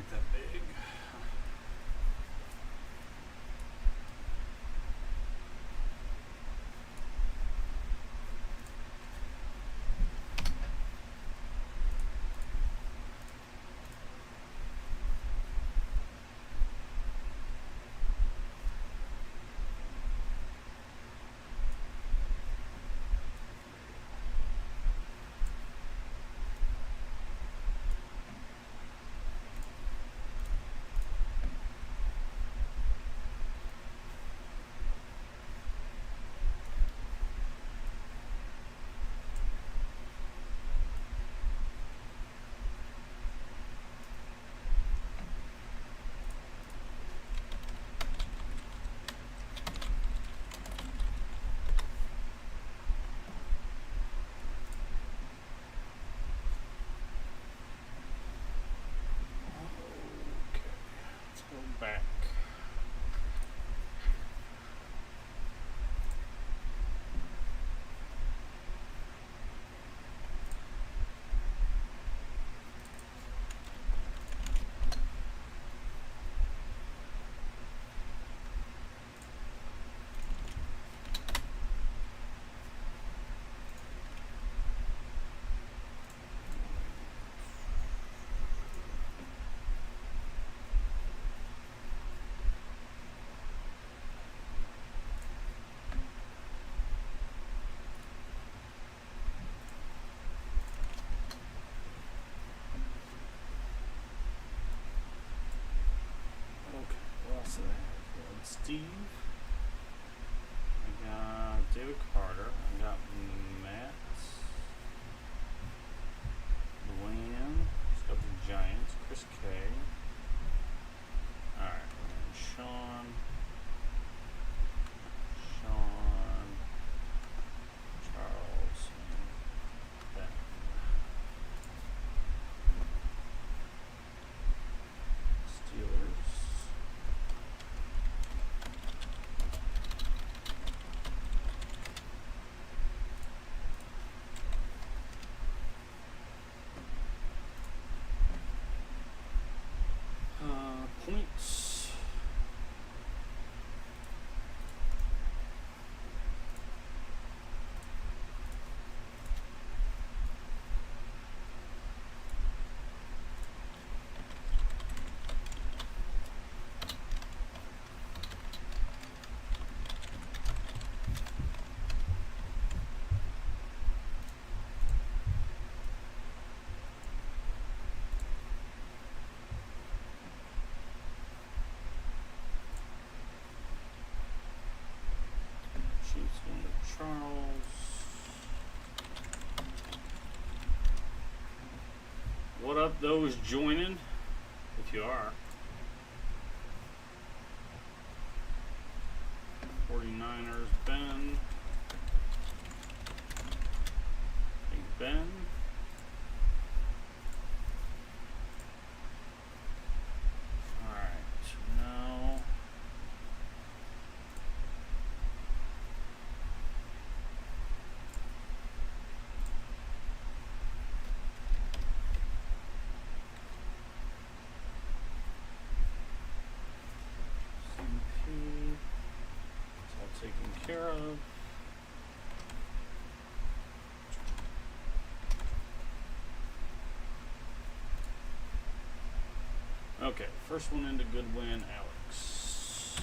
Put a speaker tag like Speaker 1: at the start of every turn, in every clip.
Speaker 1: ain't that big. Back. Steve, I got David Carter, I got Matt, Luann, got the Giants, Chris K. Alright, and Sean, Charles, and Ben. Steelers. Points. Charles. What up, those joining? If you are. 49ers, Ben. Big Ben. Alright, now. Taken care of. Okay, first one into Goodwin, Alex.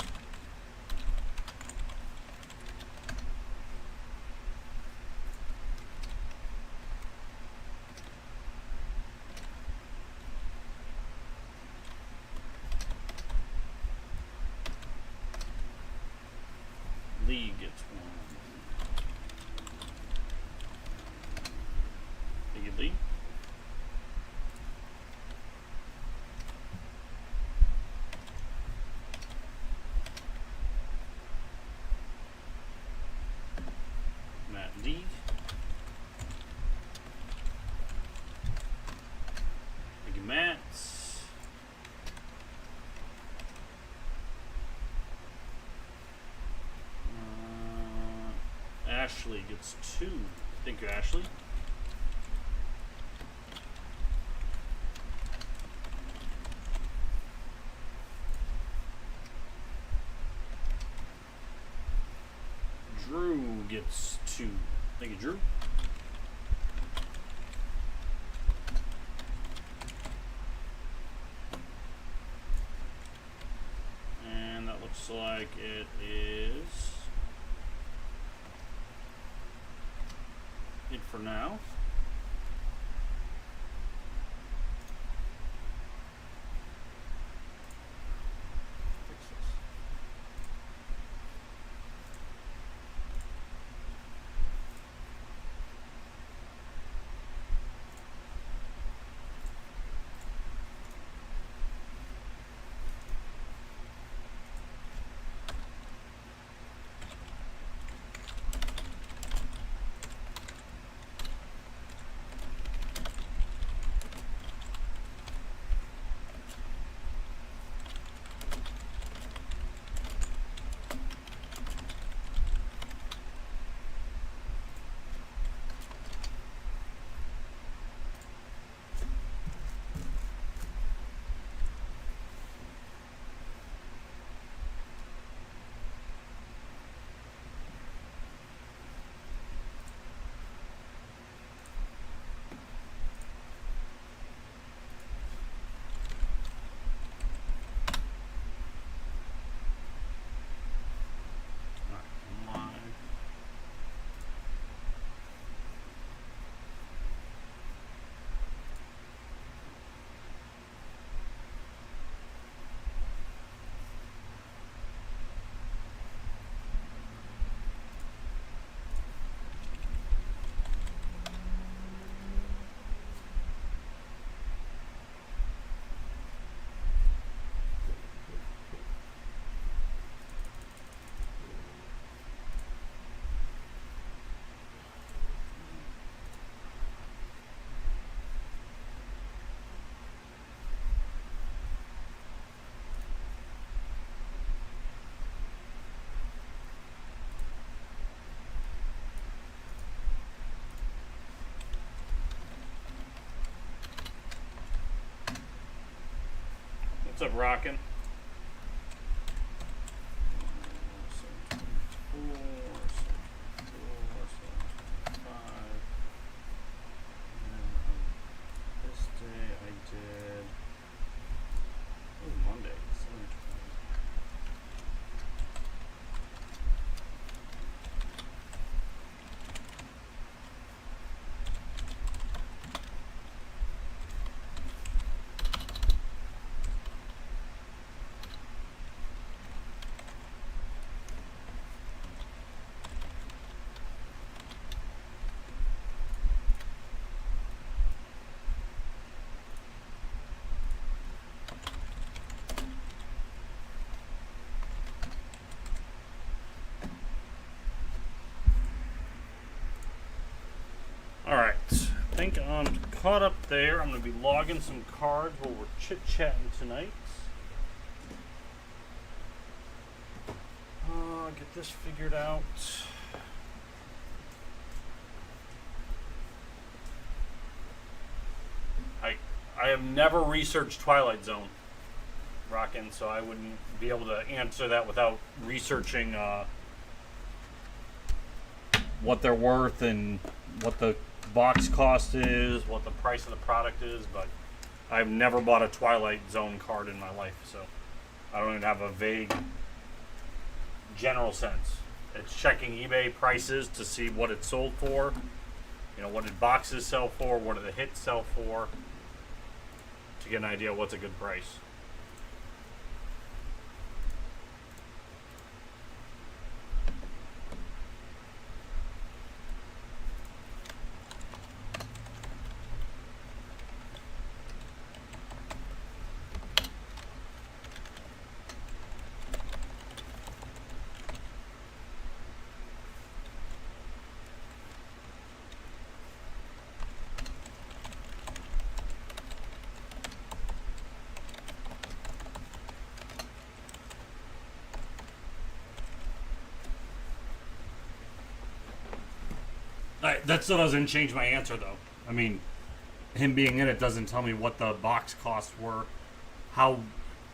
Speaker 1: Lee gets one. Biggie Lee. Matt D. Biggie Matt. Ashley gets two. Thank you, Ashley. Drew gets 2. Thank you, Drew. And that looks like it is it for now. What's up, Rockin'? 724, 725. And this day I did. It was Monday. 725. Alright, I think I'm caught up there. I'm going to be logging some cards while we're chit-chatting tonight. Get this figured out. I have never researched Twilight Zone, Rockin', so I wouldn't be able to answer that without researching what they're worth and what the box cost is, what the price of the product is, but I've never bought a Twilight Zone card in my life, so I don't even have a vague general sense. It's checking eBay prices to see what it sold for, you know, what did boxes sell for, what did the hits sell for, to get an idea of what's a good price. That still doesn't change my answer, though. I mean, him being in it doesn't tell me what the box costs were. How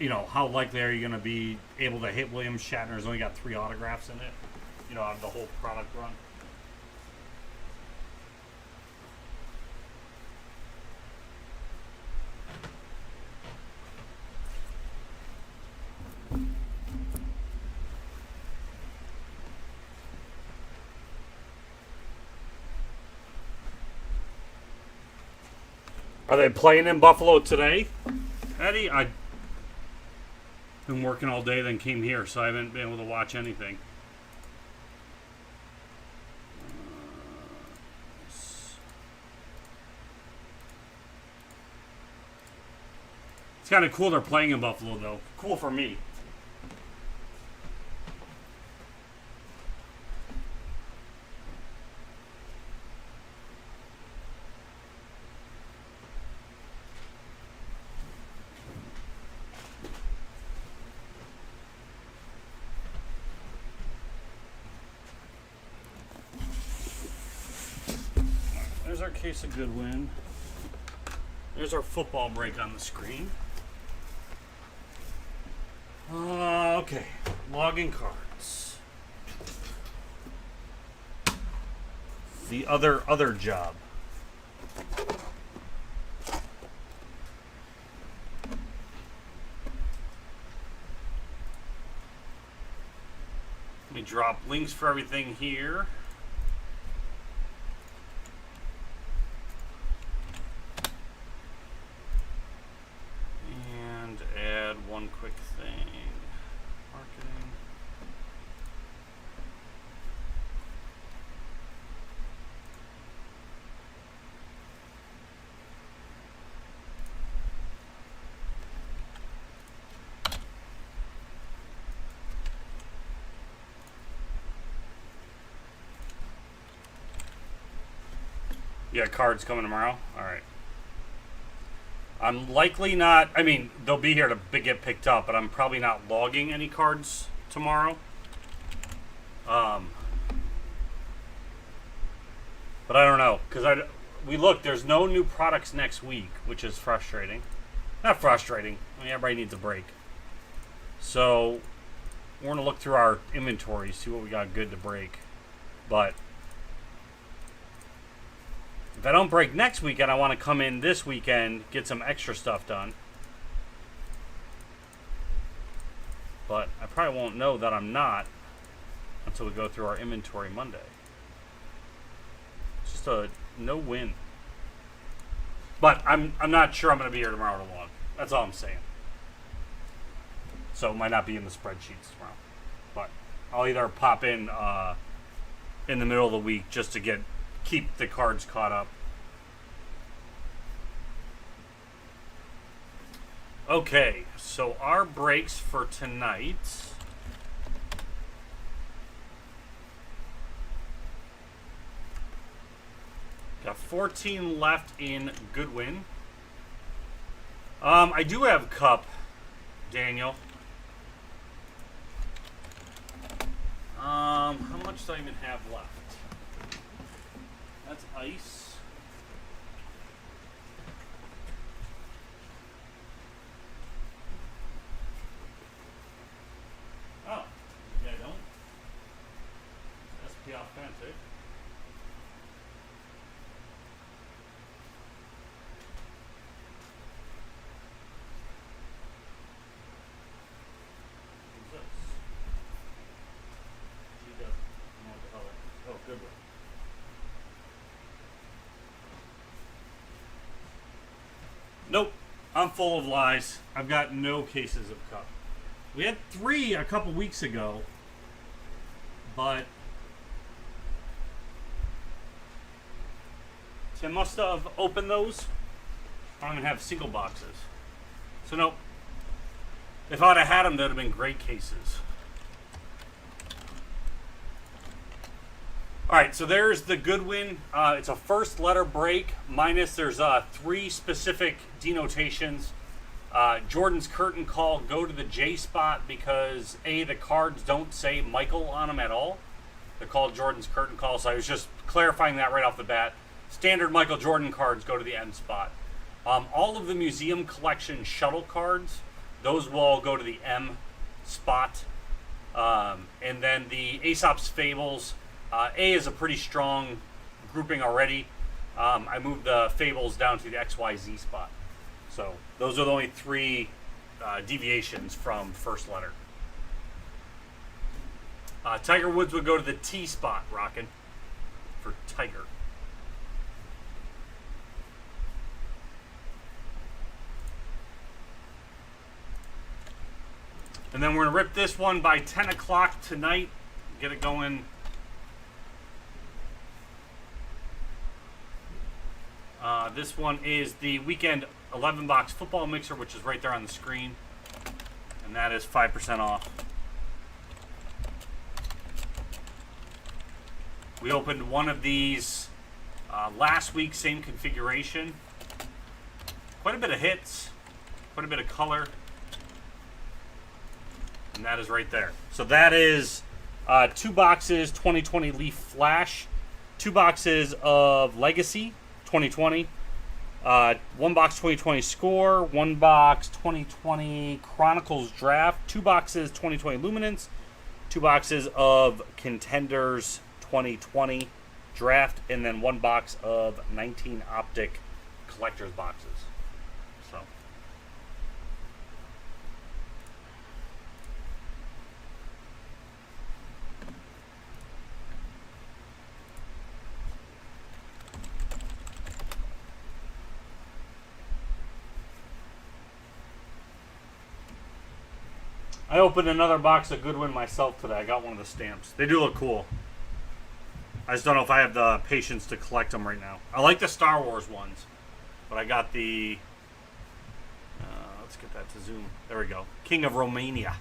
Speaker 1: likely are you going to be able to hit William Shatner's only got 3 autographs in it? you know, out of the whole product run. Are they playing in Buffalo today, Eddie? I've been working all day, then came here, so I haven't been able to watch anything. It's kind of cool they're playing in Buffalo, though. Cool for me. There's our case of Goodwin. There's our football break on the screen. Okay, login cards. The other job. Let me drop links for everything here. And add one quick thing. Marketing. Yeah, cards coming tomorrow? Alright. I'm likely not, I mean, they'll be here to get picked up, but I'm probably not logging any cards tomorrow. But I don't know, because we look, there's no new products next week, which is frustrating. Not frustrating, I mean, everybody needs a break. So, we're going to look through our inventory, see what we got good to break. But if I don't break next weekend, I want to come in this weekend, get some extra stuff done. But I probably won't know that I'm not until we go through our inventory Monday. It's just a no win. But I'm not sure I'm going to be here tomorrow to log. That's all I'm saying. So it might not be in the spreadsheets tomorrow. But I'll either pop in the middle of the week just to keep the cards caught up. Okay, so our breaks for tonight. Got 14 left in Goodwin. I do have Cup, Daniel. How much do I even have left? That's ice. Oh, yeah, I don't. SP Authentic. Who's this? She doesn't know what the hell that is. Oh, Goodwin. Nope, I'm full of lies. I've got no cases of Cup. We had 3 a couple weeks ago, but Tim must have opened those. I don't even have single boxes. So nope. If I'd have had them, they'd have been great cases. Alright, so there's the Goodwin. It's a first letter break, minus there's 3 specific denotations. Jordan's curtain call, go to the J spot because the cards don't say Michael on them at all. They're called Jordan's curtain call, so I was just clarifying that right off the bat. Standard Michael Jordan cards go to the M spot. All of the museum collection shuttle cards, those will all go to the M spot. And then the Aesop's Fables. A is a pretty strong grouping already. I moved the Fables down to the XYZ spot. So those are the only 3 deviations from first letter. Tiger Woods would go to the T spot, rockin', for Tiger. And then we're going to rip this one by 10 o'clock tonight. Get it going. This one is the Weekend 11-box football mixer, which is right there on the screen. And that is 5% off. We opened one of these last week, same configuration. Quite a bit of hits, quite a bit of color. And that is right there. So that is 2 boxes 2020 Leaf Flash, 2 boxes of Legacy 2020, 1 box 2020 Score, 1 box 2020 Chronicles Draft, 2 boxes 2020 Luminance, 2 boxes of Contenders 2020 Draft, and then 1 box of 19 Optic Collector's boxes. So I opened another box of Goodwin myself today. I got one of the stamps. They do look cool. I just don't know if I have the patience to collect them right now. I like the Star Wars ones, but I got the... let's get that to zoom. There we go. King of Romania.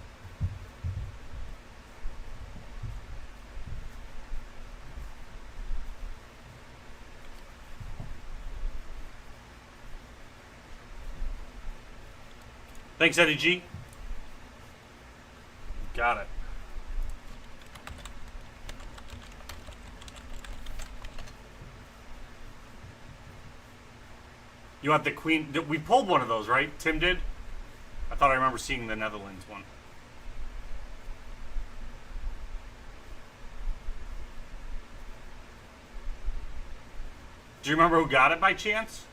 Speaker 1: Thanks, Eddie G. Got it. You want the Queen? We pulled one of those, right? Tim did? I thought I remember seeing the Netherlands one. Do you remember who got it by chance?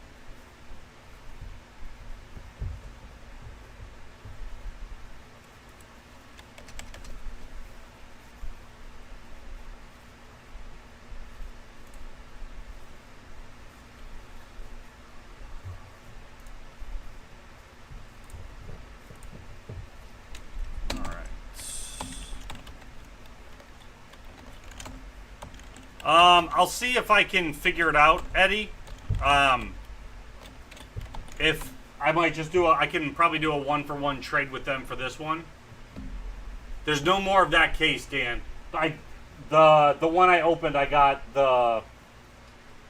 Speaker 1: I'll see if I can figure it out, Eddie. If I might just do I can probably do a 1-for-1 trade with them for this one. There's no more of that case, Dan. The one I opened, I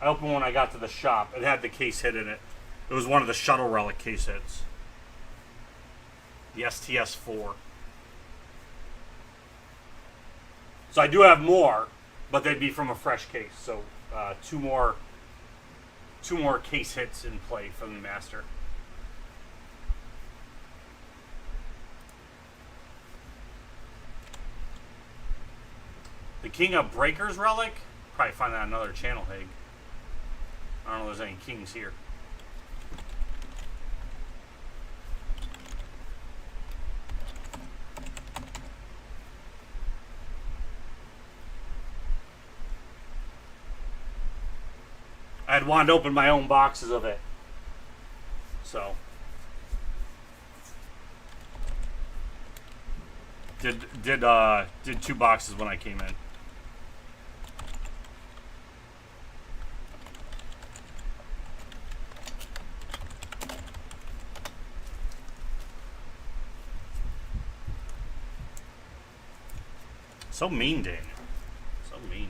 Speaker 1: opened when I got to the shop. It had the case hit in it. It was one of the Shuttle Relic case hits. The STS-4. So I do have more, but they'd be from a fresh case. So two more case hits in play from the Master. The King of Breakers relic? Probably find that on another channel, Haig. I don't know if there's any kings here. I had wanted to open my own boxes of it. So. Did 2 boxes when I came in. So mean, Daniel. So mean.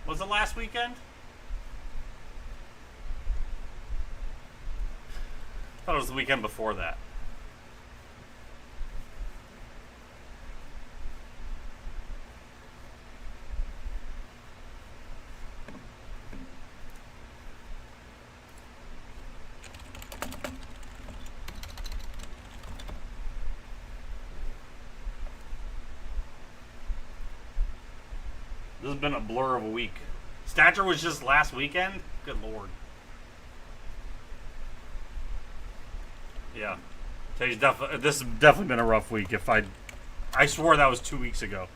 Speaker 1: Was it last weekend? I thought it was the weekend before that. This has been a blur of a week. Stature was just last weekend? Good lord. Yeah. Today's this has definitely been a rough week. I swore that was 2 weeks ago.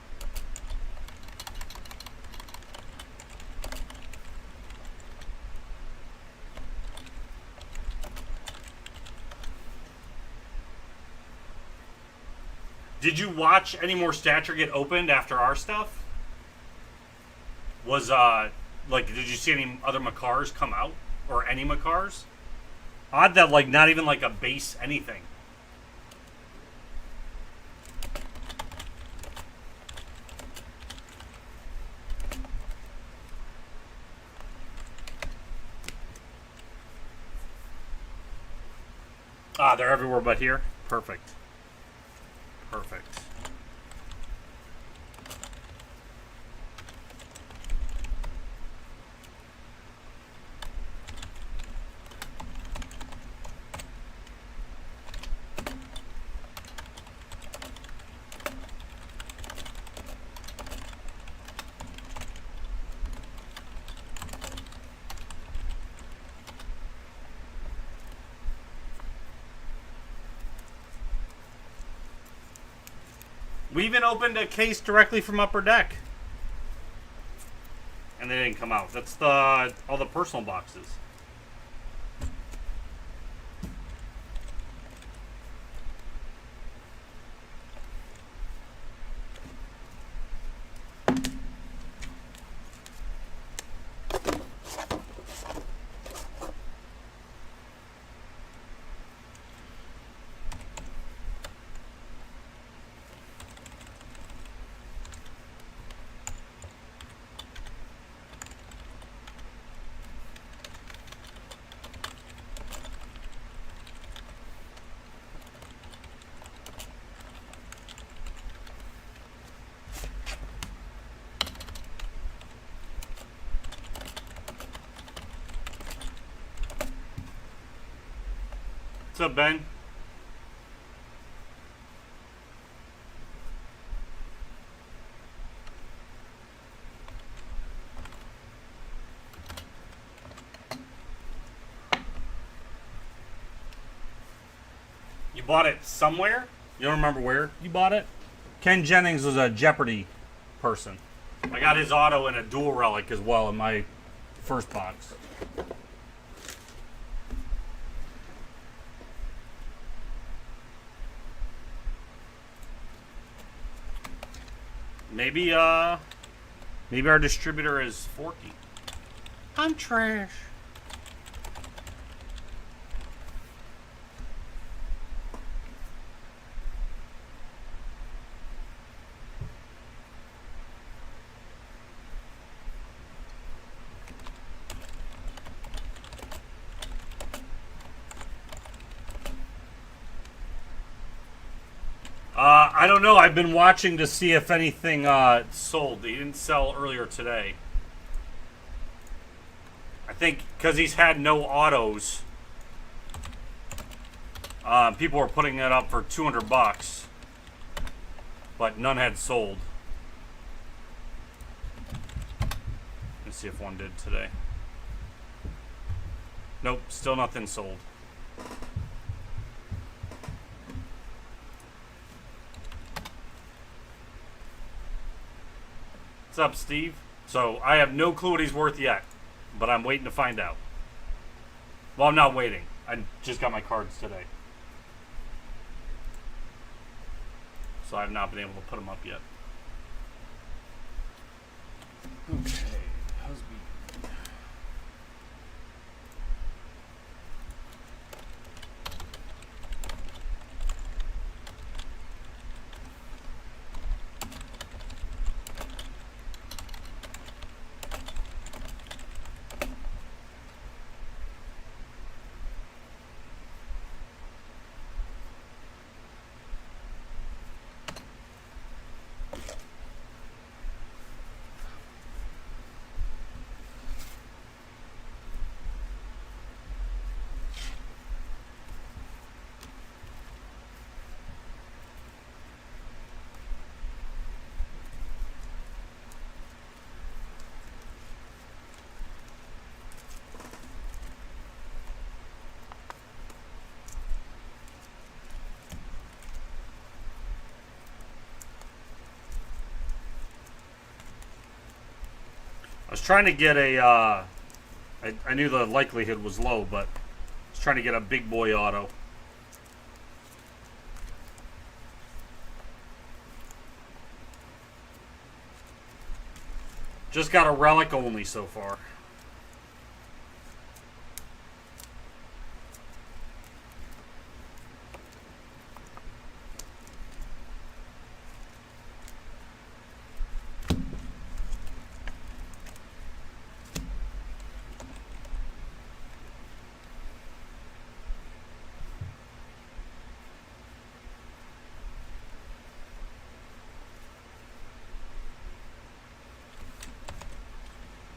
Speaker 1: Did you watch any more Stature get opened after our stuff? Was, like, did you see any other Makars come out? Or any Makars? Odd that, like, not even, like, a base anything. Ah, they're everywhere but here? Perfect. Perfect. We even opened a case directly from Upper Deck. And they didn't come out. That's all the personal boxes. What's up, Ben? You bought it somewhere? You don't remember where you bought it? Ken Jennings was a Jeopardy person. I got his auto in a dual relic as well in my first box. Maybe our distributor is Forky. I'm trash. I don't know. I've been watching to see if anything sold. He didn't sell earlier today. I think because he's had no autos. People were putting it up for $200, but none had sold. Let's see if one did today. Nope, still nothing sold. What's up, Steve? So, I have no clue what he's worth yet, but I'm waiting to find out. Well, I'm not waiting. I just got my cards today. So, I've not been able to put them up yet. Okay, husband. was trying to get a, I knew the likelihood was low, but I was trying to get a big boy auto. Just got a relic only so far.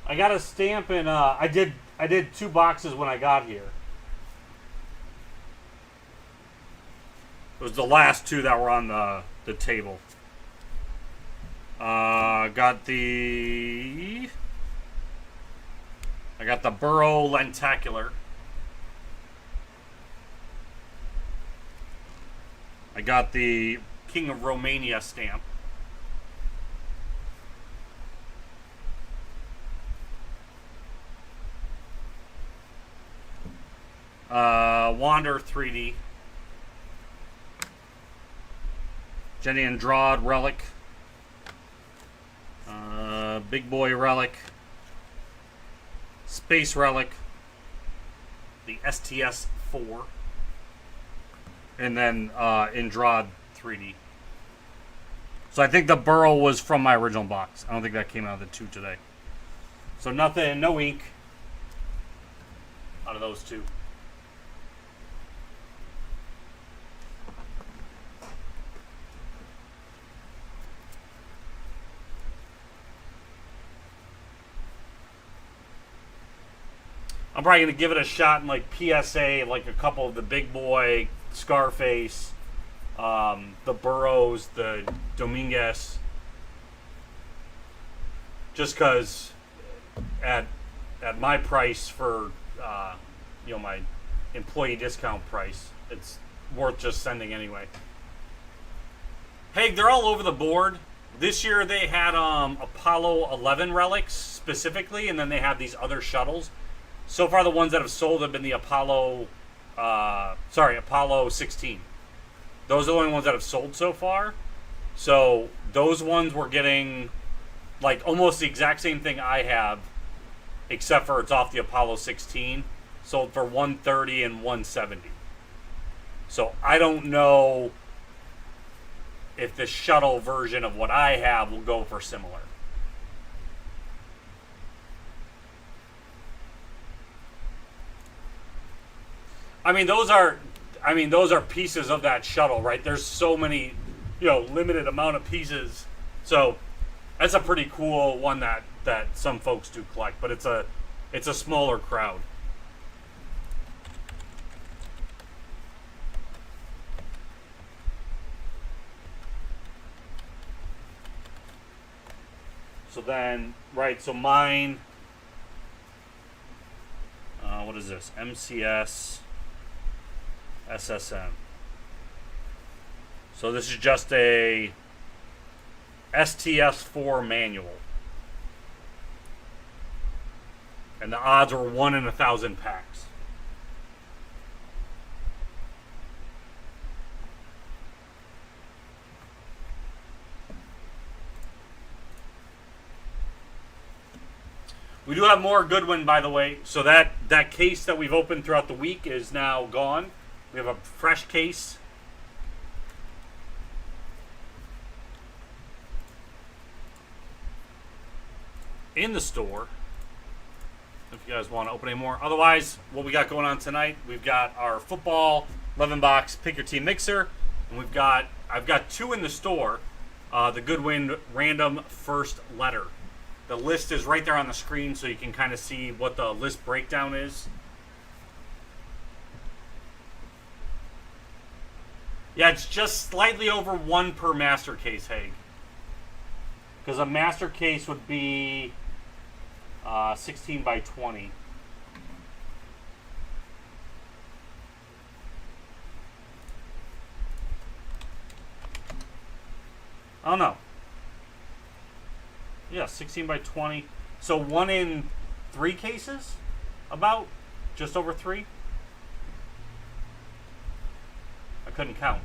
Speaker 1: I got a stamp and I did 2 boxes when I got here. It was the last 2 that were on the table. I got the Burrow Lentacular. I got the King of Romania stamp. Wander 3D. Jenny Andrade relic. Big Boy relic. Space relic. The STS 4. And then Andrade 3D. So I think the Burrow was from my original box. I don't think that came out of the 2 today. So nothing, no ink out of those 2. I'm probably going to give it a shot in like PSA, like a couple of the Big Boy, Scarface, the Burrows, the Dominguez. Just because at my price for, my employee discount price, it's worth just sending anyway. Hey, they're all over the board. This year they had Apollo 11 relics specifically, and then they have these other shuttles. So far, the ones that have sold have been the Apollo 16. Those are the only ones that have sold so far. So those ones were getting like almost the exact same thing I have, except for it's off the Apollo 16, sold for $130 and $170. So I don't know if the shuttle version of what I have will go for similar. I mean, those are pieces of that shuttle, right? There's so many, limited amount of pieces. So that's a pretty cool one that some folks do collect, but it's a smaller crowd. So then, right, so mine, what is this? MCS SSM. So this is just a STS4 manual. And the odds are 1 in 1,000 packs. We do have more Goodwin, by the way. So that case that we've opened throughout the week is now gone. We have a fresh case. In the store. If you guys want to open any more. Otherwise, what we got going on tonight, we've got our football 11-box pick your team mixer. And I've got 2 in the store. The Goodwin random first letter. The list is right there on the screen so you can kind of see what the list breakdown is. Yeah, it's just slightly over 1 per master case, Haig. Because a master case would be 16 by 20. I don't know. Yeah, 16 by 20. So 1 in 3 cases, about just over 3. I couldn't count.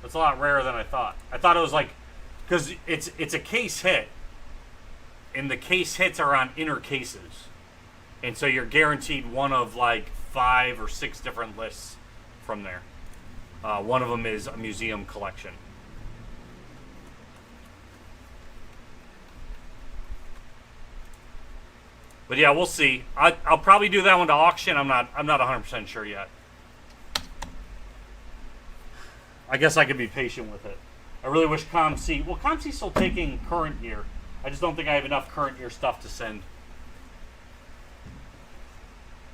Speaker 1: That's a lot rarer than I thought. I thought it was like, because it's a case hit, and the case hits are on inner cases, and so you're guaranteed one of like 5 or 6 different lists from there. One of them is a museum collection. But yeah, we'll see. I'll probably do that one to auction. I'm not 100% sure yet. I guess I could be patient with it. I really wish ComC. Well, ComC's still taking current year. I just don't think I have enough current year stuff to send.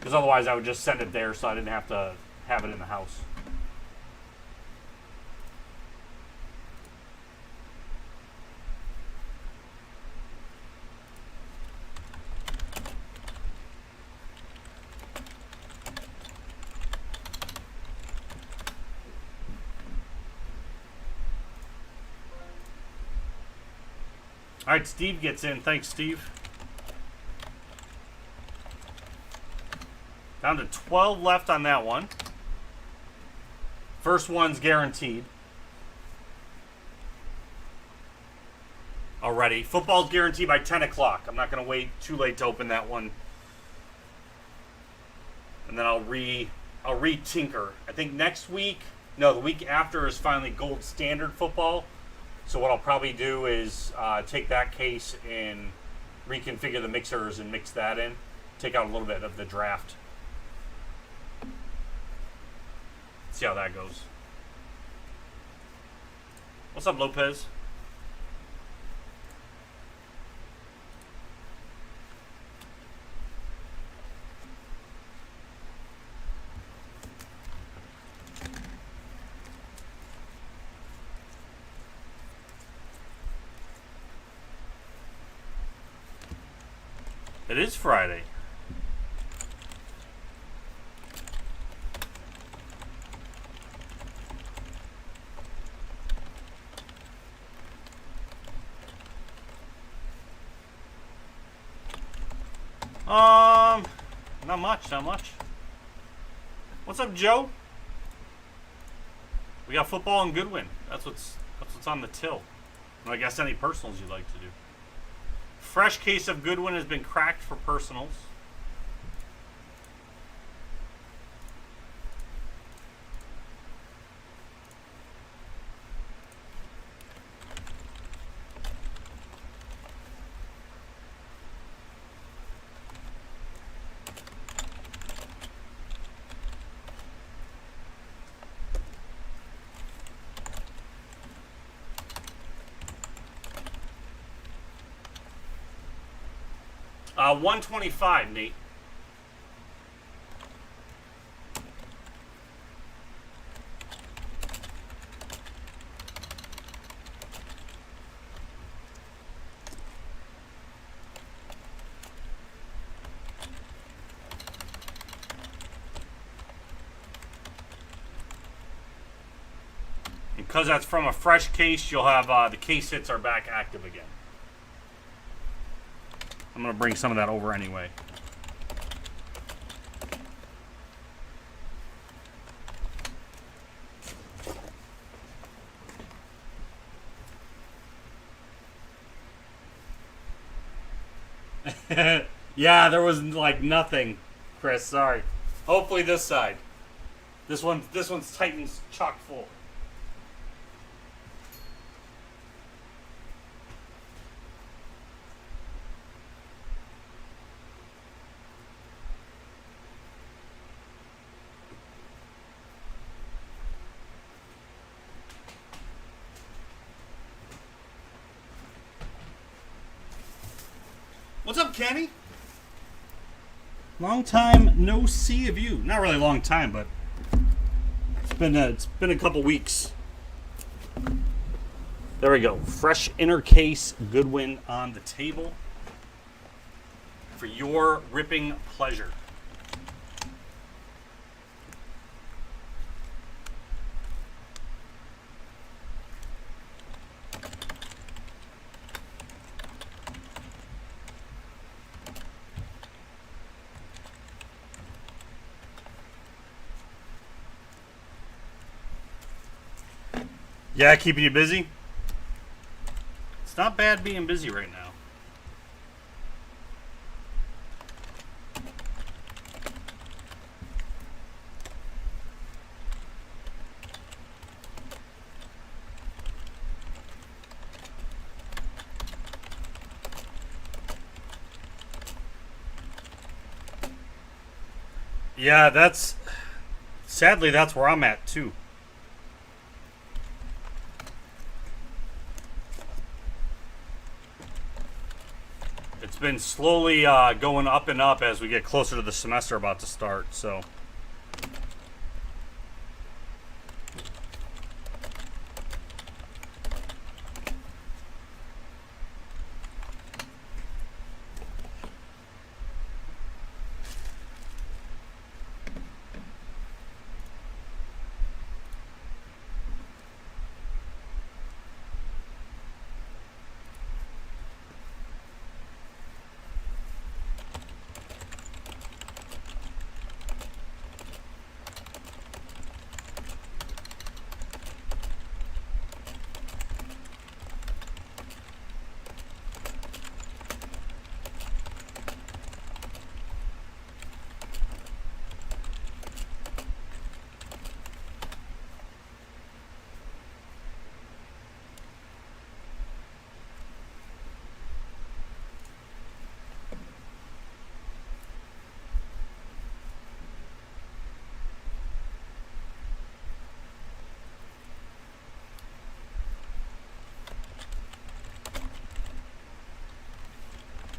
Speaker 1: Because otherwise I would just send it there so I didn't have to have it in the house. All right, Steve gets in. Thanks, Steve. Down to 12 left on that one. First one's guaranteed. Already. Football's guaranteed by 10 o'clock. I'm not going to wait too late to open that one. And then I'll re-tinker. I think next week, no, the week after is finally gold standard football. So what I'll probably do is take that case and reconfigure the mixers and mix that in. Take out a little bit of the draft. See how that goes. What's up, Lopez? It is Friday. Not much. What's up, Joe? We got football and Goodwin. That's what's on the till. And I guess any personals you'd like to do. Fresh case of Goodwin has been cracked for personals. $125, Nate. Because that's from a fresh case, you'll have the case hits are back active again. I'm going to bring some of that over anyway. Yeah, there was like nothing, Chris. Sorry. Hopefully this side. This one's Titans chock full. What's up, Kenny? Long time no see of you. Not really a long time, but it's been a couple weeks. There we go. Fresh inner case Goodwin on the table for your ripping pleasure. Yeah, keeping you busy? It's not bad being busy right now. Yeah, sadly that's where I'm at too. It's been slowly going up and up as we get closer to the semester about to start, so.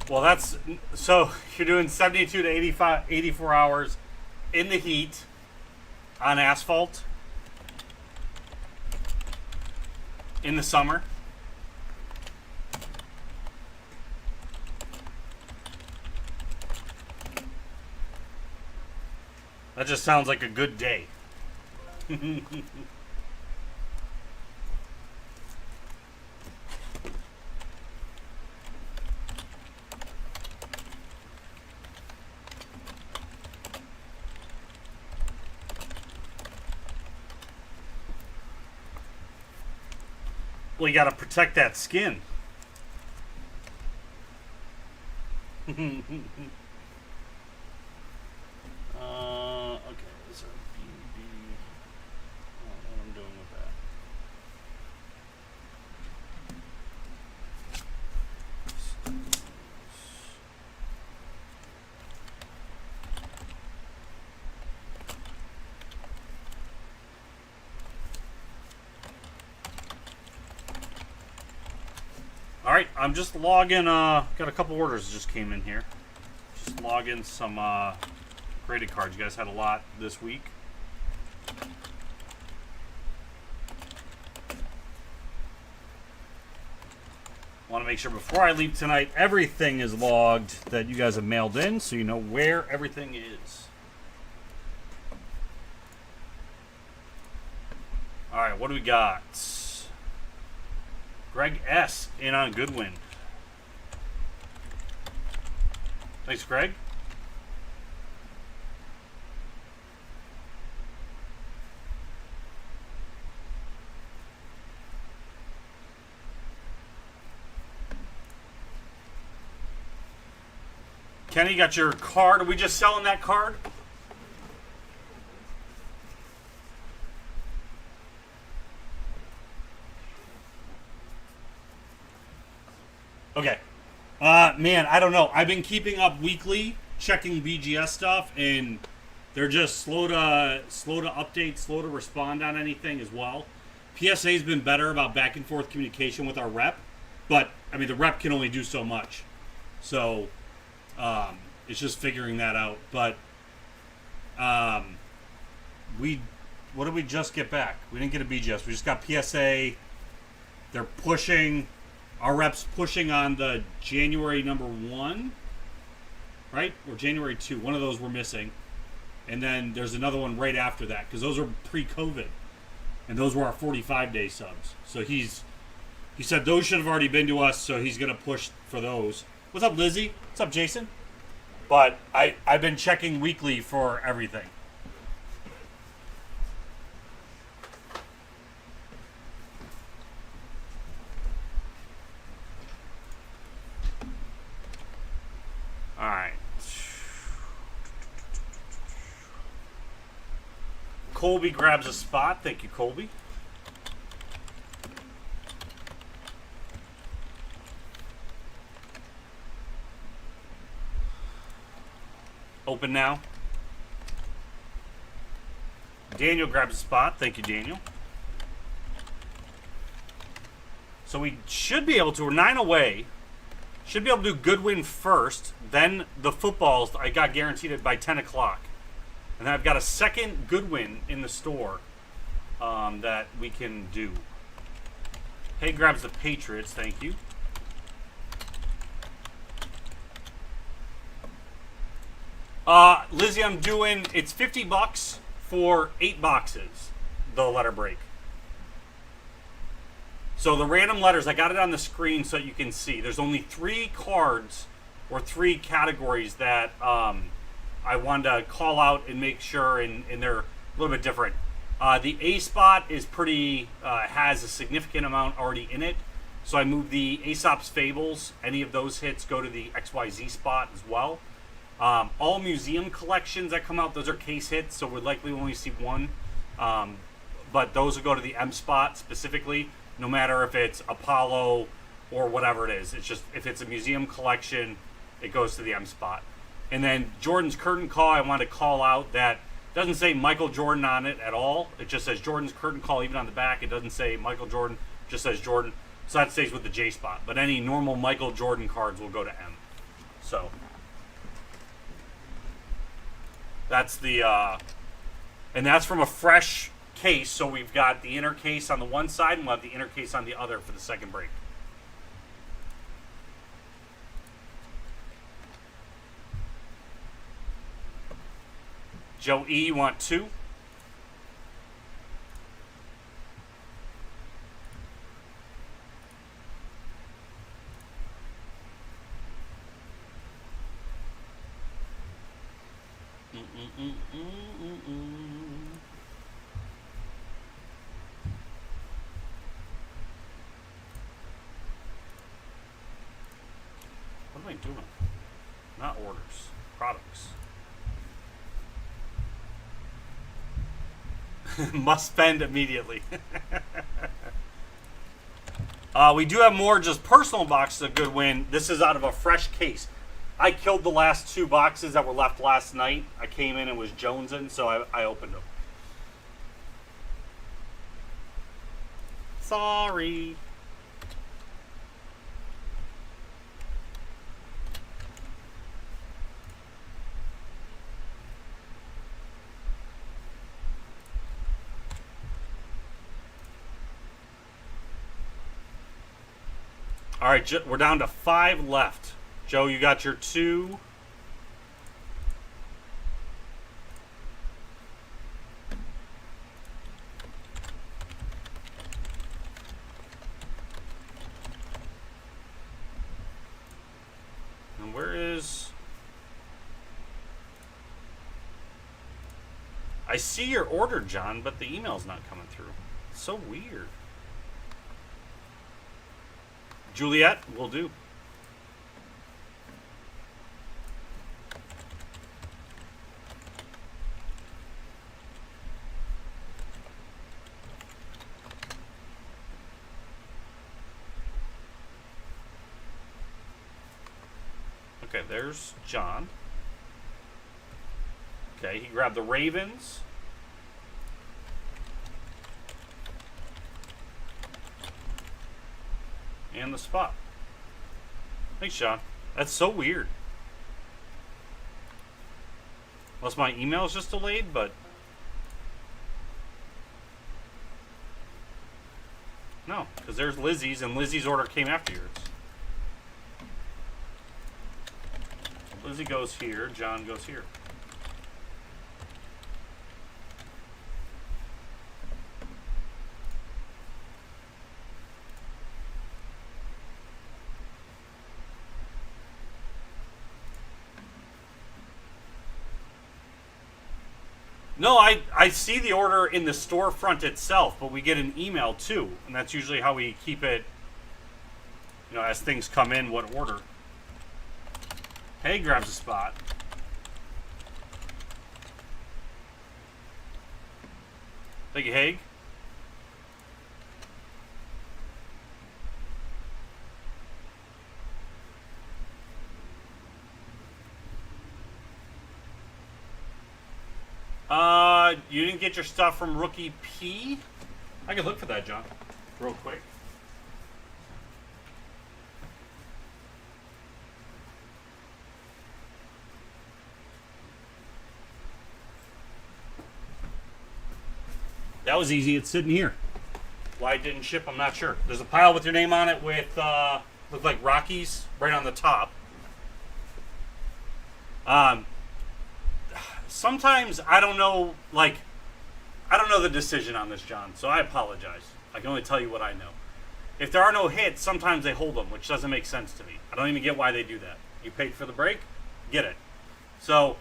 Speaker 1: Well, so you're doing 72 to 84 hours in the heat on asphalt in the summer. That just sounds like a good day. Well, you gotta protect that skin. Okay, is there BB? I don't know what I'm doing with that. Alright, I'm just logging, got a couple orders that just came in here. Just log in some graded cards. You guys had a lot this week. Want to make sure before I leave tonight, everything is logged that you guys have mailed in, so you know where everything is. Alright, what do we got? Greg S. in on Goodwin. Thanks, Greg. Kenny, got your card. Are we just selling that card? Okay. Man, I don't know. I've been keeping up weekly, checking BGS stuff, and they're just slow to update, slow to respond on anything as well. PSA's been better about back and forth communication with our rep, but I mean the rep can only do so much. So it's just figuring that out. But what did we just get back? We didn't get a BGS. We just got PSA. They're pushing. Our reps pushing on the January number 1, right? Or January 2. One of those we're missing. And then there's another one right after that, because those are pre-COVID. And those were our 45-day subs. So he said those should have already been to us, so he's going to push for those. What's up, Lizzie? What's up, Jason? But I've been checking weekly for everything. Colby grabs a spot. Thank you, Colby. Open now. Daniel grabs a spot. Thank you, Daniel. So we should be able to, we're 9 away. Should be able to do Goodwin first. Then the footballs, I got guaranteed it by 10 o'clock. And then I've got a second Goodwin in the store that we can do. Hay grabs the Patriots. Thank you. Lizzie, I'm doing, it's $50 for 8 boxes, the letter break. So the random letters, I got it on the screen so that you can see. There's only 3 cards or 3 categories that I wanted to call out and make sure, and they're a little bit different. The A spot is pretty, has a significant amount already in it. So I moved the Aesop's Fables. Any of those hits go to the XYZ spot as well. All museum collections that come out, those are case hits, so we'll likely only see 1. But those will go to the M spot specifically, no matter if it's Apollo or whatever it is. It's just, if it's a museum collection, it goes to the M spot. And then Jordan's curtain call, I want to call out that doesn't say Michael Jordan on it at all. It just says Jordan's curtain call, even on the back. It doesn't say Michael Jordan, it just says Jordan. So that stays with the J spot. But any normal Michael Jordan cards will go to M. So that's the, and that's from a fresh case. So we've got the inner case on the one side, and we'll have the inner case on the other for the second break. Joe E, you want 2? What am I doing? Not orders, products. Must spend immediately. We do have more just personal boxes of Goodwin. This is out of a fresh case. I killed the last 2 boxes that were left last night. I came in and was jonesing, so I opened them. Sorry. All right, we're down to 5 left. Joe, you got your 2. And where is... I see your order, John, but the email's not coming through. It's so weird. Juliet, will do. Okay, there's John. Okay, he grabbed the Ravens. And the spot. Thanks, Sean. That's so weird. Unless my email is just delayed, but... No, because there's Lizzie's, and Lizzie's order came after yours. Lizzie goes here, John goes here. No, I see the order in the storefront itself, but we get an email too, and that's usually how we keep it, you know, as things come in, what order. Hay grabs a spot. Thank you, Haig. You didn't get your stuff from Rookie P? I can look for that, John, real quick. That was easy. It's sitting here. Why it didn't ship, I'm not sure. There's a pile with your name on it with, look like Rockies right on the top. Sometimes I don't know, like, I don't know the decision on this, John, so I apologize. I can only tell you what I know. If there are no hits, sometimes they hold them, which doesn't make sense to me. I don't even get why they do that. You paid for the break, get it. So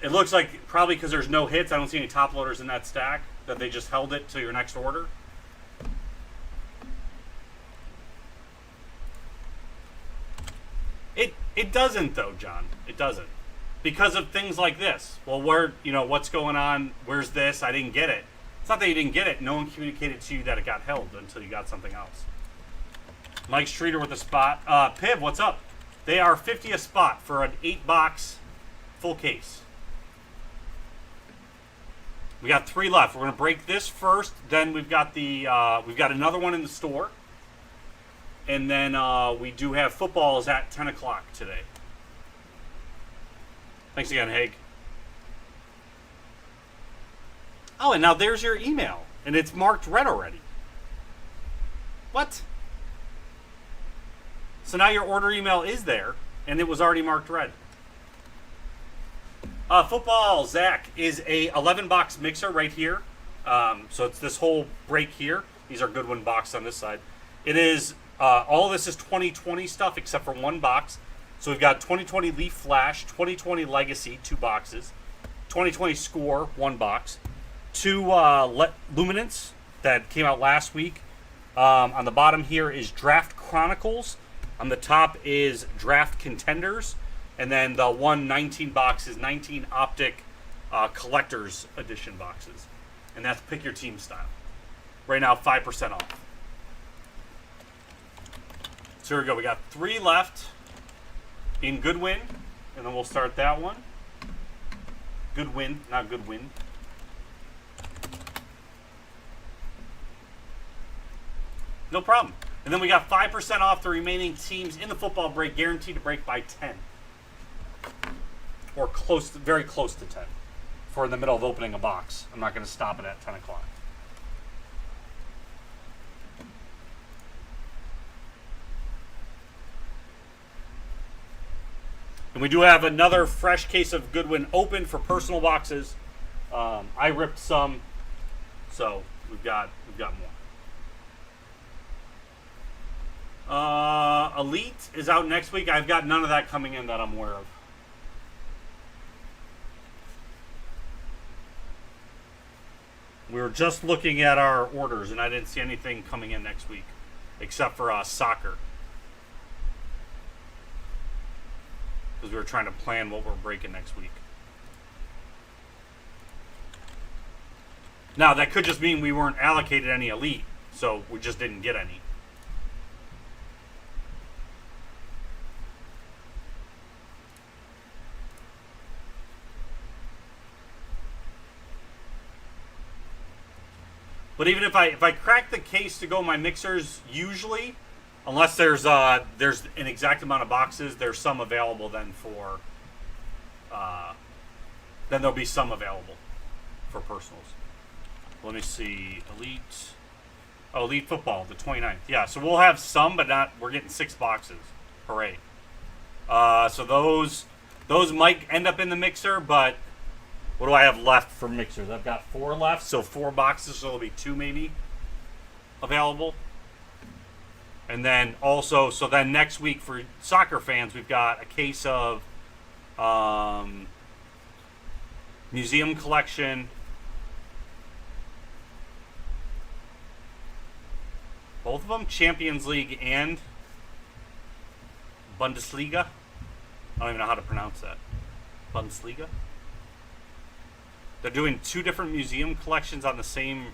Speaker 1: it looks like probably because there's no hits, I don't see any top loaders in that stack, that they just held it to your next order. It doesn't though, John. It doesn't. Because of things like this. Well, where, you know, what's going on? Where's this? I didn't get it. It's not that you didn't get it. No one communicated to you that it got held until you got something else. Mike Streeter with a spot. Piv, what's up? They are 50 a spot for an 8-box full case. We got 3 left. We're going to break this first. Then we've got the we've got another one in the store. And then we do have footballs at 10 o'clock today. Thanks again, Haig. Oh, and now there's your email. And it's marked red already. What? So now your order email is there, and it was already marked red. Football, Zach, is a 11-box mixer right here. So it's this whole break here. These are Goodwin boxes on this side. It is... all of this is 2020 stuff except for 1 box. So we've got 2020 Leaf Flash, 2020 Legacy, 2 boxes, 2020 Score, 1 box, 2 Luminance that came out last week. On the bottom here is Draft Chronicles. On the top is Draft Contenders. And then the 19 box is 19 Optic Collector's Edition boxes. And that's pick your team style. Right now, 5% off. So here we go. We got 3 left in Goodwin, and then we'll start that one. Goodwin, not Goodwin. No problem. And then we got 5% off the remaining teams in the football break, guaranteed to break by 10. Or close, very close to 10. For in the middle of opening a box. I'm not going to stop it at 10 o'clock. And we do have another fresh case of Goodwin open for personal boxes. I ripped some, so we've got more. Elite is out next week. I've got none of that coming in that I'm aware of. We were just looking at our orders, and I didn't see anything coming in next week, except for soccer. Because we were trying to plan what we're breaking next week. Now, that could just mean we weren't allocated any Elite, so we just didn't get any. But even if I crack the case to go my mixers, usually, unless there's an exact amount of boxes, there's some available then for, then there'll be some available for personals. Let me see, Elite, oh, Elite Football, the 29th. Yeah, so we'll have some, but not, we're getting 6 boxes. Hooray. So those might end up in the mixer, but what do I have left for mixers? I've got 4 left, so 4 boxes, so there'll be 2 maybe available. And then also, so then next week for soccer fans, we've got a case of museum collection, both of them, Champions League and Bundesliga. I don't even know how to pronounce that. Bundesliga? They're doing 2 different museum collections on the same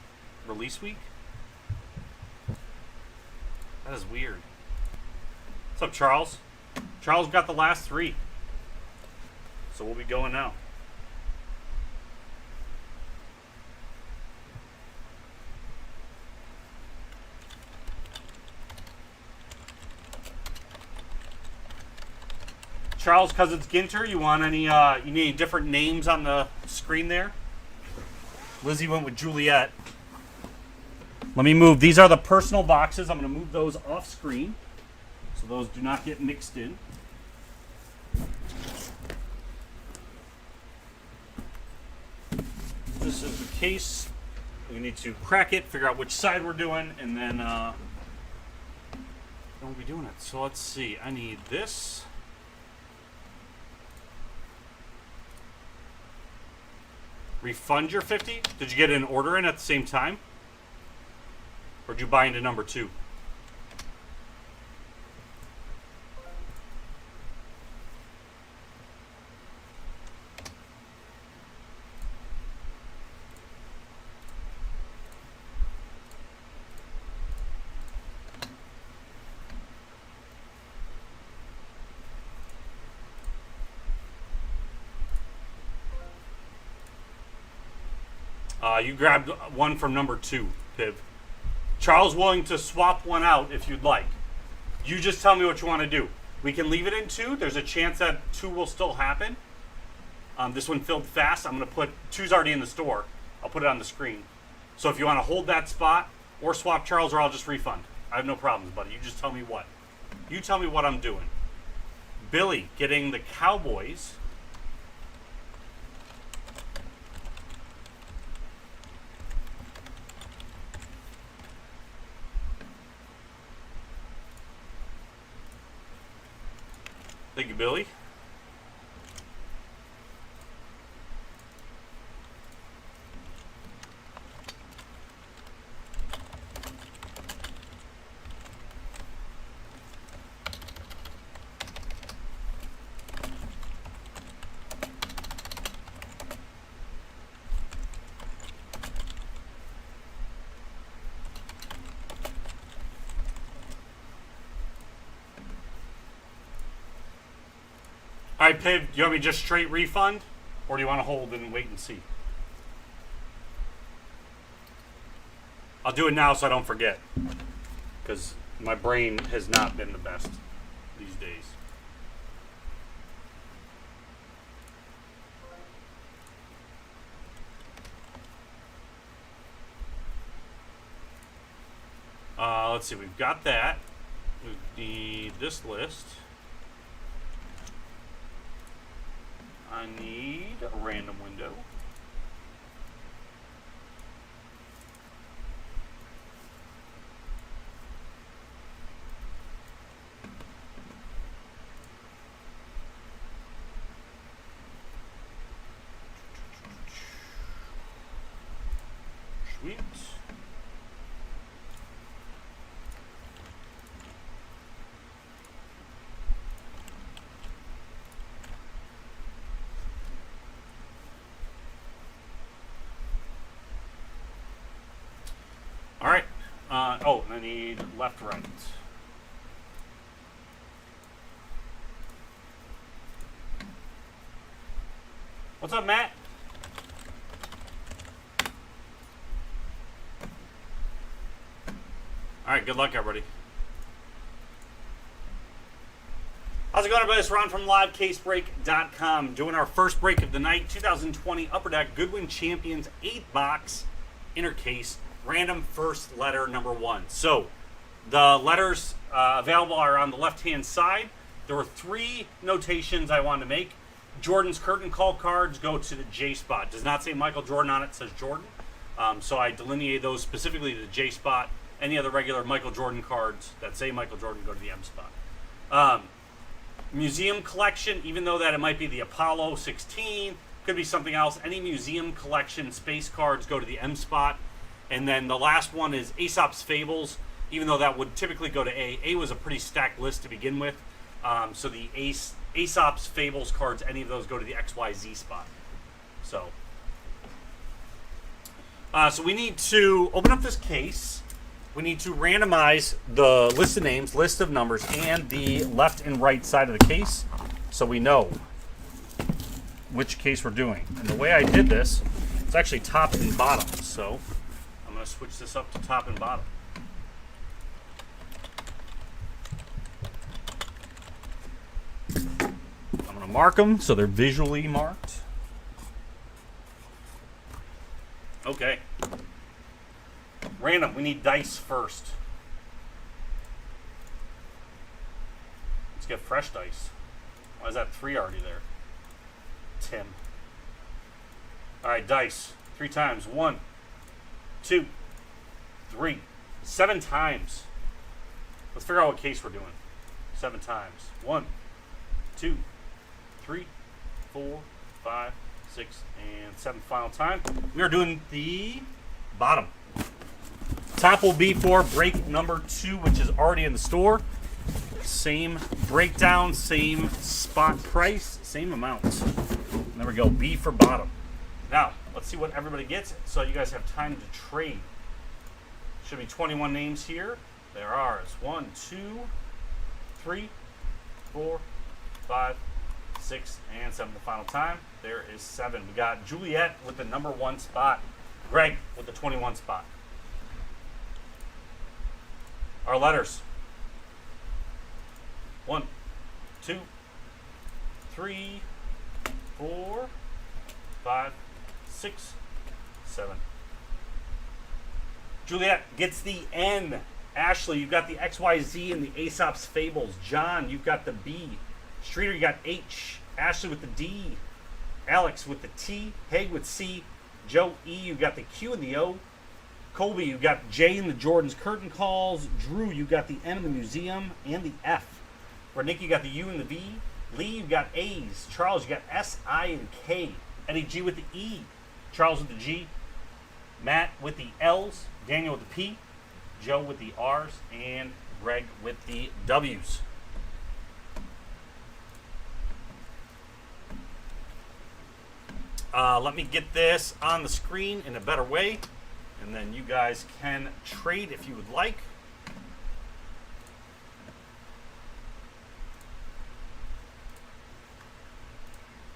Speaker 1: release week? That is weird. What's up, Charles? Charles got the last 3. So we'll be going now. Charles, because it's Ginter, you want any, you need any different names on the screen there? Lizzie went with Juliet. Let me move. These are the personal boxes. I'm going to move those off screen so those do not get mixed in. This is the case. We need to crack it, figure out which side we're doing, and then we'll be doing it. So let's see. I need this. Refund your 50? Did you get an order in at the same time? Or did you buy into number 2? You grabbed one from number 2, Piv. Charles willing to swap one out if you'd like. You just tell me what you want to do. We can leave it in 2. There's a chance that 2 will still happen. This one filled fast. I'm going to put 2's already in the store. I'll put it on the screen. So if you want to hold that spot or swap Charles, or I'll just refund. I have no problems, buddy. You just tell me what. You tell me what I'm doing. Billy getting the Cowboys. Thank you, Billy. All right, Piv, do you want me to just straight refund? Or do you want to hold and wait and see? I'll do it now so I don't forget. Because my brain has not been the best these days. Let's see, we've got that. We need this list. I need a random window. Sweet. All right. Oh, and I need left, right. What's up, Matt? All right, good luck, everybody. How's it going, everybody? It's Ron from Livecasebreak.com doing our first break of the night, 2020 Upper Deck Goodwin Champions 8-box inner case. Random first letter number 1. So the letters available are on the left-hand side. There were 3 notations I wanted to make. Jordan's curtain call cards go to the J spot. Does not say Michael Jordan on it, it says Jordan. So I delineate those specifically to the J spot. Any other regular Michael Jordan cards that say Michael Jordan go to the M spot. Museum collection, even though that it might be the Apollo 16, could be something else. Any museum collection space cards go to the M spot. And then the last one is Aesop's Fables, even though that would typically go to A. A was a pretty stacked list to begin with. So the Aesop's Fables cards, any of those go to the XYZ spot. So So we need to open up this case. We need to randomize the list of names, list of numbers, and the left and right side of the case so we know which case we're doing. And the way I did this, it's actually top and bottom. So I'm going to switch this up to top and bottom. I'm going to mark them so they're visually marked. Okay. Random. We need dice first. Let's get fresh dice. Why is that 3 already there? Tim. Alright, dice. 3 times. 1, 2, 3. 7 times. Let's figure out what case we're doing. 7 times. 1, 2, 3, 4, 5, 6, and 7. Final time. We are doing the bottom. Top will be for break number 2, which is already in the store. Same breakdown, same spot price, same amount. There we go. B for bottom. Now, let's see what everybody gets so you guys have time to trade. Should be 21 names here. There are. It's 1, 2, 3, 4, 5, 6, and 7. The final time. There is 7. We got Juliet with the number 1 spot. Greg with the 21 spot. Our letters. 1, 2, 3, 4, 5, 6, 7. Juliet gets the N. Ashley, you've got the XYZ and the Aesop's Fables. John, you've got the B. Streeter, you got H. Ashley with the D. Alex with the T. Haig with C. Joe E, you've got the Q and the O. Colby, you got J in the Jordan's curtain calls. Drew, you got the M in the museum and the F. For Nick, you got the U and the V. Lee, you got A's. Charles, you got S, I, and K. Eddie G with the E. Charles with the G. Matt with the L's. Daniel with the P. Joe with the R's. And Greg with the W's. Let me get this on the screen in a better way. And then you guys can trade if you would like.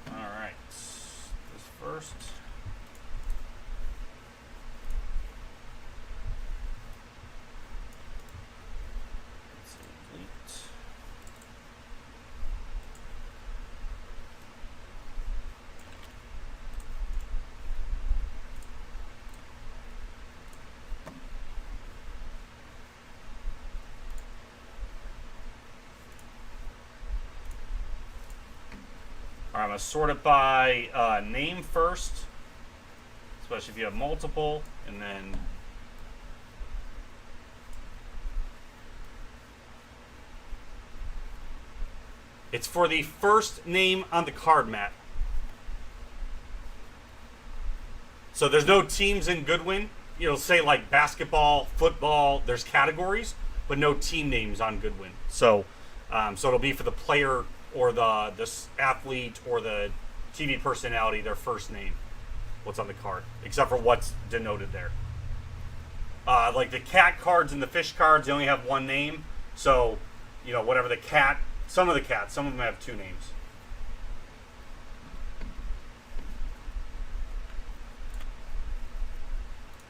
Speaker 1: All right. This first. Let's complete. All right, I'm going to sort it by name first, especially if you have multiple, and then it's for the first name on the card, Matt. So there's no teams in Goodwin. You'll say like basketball, football, there's categories, but no team names on Goodwin. So it'll be for the player or this athlete or the TV personality, their first name, what's on the card, except for what's denoted there. Like the cat cards and the fish cards, they only have one name. So, whatever the cat, some of them have 2 names.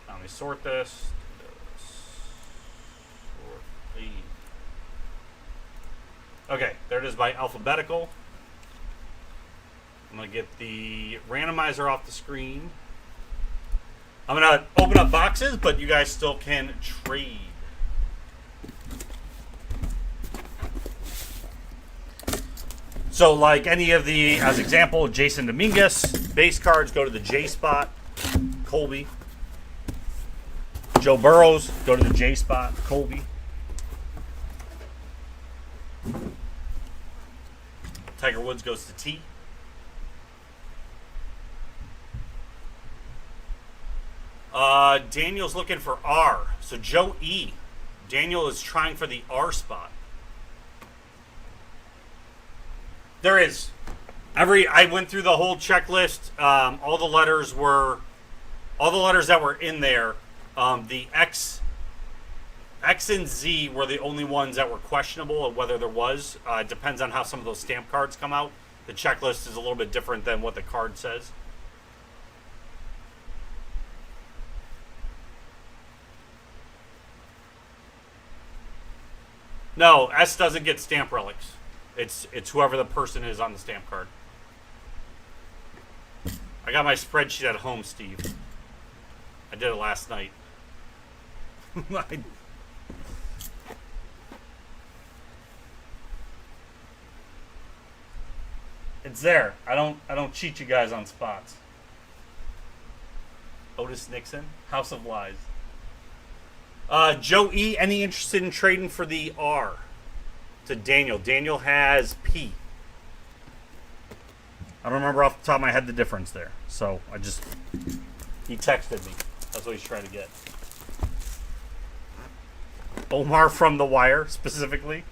Speaker 1: Now let me sort this. Okay, there it is by alphabetical. I'm going to get the randomizer off the screen. I'm going to open up boxes, but you guys still can trade. So like any of the, as example, Jason Dominguez, base cards go to the J spot. Colby. Joe Burrows, go to the J spot. Colby. Tiger Woods goes to T. Daniel's looking for R. So Joe E. Daniel is trying for the R spot. There is. I went through the whole checklist. All the letters were all the letters that were in there, the X and Z were the only ones that were questionable of whether there was. It depends on how some of those stamp cards come out. The checklist is a little bit different than what the card says. No, S doesn't get stamp relics. It's whoever the person is on the stamp card. I got my spreadsheet at home, Steve. I did it last night. It's there. I don't cheat you guys on spots. Otis Nixon, House of Lies. Joe E, any interested in trading for the R? To Daniel. Daniel has P. I don't remember off the top of my head the difference there. So he texted me. That's what he's trying to get. Omar from The Wire, specifically.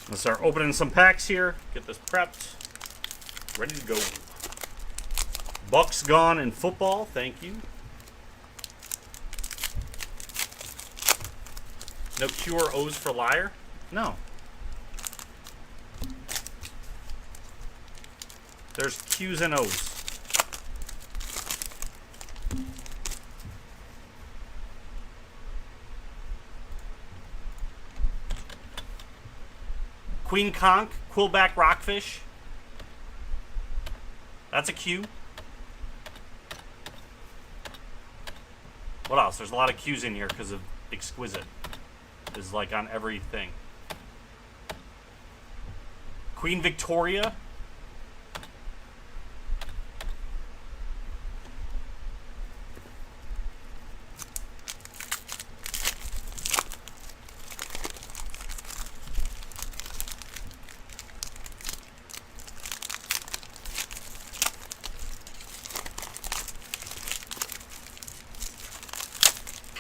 Speaker 1: Let's start opening some packs here. Get this prepped. Ready to go. Bucks gone in football. Thank you. No Q or O's for liar? No. There's Q's and O's. Queen Conch, Quillback Rockfish. That's a Q. What else? There's a lot of Q's in here because of Exquisite. Is like on everything. Queen Victoria.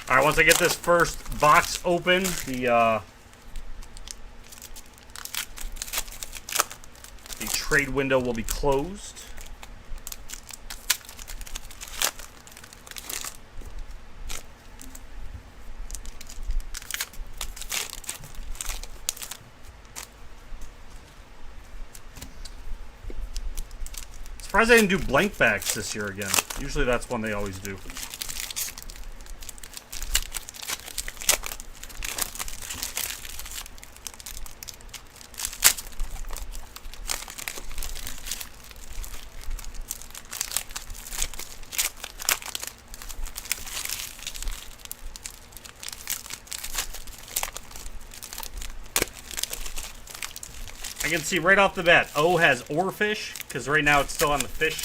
Speaker 1: Alright, once I get this first box open, the trade window will be closed. Surprised I didn't do blank backs this year again. Usually that's one they always do. I can see right off the bat, O has oarfish, because right now it's still on the fish.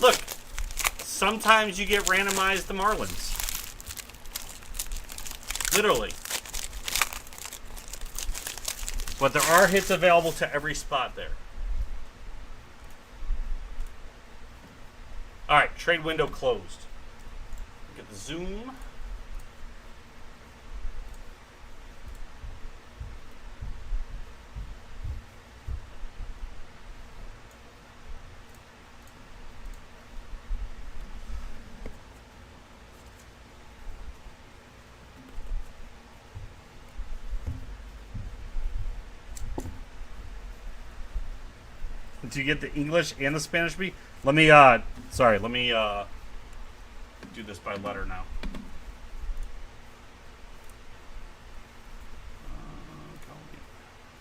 Speaker 1: Look, sometimes you get randomized the Marlins. Literally. But there are hits available to every spot there. Alright, trade window closed. Get the zoom. Do you get the English and the Spanish B? Let me, sorry, let me, do this by letter now.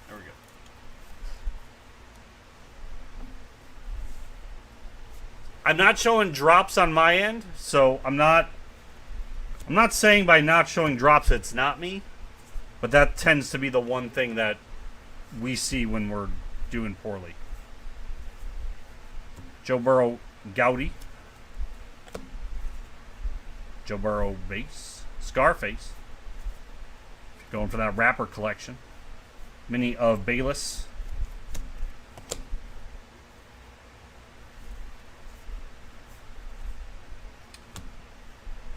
Speaker 1: There we go. I'm not showing drops on my end, so I'm not saying by not showing drops it's not me, but that tends to be the one thing that we see when we're doing poorly. Joe Burrow, Gowdy. Joe Burrow base. Scarface. Going for that wrapper collection. Mini of Bayless.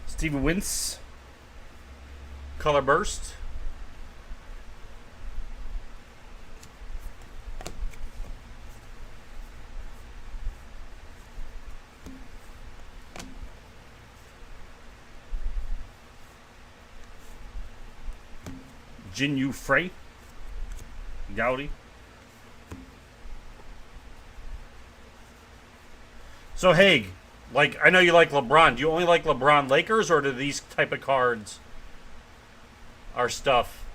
Speaker 1: Steven Wentz. Color Burst. Jin Yu Frey. Gowdy. So Haig, like, I know you like LeBron. Do you only like LeBron Lakers, or do these type of cards are stuff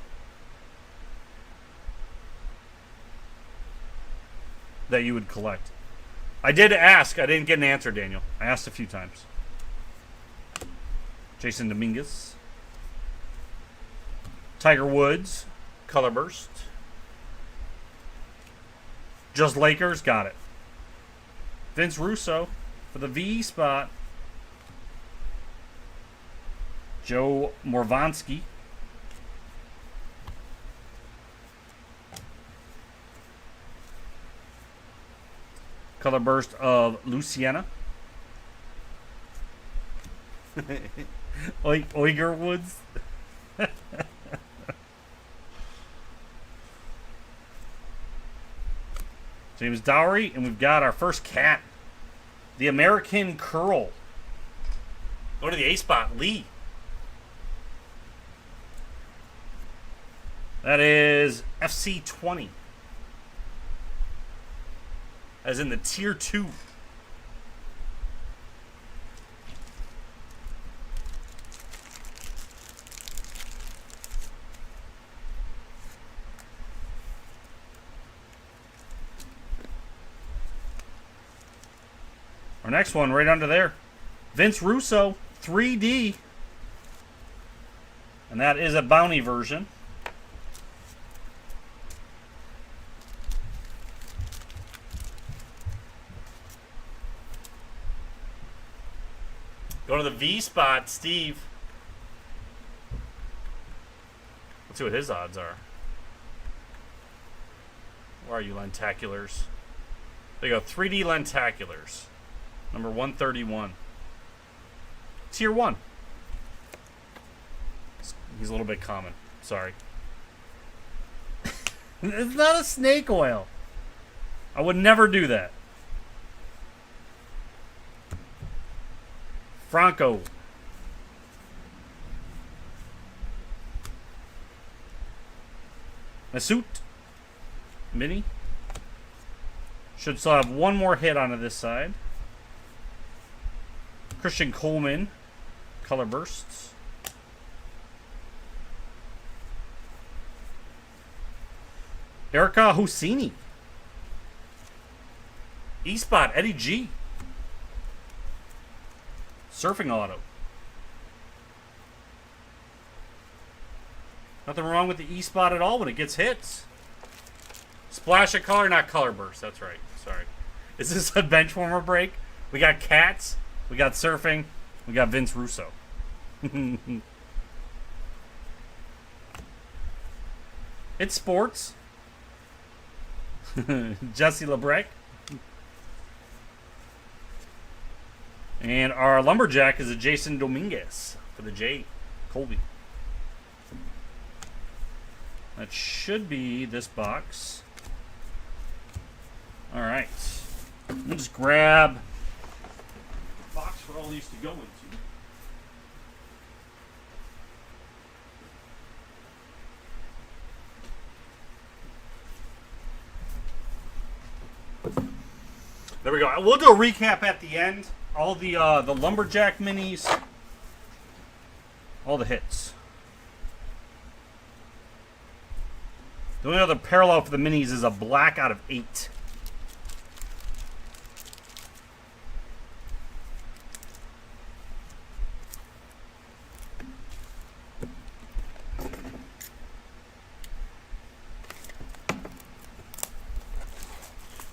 Speaker 1: that you would collect? I did ask. I didn't get an answer, Daniel. I asked a few times. Jason Dominguez. Tiger Woods. Color Burst. Just Lakers. Got it. Vince Russo for the V spot. Joe Morvansky. Color Burst of Luciana. Uyghur Woods. James Dowry, and we've got our first cat. The American Curl. Go to the A spot, Lee. That is FC 20. As in the tier 2. Our next one right under there. Vince Russo, 3D. And that is a bounty version. Go to the V spot, Steve. Let's see what his odds are. Where are you, Lentaculars? There you go, 3D Lentaculars. Number 131. Tier 1. He's a little bit common. Sorry. It's not a snake oil. I would never do that. Franco. Masut. Mini. Should still have one more hit onto this side. Christian Coleman. Color Bursts. Erica Hosseini. E-Spot. Eddie G. Surfing Auto. Nothing wrong with the E-Spot at all when it gets hits. Splash of color, not Color Burst. That's right. Sorry. Is this a Benchwarmer break? We got Cats. We got Surfing. We got Vince Russo. It's sports. Jesse Lebrec. And our Lumberjack is a Jason Dominguez for the J. Colby. That should be this box. All right. Let me just grab the box for all these to go into. There we go. We'll do a recap at the end. All the Lumberjack minis. All the hits. The only other parallel for the minis is a black out of 8.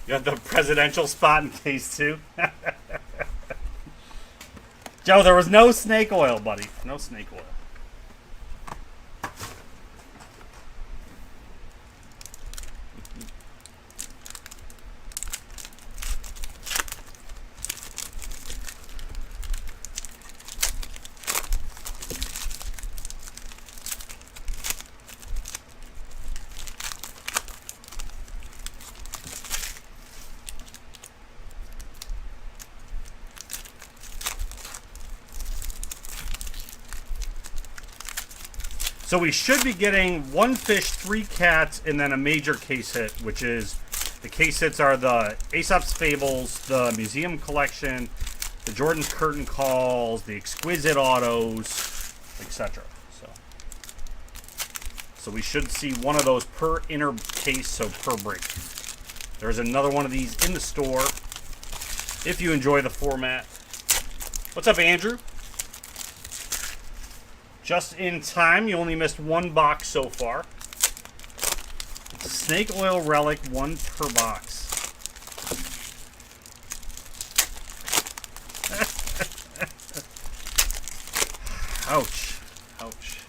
Speaker 1: You got the presidential spot in case 2. Joe, there was no snake oil, buddy. No snake oil. So we should be getting 1 fish, 3 cats, and then a major case hit, which is the case hits are the Aesop's Fables, the Museum Collection, the Jordan's Curtain Calls, the Exquisite Autos, etc. So we should see one of those per inner case, so per break. There's another one of these in the store if you enjoy the format. What's up, Andrew? Just in time. You only missed 1 box so far. Snake oil relic, 1 per box. Ouch. Ouch.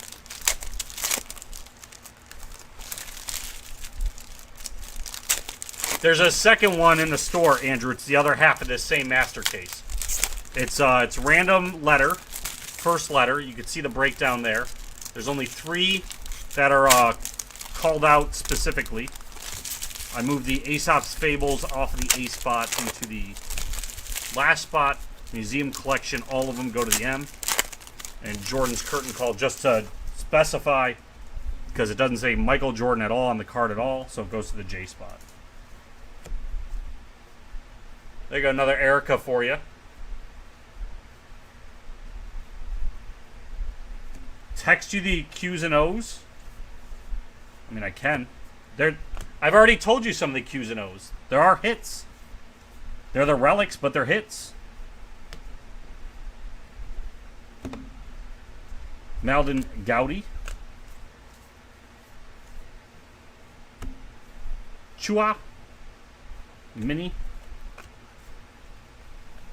Speaker 1: There's a second one in the store, Andrew. It's the other half of this same master case. It's random letter. First letter, you can see the breakdown there. There's only 3 that are called out specifically. I moved the Aesop's Fables off of the A spot into the last spot. Museum Collection, all of them go to the M. And Jordan's Curtain Call, just to specify, because it doesn't say Michael Jordan at all on the card at all, so it goes to the J spot. There you go, another Erica for you. Text you the Q's and O's? I mean, I can. I've already told you some of the Q's and O's. There are hits. They're the relics, but they're hits. Malden Gowdy. Chua. Mini.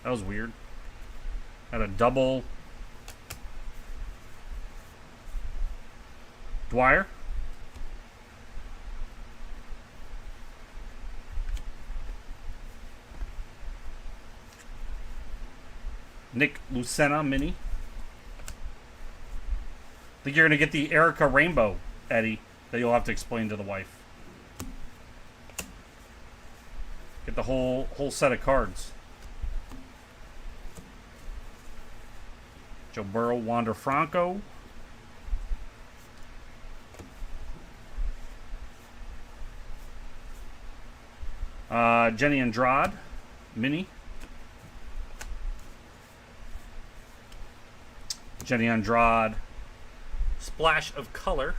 Speaker 1: That was weird. Had a double. Dwyer. Nick Lucena Mini. I think you're going to get the Erica Rainbow, Eddie, that you'll have to explain to the wife. Get the whole set of cards. Joe Burrow, Wander Franco. Jenny Andrade, Mini. Jenny Andrade, Splash of Color.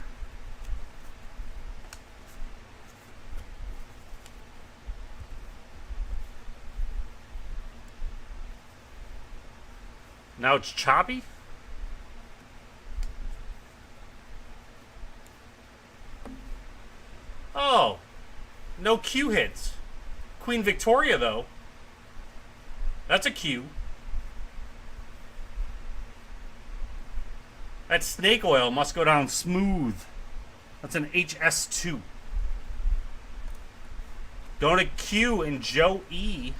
Speaker 1: Now it's choppy. Oh, no Q hits. Queen Victoria, though. That's a Q. That snake oil must go down smooth. That's an HS2. Going to Q and Joe E.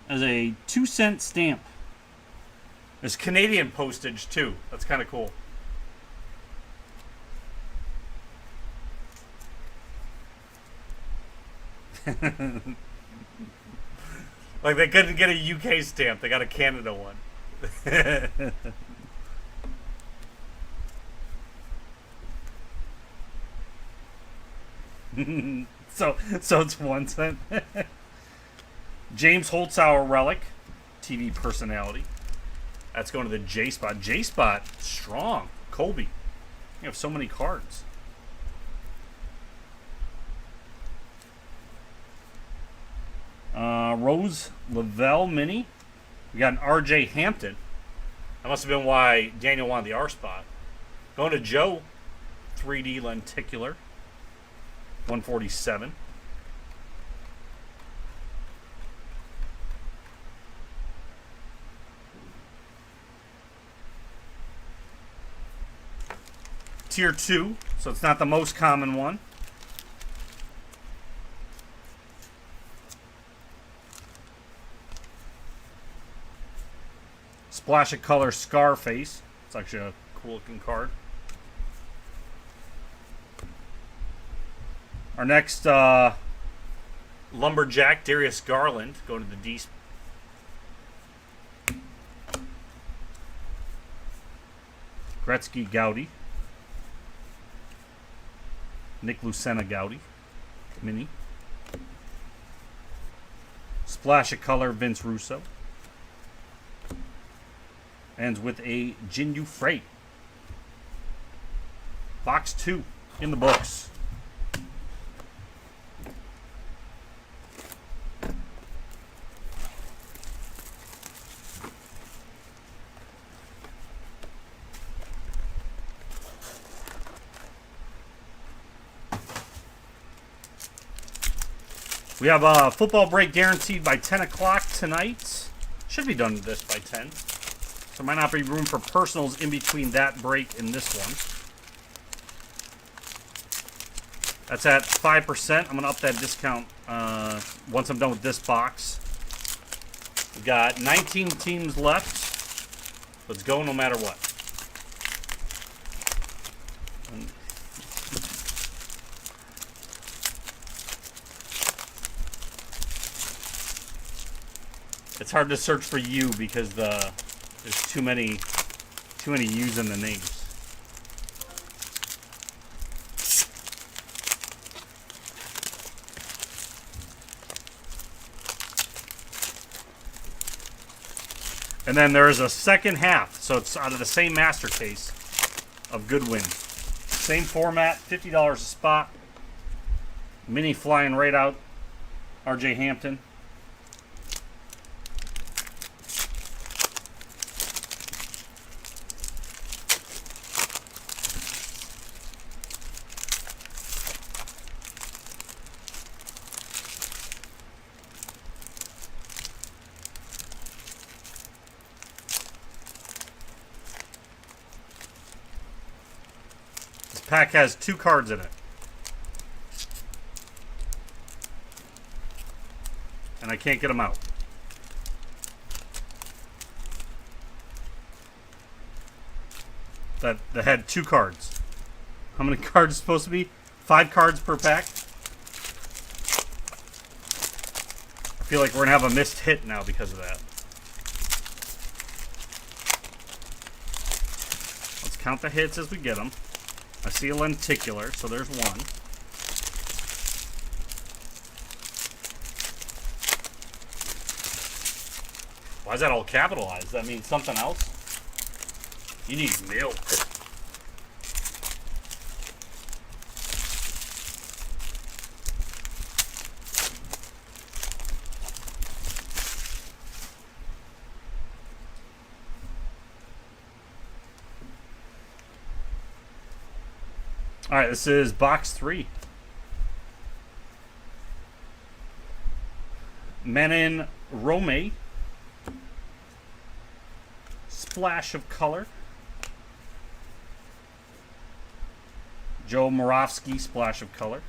Speaker 1: As a 2-cent stamp. There's Canadian postage too. That's kind of cool. Like they couldn't get a UK stamp. They got a Canada one. So it's 1 cent. James Holtzauer relic, TV personality. That's going to the J spot. J spot, strong. Colby. You have so many cards. Rose Lavelle Mini. We got an RJ Hampton. That must have been why Daniel wanted the R spot. Going to Joe 3D lenticular. 147. Tier 2, so it's not the most common one. Splash of Color Scarface. It's actually a cool looking card. Our next Lumberjack, Darius Garland, go to the D. Gretzky Gaudy. Nick Lucena Gaudy. Mini. Splash of Color Vince Russo. Ends with a Jinyu Freight. Box 2 in the books. We have a football break guaranteed by 10 o'clock tonight. Should be done with this by 10. So there might not be room for personals in between that break and this one. That's at 5%. I'm going to up that discount once I'm done with this box. We've got 19 teams left. Let's go no matter what. It's hard to search for you because there's too many U's in the names. And then there is a second half, so it's out of the same master case of Goodwin. Same format, $50 a spot. Mini flying right out. RJ Hampton. Pack has 2 cards in it. And I can't get them out. That had 2 cards. How many cards is supposed to be? 5 cards per pack? I feel like we're going to have a missed hit now because of that. Let's count the hits as we get them. I see a lenticular, so there's 1. Why is that all capitalized? Does that mean something else? You need milk. All right, this is box 3. Menin Rome. Splash of Color. Joe Moravsky, Splash of Color.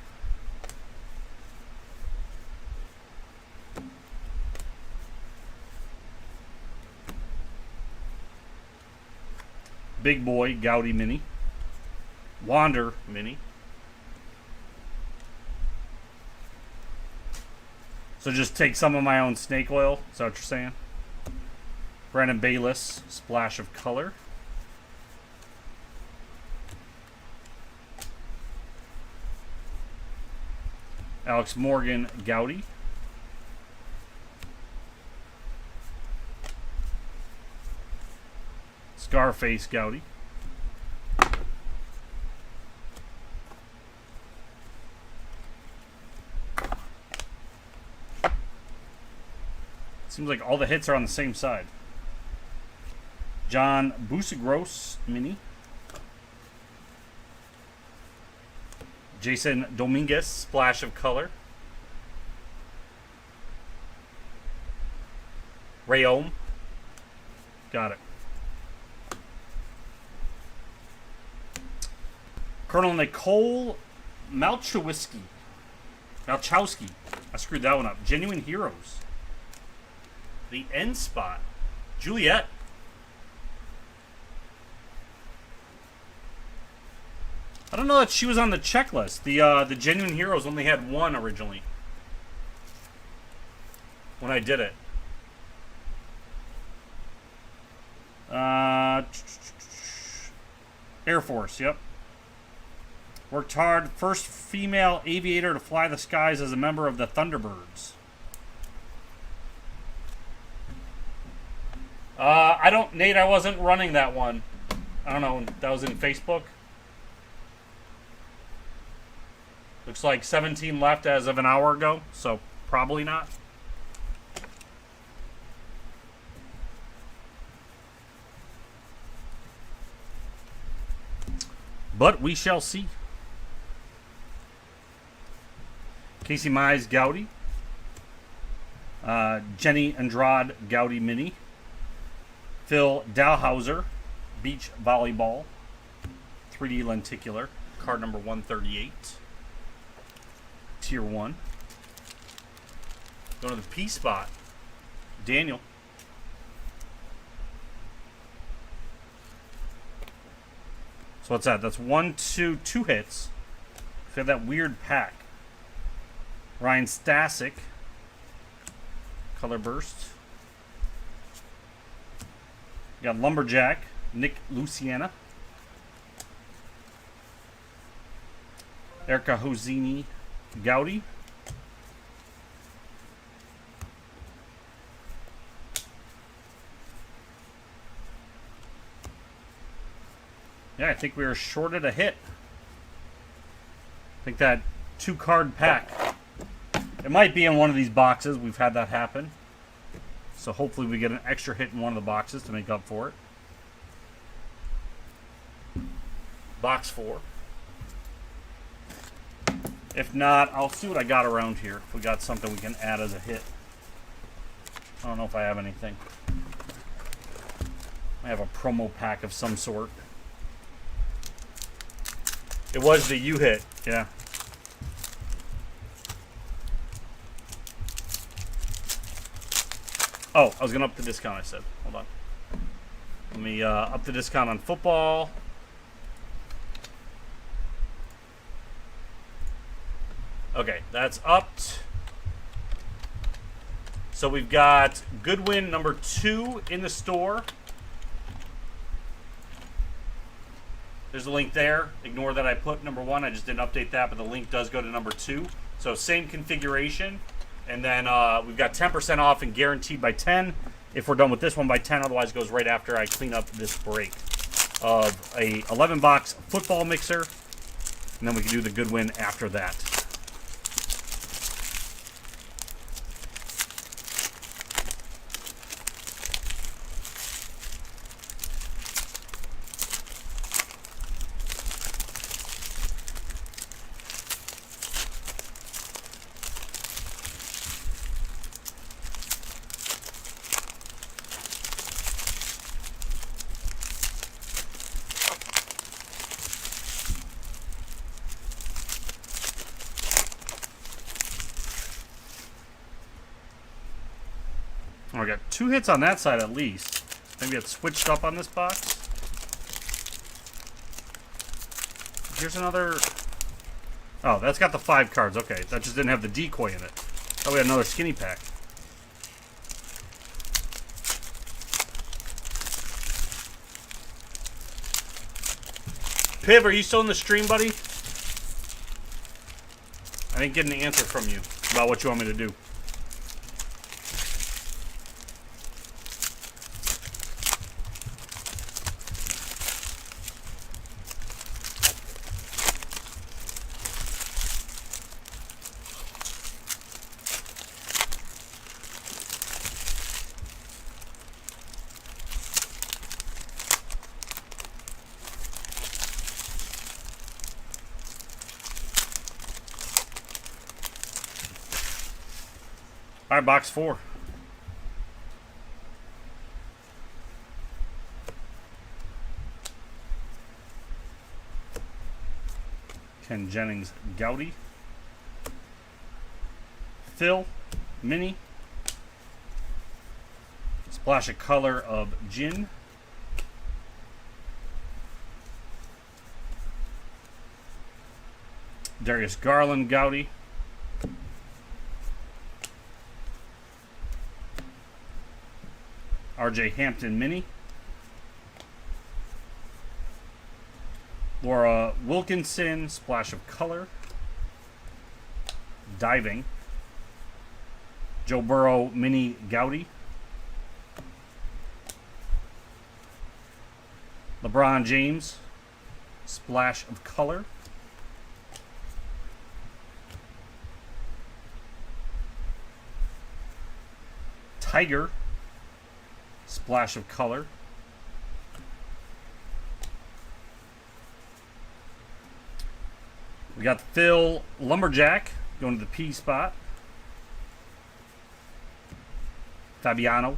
Speaker 1: Big Boy, Gaudy Mini. Wander Mini. So just take some of my own snake oil. Is that what you're saying? Brandon Bayless, Splash of Color. Alex Morgan, Gaudy. Scarface, Gaudy. Seems like all the hits are on the same side. John Busigros Mini. Jason Dominguez, Splash of Color. Rayom. Got it. Colonel Nicole Malchowski. Malchowski. I screwed that one up. Genuine Heroes. The End Spot. Juliet. I don't know that she was on the checklist. The Genuine Heroes only had one originally. When I did it. Air Force, yep. Worked hard. First female aviator to fly the skies as a member of the Thunderbirds. Nate, I wasn't running that one. I don't know. That was in Facebook. Looks like 17 left as of an hour ago, so probably not. But we shall see. Casey Mize Gaudy. Jenny Andrade Gaudy Mini. Phil Dalhauser Beach Volleyball. 3D Lenticular. Card number 138. Tier 1. Going to the P spot. Daniel. So what's that? That's 2 hits. We have that weird pack. Ryan Stasic. Color Burst. You got Lumberjack. Nick Luciana. Erica Hosini Gaudy. Yeah, I think we were shorted a hit. I think that 2-card pack. It might be in one of these boxes. We've had that happen. So hopefully we get an extra hit in one of the boxes to make up for it. Box 4. If not, I'll see what I got around here. If we got something we can add as a hit. I don't know if I have anything. I have a promo pack of some sort. It was the U-hit, yeah. Oh, I was going to up the discount, I said. Hold on. Let me up the discount on football. Okay, that's upped. So we've got Goodwin number 2 in the store. There's a link there. Ignore that I put number 1. I just didn't update that, but the link does go to number 2. So same configuration. And then we've got 10% off and guaranteed by 10. If we're done with this one by 10, otherwise it goes right after I clean up this break of a 11-box football mixer. And then we can do the Goodwin after that. Oh, I got 2 hits on that side at least. Maybe it's switched up on this box. Here's another. Oh, that's got the 5 cards. Okay, that just didn't have the decoy in it. Oh, we had another skinny pack. Piv, are you still in the stream, buddy? I didn't get an answer from you about what you want me to do. All right, box 4. Ken Jennings, Goudy. Phil, Mini. Splash of color of Jin. Darius Garland, Goudy. RJ Hampton, Mini. Laura Wilkinson, splash of color. Diving. Joe Burrow, Mini, Goudy. LeBron James, splash of color. Tiger, splash of color. We got Phil Lumberjack going to the P spot. Fabiano.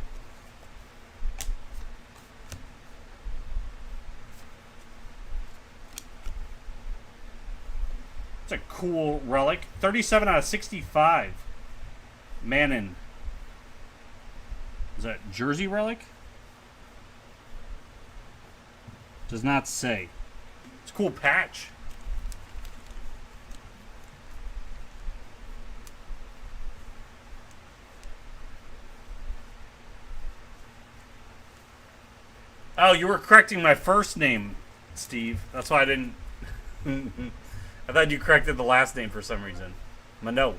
Speaker 1: It's a cool relic. 37 out of 65. Manning. Is that Jersey relic? Does not say. It's a cool patch. Oh, you were correcting my first name, Steve. That's why I didn't... I thought you corrected the last name for some reason. Mano.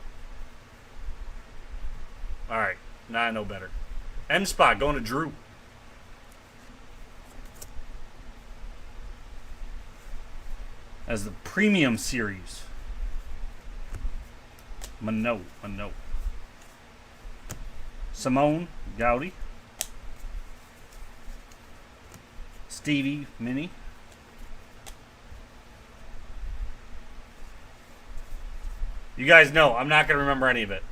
Speaker 1: Alright, now I know better. M-Spot going to Drew. As the premium series. Mano. Simone, Goudy. Stevie, Mini. You guys know, I'm not going to remember any of it.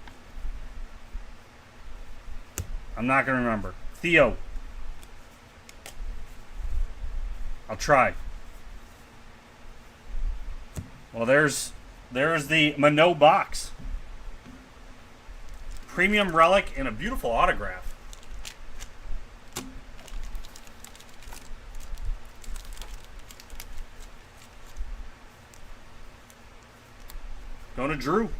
Speaker 1: I'm not going to remember. Theo. I'll try. Well, there's the Mano box. Premium relic and a beautiful autograph. Going to Drew.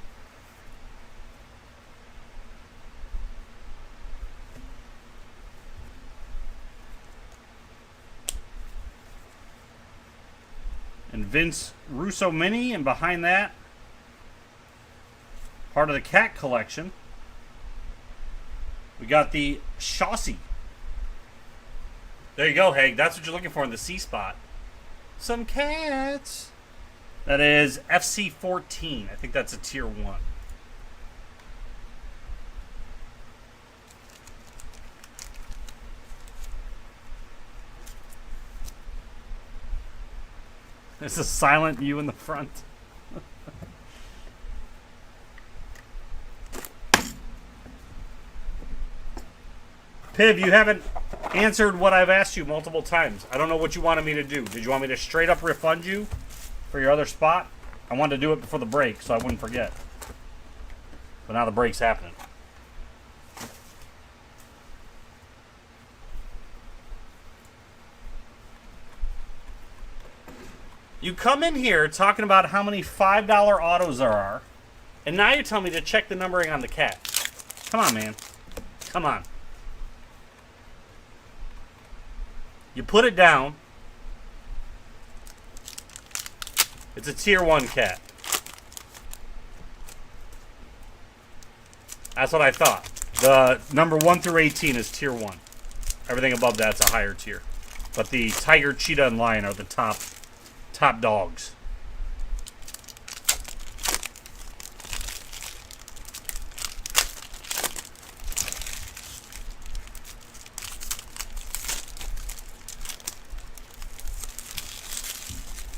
Speaker 1: And Vince Russo Mini, and behind that, part of the cat collection, we got the Chauncey. There you go, Haig. That's what you're looking for in the C spot. Some cats. That is FC 14. I think that's a tier 1. There's a silent U in the front. Piv, you haven't answered what I've asked you multiple times. I don't know what you wanted me to do. Did you want me to straight up refund you for your other spot? I wanted to do it before the break so I wouldn't forget. But now the break's happening. You come in here talking about how many $5 autos there are, and now you're telling me to check the numbering on the cat. Come on, man. Come on. You put it down. It's a tier 1 cat. That's what I thought. The number 1 through 18 is tier 1. Everything above that's a higher tier. But the tiger, cheetah, and lion are the top dogs.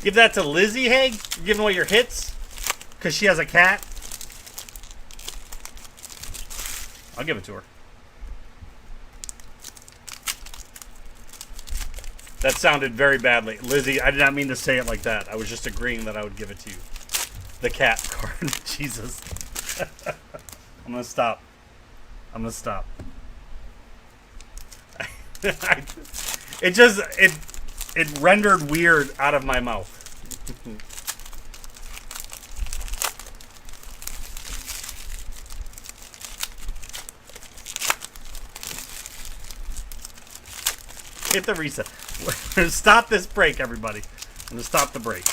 Speaker 1: Give that to Lizzie, Haig? You're giving away your hits? Because she has a cat? I'll give it to her. That sounded very badly. Lizzie, I did not mean to say it like that. I was just agreeing that I would give it to you. The cat card. Jesus. I'm going to stop. I'm going to stop. It rendered weird out of my mouth. Hit the reset. We're going to stop this break, everybody. I'm going to stop the break.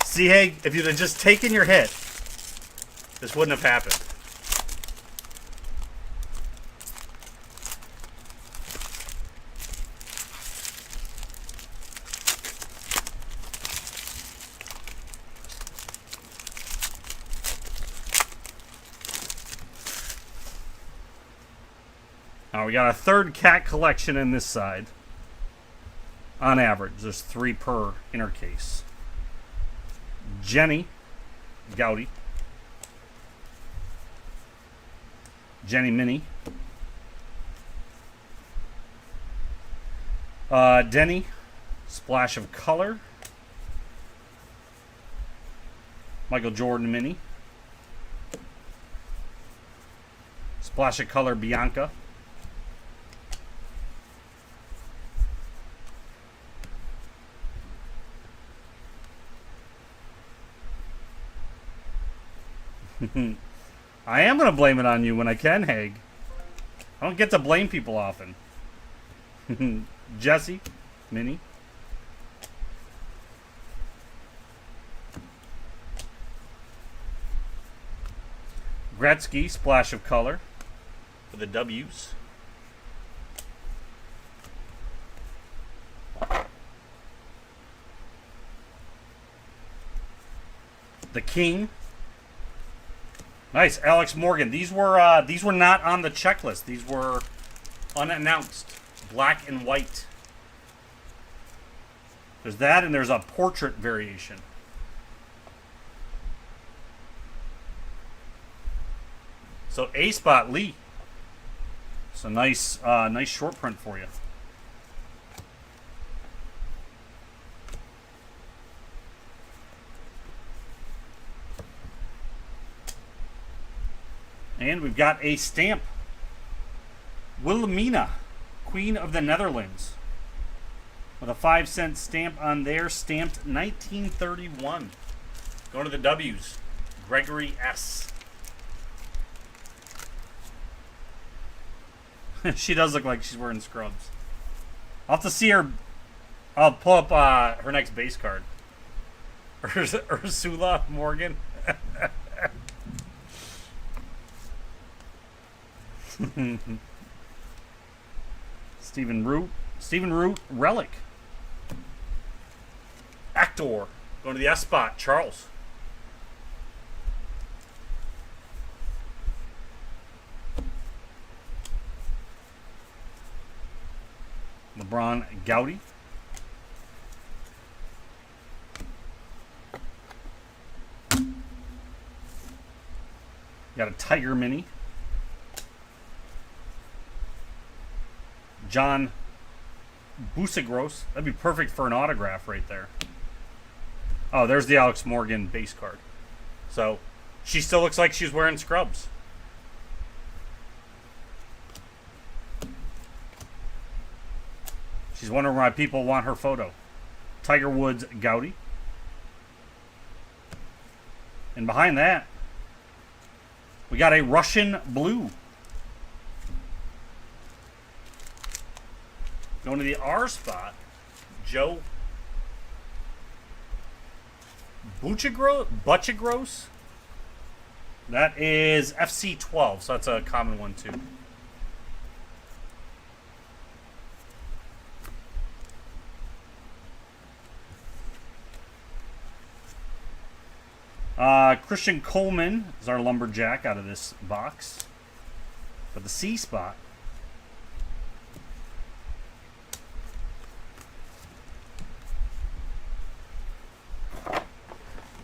Speaker 1: See, hey, if you'd have just taken your hit, this wouldn't have happened. Now we got a third cat collection in this side. On average, there's 3 per inner case. Jenny Gowdy. Jenny Mini. Denny, Splash of Color. Michael Jordan Mini. Splash of Color Bianca. I am going to blame it on you when I can, Haig. I don't get to blame people often. Jesse, Mini. Gretzky, Splash of Color for the W's. The King. Nice, Alex Morgan. These were not on the checklist. These were unannounced, black and white. There's that, and there's a portrait variation. So A spot Lee. It's a nice short print for you. And we've got a stamp. Wilhelmina, Queen of the Netherlands. With a 5-cent stamp on there, stamped 1931. Going to the W's. Gregory S. She does look like she's wearing scrubs. I'll have to see her. I'll pull up her next base card. Ursula Morgan. Stephen Root, Relic. Actor. Going to the S spot, Charles. LeBron Gowdy. Got a Tiger Mini. John Busagros. That'd be perfect for an autograph right there. Oh, there's the Alex Morgan base card. So, she still looks like she's wearing scrubs. She's wondering why people want her photo. Tiger Woods Gowdy. And behind that, we got a Russian blue. Going to the R spot, Joe Butchagros. That is FC12, so that's a common one too. Christian Coleman is our lumberjack out of this box. For the C spot,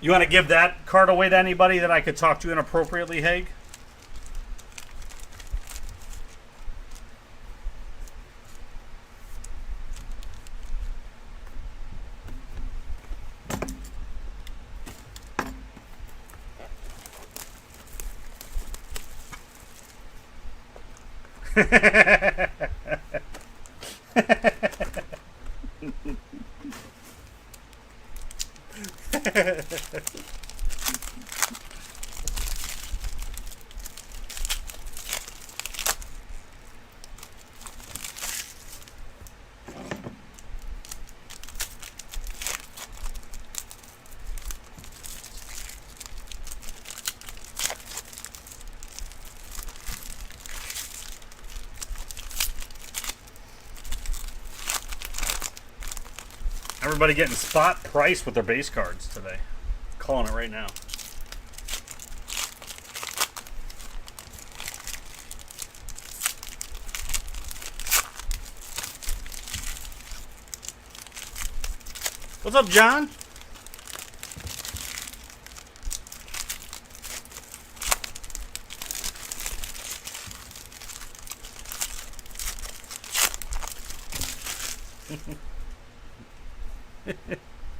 Speaker 1: You want to give that card away to anybody that I could talk to inappropriately, Haig? Everybody getting spot price with their base cards today. Calling it right now. What's up, John?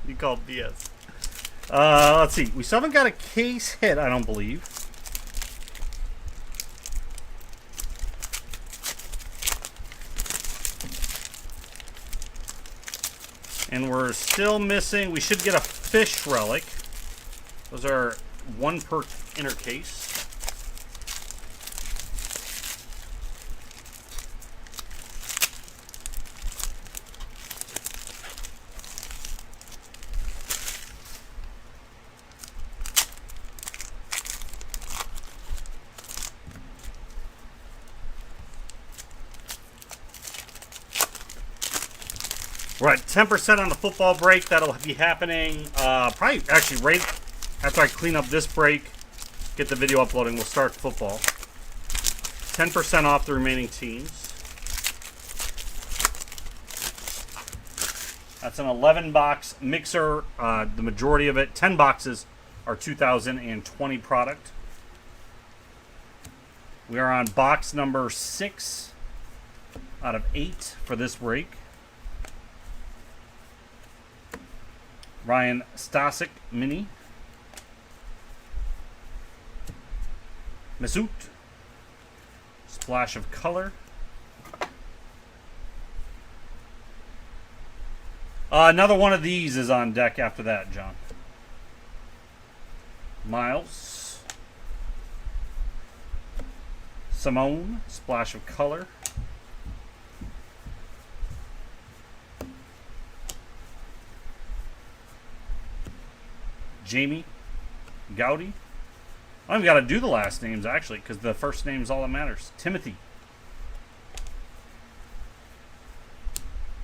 Speaker 1: You called BS. Let's see. We still haven't got a case hit, I don't believe. And we're still missing. We should get a fish relic. Those are one per inner case. We're at 10% on the football break. That'll be happening probably actually right after I clean up this break, get the video uploading, we'll start football. 10% off the remaining teams. That's an 11-box mixer. The majority of it, 10 boxes, are 2020 product. We are on box number 6 out of 8 for this break. Ryan Stasik Mini. Mesut. Splash of color. Another one of these is on deck after that, John. Miles. Simone. Splash of color. Jamie Gowdy. I don't even got to do the last names, actually, because the first name is all that matters. Timothy.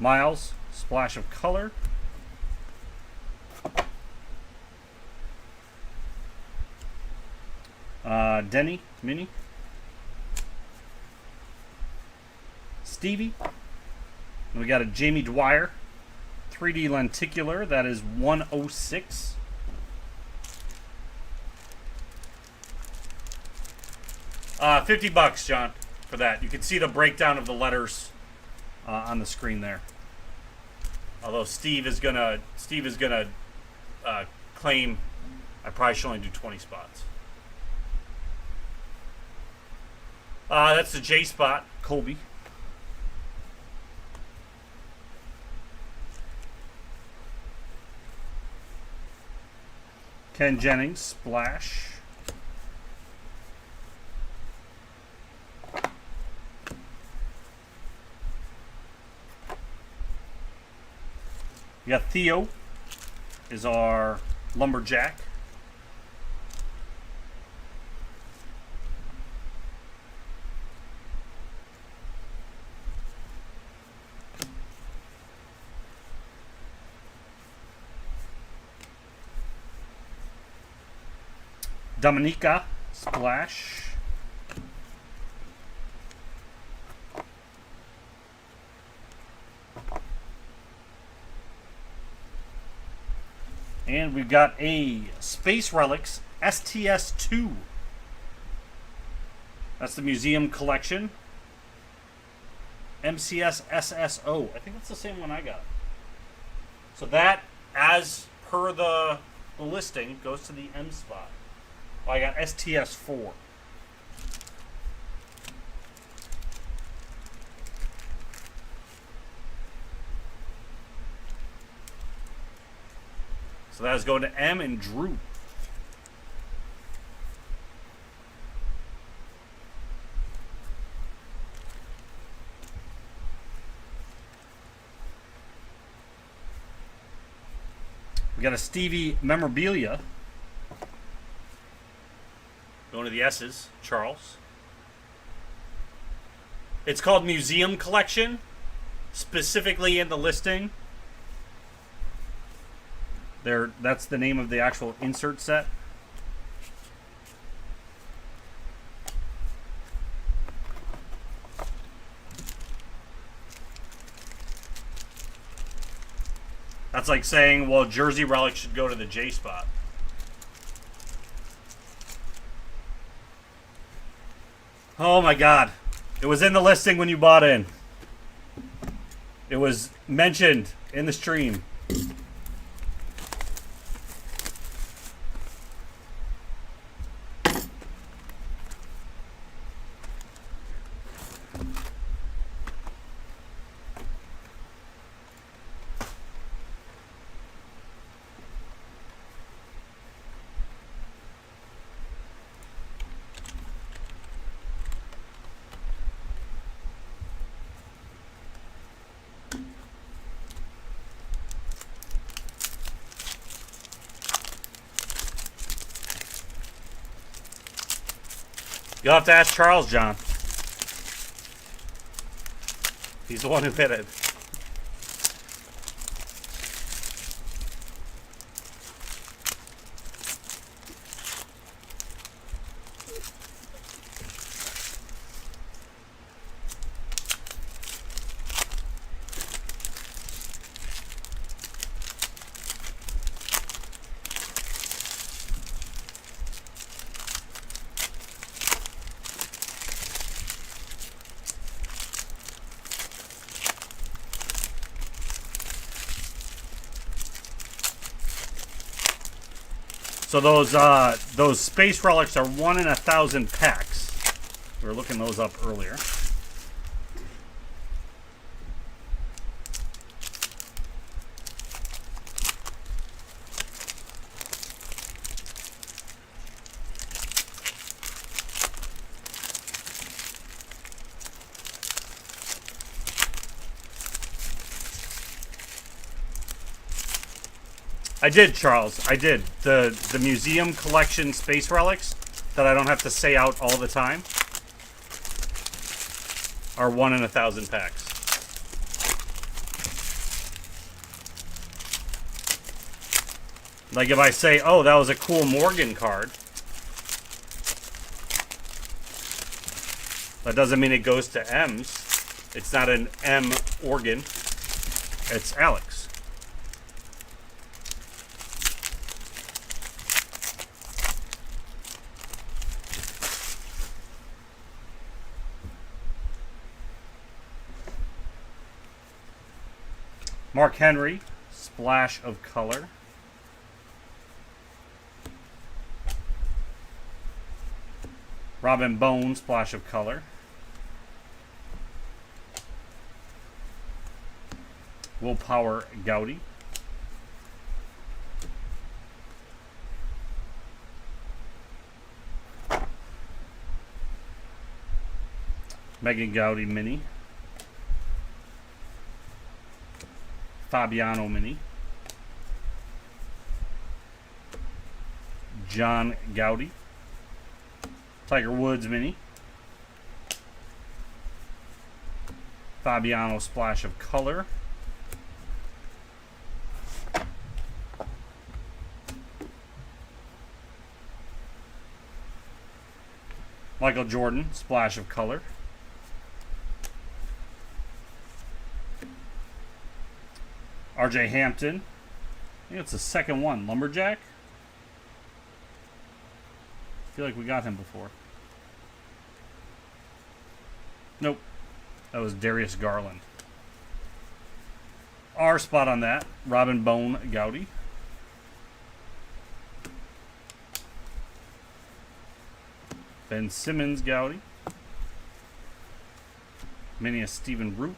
Speaker 1: Miles. Splash of color. Denny Mini. Stevie. And we got a Jamie Dwyer. 3D lenticular. That is 106. $50, John, for that. You can see the breakdown of the letters on the screen there. Although Steve is gonna claim I probably should only do 20 spots. That's the J spot, Colby. Ken Jennings, splash. We got Theo is our lumberjack. Dominica, splash. And we've got a Space Relics STS2. That's the museum collection. MCS SSO. I think that's the same one I got. So that, as per the listing, goes to the M spot. Well, I got STS4. So that is going to M and Drew. We got a Stevie memorabilia. Going to the S's, Charles. It's called Museum Collection, specifically in the listing. That's the name of the actual insert set. That's like saying, well, Jersey Relic should go to the J spot. Oh my God. It was in the listing when you bought in. It was mentioned in the stream. You'll have to ask Charles, John. He's the one who hit it. So those Space Relics are 1 in 1,000 packs. We were looking those up earlier. I did, Charles. I did. The museum collection Space Relics that I don't have to say out all the time are 1 in 1,000 packs. Like if I say, oh, that was a cool Morgan card, that doesn't mean it goes to M's. It's not an M organ. It's Alex. Mark Henry, Splash of Color. Robin Bone, Splash of Color. Willpower Gowdy. Megan Gowdy Mini. Fabiano Mini. John Gowdy. Tiger Woods Mini. Fabiano Splash of Color. Michael Jordan Splash of Color. RJ Hampton think it's the second one. Lumberjack? I feel like we got him before. Nope. That was Darius Garland. Our spot on that. Robin Bone Gowdy. Ben Simmons Gowdy. Mini of Stephen Root.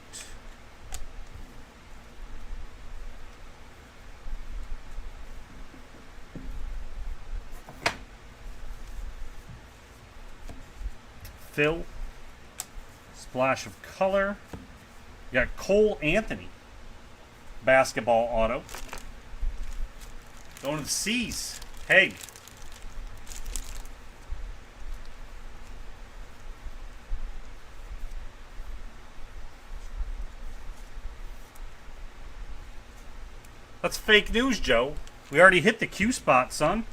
Speaker 1: Phil. Splash of color. You got Cole Anthony. Basketball auto. Going to the C's. Haig. That's fake news, Joe. We already hit the Q spot, son.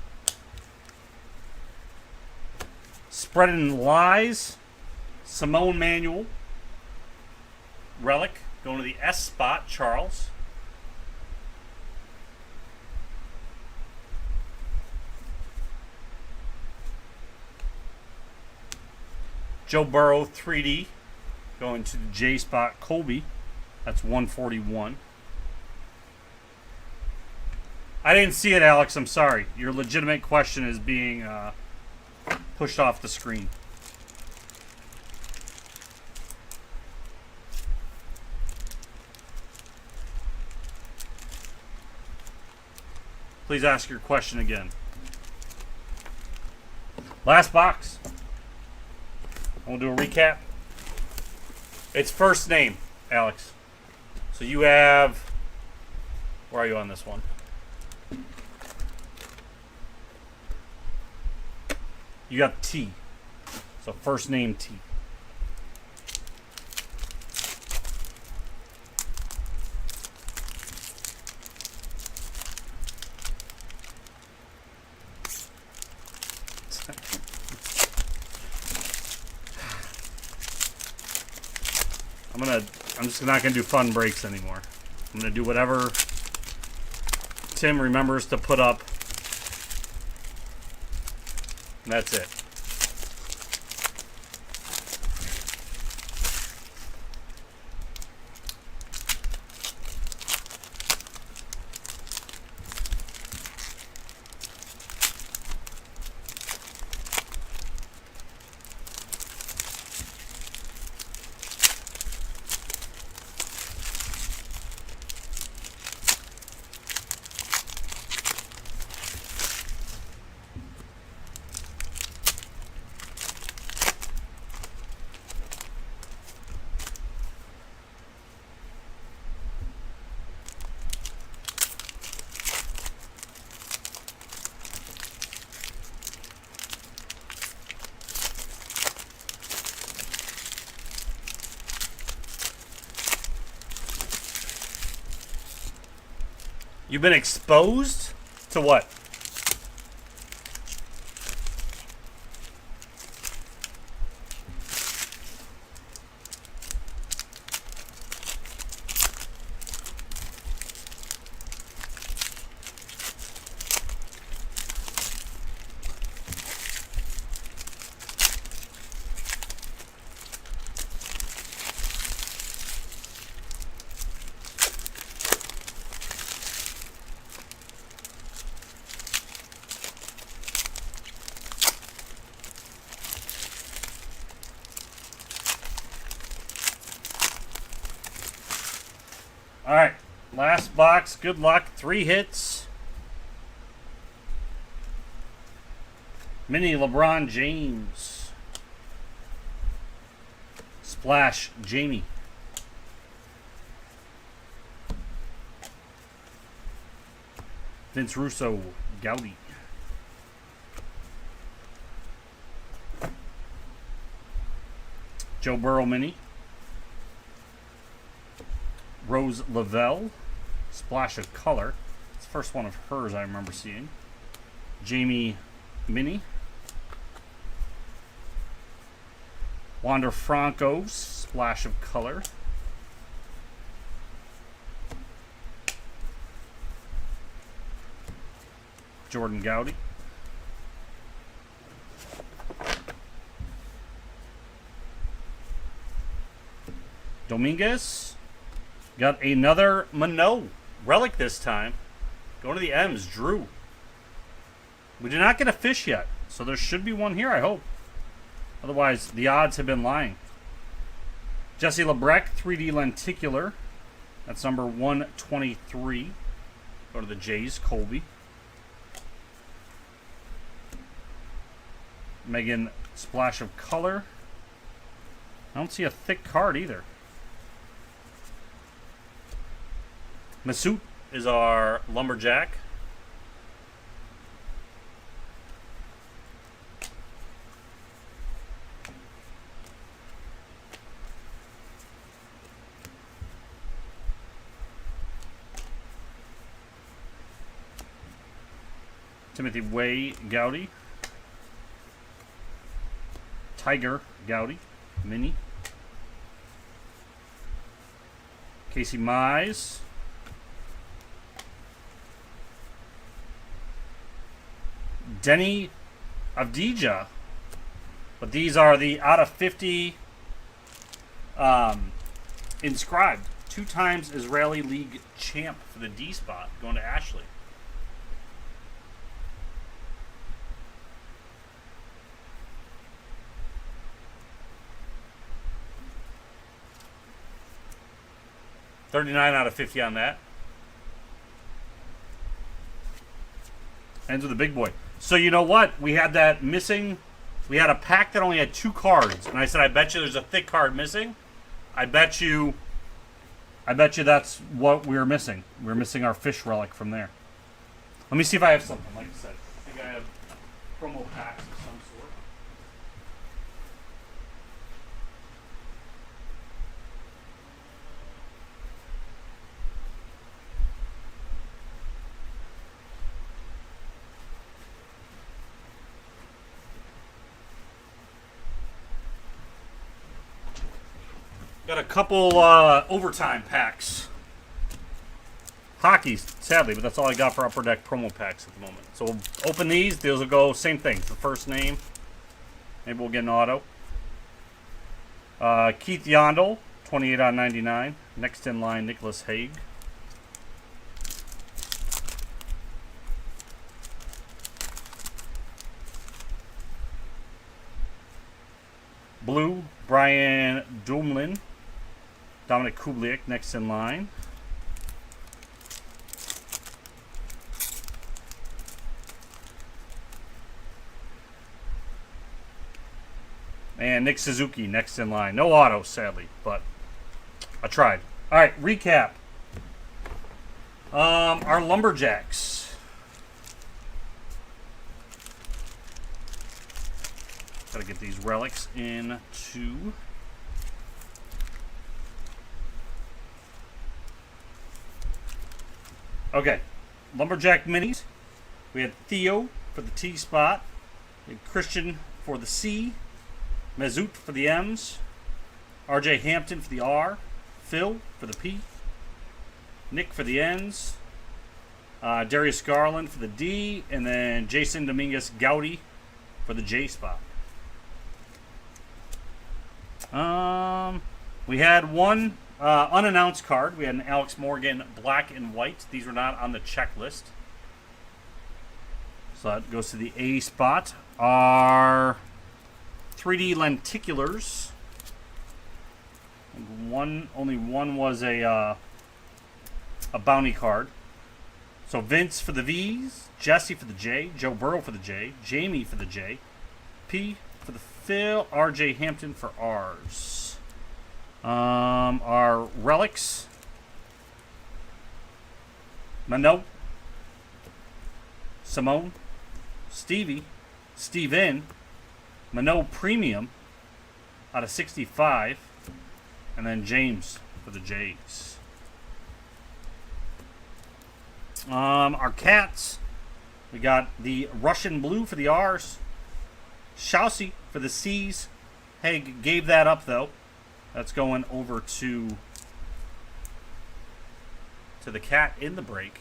Speaker 1: Spreading lies. Simone Manuel. Relic. Going to the S spot, Charles. Joe Burrow 3D. Going to the J spot, Colby. That's 141. I didn't see it, Alex. I'm sorry. Your legitimate question is being pushed off the screen. Please ask your question again. Last box. I'm going to do a recap. It's first name, Alex. So you have... Where are you on this one? You got T. So first name T. I'm just not gonna do fun breaks anymore. I'm gonna do whatever Tim remembers to put up. And that's it. You've been exposed to what? All right, last box. Good luck. 3 hits. Mini LeBron James. Splash Jamie. Vince Russo Gowdy. Joe Burrow Mini. Rose Lavelle, Splash of Color. It's the first one of hers I remember seeing. Jamie Mini. Wander Franco, Splash of Color. Jordan Gowdy. Dominguez. Got another Minot relic this time. Going to the M's. Drew. We did not get a fish yet, so there should be one here, I hope. Otherwise, the odds have been lying. Jesse Lebrecht, 3D Lenticular. That's number 123. Go to the Jays, Colby. Megan, splash of color. I don't see a thick card either. Massoud is our Lumberjack. Timothy Way Gowdy. Tiger Gowdy. Mini. Casey Mize. Denny Avdija. But these are the out of 50 inscribed. 2 times Israeli League champ for the D spot. Going to Ashley. $39 out of 50 on that. Ends with a big boy. So you know what? We had that missing. We had a pack that only had 2 cards, and I said, I bet you there's a thick card missing. I bet you that's what we were missing. We were missing our fish relic from there. Let me see if I have something. Like I said, I think I have promo packs of some sort. Got a couple overtime packs. Hockey, sadly, but that's all I got for Upper Deck promo packs at the moment. So we'll open these. These will go same thing. The first name. Maybe we'll get an auto. Keith Yandel, 28 out of 99. Next in line, Nicholas Haig. Blue, Brian Dumlin. Dominic Kubliak next in line. And Nick Suzuki next in line. No auto, sadly, but I tried. All right, recap. Our Lumberjacks. Gotta get these relics into. Okay, Lumberjack minis. We had Theo for the T spot. We had Christian for the C. Mazut for the M's. RJ Hampton for the R. Phil for the P. Nick for the N's. Darius Garland for the D. And then Jason Dominguez Gowdy for the J spot. We had one unannounced card. We had an Alex Morgan black and white. These were not on the checklist. So that goes to the A spot. Our 3D lenticulars. Only one was a bounty card. So Vince for the V's, Jesse for the J, Joe Burrow for the J, Jamie for the J, P for the Phil, RJ Hampton for R's. Our relics. Minot, Simone, Stevie, Steven, Minot Premium out of 65, and then James for the Jays. Our cats, we got the Russian Blue for the R's, Chaucy for the C's. Haig gave that up though. That's going over to the cat in the break.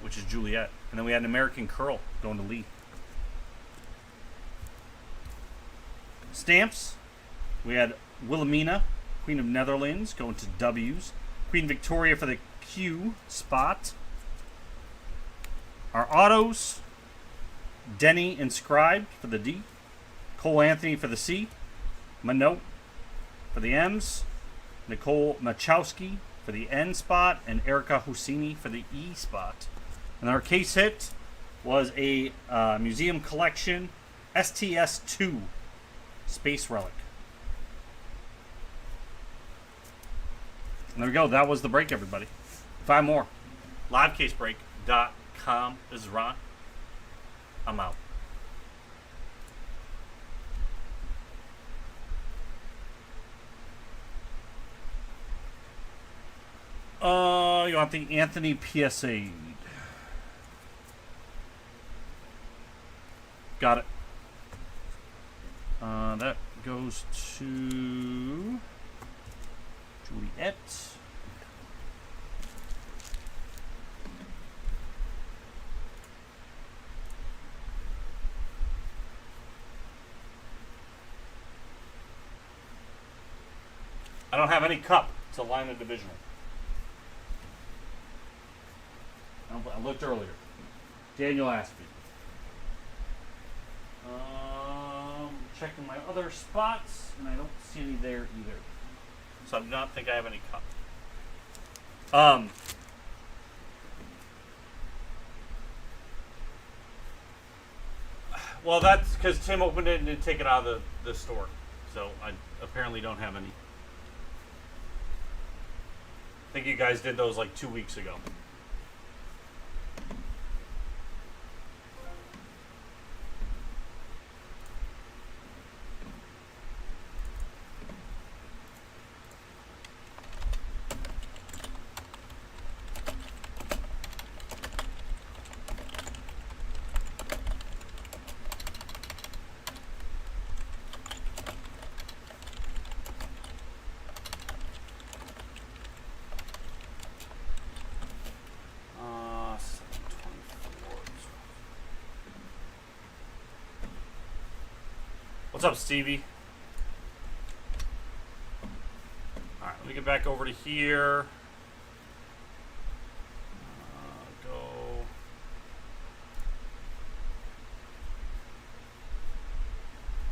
Speaker 1: which is Juliet. And then we had an American Curl going to Lee. Stamps. We had Wilhelmina, Queen of Netherlands, going to W's. Queen Victoria for the Q spot. Our autos. Denny Inscribed for the D. Cole Anthony for the C. Minot for the M's. Nicole Machowski for the N spot. And Erica Hosseini for the E spot. And our case hit was a museum collection STS-2 Space Relic. And there we go. That was the break, everybody. 5 more. Livecasebreak.com. This is Ron. I'm out. You want the Anthony PSA. Got it. That goes to Juliet. I don't have any cup to line the divisional. I looked earlier. Daniel Aspie. Checking my other spots, and I don't see any there either. So I do not think I have any cup. Well, that's because Tim opened it and didn't take it out of the store. So I apparently don't have any. I think you guys did those like 2 weeks ago. What's up, Stevie? Alright, let me get back over to here. Go.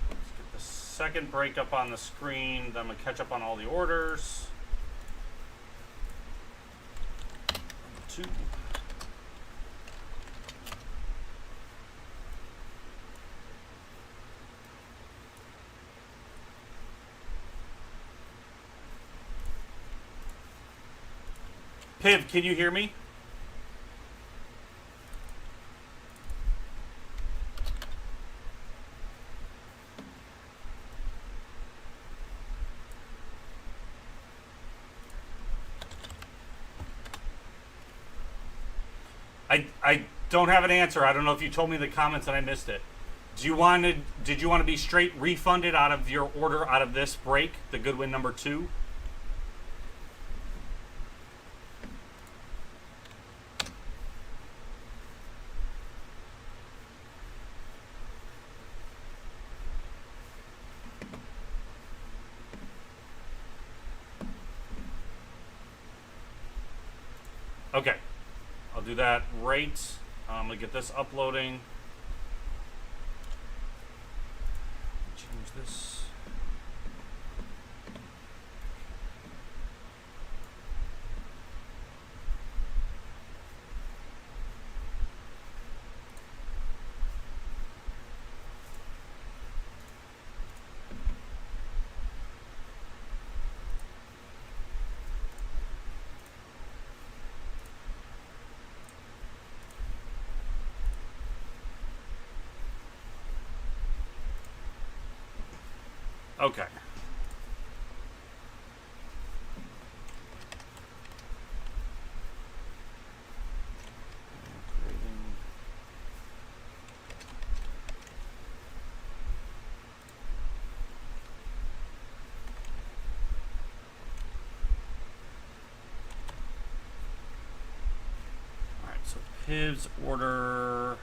Speaker 1: Let's get the second break up on the screen. Then I'm going to catch up on all the orders. Number 2. Piv, can you hear me? I don't have an answer. I don't know if you told me in the comments and I missed it. Did you want to be straight refunded out of your order out of this break, the Goodwin number 2? Okay, I'll do that right. I'm gonna get this uploading. Change this. Okay. Alright, so Piv's order.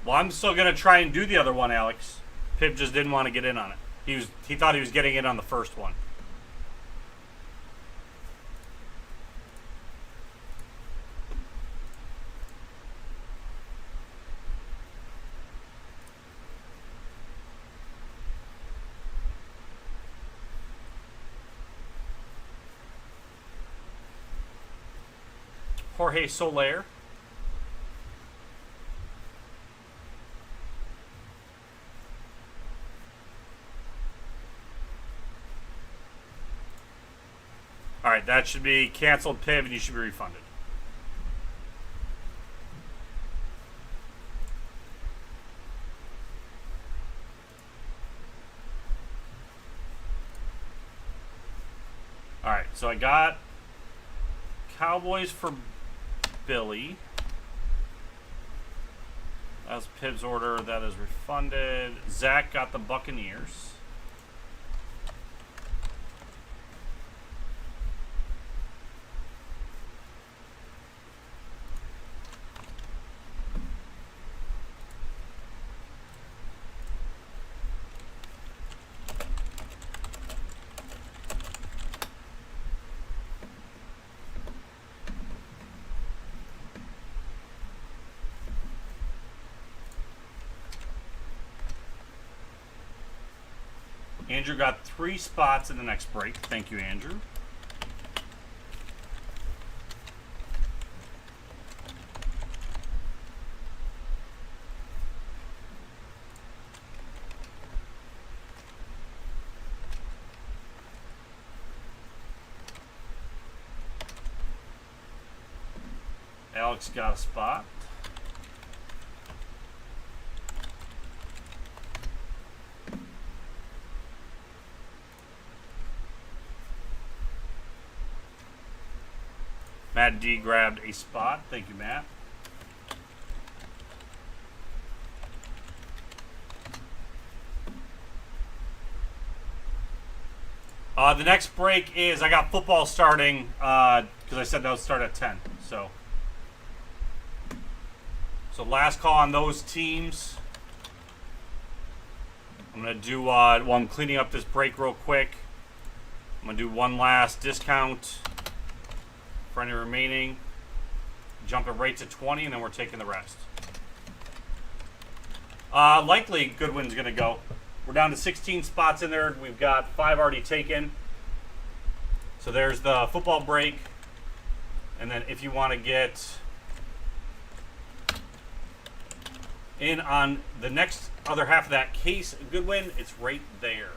Speaker 1: Well, I'm still gonna try and do the other one, Alex. Piv just didn't want to get in on it. He thought he was getting in on the first one. Jorge Soler. Alright, that should be canceled, Piv, and you should be refunded. Alright, so I got Cowboys for Billy. That was Piv's order. That is refunded. Zach got the Buccaneers. Andrew got 3 spots in the next break. Thank you, Andrew. Alex got a spot. Matt D grabbed a spot. Thank you, Matt. The next break is I got football starting because I said that would start at 10. So last call on those teams. I'm going to do, while I'm cleaning up this break real quick, I'm going to do one last discount for any remaining. Jump it right to 20, and then we're taking the rest. Likely Goodwin's going to go. We're down to 16 spots in there. We've got 5 already taken. So there's the football break. And then if you want to get in on the next other half of that case, Goodwin, it's right there.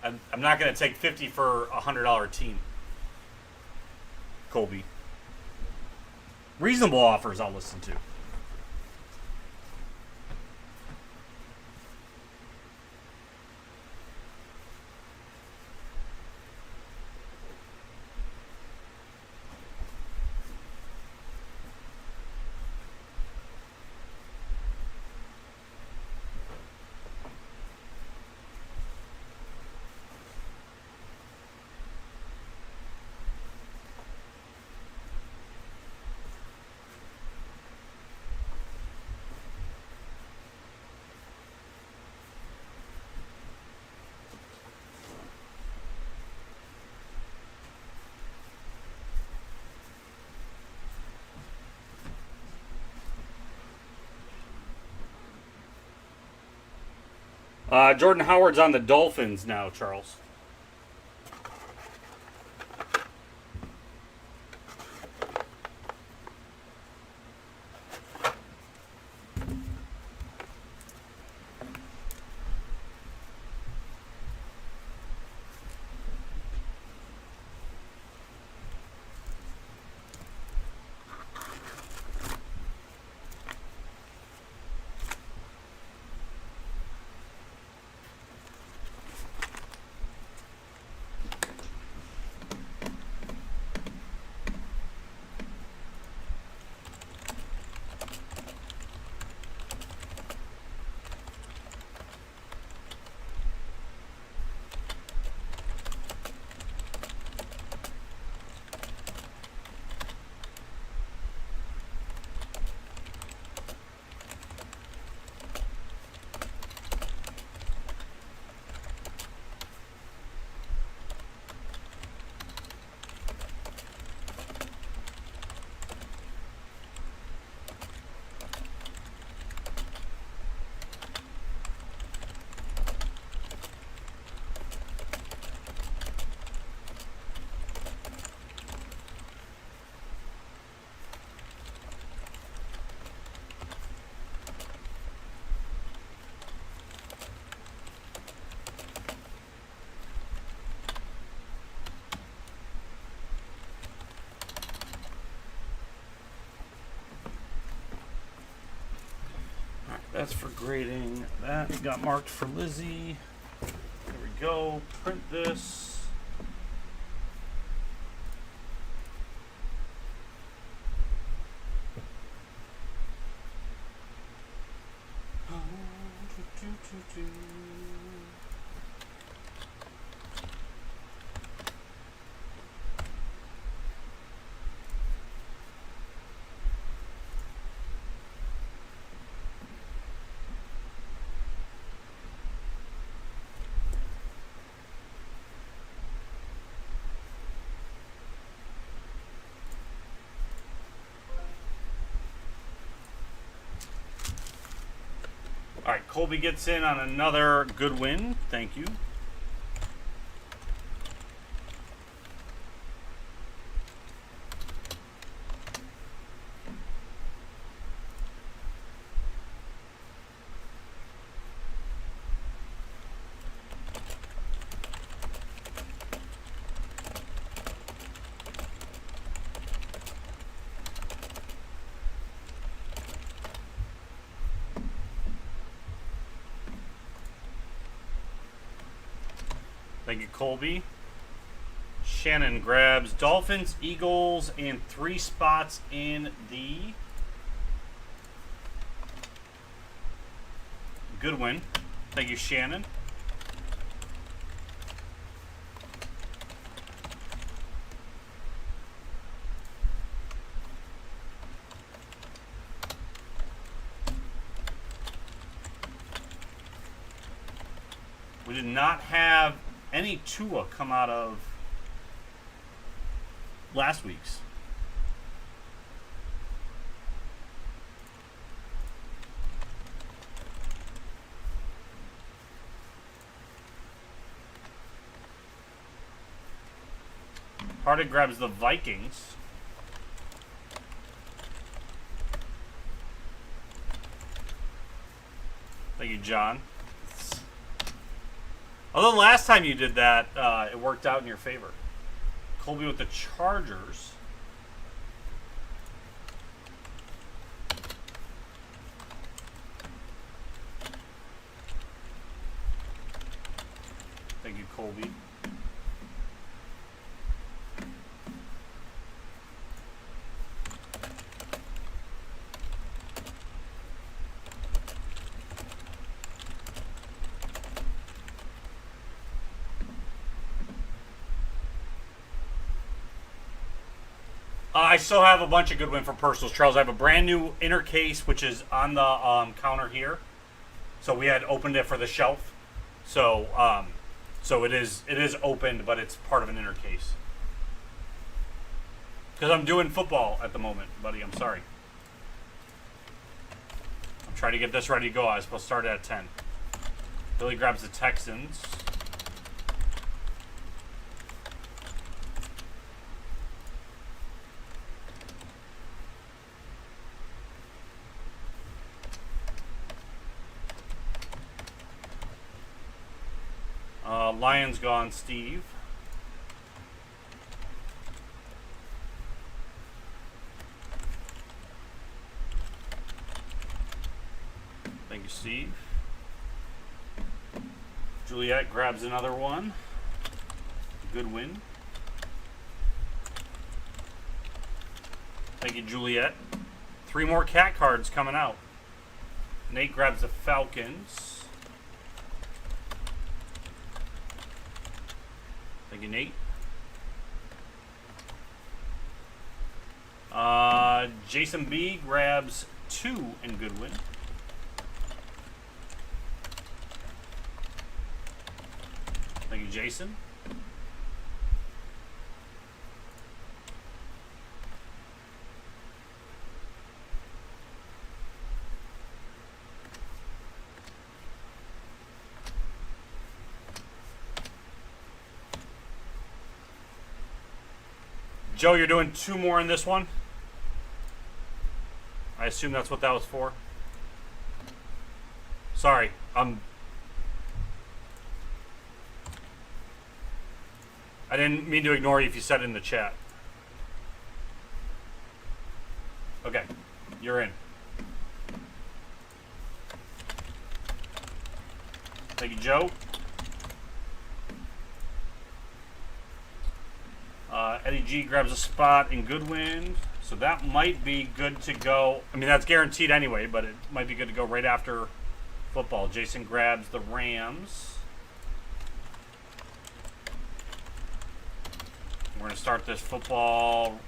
Speaker 1: I'm not going to take 50 for a $100 team. Colby. Reasonable offers I'll listen to. Jordan Howard's on the Dolphins now, Charles. That's for grading. That got marked for Lizzie. There we go. Print this. All right, Colby gets in on another good win. Thank you. Thank you, Colby. Shannon grabs Dolphins, Eagles, and 3 spots in the Goodwin. Thank you, Shannon. We did not have any Tua come out of last week's. Hardy grabs the Vikings. Thank you, John. Although last time you did that, it worked out in your favor. Colby with the Chargers. Thank you, Colby. I still have a bunch of Goodwin for personals, Charles. I have a brand new inner case, which is on the counter here. So we had opened it for the shelf. So so it is opened, but it's part of an inner case. Because I'm doing football at the moment, buddy. I'm sorry. I'm trying to get this ready to go. I was supposed to start at 10. Billy grabs the Texans. Lions gone, Steve. Thank you, Steve. Juliet grabs another one. Good win. Thank you, Juliet. 3 more cat cards coming out. Nate grabs the Falcons. Thank you, Nate. Jason B grabs 2 in Goodwin. Thank you, Jason. Joe, you're doing 2 more in this one? I assume that's what that was for. Sorry, I didn't mean to ignore you if you said it in the chat. Okay, you're in. Thank you, Joe. Eddie G grabs a spot in Goodwin. So that might be good to go. I mean, that's guaranteed anyway, but it might be good to go right after football. Jason grabs the Rams. We're going to start this football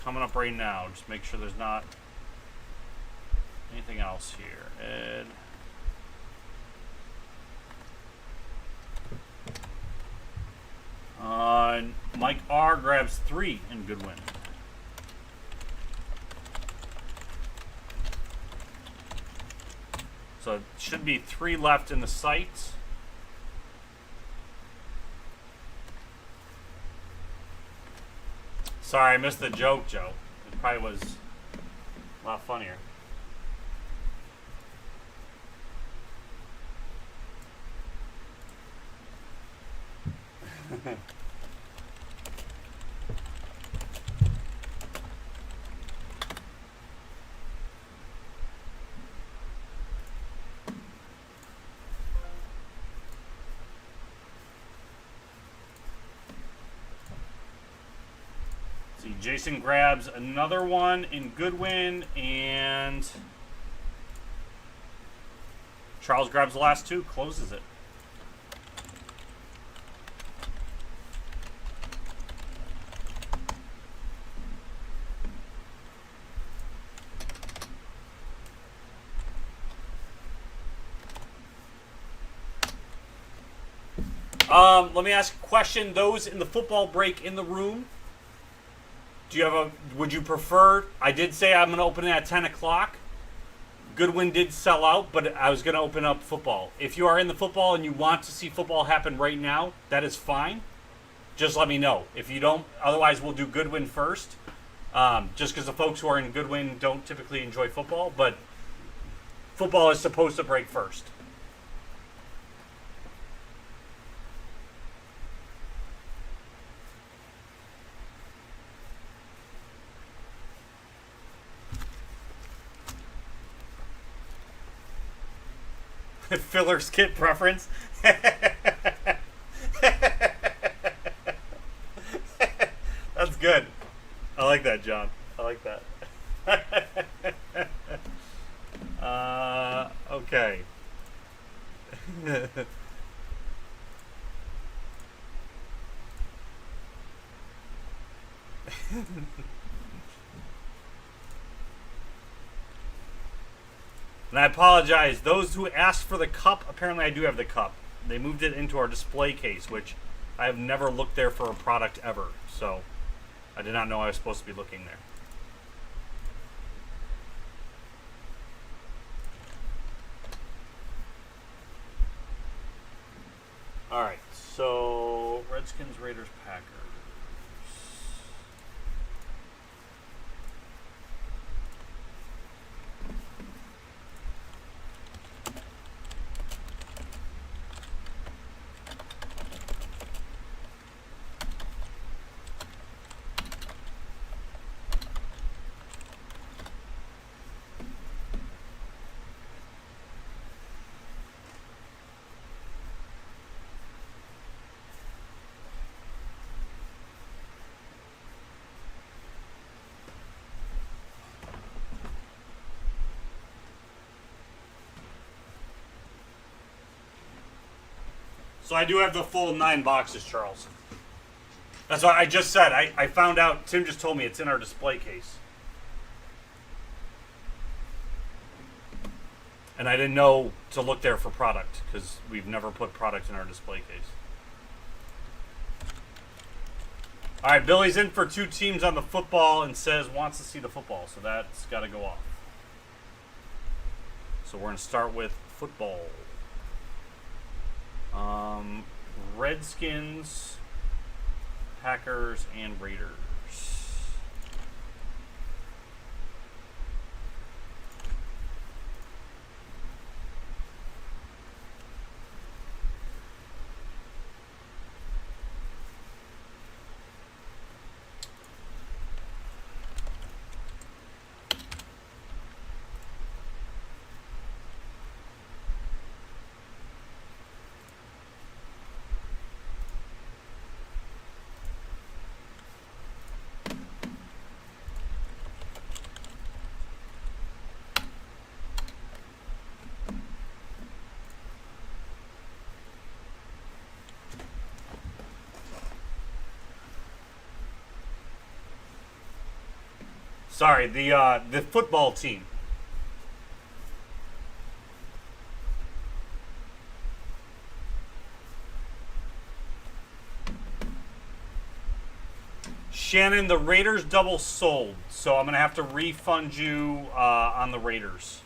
Speaker 1: coming up right now. Just make sure there's not anything else here. Ed. Mike R grabs 3 in Goodwin. So it should be 3 left in the site. Sorry, I missed the joke, Joe. It probably was a lot funnier. See, Jason grabs another one in Goodwin, and Charles grabs the last 2, closes it. Let me ask a question. Those in the football break in the room, do you have would you prefer, I did say I'm going to open it at 10 o'clock. Goodwin did sell out, but I was going to open up football. If you are in the football and you want to see football happen right now, that is fine. Just let me know. If you don't, otherwise we'll do Goodwin first. Just because the folks who are in Goodwin don't typically enjoy football, but football is supposed to break first. Filler skit preference. That's good. I like that, John. I like that. Okay. And I apologize. Those who asked for the cup, apparently I do have the cup. They moved it into our display case, which I have never looked there for a product ever. So I did not know I was supposed to be looking there. All right. So Redskins, Raiders, Packers. So I do have the full 9 boxes, Charles. That's what I just said. I found out, Tim just told me it's in our display case. And I didn't know to look there for product, because we've never put product in our display case. All right, Billy's in for 2 teams on the football and says wants to see the football, so that's got to go off. So we're going to start with football. Redskins, Packers, and Raiders. Sorry, the football team. Shannon, the Raiders double sold, so I'm going to have to refund you on the Raiders.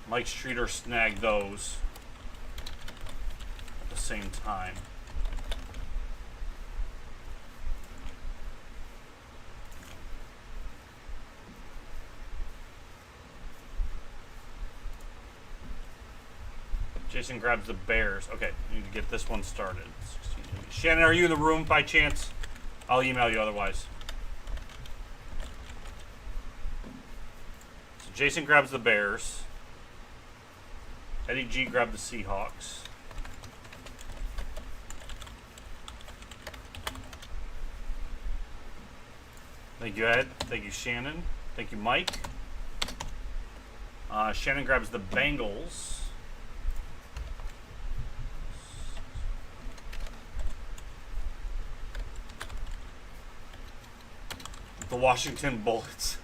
Speaker 1: Mike Streeter snagged those at the same time. Jason grabs the Bears. Okay, we need to get this one started. Shannon, are you in the room by chance? I'll email you otherwise. So Jason grabs the Bears. Eddie G grabbed the Seahawks. Thank you, Ed. Thank you, Shannon. Thank you, Mike. Shannon grabs the Bengals. The Washington Bullets.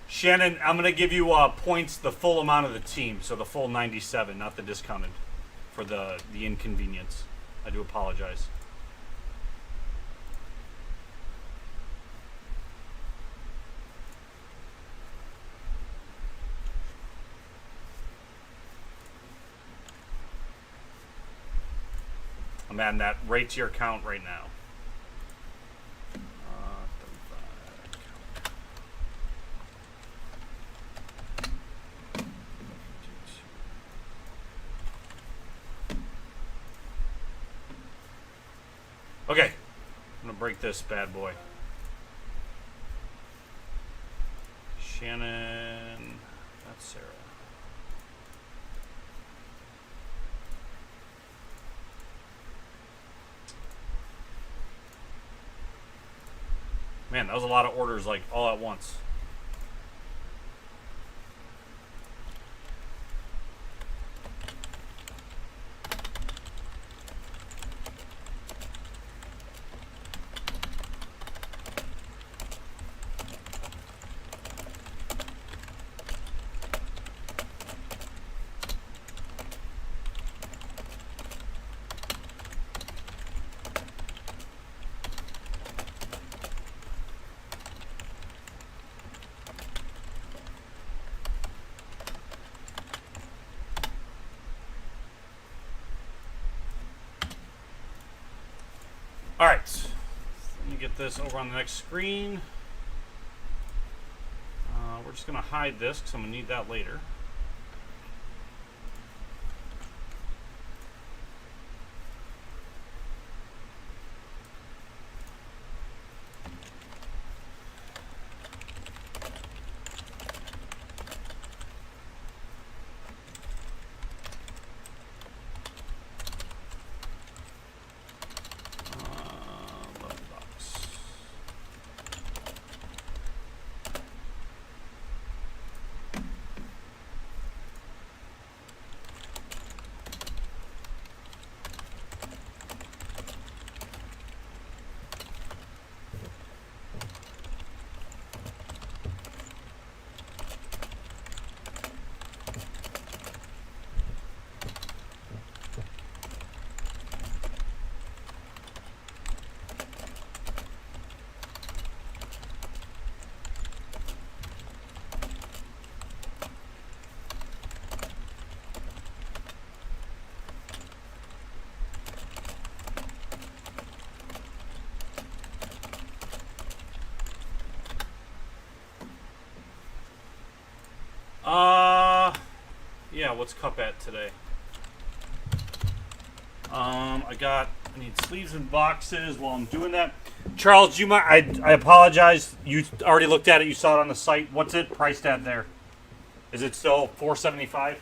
Speaker 1: Shannon, I'm going to give you points the full amount of the team, so the full 97, not the discounted, for the inconvenience. I do apologize. I'm adding that right to your account right now. Okay, I'm gonna break this bad boy. Shannon, that's Sarah. Man, that was a lot of orders, like, all at once. Alright, let me get this over on the next screen. We're just going to hide this because I'm going to need that later. Yeah, what's Cup at today? I need sleeves and boxes while I'm doing that. Charles, do you mind? I apologize. You already looked at it. You saw it on the site. What's it priced at there? Is it still $475?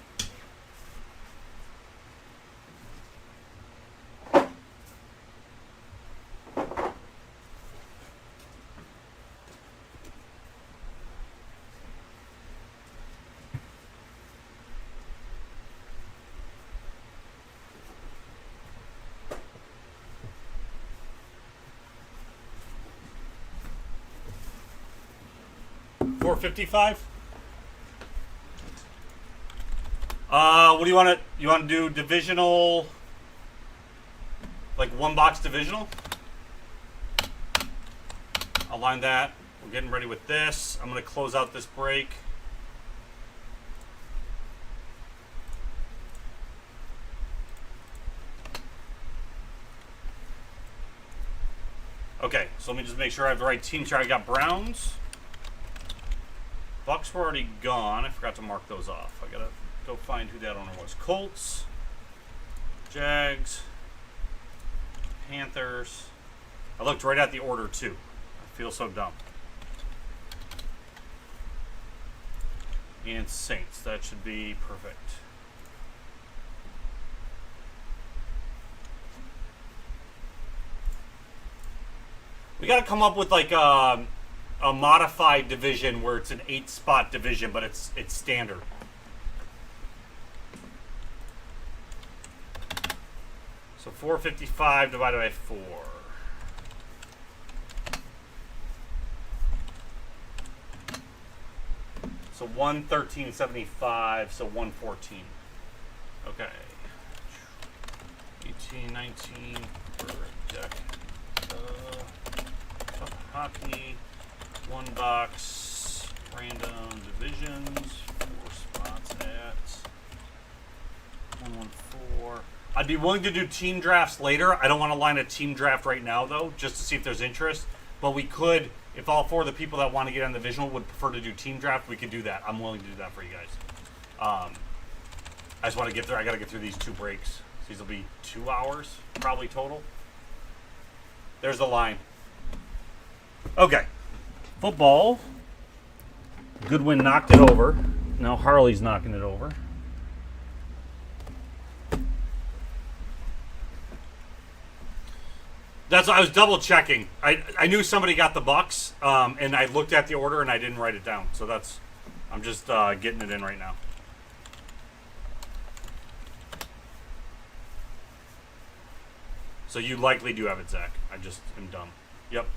Speaker 1: $455. What do you want to? You want to do divisional? Like one box divisional? I'll line that. We're getting ready with this. I'm going to close out this break. Okay, so let me just make sure I have the right team here. I got Browns. Bucks were already gone. I forgot to mark those off. I got to go find who that owner was. Colts. Jags. Panthers. I looked right at the order, too. I feel so dumb. And Saints. That should be perfect. We got to come up with like a modified division where it's an 8-spot division, but it's standard. So 455 divided by 4. So 113.75, so 114. Okay. 18, 19 per deck. Hockey, one box, random divisions, 4 spots at 114. I'd be willing to do team drafts later. I don't want to line a team draft right now, though, just to see if there's interest. But we could, if all 4 of the people that want to get on the divisional would prefer to do team draft, we could do that. I'm willing to do that for you guys. I just want to get there. I got to get through these 2 breaks. These will be 2 hours, probably total. There's the line. Okay. Football. Goodwin knocked it over. Now Harley's knocking it over. That's I was double checking. I knew somebody got the Bucks, and I looked at the order and I didn't write it down. So that's I'm just getting it in right now. So you likely do have it, Zach. I just am dumb. Yep.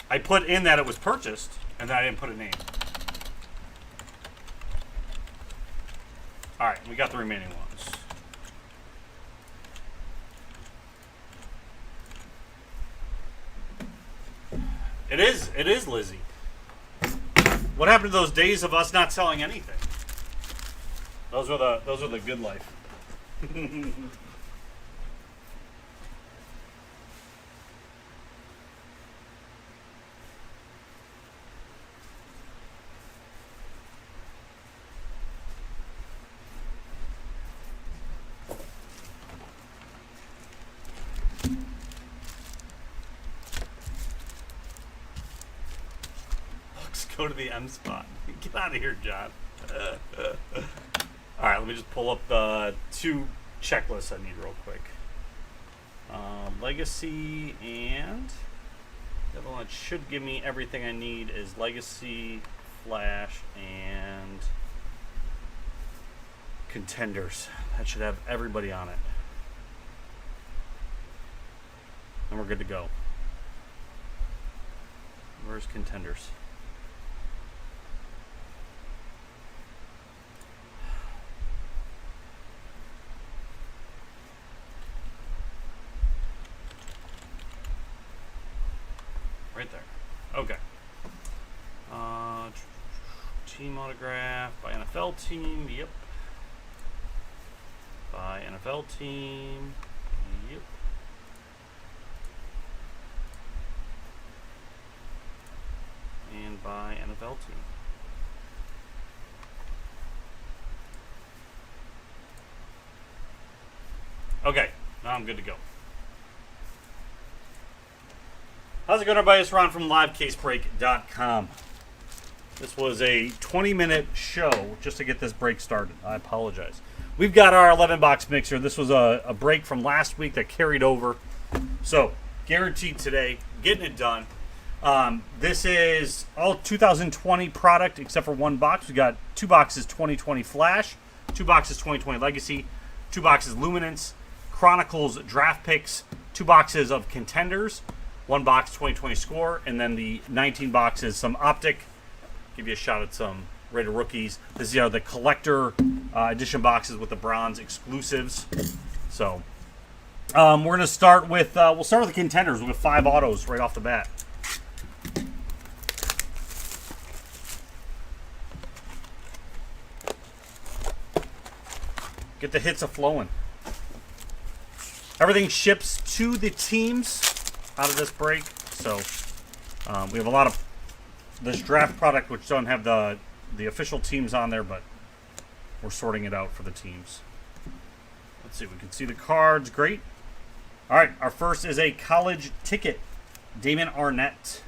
Speaker 1: I put in that it was purchased, and then I didn't put a name. All right, we got the remaining ones. It is Lizzie. What happened to those days of us not selling anything? Those were the good life. Go to the M spot. Get out of here, John. All right, let me just pull up the 2 checklists I need real quick. Legacy and the other one that should give me everything I need is Legacy, Flash, and Contenders. That should have everybody on it. And we're good to go. Where's Contenders? Right there. Okay. Team autograph by NFL team. Yep. By NFL team. Yep. And by NFL team. Okay. Now I'm good to go. How's it going, everybody? It's Ron from Livecasebreak.com. This was a 20-minute show just to get this break started. I apologize. We've got our 11-box mixer. This was a break from last week that carried over. So, guaranteed today, getting it done. This is all 2020 product except for 1 box. We got 2 boxes 2020 Flash, 2 boxes 2020 Legacy, 2 boxes Luminance, Chronicles Draft Picks, 2 boxes of Contenders, 1 box 2020 score, and then the 19 box is some Optic. Give you a shot at some rated rookies. This is the collector edition boxes with the bronze exclusives. So we're gonna start with we'll start with the contenders with 5 autos right off the bat. Get the hits a-flowing. Everything ships to the teams out of this break. So we have a lot of this draft product which don't have the official teams on there, but we're sorting it out for the teams. Let's see, we can see the cards. Great. All right, our first is a college ticket. Damon Arnett.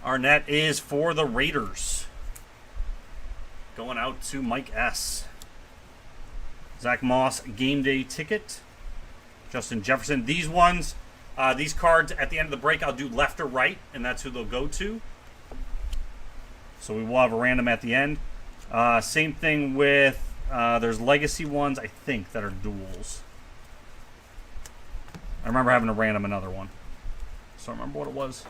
Speaker 1: Arnett is for the Raiders. Going out to Mike S. Zach Moss, game day ticket. Justin Jefferson. These ones, these cards at the end of the break, I'll do left or right, and that's who they'll go to. So we will have a random at the end. Same thing with, there's legacy ones, I think, that are duels. I remember having a random another one. So I don't remember what it was.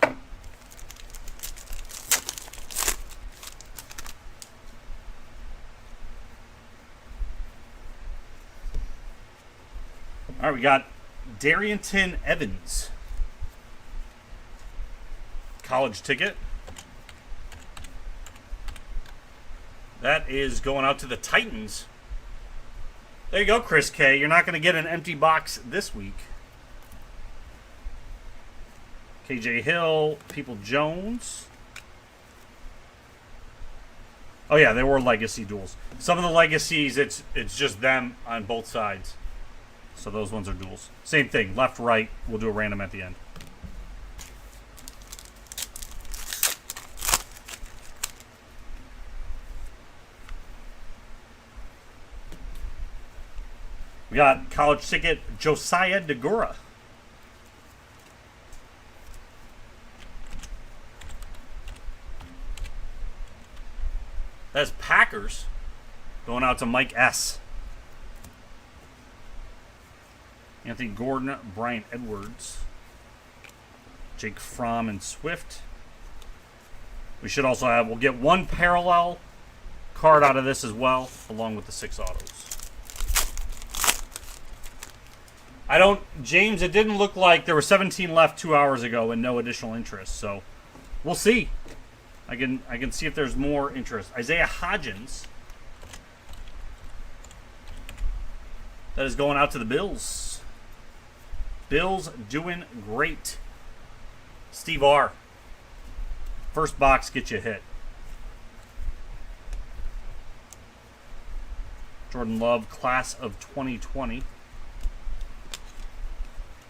Speaker 1: All right, we got Darrington Evans. College ticket. That is going out to the Titans. There you go, Chris K. You're not going to get an empty box this week. KJ Hill, People Jones. Oh yeah, they were legacy duels. Some of the legacies, it's just them on both sides. So those ones are duels. Same thing, left, right. We'll do a random at the end. We got college ticket, Josiah DeGura. That's Packers. Going out to Mike S. Anthony Gordon, Brian Edwards, Jake Fromm, and Swift. We should also have, we'll get 1 parallel card out of this as well, along with the 6 autos. James, it didn't look like there were 17 left 2 hours ago and no additional interest, so we'll see. I can see if there's more interest. Isaiah Hodgins. That is going out to the Bills. Bills doing great. Steve R. First box gets you a hit. Jordan Love, class of 2020.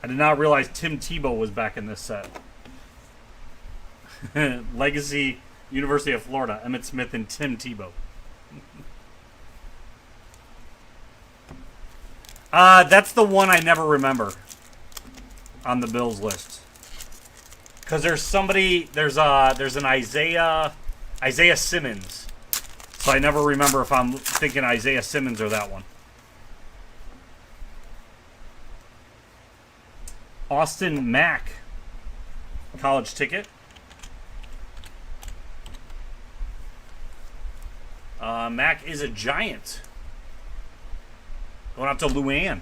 Speaker 1: I did not realize Tim Tebow was back in this set. Legacy, University of Florida, Emmitt Smith and Tim Tebow. That's the one I never remember on the Bills list. Because there's an Isaiah Simmons. So I never remember if I'm thinking Isaiah Simmons or that one. Austin Mack, college ticket. Mack is a Giant. Going out to Luann.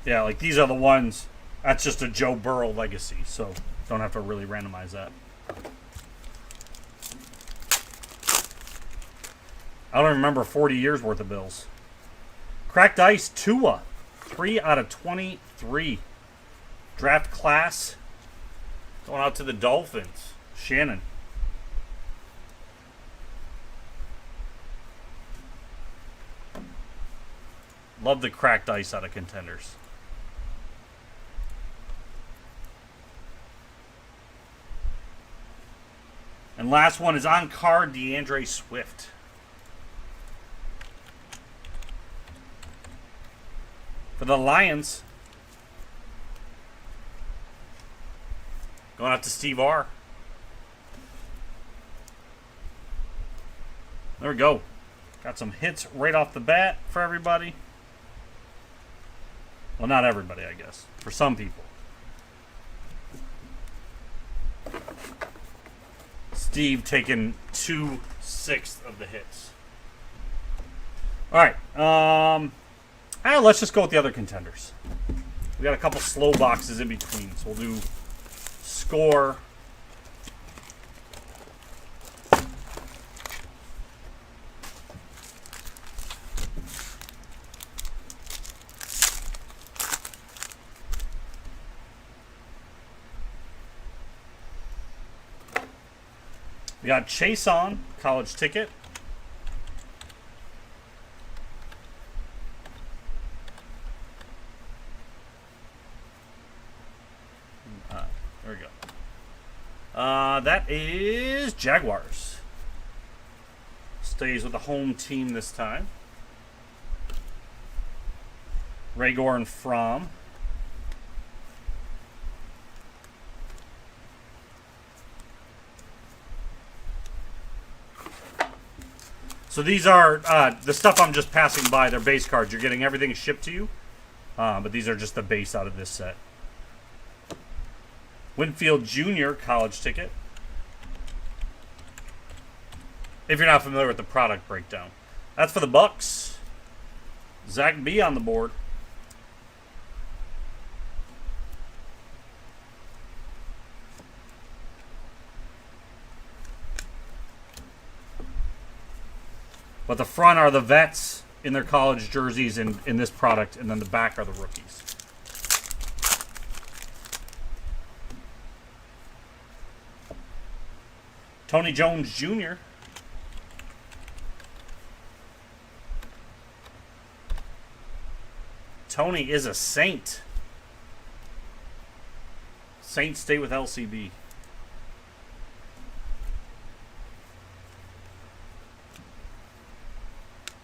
Speaker 1: Yeah, like these are the ones. That's just a Joe Burrow legacy, so don't have to really randomize that. I don't remember 40 years worth of Bills. Cracked Ice, Tua. 3 out of 23. Draft class. Going out to the Dolphins. Shannon. Love the cracked ice out of contenders. And last one is on card, DeAndre Swift. For the Lions. Going out to Steve R. There we go. Got some hits right off the bat for everybody. Well, not everybody, I guess. For some people. Steve taking 2/6 of the hits. All right. Let's just go with the other contenders. We got a couple slow boxes in between, so we'll do score. We got Chase on, college ticket. There we go. That is Jaguars. Stays with the home team this time. Ragor and Fromm. So these are the stuff I'm just passing by. They're base cards. You're getting everything shipped to you. But these are just the base out of this set. Winfield Jr. college ticket. If you're not familiar with the product breakdown. That's for the Bucks. Zach B on the board. But the front are the vets in their college jerseys in this product, and then the back are the rookies. Tony Jones Jr. Tony is a Saint. Saints stay with LCB.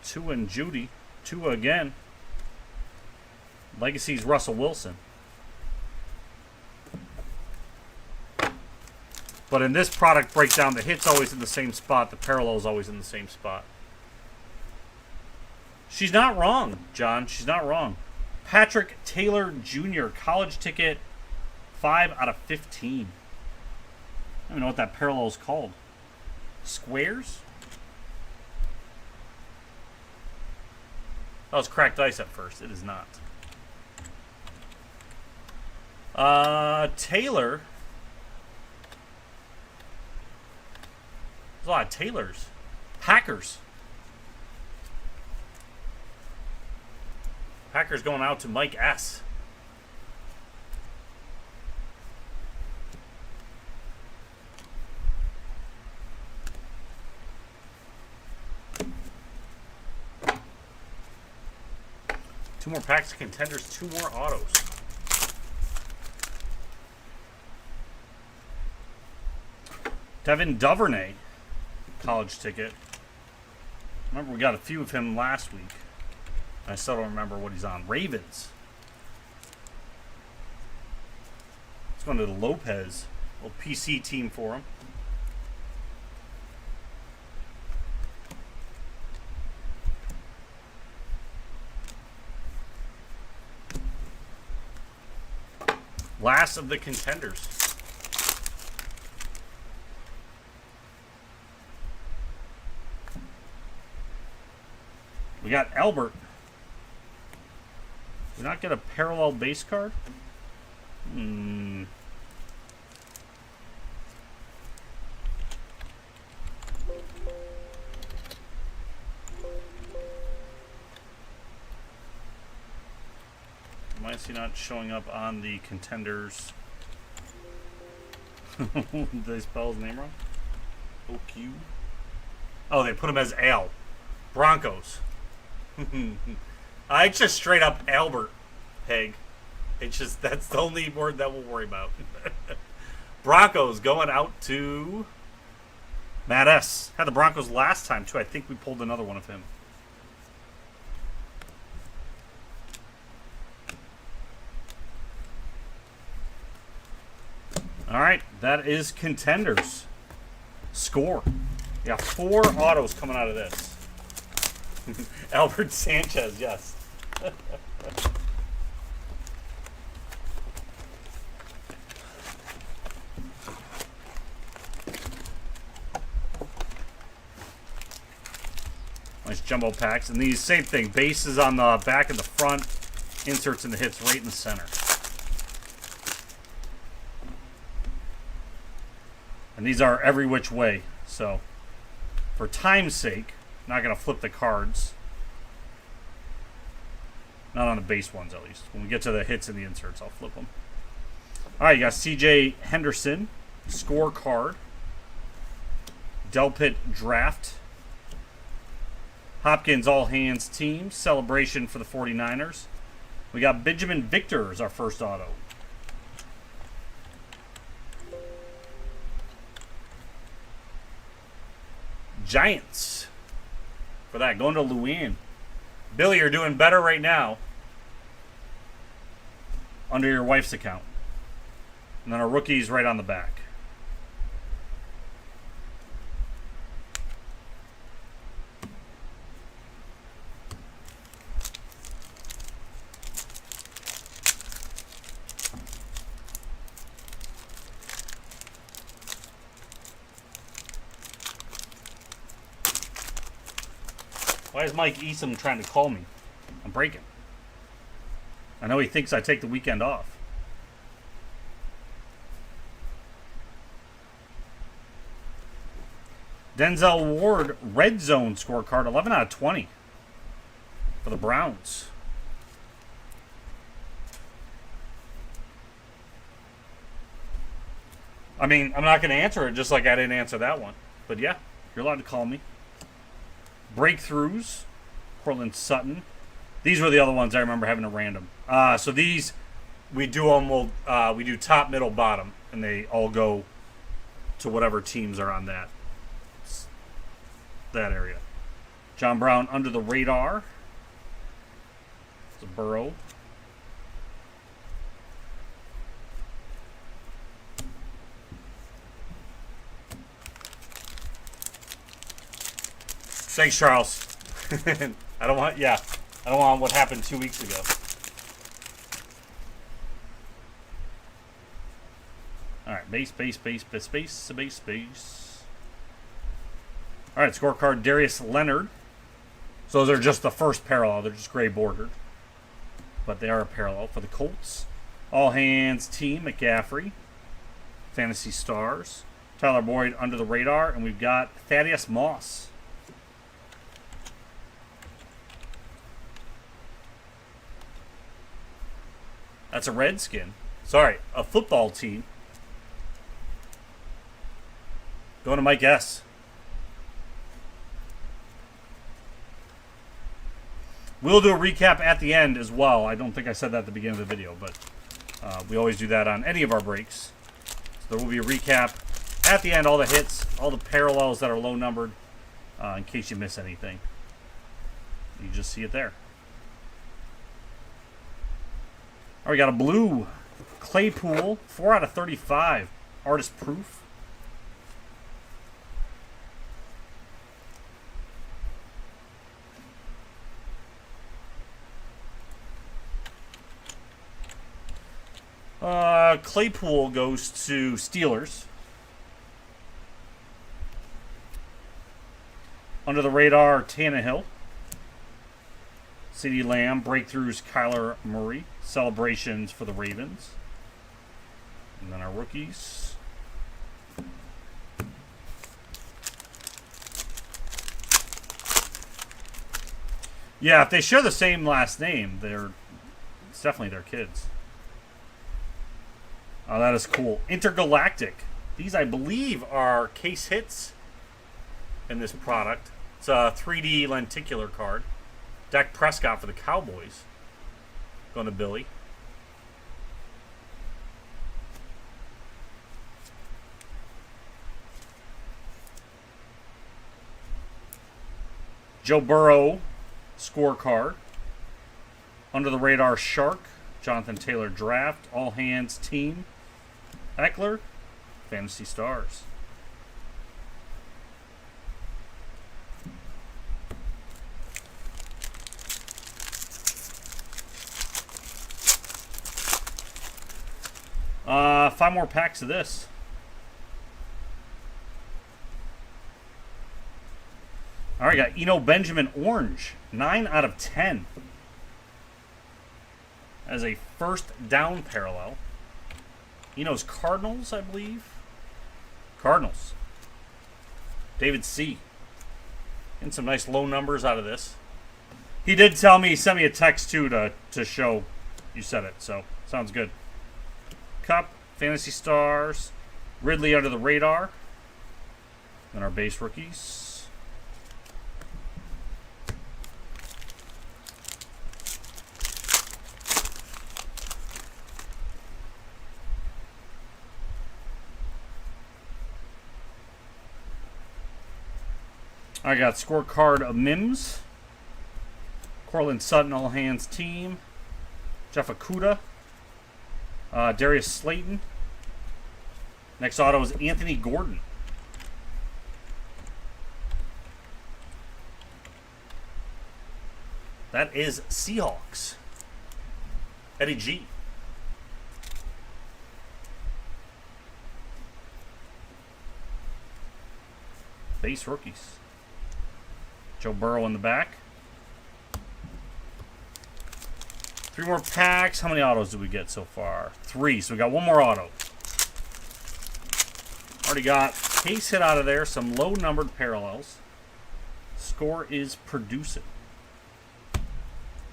Speaker 1: Tua and Judy. Tua again. Legacy's Russell Wilson. But in this product breakdown, the hit's always in the same spot. The parallel's always in the same spot. She's not wrong, John. She's not wrong. Patrick Taylor Jr. College ticket. 5 out of 15. I don't even know what that parallel is called. Squares? That was cracked ice at first. It is not. Taylor. There's a lot of Taylors. Packers. Packers going out to Mike S. Two more packs of contenders, 2 more autos. Devin Duvernay, college ticket. Remember, we got a few of him last week. I still don't remember what he's on. Ravens. Let's go into the Lopez. Little PC team for him. Last of the contenders. We got Albert. Did we not get a parallel base card? Why is he not showing up on the contenders? Did they spell his name wrong? OQ? Oh, they put him as Al. Broncos. I just straight up Albert, Peg. It's just, that's the only word that we'll worry about. Broncos going out to Matt S. Had the Broncos last time, too. I think we pulled another one of him. All right, that is Contenders. Score. Yeah, 4 autos coming out of this. Albert Sanchez, yes. Nice jumbo packs. And these, same thing. Bases on the back and the front. Inserts in the hits right in the center. And these are every which way. So, for time's sake, not going to flip the cards. Not on the base ones, at least. When we get to the hits and the inserts, I'll flip them. All right, you got C.J. Henderson, scorecard. Delpit draft. Hopkins all-hands team, celebration for the 49ers. We got Benjamin Victor as our first auto. Giants for that, going to Luann. Billy, you're doing better right now under your wife's account. And then our rookies right on the back. Why is Mike Easom trying to call me? I'm breaking. I know he thinks I take the weekend off. Denzel Ward, red zone scorecard, 11 out of 20 for the Browns. I mean, I'm not going to answer it just like I didn't answer that one. But yeah, you're allowed to call me. Breakthroughs, Cortland Sutton. These were the other ones I remember having at random. So these, we do them, we do top, middle, bottom, and they all go to whatever teams are on that area. John Brown under the radar. It's a Burrow. Thanks, Charles. I don't want what happened 2 weeks ago. All right, base. All right, scorecard, Darius Leonard. So those are just the first parallel. They're just gray bordered. But they are a parallel for the Colts. All hands team, McCaffrey. Fantasy Stars. Tyler Boyd under the radar. And we've got Thaddeus Moss. That's a Redskin. Sorry, a football team. Going to Mike S. We'll do a recap at the end as well. I don't think I said that at the beginning of the video, but we always do that on any of our breaks. So there will be a recap at the end, all the hits, all the parallels that are low numbered, in case you miss anything. You just see it there. All right, we got a blue Claypool, 4 out of 35, artist proof. Claypool goes to Steelers. Under the radar, Tannehill. CeeDee Lamb, breakthroughs, Kyler Murray. Celebrations for the Ravens. And then our rookies. Yeah, if they share the same last name, it's definitely their kids. Oh, that is cool. Intergalactic. These, I believe, are case hits in this product. It's a 3D lenticular card. Dak Prescott for the Cowboys. Going to Billy. Joe Burrow scorecard. Under the radar Shark. Jonathan Taylor draft. All hands team. Eckler. Fantasy Stars. Five more packs of this. All right, got Eno Benjamin Orange. 9 out of 10. As a first down parallel. Eno's Cardinals, I believe. Cardinals. David C. Getting some nice low numbers out of this. He did tell me, he sent me a text too to show you said it, so sounds good. Cup, Fantasy Stars, Ridley under the radar. And our base rookies. I got scorecard of Mims. Cortland Sutton, all hands team. Jeff Okuda. Darius Slayton. Next auto is Anthony Gordon. That is Seahawks. Eddie G. Base rookies. Joe Burrow in the back. 3 more packs. How many autos did we get so far? 3. So we got one more auto. Already got case hit out of there. Some low numbered parallels. Score is producing.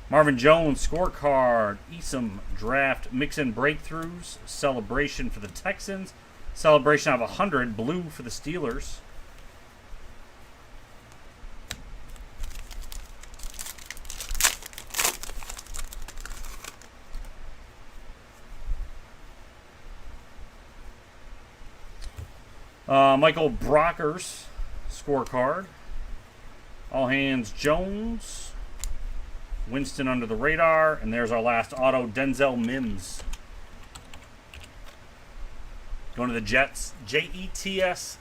Speaker 1: Marvin Jones scorecard. Esom draft mix-in breakthroughs. Celebration for the Texans. Celebration out of 100. Blue for the Steelers. Michael Brockers scorecard. All hands Jones. Winston under the radar. And there's our last auto, Denzel Mims. Going to the Jets. Jets.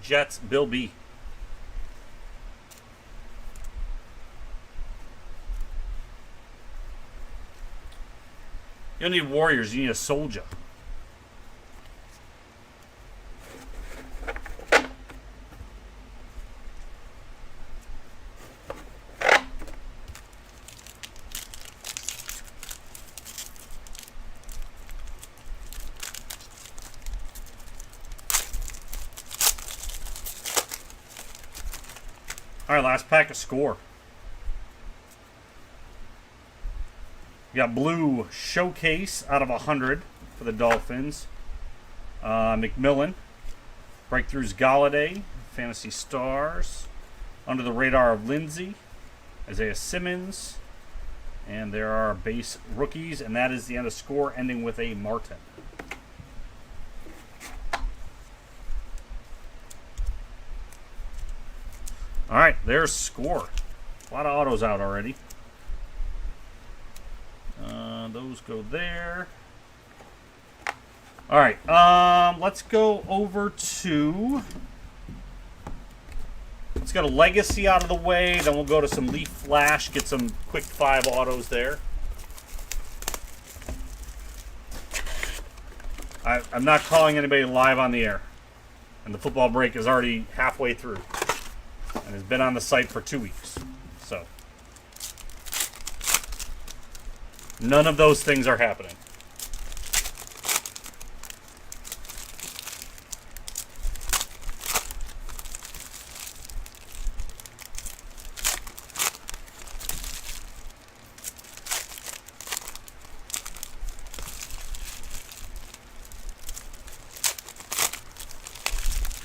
Speaker 1: Jets. Bill B. You don't need Warriors. You need a soldier. All right, last pack of score. We got blue showcase out of 100 for the Dolphins. McMillan. Breakthroughs Galladay. Fantasy Stars. Under the radar of Lindsey. Isaiah Simmons. And there are base rookies. And that is the end of score, ending with a Martin. All right, there's score. A lot of autos out already. Those go there. All right, let's go over to... Let's get a Legacy out of the way. Then we'll go to some Leaf Flash, get some quick 5 autos there. I'm not calling anybody live on the air. And the football break is already halfway through. And has been on the site for 2 weeks. So none of those things are happening.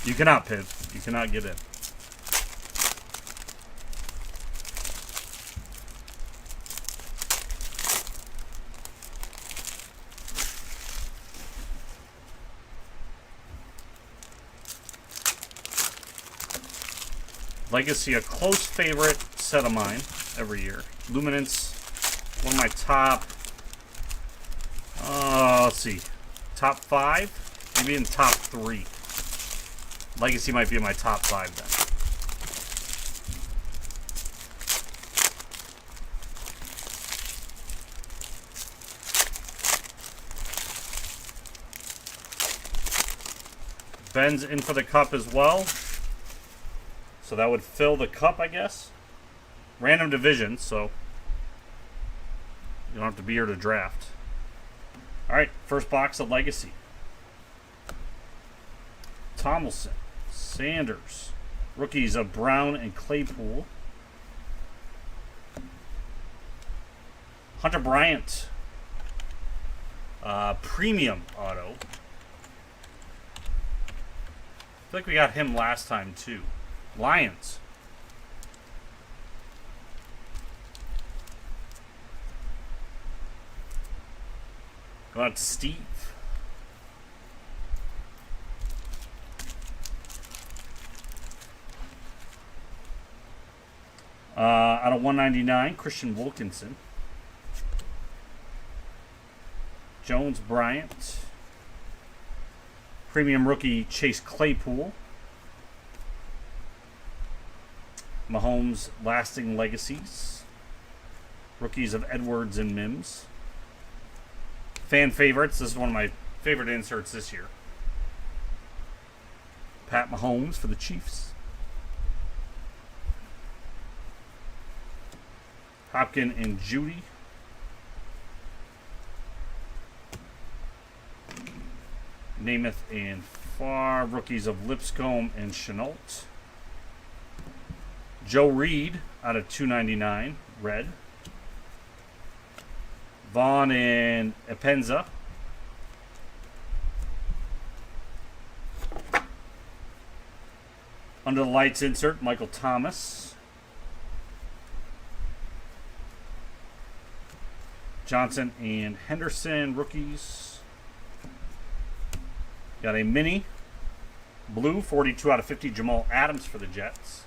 Speaker 1: You cannot, Piv. You cannot get in. Legacy, a close favorite set of mine every year. Luminance, one of my top, let's see, top 5, maybe in top 3. Legacy might be in my top 5 then. Ben's in for the cup as well. So that would fill the cup, I guess. Random division, so you don't have to be here to draft. Alright, first box of Legacy. Tomlinson, Sanders, rookies of Brown and Claypool. Hunter Bryant, premium auto. I feel like we got him last time too. Lions. Going out to Steve. Out of 199, Christian Wilkinson. Jones Bryant. Premium rookie Chase Claypool. Mahomes lasting legacies. Rookies of Edwards and Mims. Fan favorites. This is one of my favorite inserts this year. Pat Mahomes for the Chiefs. Hopkins and Judy. Namath and Farr, rookies of Lipscomb and Chenault. Joe Reed out of 299, red. Vaughn and Epenza. Under the lights insert, Michael Thomas. Johnson and Henderson, rookies. Got a mini blue, 42 out of 50, Jamal Adams for the Jets.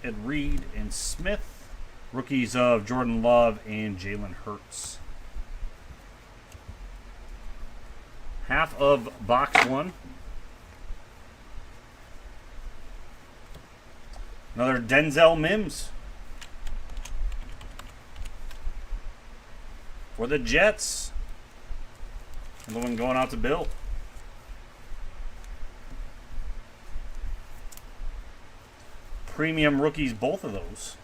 Speaker 1: Ed Reed and Smith, rookies of Jordan Love and Jalen Hurts. Half of box 1. Another Denzel Mims for the Jets. And the one going out to Bill. Premium rookies, both of those.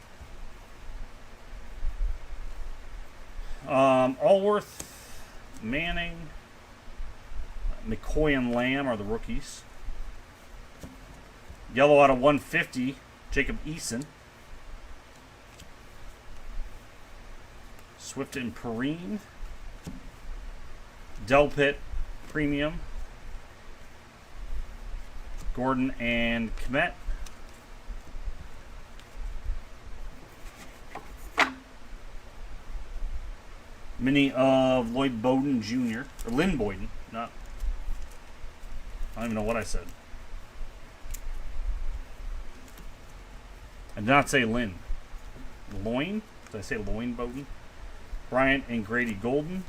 Speaker 1: Allworth, Manning, McCoy and Lamb are the rookies. Yellow out of 150, Jacob Eason. Swift and Perrine. Delpit, premium. Gordon and Kmet. Mini of Lloyd Bowden Jr. Or Lynn Boyden. Not. I don't even know what I said. I did not say Lynn. Loin? Did I say Loin Bowden? Bryant and Grady Golden.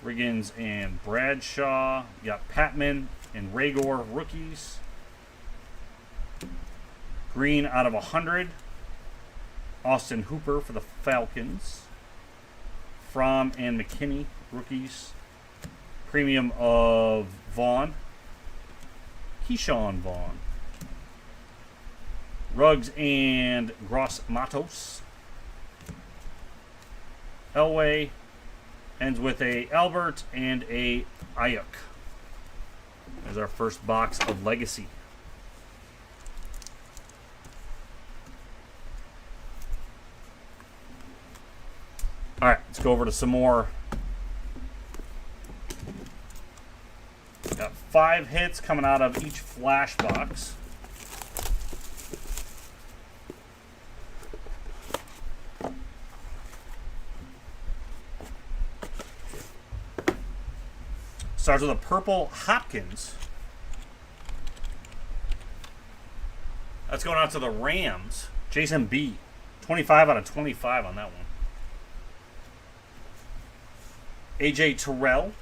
Speaker 1: Riggins and Bradshaw. You got Patman and Ragor, rookies. Green out of 100. Austin Hooper for the Falcons. Fromm and McKinney, rookies. Premium of Vaughn. Keyshawn Vaughn. Ruggs and Gross Matos. Elway ends with a Albert and a Ayuk. There's our first box of Legacy. All right, let's go over to some more. Got 5 hits coming out of each flash box. Starts with a purple Hopkins. That's going out to the Rams. Jason B. 25 out of 25 on that one. AJ Terrell.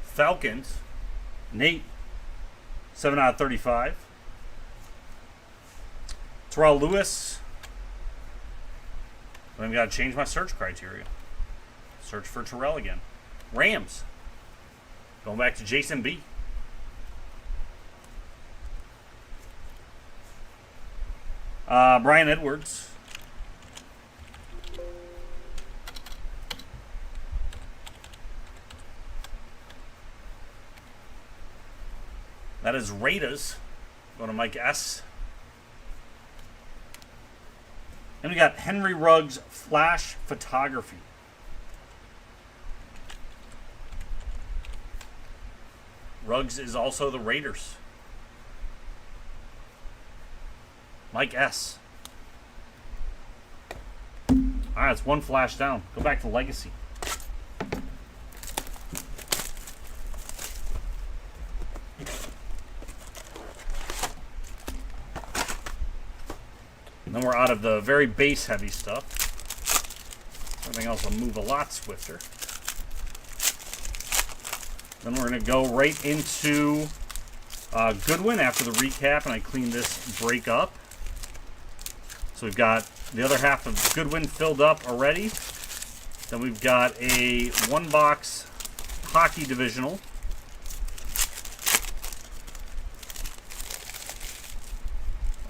Speaker 1: Falcons. Nate. 7 out of 35. Terrell Lewis. I've got to change my search criteria. Search for Terrell again. Rams. Going back to Jason B. Brian Edwards. That is Raiders. Going to Mike S. And we got Henry Ruggs Flash Photography. Ruggs is also the Raiders. Mike S. Alright, it's one flash down. Go back to Legacy. And then we're out of the very base heavy stuff. Everything else will move a lot swifter. Then we're going to go right into Goodwin after the recap, and I clean this break up. So we've got the other half of Goodwin filled up already. Then we've got a one-box hockey divisional.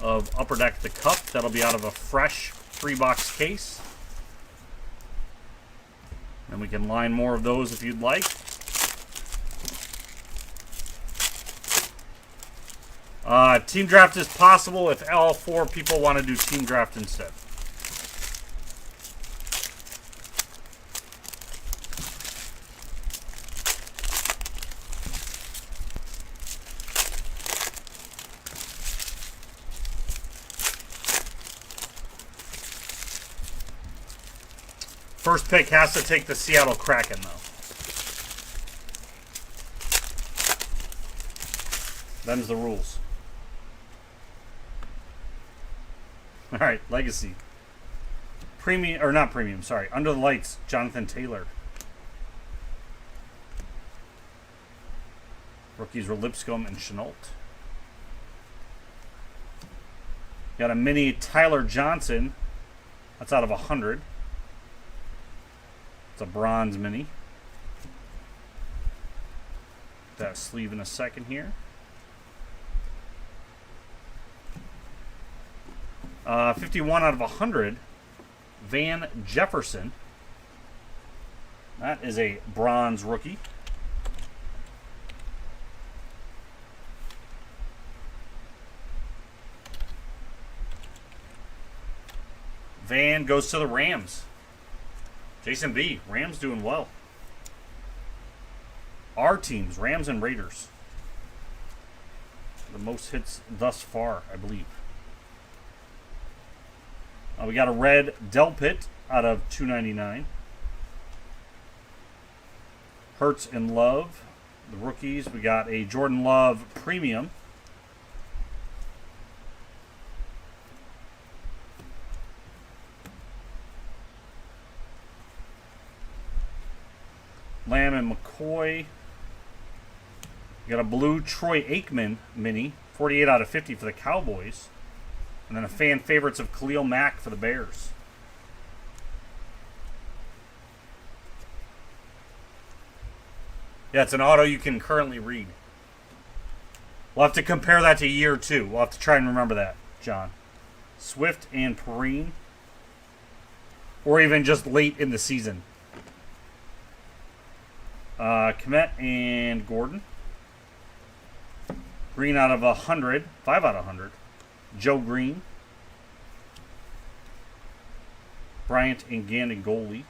Speaker 1: Of Upper Deck the Cup. That'll be out of a fresh 3-box case. And we can line more of those if you'd like. Team draft is possible if all 4 people want to do team draft instead. First pick has to take the Seattle Kraken, though. Them's the rules. All right, Legacy. Premium, or not premium, sorry. Under the Lights, Jonathan Taylor. Rookies were Lipscomb and Chenault. Got a mini Tyler Johnson. That's out of 100. It's a bronze mini. That sleeve in a second here. 51 out of 100. Van Jefferson. That is a bronze rookie. Van goes to the Rams. Jason B. Rams doing well. Our teams, Rams and Raiders. The most hits thus far, I believe. We got a red Delpit out of 299. Hurts and Love. The rookies, we got a Jordan Love Premium. Lamb and McCoy. We got a blue Troy Aikman mini. 48 out of 50 for the Cowboys. And then a fan favorites of Khalil Mack for the Bears. Yeah, it's an auto you can currently read. We'll have to compare that to year 2. We'll have to try and remember that, John. Swift and Perrine. Or even just late in the season. Kmet and Gordon. Green out of 100. 5 out of 100. Joe Green. Bryant and Gannon goalie.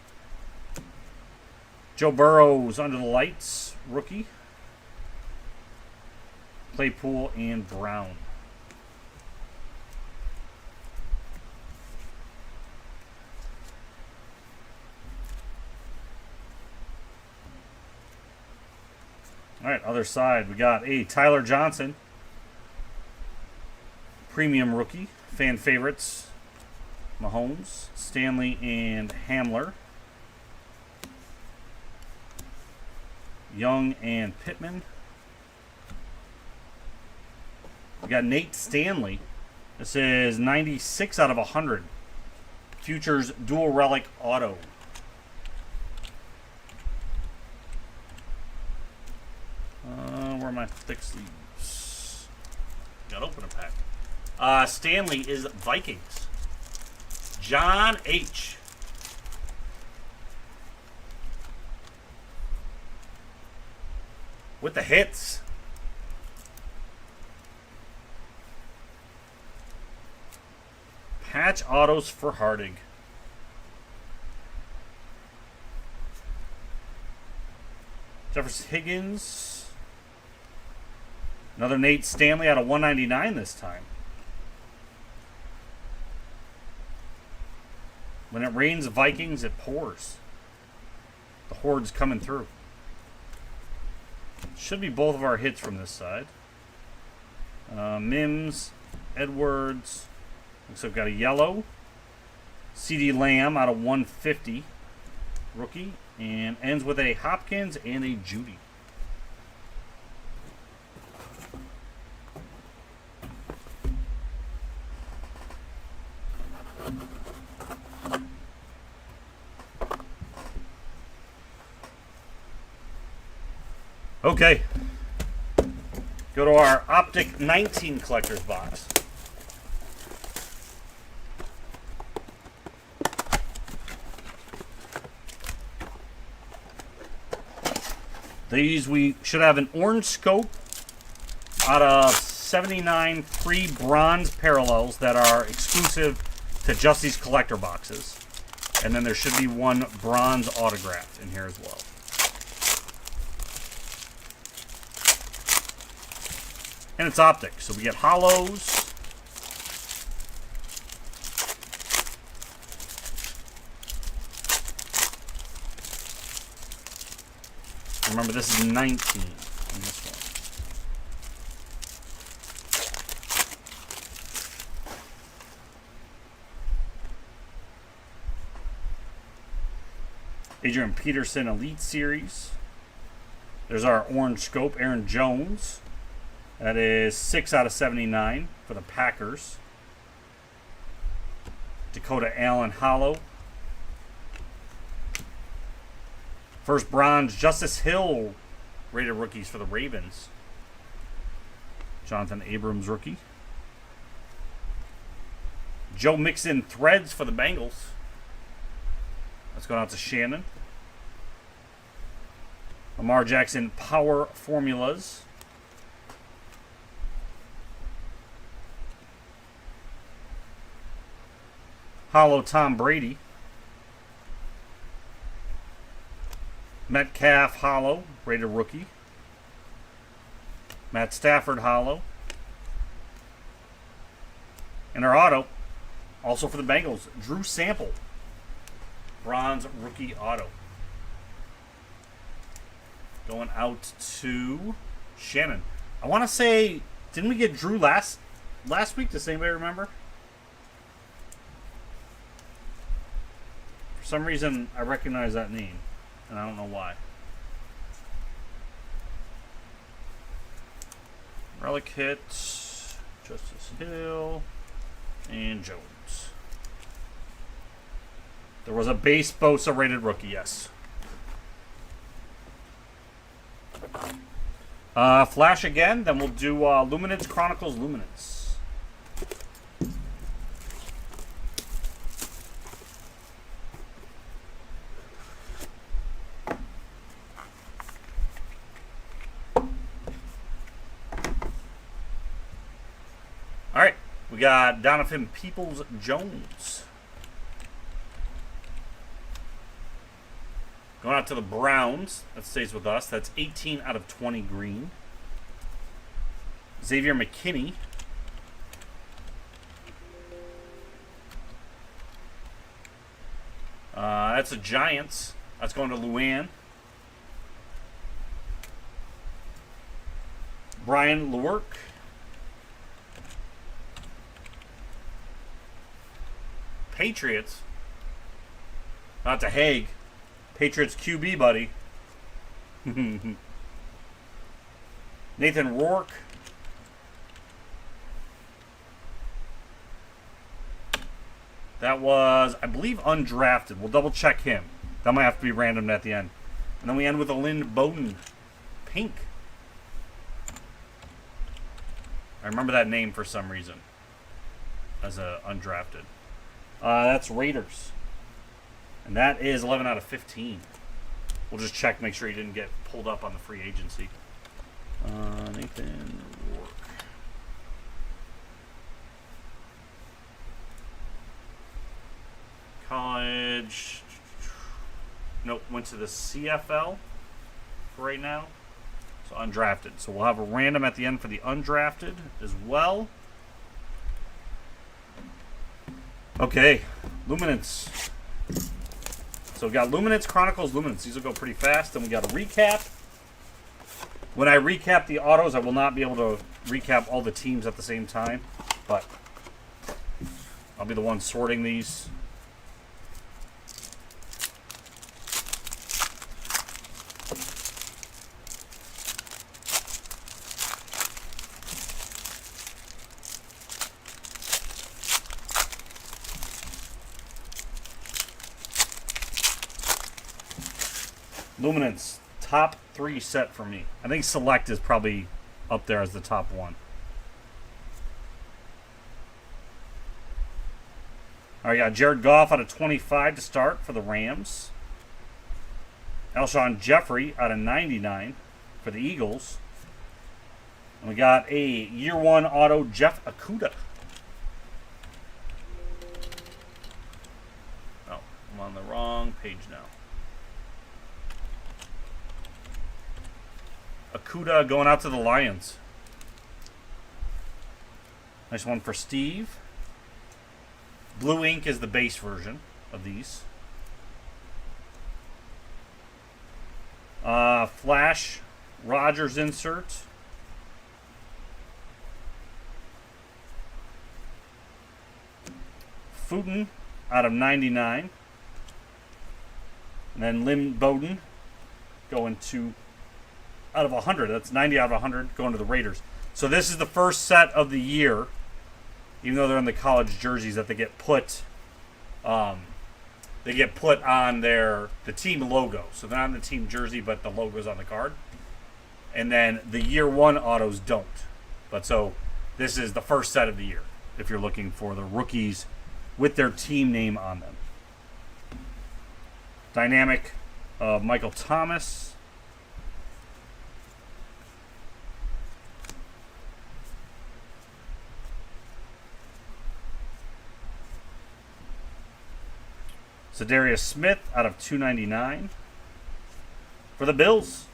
Speaker 1: Joe Burrows under the lights, rookie. Claypool and Brown. other side, we got a Tyler Johnson, premium rookie, fan favorites, Mahomes, Stanley, and Hamler. Young and Pittman. We got Nate Stanley. This is 96 out of 100. Futures dual relic auto. Where are my thick sleeves? Got to open a pack. Stanley is Vikings. John H. With the hits. Patch autos for Harding. Jefferson Higgins. Another Nate Stanley out of 199 this time. When it rains Vikings, it pours. The Horde's coming through. Should be both of our hits from this side. Mims, Edwards. Looks like we've got a yellow. CD Lamb out of 150. Rookie. And ends with a Hopkins and a Judy. Okay. Go to our Optic 19 collector's box. These we should have an orange scope out of 79 free bronze parallels that are exclusive to just these collector boxes. And then there should be one bronze autographed in here as well. And it's optic, so we get hollows. Remember, this is 19 in this one. Adrian Peterson Elite Series. There's our orange scope, Aaron Jones. That is 6 out of 79 for the Packers. Dakota Allen Hollow. First bronze, Justice Hill rated rookies for the Ravens. Jonathan Abrams rookie. Joe Mixon threads for the Bengals. That's going out to Shannon. Lamar Jackson Power Formulas. Hollow Tom Brady. Metcalf Hollow, rated rookie. Matt Stafford Hollow. And our auto, also for the Bengals, Drew Sample. Bronze rookie auto. Going out to Shannon. I want to say, didn't we get Drew last week? Does anybody remember? For some reason, I recognize that name, and I don't know why. Relic hits, Justice Hill, and Jones. There was a base Bosa rated rookie, yes. Flash again, then we'll do Luminance Chronicles Luminance. Alright, we got Donovan Peoples-Jones. Going out to the Browns. That stays with us. That's 18 out of 20 green. Xavier McKinney. That's the Giants. That's going to Luann. Brian Lewerk. Patriots. Not to Haig. Patriots QB, buddy. Nathan Rourke. That was, I believe, undrafted. We'll double check him. That might have to be random at the end. And then we end with a Lynn Bowden. Pink. I remember that name for some reason. As a undrafted. That's Raiders. And that is 11 out of 15. We'll just check, make sure he didn't get pulled up on the free agency. Nathan Rourke. College. Nope, went to the CFL for right now. So undrafted. So we'll have a random at the end for the undrafted as well. Okay, Luminance. So we've got Luminance, Chronicles, Luminance. These will go pretty fast. Then we got a recap. When I recap the autos, I will not be able to recap all the teams at the same time. But I'll be the one sorting these. Luminance, top 3 set for me. I think Select is probably up there as the top one. All right, got Jared Goff out of 25 to start for the Rams. Alshon Jeffrey out of 99 for the Eagles. And we got a year 1 auto, Jeff Okudah. Oh, I'm on the wrong page now. Okudah going out to the Lions. Nice one for Steve. Blue ink is the base version of these. Flash Rogers insert. Futon out of 99. And then Lynn Bowden going to out of 100. That's 90 out of 100 going to the Raiders. So this is the first set of the year, even though they're in the college jerseys, that they get put on the team logo. So they're not in the team jersey, but the logo's on the card. And then the year 1 autos don't. But so this is the first set of the year if you're looking for the rookies with their team name on them. Dynamic Michael Thomas. Zadarius Smith out of 299. For the Bills,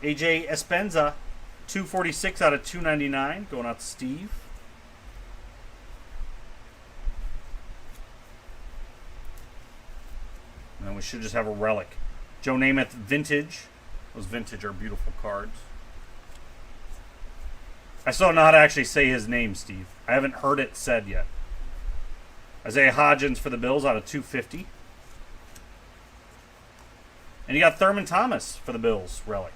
Speaker 1: AJ Espenza, 246 out of 299, going out to Steve. And then we should just have a relic. Joe Namath Vintage. Those vintage are beautiful cards. I still don't know how to actually say his name, Steve. I haven't heard it said yet. Isaiah Hodgins for the Bills out of 250. And you got Thurman Thomas for the Bills, relic.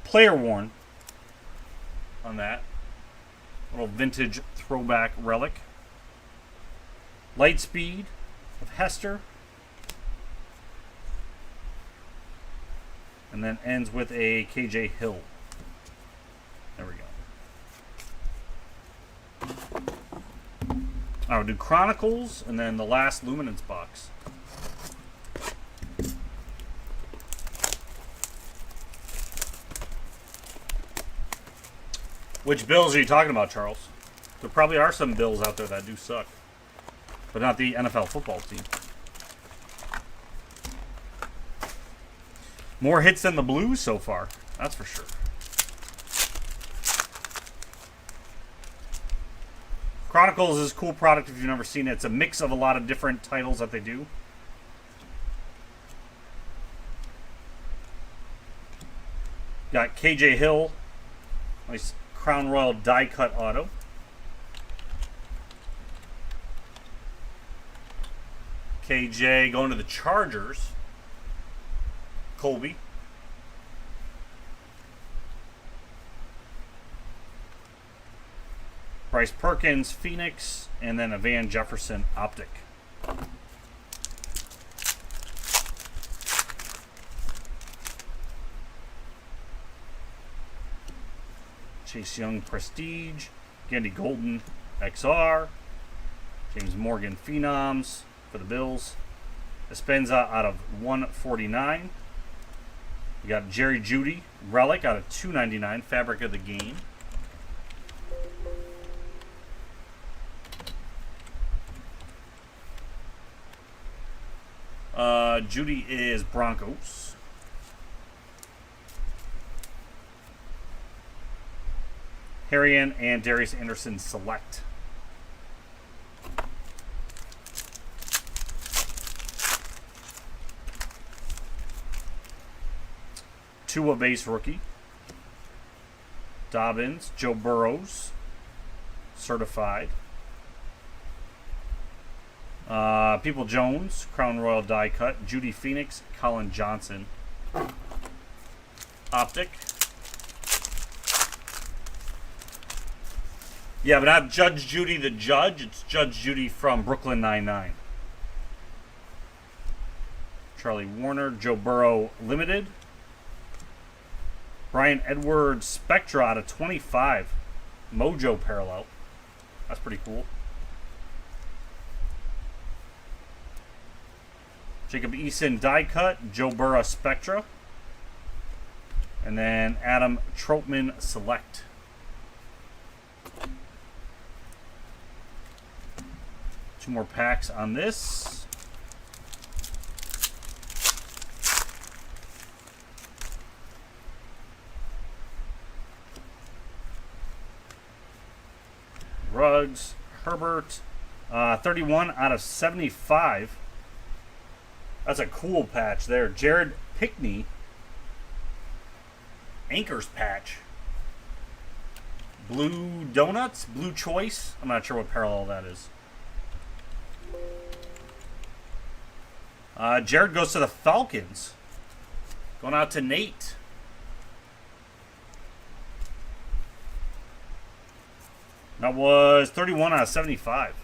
Speaker 1: Player worn on that. Little vintage throwback relic. Lightspeed of Hester. And then ends with a KJ Hill. There we go. I'll do Chronicles and then the last Luminance box. Which Bills are you talking about, Charles? There probably are some Bills out there that do suck, but not the NFL football team. More hits than the Blues so far, that's for sure. Chronicles is a cool product if you've never seen it. It's a mix of a lot of different titles that they do. Got KJ Hill. Nice Crown Royal die cut auto. KJ going to the Chargers. Colby. Bryce Perkins, Phoenix, and then a Van Jefferson optic. Chase Young Prestige, Gandy Golden XR, James Morgan Phenoms for the Bills, Espenza out of 149. We got Jerry Jeudy Relic out of 299, Fabric of the Game. Jeudy is Broncos. Harrion and Darius Anderson Select. Tua base rookie. Dobbins, Joe Burrows, certified. People Jones, Crown Royal die cut. Judy Phoenix, Colin Johnson. Optic. Yeah, but not Judge Judy the Judge. It's Judge Judy from Brooklyn Nine-Nine. Charlie Warner, Joe Burrow Limited. Brian Edwards Spectra out of 25. Mojo parallel. That's pretty cool. Jacob Eason die cut. Joe Burrow Spectra. And then Adam Troutman Select. Two more packs on this. Ruggs, Herbert, 31 out of 75. That's a cool patch there. Jared Pickney, Anchors patch. Blue Donuts, Blue Choice. I'm not sure what parallel that is. Jared goes to the Falcons. Going out to Nate. That was 31 out of 75.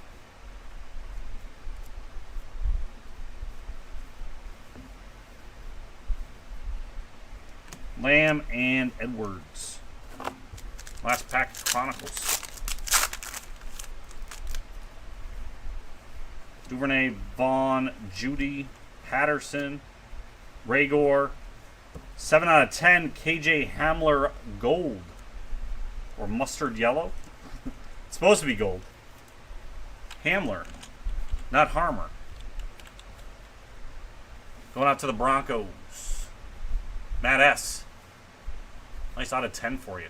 Speaker 1: Lamb and Edwards. Last pack of Chronicles. Duvernay, Vaughn, Judy, Patterson, Raygor. 7 out of 10, KJ Hamler Gold. Or Mustard Yellow. It's supposed to be gold. Hamler, not Harmer. Going out to the Broncos. Matt S. Nice out of 10 for you.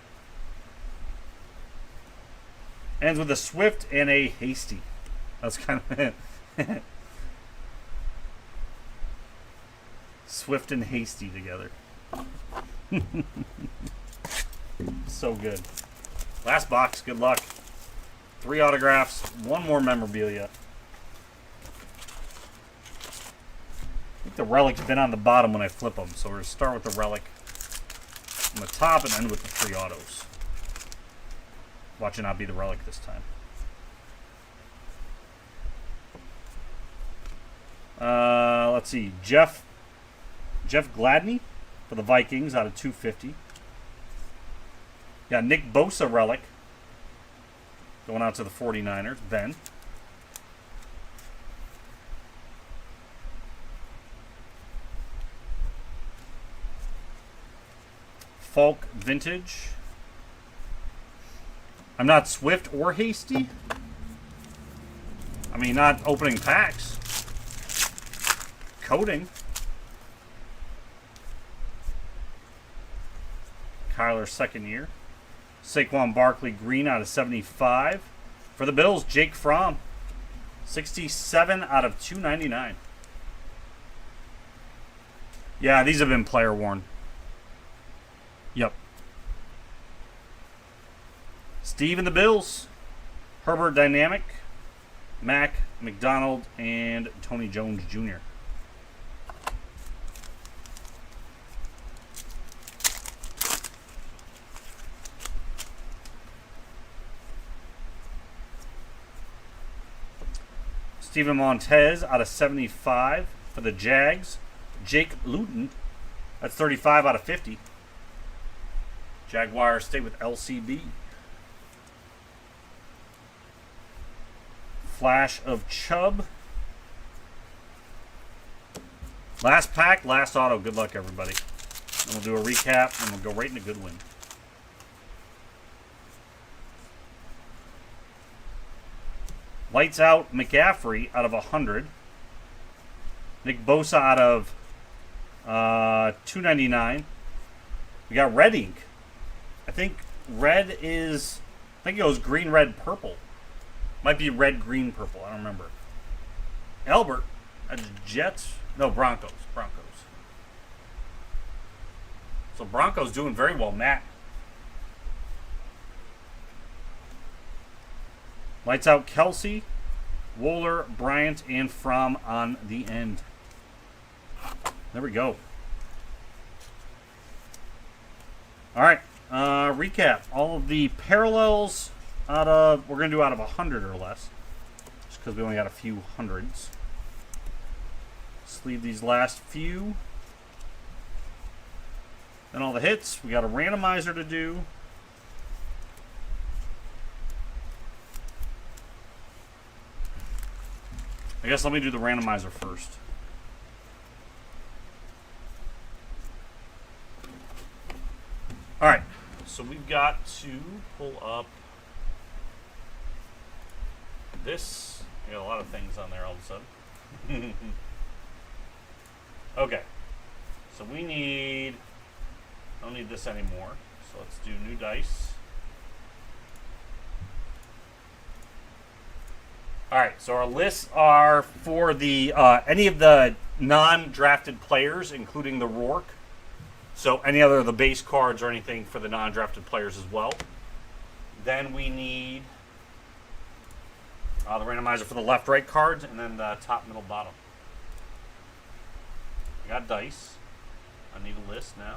Speaker 1: Ends with a Swift and a Hasty. That's kind of Swift and Hasty together. So good. Last box. Good luck. 3 autographs. 1 more memorabilia. I think the relic's been on the bottom when I flip them, so we're going to start with the relic on the top and end with the 3 autos. Watch it not be the relic this time. Let's see. Jeff Gladney for the Vikings out of 250. Got Nick Bosa relic going out to the 49ers. Ben. Falk Vintage. I'm not Swift or Hasty. I mean, not opening packs. Coding. Kyler's second year. Saquon Barkley green out of 75. For the Bills, Jake Fromm. 67 out of 299. Yeah, these have been player worn. Yep. Steve and the Bills. Herbert Dynamic. Mac, McDonald, and Tony Jones Jr. Steven Montez out of 75 for the Jags. Jake Luton, that's 35 out of 50. Jaguars stay with LCB. Flash of Chubb. Last pack, last auto. Good luck, everybody. And we'll do a recap, and we'll go right into Goodwin. Lights out McCaffrey out of 100. Nick Bosa out of 299. We got red ink. I think red is, I think it goes green, red, purple. Might be red, green, purple. I don't remember. Albert, Jets. No, Broncos. Broncos. So Broncos doing very well. Matt. Lights out Kelsey, Wooler, Bryant, and Fromm on the end. There we go. All right. Recap. All of the parallels out of, we're going to do out of 100 or less. Just because we only got a few hundreds. Let's leave these last few. Then all the hits. We got a randomizer to do. I guess let me do the randomizer first. All right, so we've got to pull up this. I got a lot of things on there all of a sudden. Okay, so we need, I don't need this anymore. So let's do new dice. All right, so our lists are for the any of the non-drafted players, including the Rourke. So any other of the base cards or anything for the non-drafted players as well. Then we need the randomizer for the left-right cards, and then the top, middle, bottom. I got dice. I need a list now.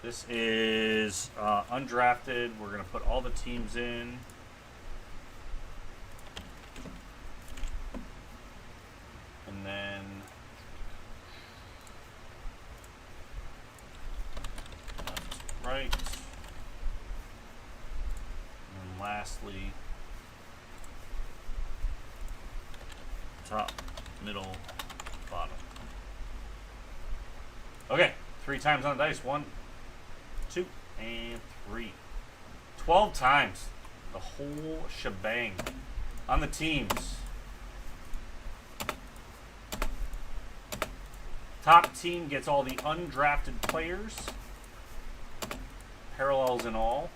Speaker 1: This is undrafted. We're going to put all the teams in. And then left, right. And then lastly, top, middle, bottom. Okay, 3 times on the dice. 1, 2, and 3. 12 times. The whole shebang. On the teams. Top team gets all the undrafted players. Parallels in all.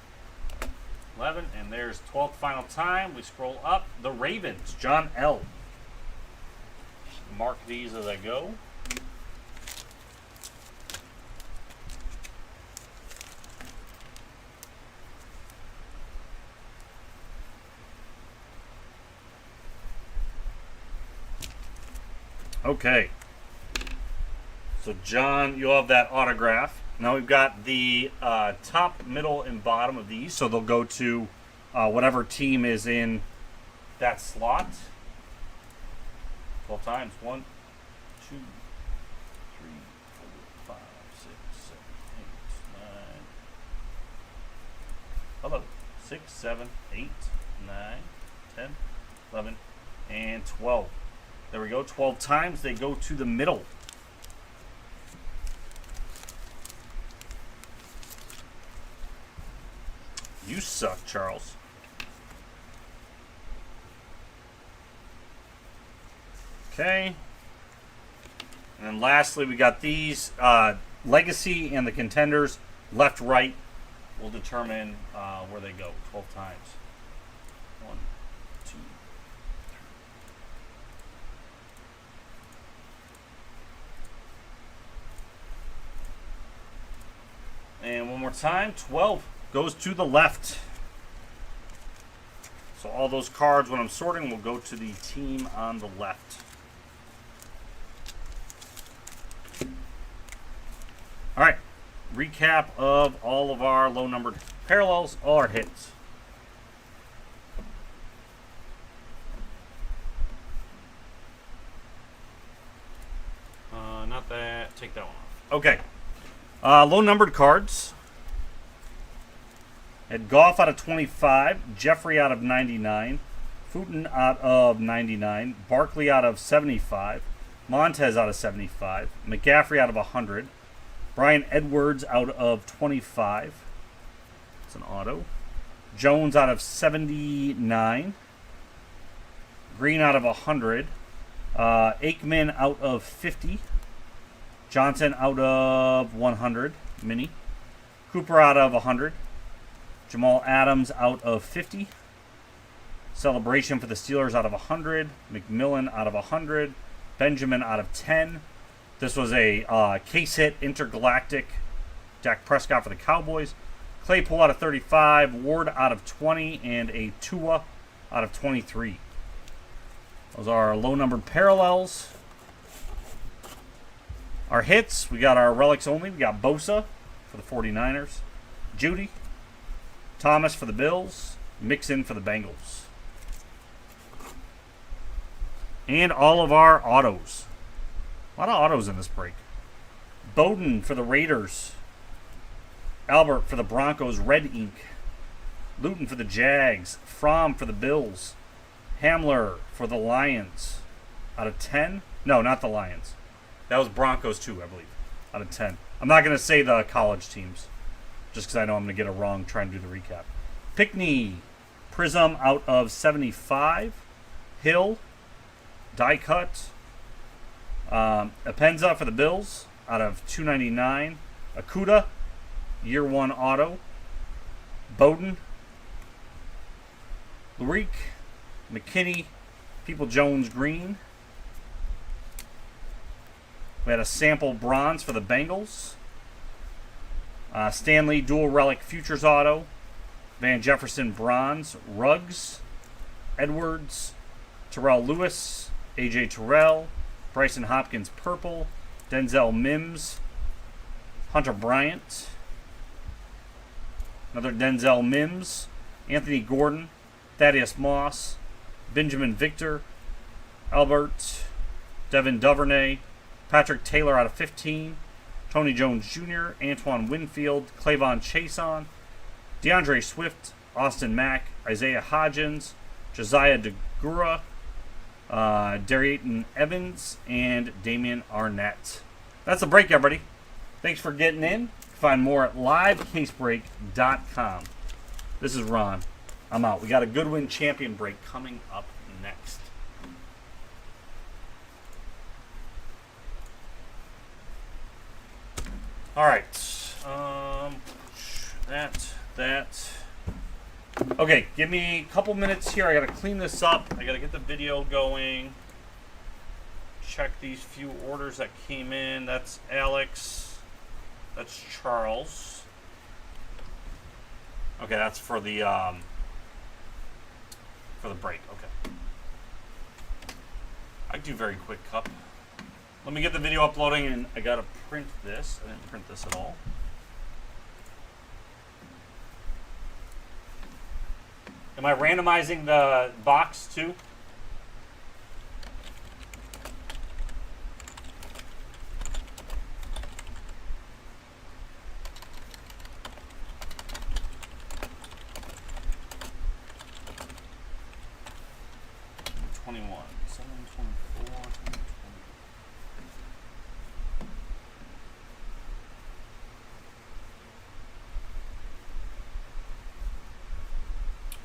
Speaker 1: 11, and there's 12th final time. We scroll up. The Ravens, John L. Mark these as I go. Okay. So, John, you'll have that autograph. Now we've got the top, middle, and bottom of these. So they'll go to whatever team is in that slot. 12 times. 1, 2, 3, 4, 5, 6, 7, 8, 9. Hello. 6, 7, 8, 9, 10, 11, and 12. There we go. 12 times. They go to the middle. You suck, Charles. Okay. And then lastly, we got these. Legacy and the contenders. Left, right will determine where they go. 12 times. 1, 2, 3. more time. 12 goes to the left. So all those cards, when I'm sorting, will go to the team on the left. All right. Recap of all of our low-numbered parallels, all our hits. Not that. Take that one off. Okay. Low-numbered cards. Had Goff out of 25, Jeffrey out of 99, Fulton out of 99, Barkley out of 75, Montez out of 75, McCaffrey out of 100, Brian Edwards out of 25. It's an auto. Jones out of 79. Green out of 100. Aikman out of 50. Johnson out of 100. Mini. Cooper out of 100. Jamal Adams out of 50. Celebration for the Steelers out of 100. McMillan out of 100. Benjamin out of 10. This was a case hit intergalactic. Dak Prescott for the Cowboys. Claypool out of 35. Ward out of 20. And a Tua out of 23. Those are our low-numbered parallels. Our hits, we got our relics only. We got Bosa for the 49ers. Judy. Thomas for the Bills. Mixon for the Bengals. And all of our autos. A lot of autos in this break. Bowden for the Raiders. Albert for the Broncos, red ink. Luton for the Jags. Fromm for the Bills. Hamler for the Lions. Out of 10? No, not the Lions. That was Broncos too, I believe. Out of 10. I'm not going to say the college teams. Just because I know I'm going to get it wrong trying to do the recap. Pickney. Prism out of 75. Hill. Die cut. Apenza for the Bills out of 299. Akuda, year 1 auto. Bowden. Lurik. McKinney. People Jones green. We had a sample bronze for the Bengals. Stanley dual relic futures auto. Van Jefferson bronze. Ruggs. Edwards. Terrell Lewis. AJ Terrell. Bryson Hopkins purple. Denzel Mims. Hunter Bryant. Another Denzel Mims. Anthony Gordon. Thaddeus Moss. Benjamin Victor. Albert. Devin Duvernay. Patrick Taylor out of 15. Tony Jones Jr. Antoine Winfield. Clavon Chason. DeAndre Swift. Austin Mack. Isaiah Hodgins. Josiah DeGura. Darian Evans, and Damian Arnett. That's the break, everybody. Thanks for getting in. You can find more at livecasebreak.com. This is Ron. I'm out. We got a Goodwin champion break coming up next. All right. That. Okay, give me a couple minutes here. I got to clean this up. I got to get the video going. Check these few orders that came in. That's Alex. That's Charles. Okay, that's for the break. Okay. I do very quick cup. Let me get the video uploading, and I got to print this. I didn't print this at all. Am I randomizing the box too?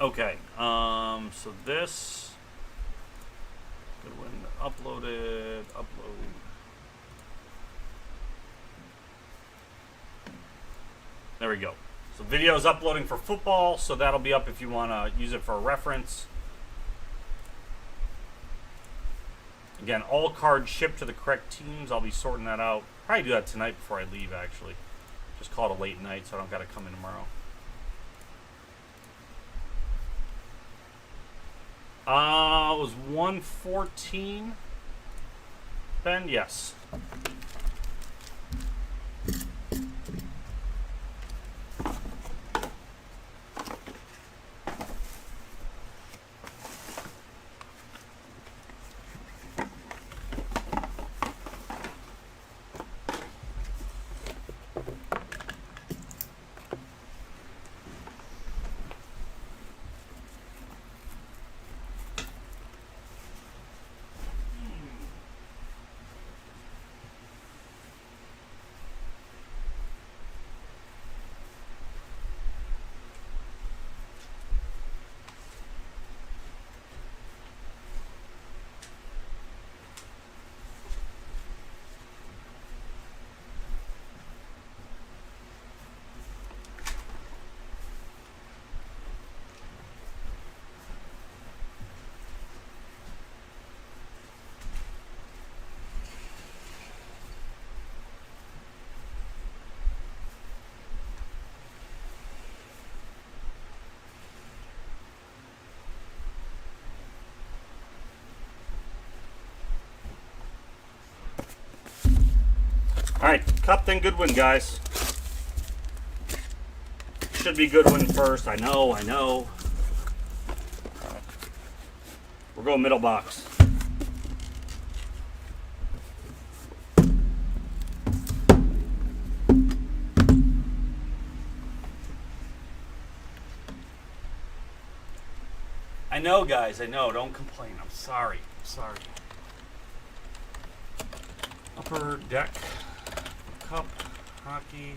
Speaker 1: Okay, so this, Goodwin uploaded, upload. There we go. So video is uploading for football, so that'll be up if you want to use it for a reference. Again, all cards shipped to the correct teams. I'll be sorting that out. Probably do that tonight before I leave, actually. Just call it a late night, so I don't got to come in tomorrow. It was 114. Ben, yes. Alright, Cup then Goodwin, guys. Should be Goodwin first. I know. We're going middle box. I know, guys. I know. Don't complain. I'm sorry. Upper deck. Cup, hockey.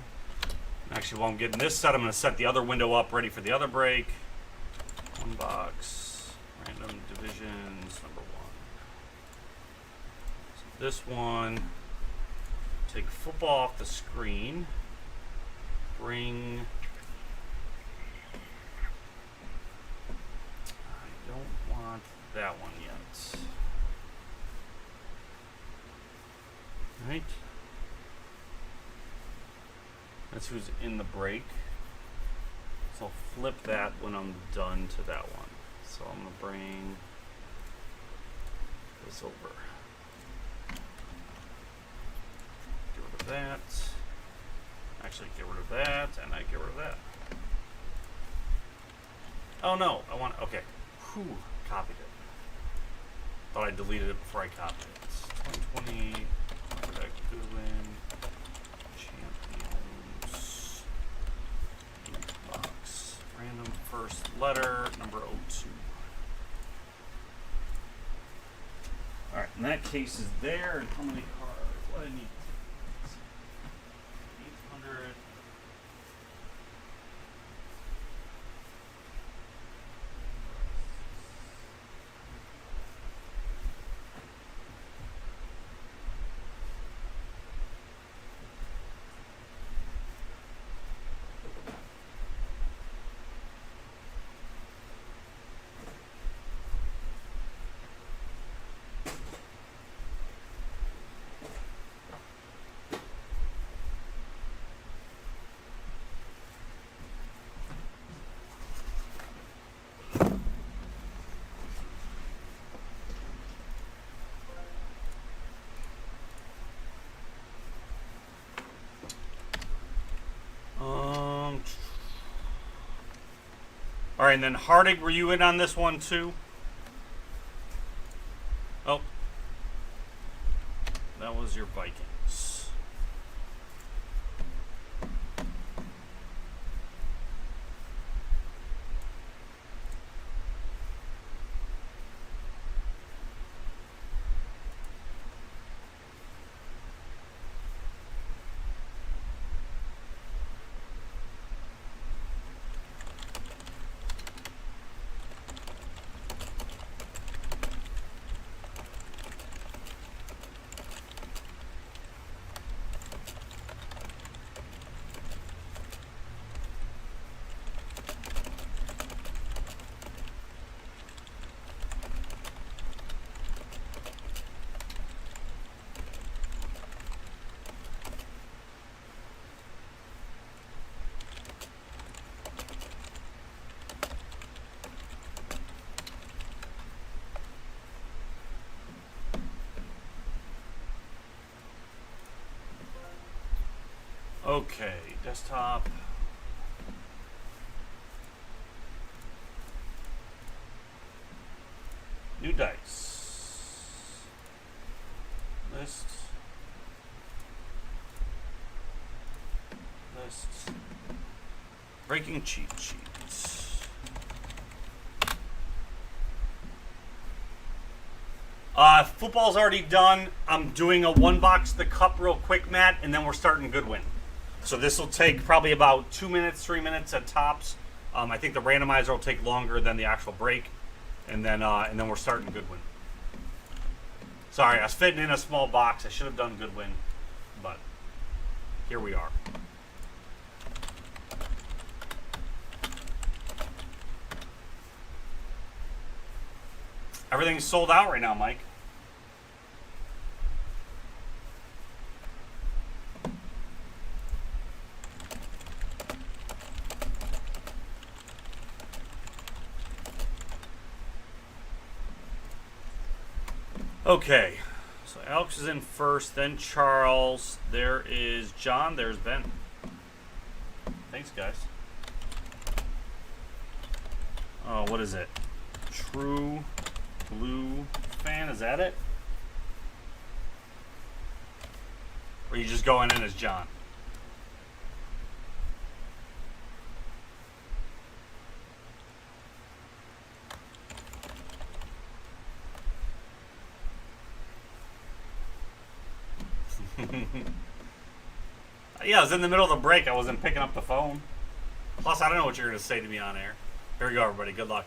Speaker 1: Actually, while I'm getting this set, I'm going to set the other window up ready for the other break. One box, random divisions, number 1. So this one, take football off the screen. Bring. I don't want that one yet. All right. That's who's in the break. So I'll flip that when I'm done to that one. So I'm going to bring this over. Get rid of that. Actually, get rid of that, and I get rid of that. Oh no, I want, okay. Whew, copied it. Thought I deleted it before I copied it. It's 2020, Goodwin. Random first letter, number 02. Alright, and that case is there. And how many cards? What do I need? 800. All right, and then Hardig, were you in on this one too? Oh, that was your Vikings. Okay, desktop. New dice. List. List. Breaking cheat sheets. Football's already done. I'm doing a one box the cup real quick, Matt, and then we're starting Goodwin. So this will take probably about 2 minutes, 3 minutes at tops. I think the randomizer will take longer than the actual break, and then we're starting Goodwin. Sorry, I was fitting in a small box. I should have done Goodwin, but here we are. Everything's sold out right now, Mike. Okay, so Alex is in first, then Charles. There is John. There's Ben. Thanks, guys. Oh, what is it? True Blue Fan, is that it? Or are you just going in as John? Yeah, I was in the middle of the break. I wasn't picking up the phone. Plus, I don't know what you're going to say to me on air. Here we go, everybody. Good luck.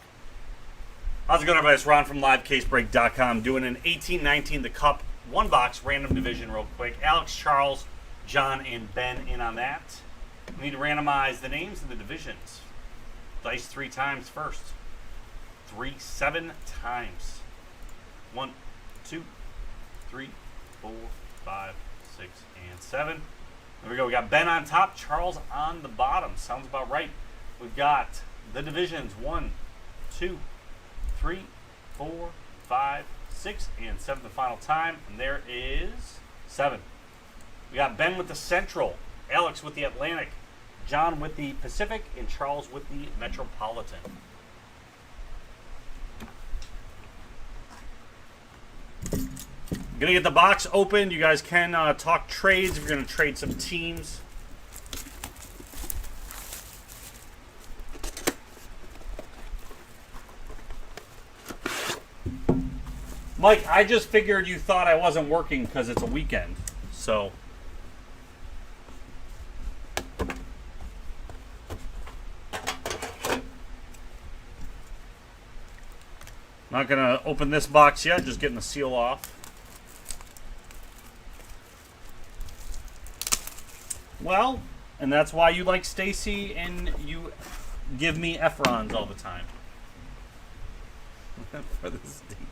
Speaker 1: How's it going, everybody? It's Ron from Livecasebreak.com doing an 18-19 The Cup one box random division real quick. Alex, Charles, John, and Ben in on that. We need to randomize the names and the divisions. Dice 3 times first. 7 times. 1, 2, 3, 4, 5, 6, and 7. There we go. We got Ben on top, Charles on the bottom. Sounds about right. We've got the divisions 1, 2, 3, 4, 5, 6, and 7 the final time. And there is 7. We got Ben with the Central, Alex with the Atlantic, John with the Pacific, and Charles with the Metropolitan. Gonna get the box open. You guys can talk trades if you're gonna trade some teams. Mike, I just figured you thought I wasn't working because it's a weekend, so. Not gonna open this box yet, just getting the seal off. Well, and that's why you like Stacy and you give me Efrons all the time. For this thing.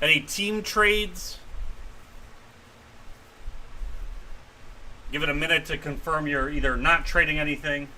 Speaker 1: Any team trades? Give it a minute to confirm you're either not trading anything.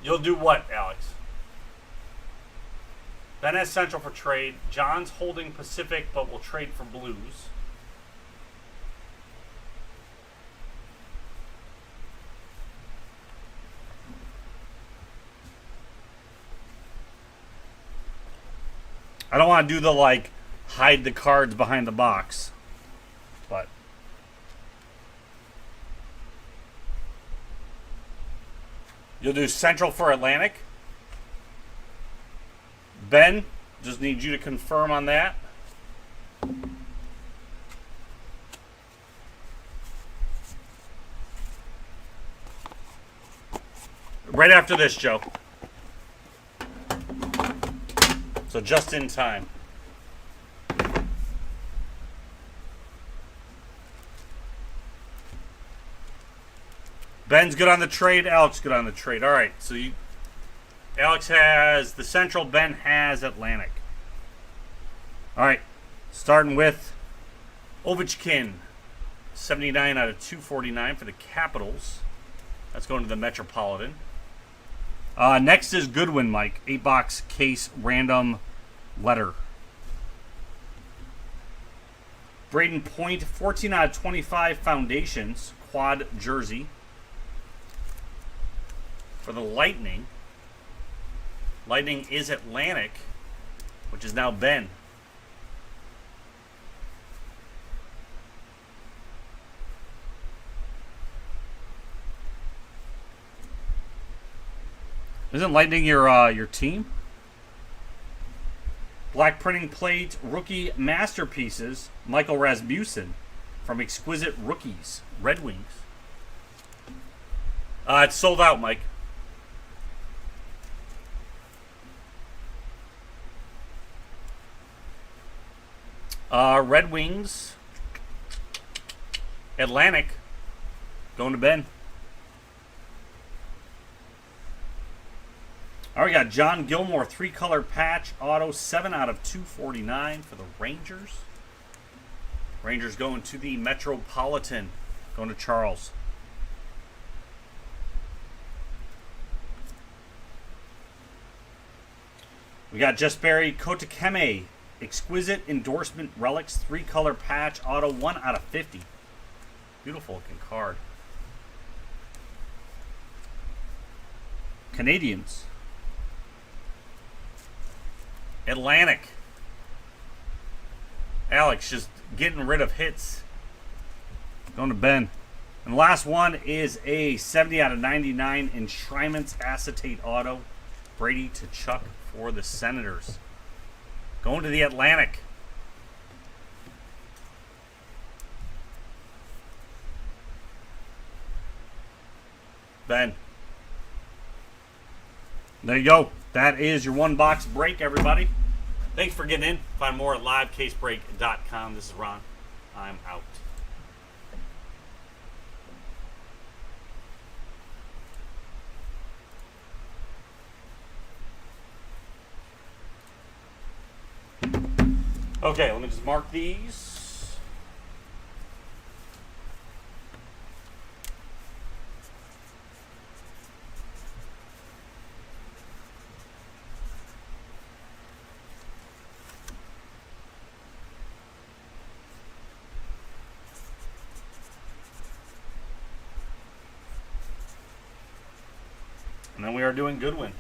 Speaker 1: You'll do what, Alex? Ben has Central for trade. John's holding Pacific, but will trade for Blues. I don't want to do the, like, hide the cards behind the box. But you'll do Central for Atlantic. Ben, just need you to confirm on that. right after this, Joe. So just in time. Ben's good on the trade. Alex good on the trade. All right. So Alex has the Central. Ben has Atlantic. All right. Starting with Ovechkin. 79 out of 249 for the Capitals. That's going to the Metropolitan. Next is Goodwin, Mike. 8-box case random letter. Braden Point. 14 out of 25 foundations. Quad jersey. For the Lightning. Lightning is Atlantic, which is now Ben. Isn't Lightning your team? Black printing plate, rookie masterpieces, Michael Rasmussen from Exquisite Rookies, Red Wings. It's sold out, Mike. Red Wings, Atlantic, going to Ben. All right, we got John Gilmore, 3-color patch auto, 7 out of 249 for the Rangers. Rangers going to the Metropolitan, going to Charles. We got Jesperi Kotkaniemi, Exquisite Endorsement Relics, 3-color patch auto, 1 out of 50. Beautiful looking card. Canadians. Atlantic. Alex just getting rid of hits. Going to Ben. And the last one is a 70 out of 99 Enshrinements Acetate Auto. Brady to Chuck for the Senators. Going to the Atlantic. Ben. There you go. That is your 1-box break, everybody. Thanks for getting in. Find more at livecasebreak.com. This is Ron. I'm out. Okay, let me just mark these. And then we are doing Goodwin.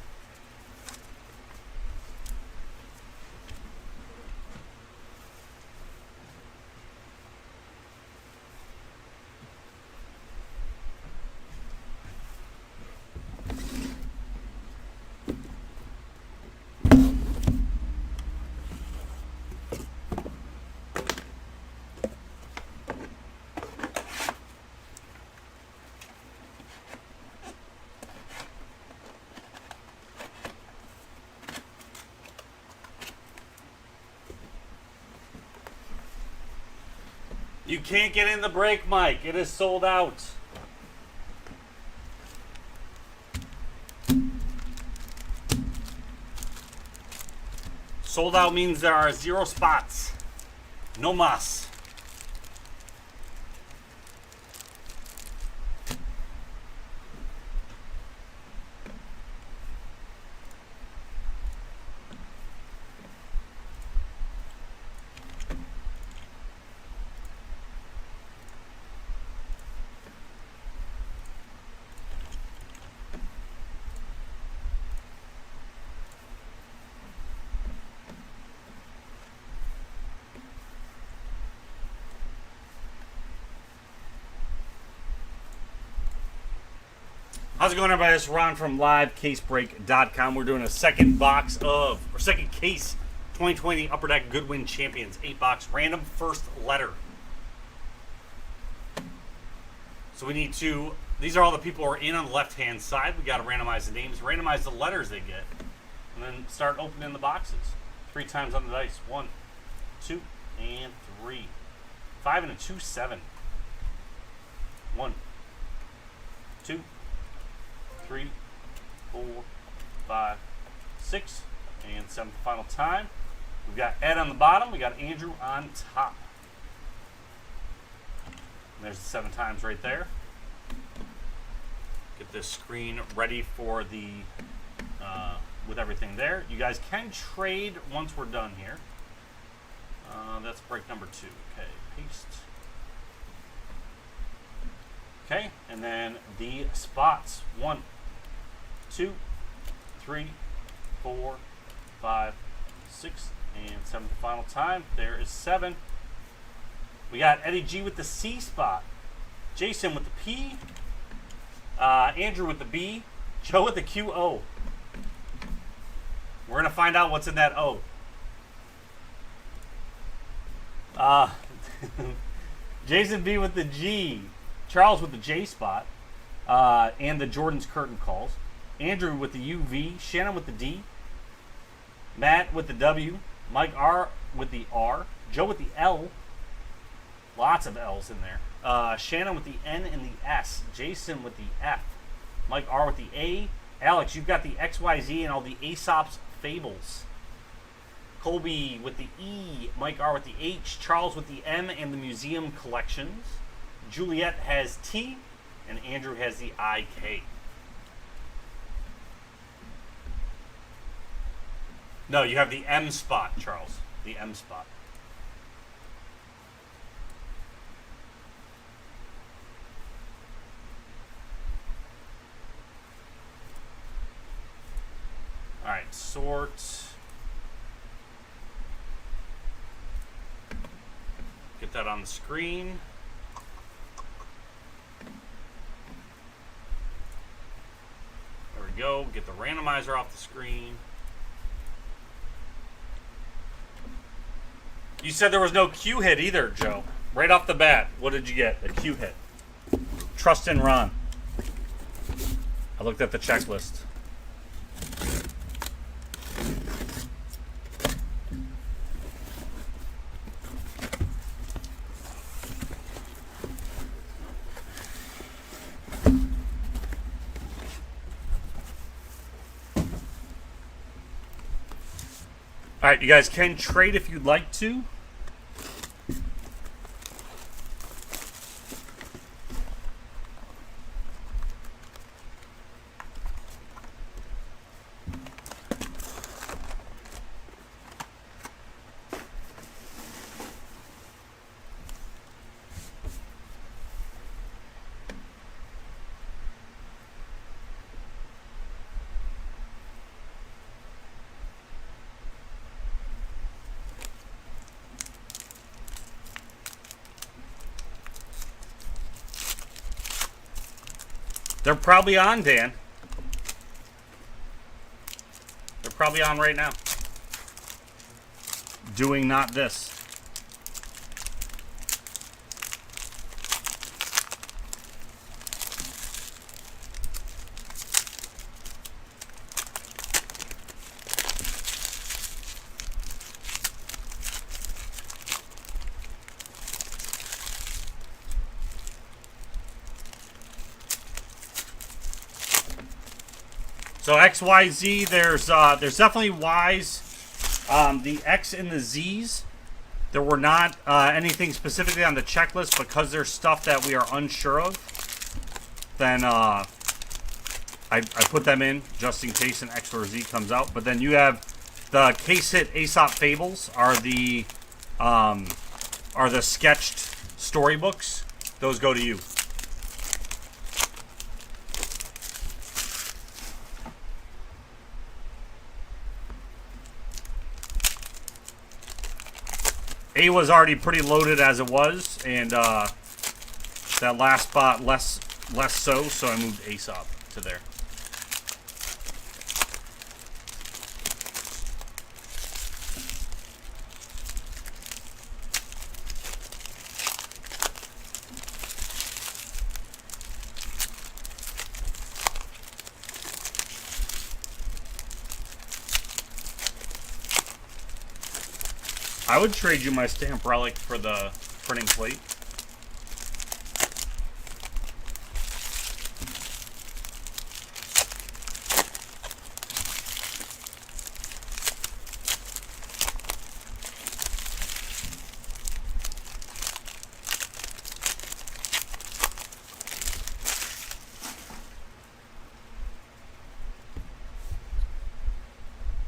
Speaker 1: You can't get in the break, Mike. It is sold out. Sold out means there are 0 spots. No mas. How's it going, everybody? This is Ron from Livecasebreak.com. We're doing a second case 2020 Upper Deck Goodwin Champions 8-box random first letter. So we need to these are all the people who are in on the left-hand side. We got to randomize the names, randomize the letters they get, and then start opening the boxes. 3 times on the dice. 1, 2, and 3. 5 and a 2, 7. 1, 2, 3, 4, 5, 6, and 7th final time. We've got Ed on the bottom. We got Andrew on top. And there's the 7 times right there. Get this screen ready for the with everything there. You guys can trade once we're done here. That's break number 2. Okay, paste. Okay, and then the spots. 1, 2, 3, 4, 5, 6, and 7th final time. There is 7. We got Eddie G with the C spot, Jason with the P, Andrew with the B, Joe with the QO. We're going to find out what's in that O. Jason B with the G, Charles with the J spot, and the Jordan's curtain calls. Andrew with the UV, Shannon with the D, Matt with the W, Mike R with the R, Joe with the L, lots of L's in there. Shannon with the N and the S, Jason with the F, Mike R with the A, Alex, you've got the XYZ and all the Aesop's Fables. Colby with the E, Mike R with the H, Charles with the M and the Museum Collections. Juliet has T, and Andrew has the IK. No, you have the M spot, Charles. The M spot. All right, sort. Get that on the screen. There we go. Get the randomizer off the screen. You said there was no Q hit either, Joe. Right off the bat, what did you get? A Q hit. Trust in Ron. I looked at the checklist. All right, you guys can trade if you'd like to. They're probably on, Dan. They're probably on right now. Doing not this. So XYZ, there's definitely Y's. The X and the Z's, there were not anything specifically on the checklist because there's stuff that we are unsure of. Then I put them in just in case an X or Z comes out. But then you have the case hit Aesop Fables are the sketched storybooks. Those go to you. A was already pretty loaded as it was, and that last spot less so I moved Aesop to there. I would trade you my stamp relic for the printing plate.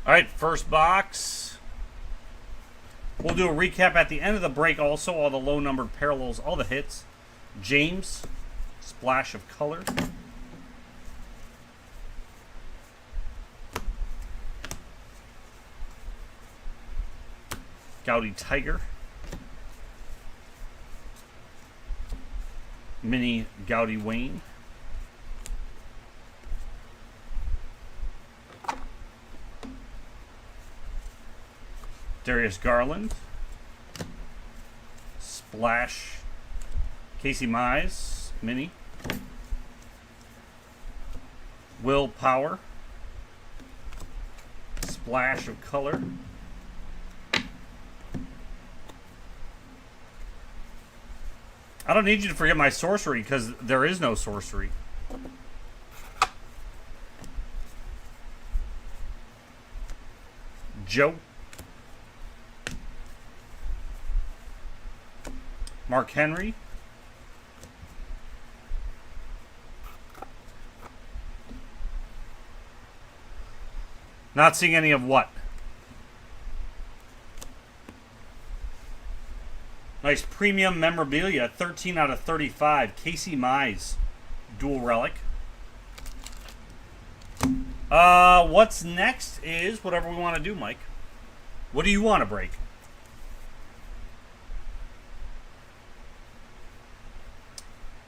Speaker 1: All right, first box. We'll do a recap at the end of the break also, all the low-numbered parallels, all the hits. James, splash of color. Gaudy Tiger. Mini Gaudy Wayne. Darius Garland. Splash. Casey Mize. Mini. Will Power. Splash of color. I don't need you to forget my sorcery because there is no sorcery. Joe. Mark Henry. Not seeing any of what? Nice premium memorabilia, 13 out of 35. Casey Mize, dual relic. What's next is whatever we want to do, Mike. What do you want to break?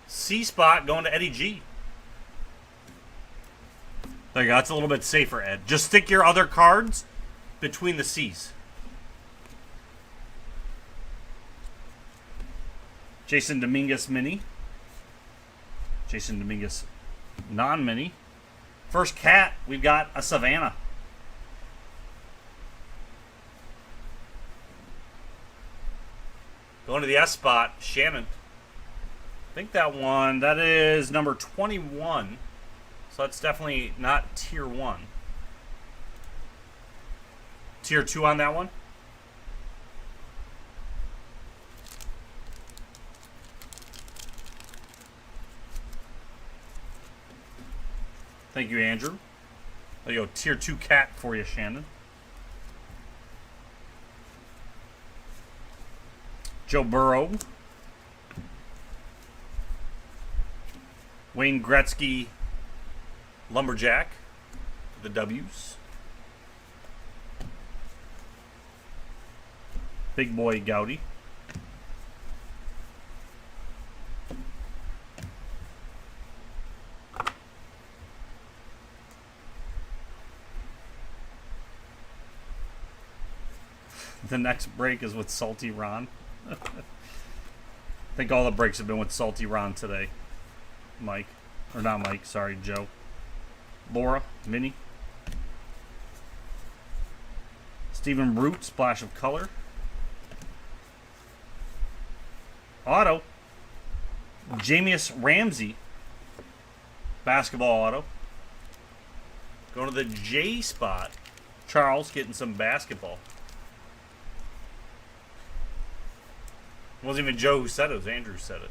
Speaker 1: C spot going to Eddie G. There you go. That's a little bit safer, Ed. Just stick your other cards between the C's. Jason Dominguez mini. Jason Dominguez non-mini. First cat, we've got a Savannah. Going to the S spot, Shannon. I think that is number 21. So that's definitely not tier 1. Tier 2 on that one. Thank you, Andrew. There you go, tier 2 cat for you, Shannon. Joe Burrow. Wayne Gretzky, Lumberjack, the W's. Big Boy Gaudy. The next break is with Salty Ron. I think all the breaks have been with Salty Ron today. Mike. Or not Mike, sorry, Joe. Laura, mini. Stephen Root, splash of color. Auto. Jamius Ramsey, basketball auto. Going to the J spot. Charles getting some basketball. It wasn't even Joe who said it, it was Andrew who said it.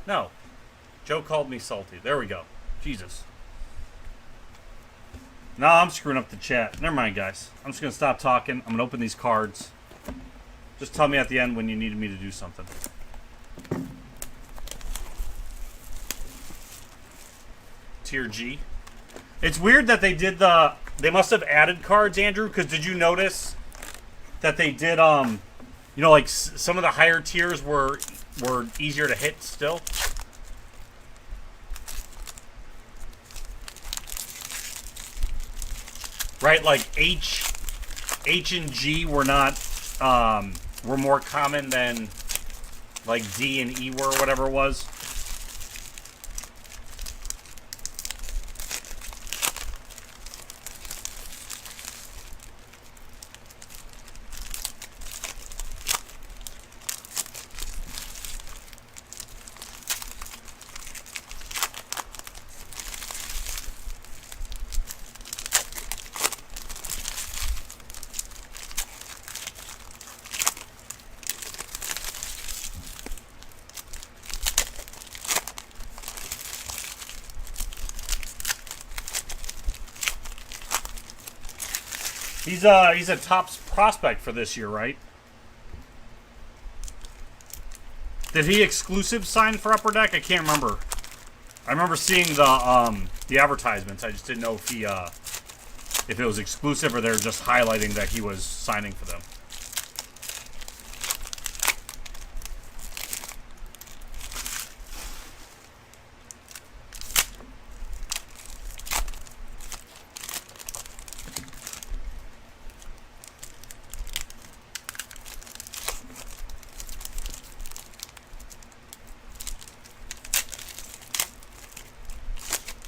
Speaker 1: No. Joe called me salty. There we go. Jesus. No, I'm screwing up the chat. Never mind, guys. I'm just going to stop talking. I'm going to open these cards. Just tell me at the end when you needed me to do something. Tier G. It's weird that they did the... They must have added cards, Andrew, because did you notice that they did, you know, like some of the higher tiers were easier to hit still? Right, like H and G were not, were more common than like D and E were, or whatever it was. He's a top prospect for this year, right? Did he exclusive sign for Upper Deck? I can't remember. I remember seeing the advertisements. I just didn't know if it was exclusive or they're just highlighting that he was signing for them.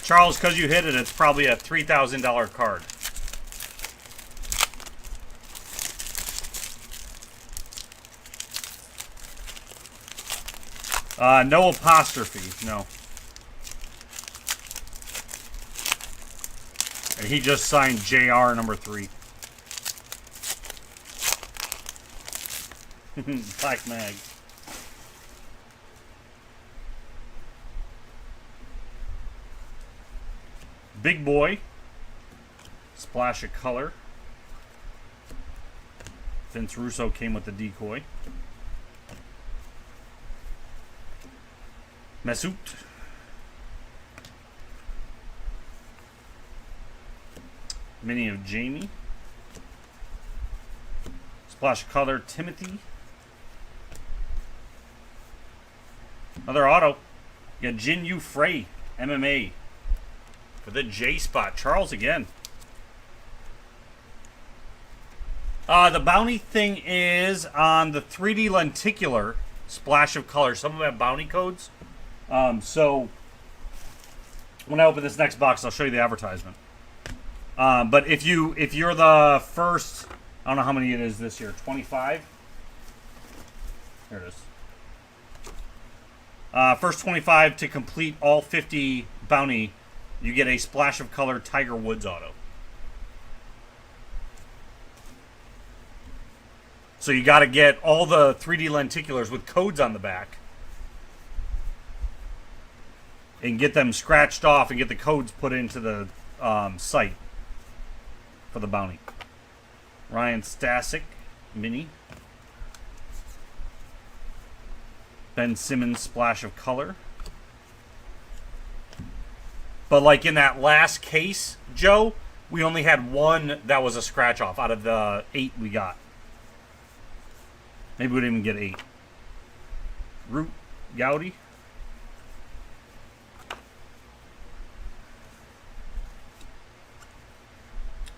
Speaker 1: Charles, because you hit it, it's probably a $3,000 card. No apostrophe, no. And he just signed JR number 3. Black Mag. Big Boy. Splash of color. Vince Russo came with the decoy. Mesut. Mini of Jamie. Splash of color, Timothy. Another auto. You got Jin Yu Frey, MMA. For the J spot. Charles again. The bounty thing is on the 3D lenticular splash of color. Some of them have bounty codes. So when I open this next box, I'll show you the advertisement. But if you're the first, I don't know how many it is this year, 25. There it is. First 25 to complete all 50 bounty, you get a splash of color Tiger Woods auto. So you got to get all the 3D lenticulars with codes on the back and get them scratched off and get the codes put into the site for the bounty. Ryan Stasic, mini. Ben Simmons, splash of color. But like in that last case, Joe, we only had one that was a scratch off out of the 8 we got. Maybe we didn't even get 8. Root Gowdy.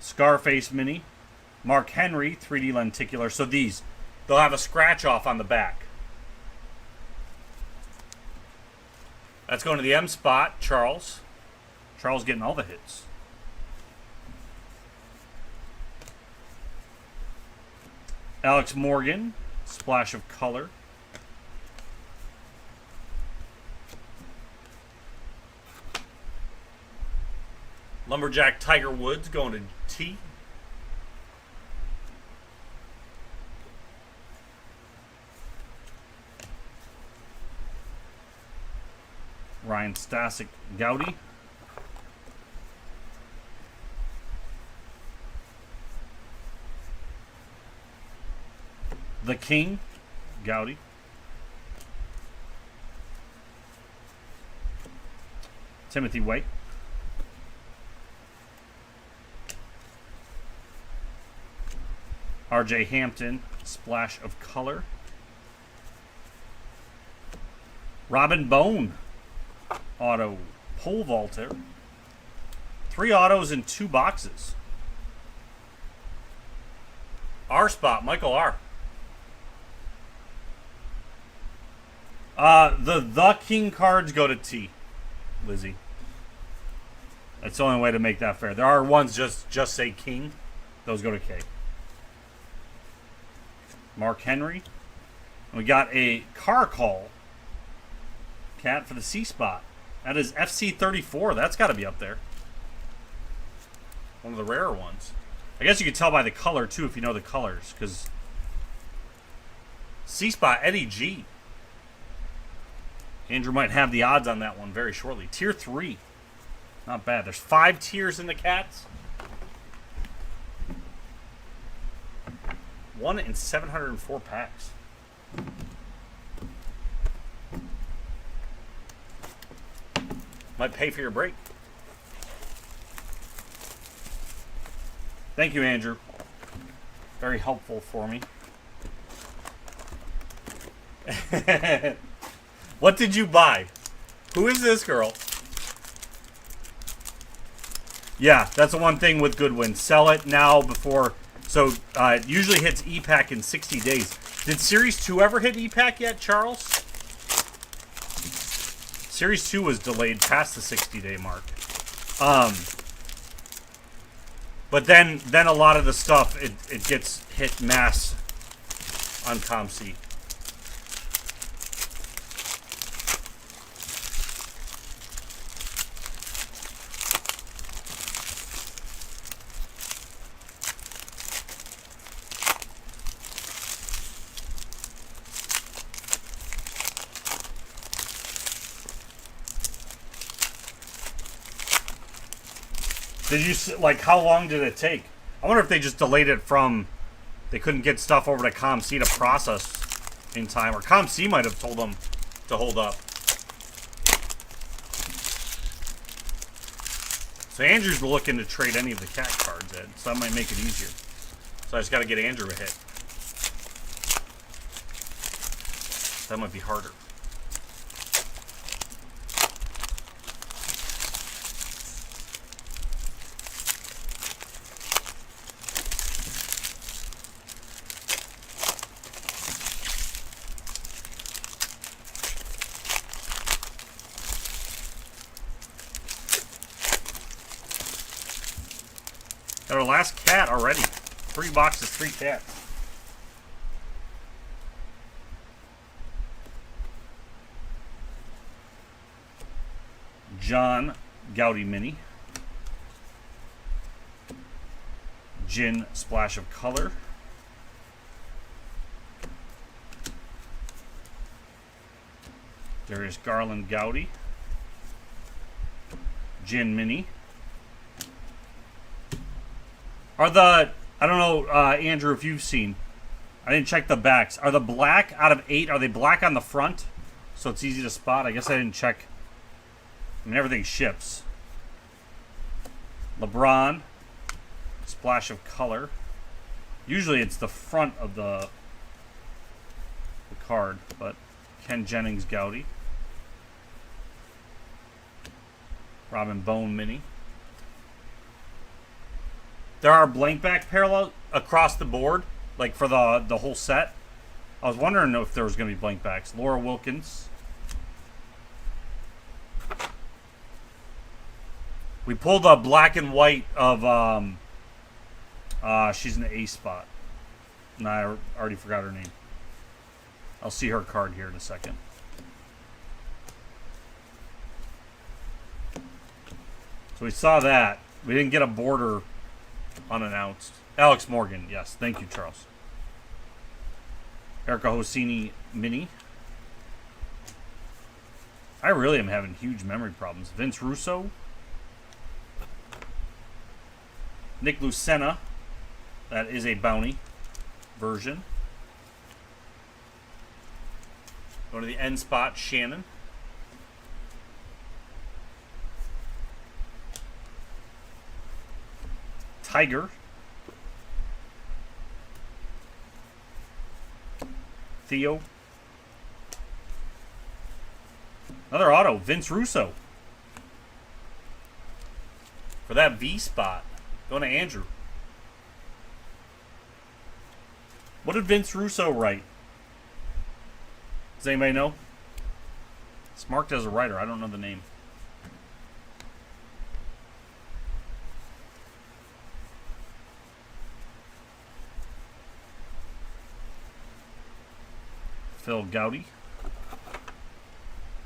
Speaker 1: Scarface mini. Mark Henry, 3D lenticular. So these, they'll have a scratch off on the back. That's going to the M spot, Charles. Charles getting all the hits. Alex Morgan, splash of color. Lumberjack Tiger Woods going to T. Ryan Stasic Gowdy. The King Gowdy. Timothy White. RJ Hampton, splash of color. Robin Bone, auto. Pole vaulter. 3 autos in 2 boxes. R spot, Michael R. The King cards go to T, Lizzie. That's the only way to make that fair. There are ones just say King. Those go to K. Mark Henry. We got a car call cat for the C spot. That is FC34. That's got to be up there. One of the rarer ones. I guess you can tell by the color, too, if you know the colors. Because C spot, Eddie G. Andrew might have the odds on that one very shortly. Tier 3. Not bad. There's 5 tiers in the cats. 1 in 704 packs. Might pay for your break. Thank you, Andrew. Very helpful for me. What did you buy? Who is this girl? Yeah, that's the one thing with Goodwin. Sell it now before... So, it usually hits E-Pack in 60 days. Did Series 2 ever hit E-Pack yet, Charles? Series 2 was delayed past the 60-day mark. But then a lot of the stuff, it gets hit mass on ComC. Did you, like, how long did it take? I wonder if they just delayed it from, they couldn't get stuff over to ComC to process in time, or ComC might have told them to hold up. So Andrew's looking to trade any of the cat cards in, so that might make it easier. So I just got to get Andrew a hit. That might be harder. Got our last cat already. 3 boxes, 3 cats. John Gaudy Mini. Gin Splash of Color. Darius Garland Gaudy. Gin Mini. Are the, I don't know, Andrew, if you've seen, I didn't check the backs. Are the black out of 8, are they black on the front? So it's easy to spot? I guess I didn't check. I mean, everything ships. LeBron, Splash of Color. Usually it's the front of the card, but Ken Jennings Gaudy. Robin Bone Mini. There are blank back parallel across the board, like for the whole set. I was wondering if there was going to be blank backs. Laura Wilkins. We pulled a black and white of, she's an A spot. And I already forgot her name. I'll see her card here in a second. So we saw that. We didn't get a border unannounced. Alex Morgan, yes. Thank you, Charles. Erica Hosini Mini. I really am having huge memory problems. Vince Russo. Nick Lucena. That is a bounty version. Go to the end spot, Shannon. Tiger. Theo. Another auto, Vince Russo. For that V spot. Going to Andrew. What did Vince Russo write? Does anybody know? It's marked as a writer. I don't know the name. Phil Gowdy.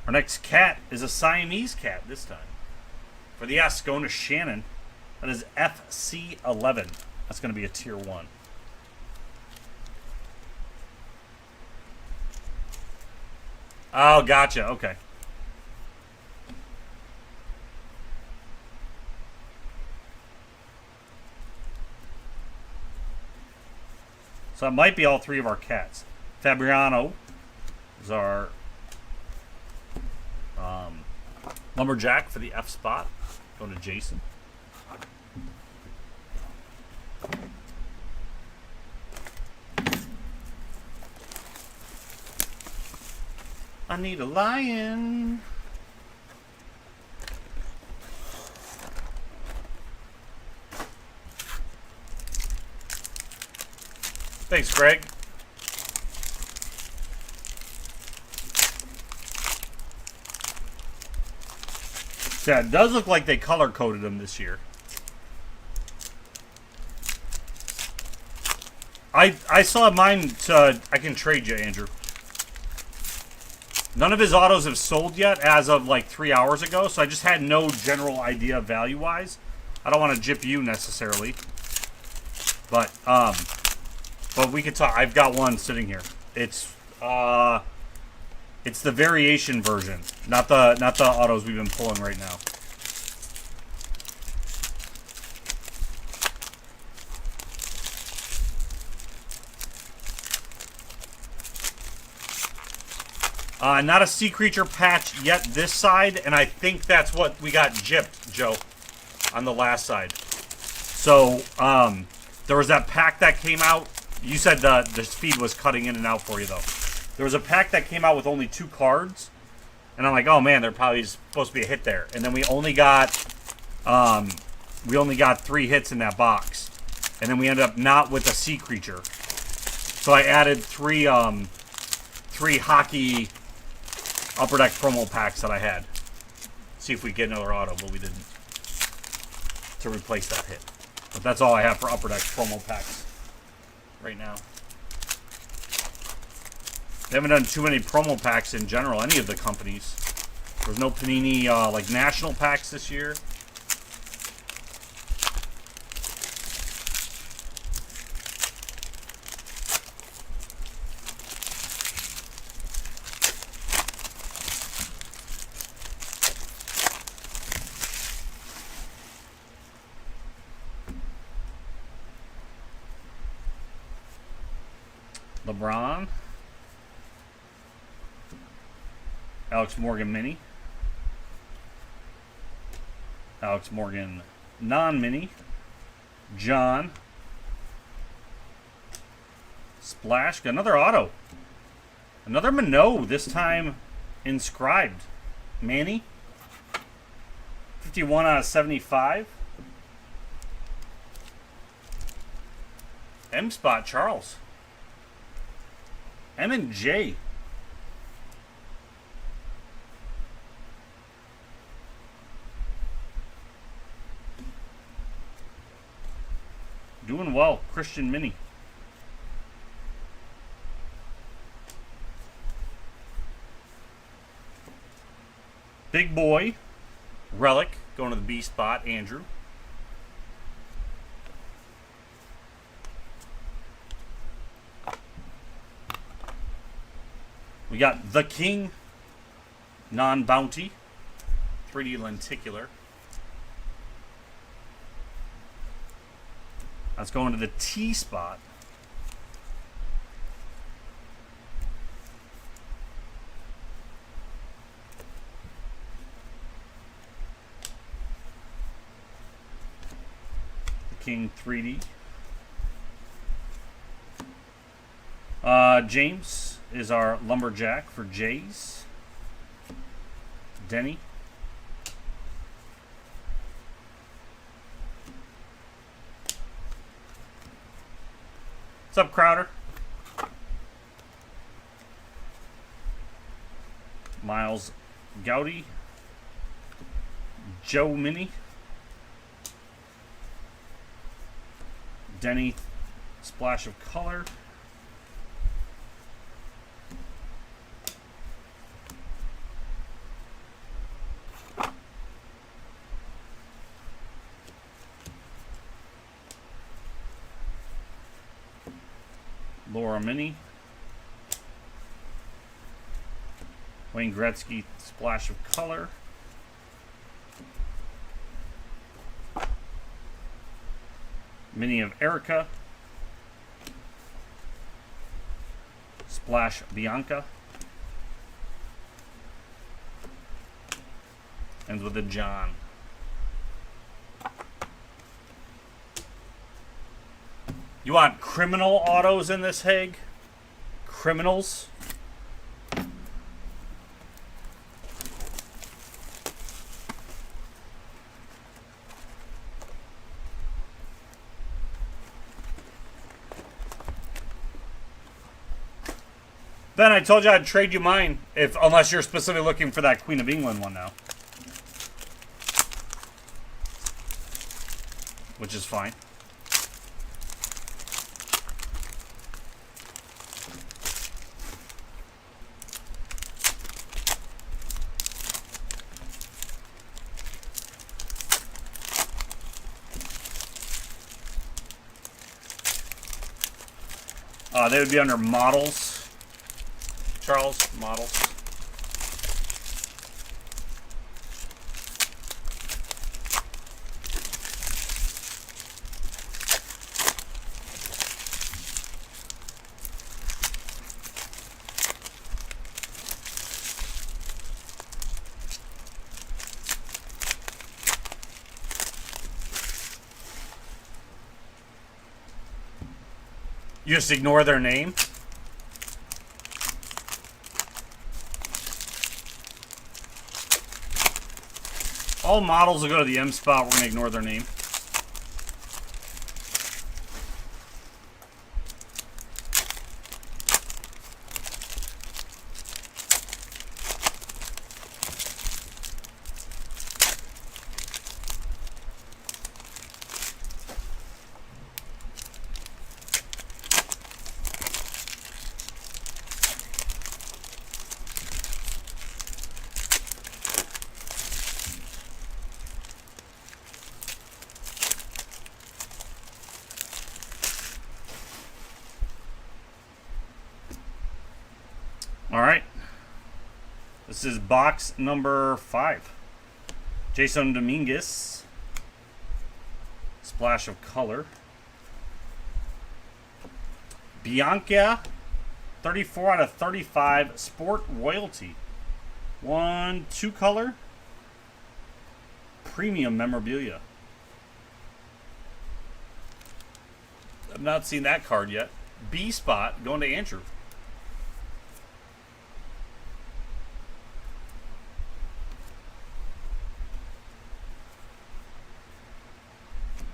Speaker 1: Our next cat is a Siamese cat this time. For the S, going to Shannon. That is FC11. That's going to be a tier 1. Oh, gotcha. Okay. So So that might be all three of our cats. Fabriano is our lumberjack for the F spot. Going to Jason. I need a lion. Thanks, Greg. Yeah, it does look like they color coded them this year. I saw mine. I can trade you, Andrew. None of his autos have sold yet as of like 3 hours ago, so I just had no general idea value-wise. I don't want to jip you necessarily, but we could talk. I've got one sitting here. It's the variation version, not the autos we've been pulling right now. Not a sea creature patch yet this side, and I think that's what we got gypped, Joe, on the last side. So, there was that pack that came out. You said the speed was cutting in and out for you, though. There was a pack that came out with only 2 cards, and I'm like, oh man, there probably is supposed to be a hit there. And then we only got 3 hits in that box, and then we ended up not with a sea creature. So I added 3 hockey Upper Deck promo packs that I had. See if we get another auto, but we didn't. To replace that hit. But that's all I have for Upper Deck promo packs right now. They haven't done too many promo packs in general, any of the companies. There's no Panini like national packs this year. LeBron, Alex Morgan Mini, Alex Morgan Non-Mini, John, Splash, got another auto, another Minot, this time inscribed, Manny, 51 out of 75, M-Spot Charles. M and J. Doing well. Christian Mini. Big Boy. Relic. Going to the B spot. Andrew. We got The King, non-bounty, 3D lenticular. That's going to the T spot. The King 3D. James is our lumberjack for Jays. Denny. What's up, Crowder? Miles Gowdy. Joe Mini. Denny, splash of color. Laura Mini. Wayne Gretzky, splash of color. Mini of Erica. Splash Bianca. Ends with a John. You want criminal autos in this, Haig? Criminals? Ben, I told you I'd trade you mine, unless you're specifically looking for that Queen of England one now. Which is fine. They would be under models. Charles, models. You just ignore their name? All models will go to the M spot. We're going to ignore their name. All right. This is box number 5. Jason Dominguez. Splash of color. Bianca. 34 out of 35. Sport royalty. 1, 2 color. Premium memorabilia. I've not seen that card yet. B spot going to Andrew.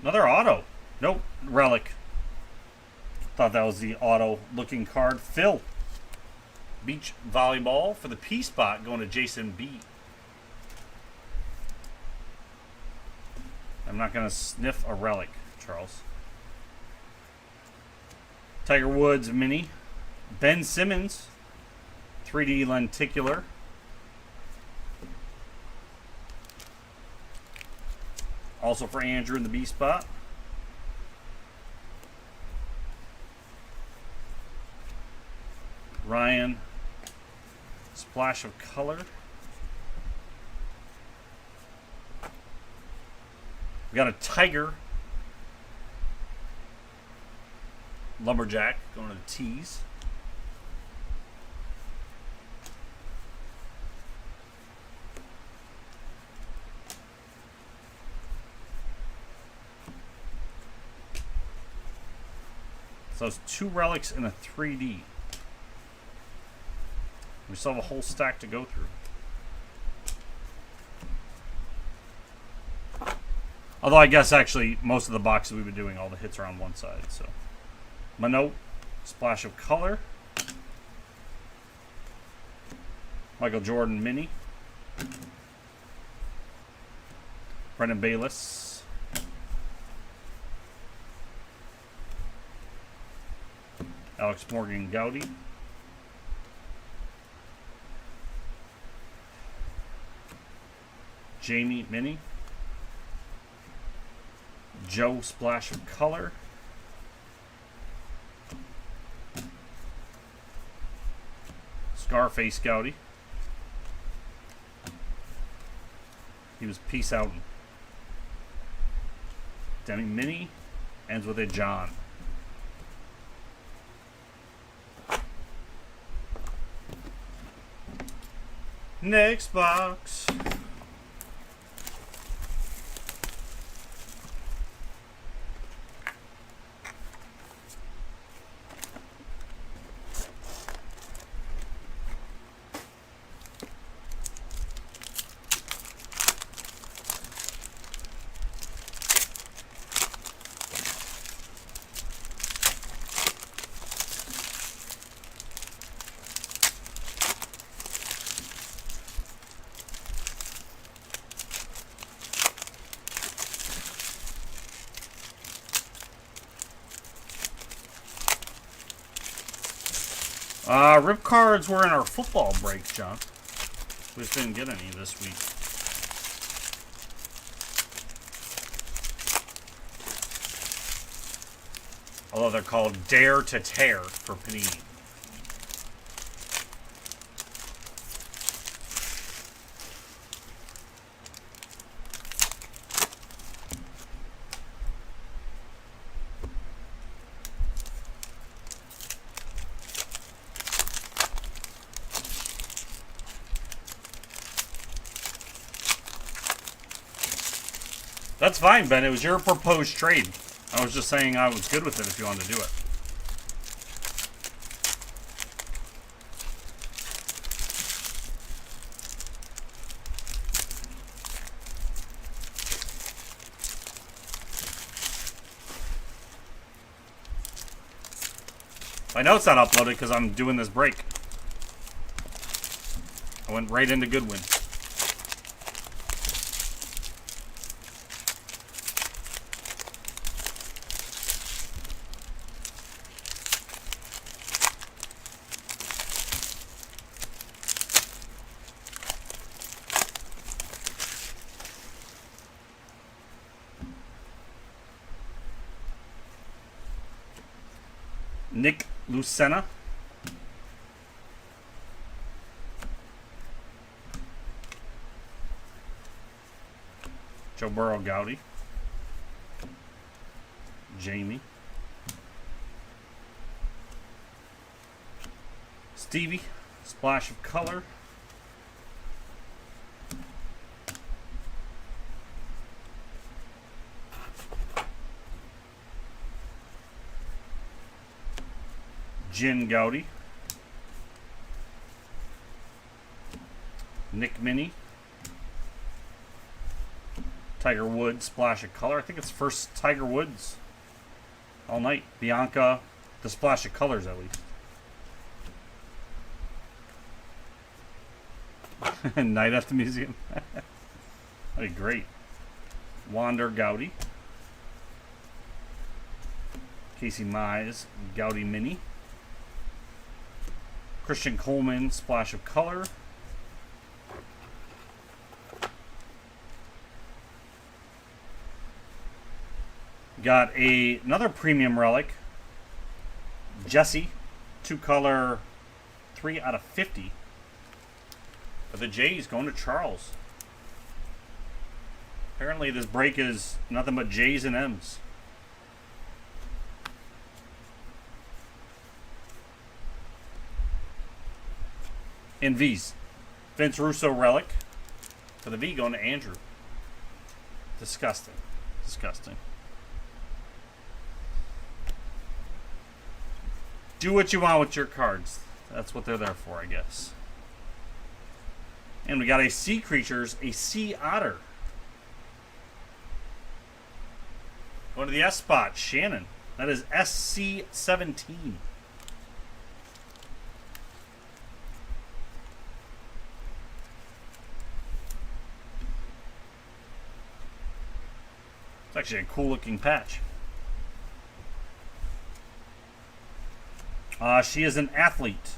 Speaker 1: Another auto. Nope. Relic. Thought that was the auto looking card. Phil. Beach volleyball for the P spot going to Jason B. I'm not going to sniff a relic, Charles. Tiger Woods mini. Ben Simmons. 3D lenticular. Also for Andrew in the B spot. Ryan. Splash of color. We got a Tiger. Lumberjack going to the T's. So it's 2 relics and a 3D. We still have a whole stack to go through. Although I guess actually most of the boxes we've been doing, all the hits are on one side. So Mano, splash of color. Michael Jordan mini. Brendan Bayless. Alex Morgan Gowdy. Jamie mini. Joe splash of color. Scarface Gowdy. He was peace out. Demi mini ends with a John. Next box. Rip cards were in our football break, John. We just didn't get any this week. Although they're called Dare to Tear for Panini. That's fine, Ben. It was your proposed trade. I was just saying I was good with it if you wanted to do it. I know it's not uploaded because I'm doing this break. I went right into Goodwin. Nick Lucena. Joe Burrow Gowdy. Jamie. Stevie. Splash of color. Jin Gowdy. Nick Mini. Tiger Woods, splash of color. I think it's first Tiger Woods all night. Bianca, the splash of colors at least. Night at the museum. That'd be great. Wander Gowdy. Casey Mize, Gowdy Mini. Christian Coleman, splash of color. Got another premium relic. Jesse, 2-color, 3 out of 50. But the J's going to Charles. Apparently this break is nothing but J's and M's. In V's. Vince Russo relic. For the V going to Andrew. Disgusting. Disgusting. Do what you want with your cards. That's what they're there for, I guess. And we got a Sea Creatures, a Sea Otter. Going to the S spot, Shannon. That is SC17. It's actually a cool looking patch. She is an athlete.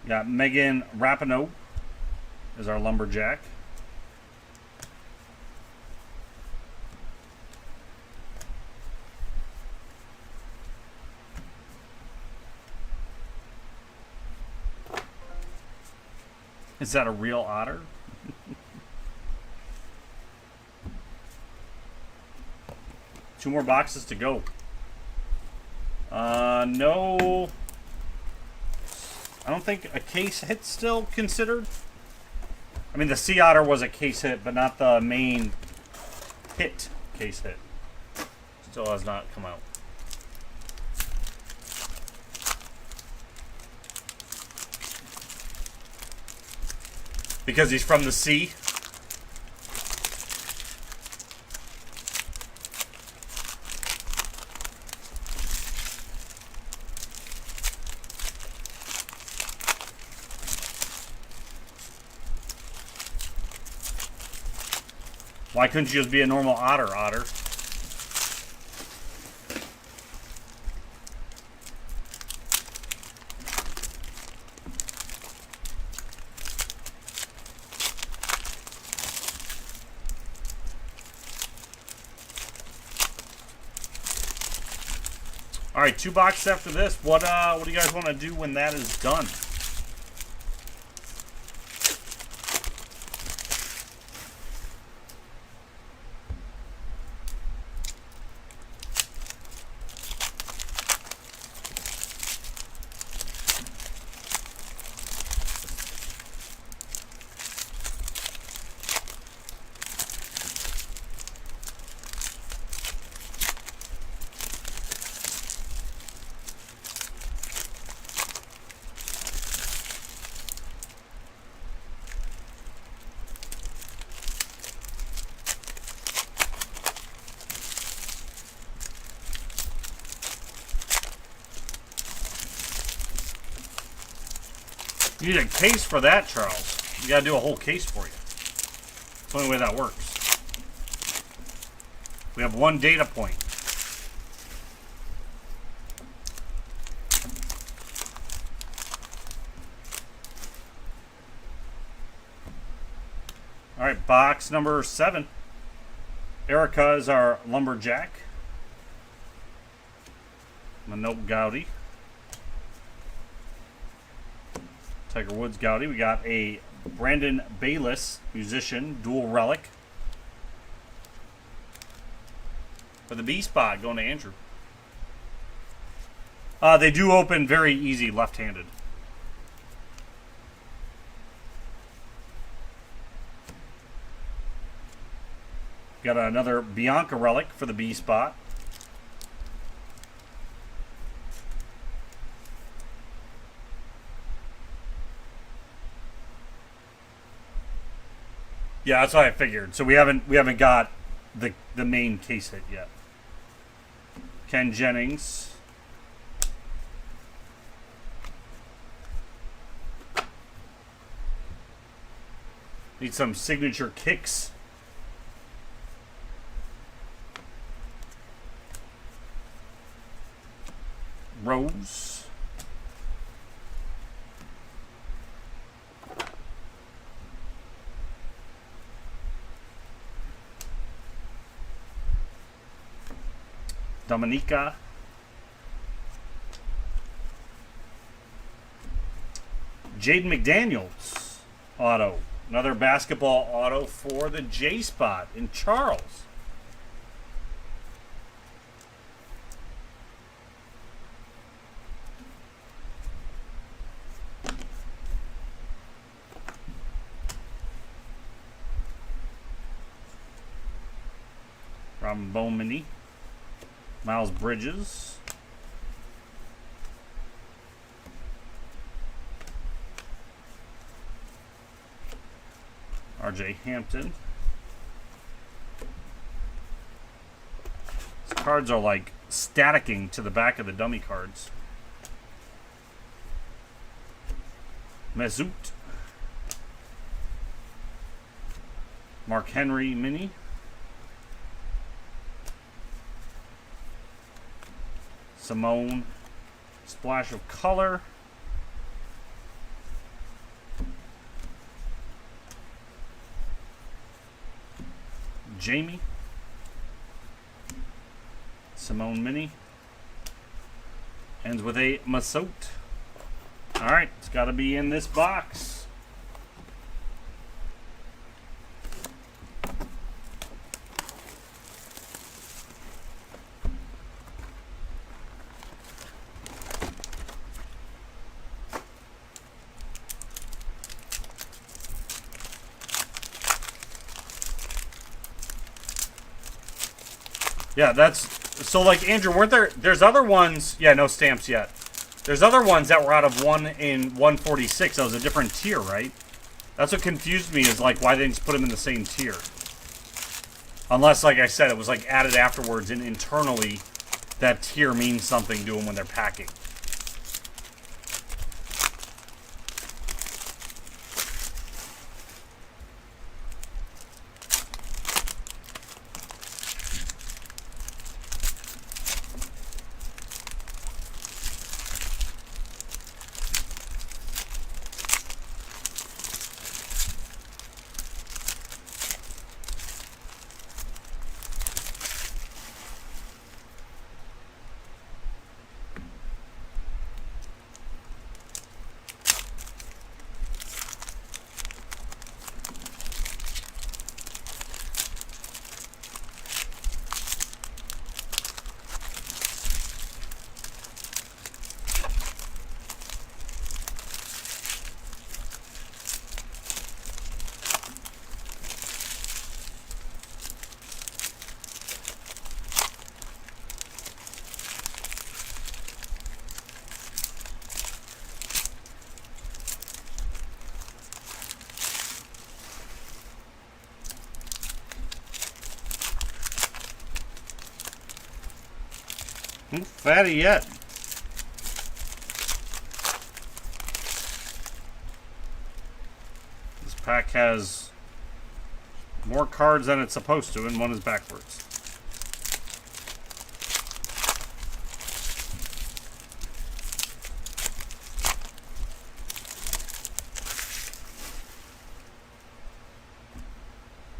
Speaker 1: Got Megan Rapinoe is our lumberjack. Is that a real otter? Two more boxes to go. No. I don't think a case hit's still considered. I mean, the Sea Otter was a case hit, but not the main hit case hit. Still has not come out. Because he's from the sea. Why couldn't you just be a normal otter? All right, 2 boxes after this. What do you guys want to do when that is done? You need a case for that, Charles. You gotta do a whole case for you. That's the only way that works. We have 1 data point. All right, box number 7. Erica is our lumberjack. Manope Gowdy. Tiger Woods Gowdy. We got a Brandon Bayless musician dual relic for the B spot going to Andrew. They do open very easy left-handed. Got another Bianca relic for the B spot. Yeah, that's what I figured. So we haven't got the main case hit yet. Ken Jennings. Need some signature kicks. Rose. Dominica. Jaden McDaniels auto. Another basketball auto for the J spot in Charles. Robin Bowman. Miles Bridges. RJ Hampton. These cards are like staticking to the back of the dummy cards. Mesut. Mark Henry mini. Simone, splash of color. Jamie, Simone mini. Ends with a Masot. All right, it's got to be in this box. Yeah, that's... So, like, Andrew, weren't there... There's other ones... Yeah, no stamps yet. There's other ones that were out of 1 in 146. That was a different tier, right? That's what confused me, is, like, why they didn't just put them in the same tier. Unless, like I said, it was, like, added afterwards, and internally, that tier means something to them when they're packing. Fatty yet. This pack has more cards than it's supposed to, and one is backwards.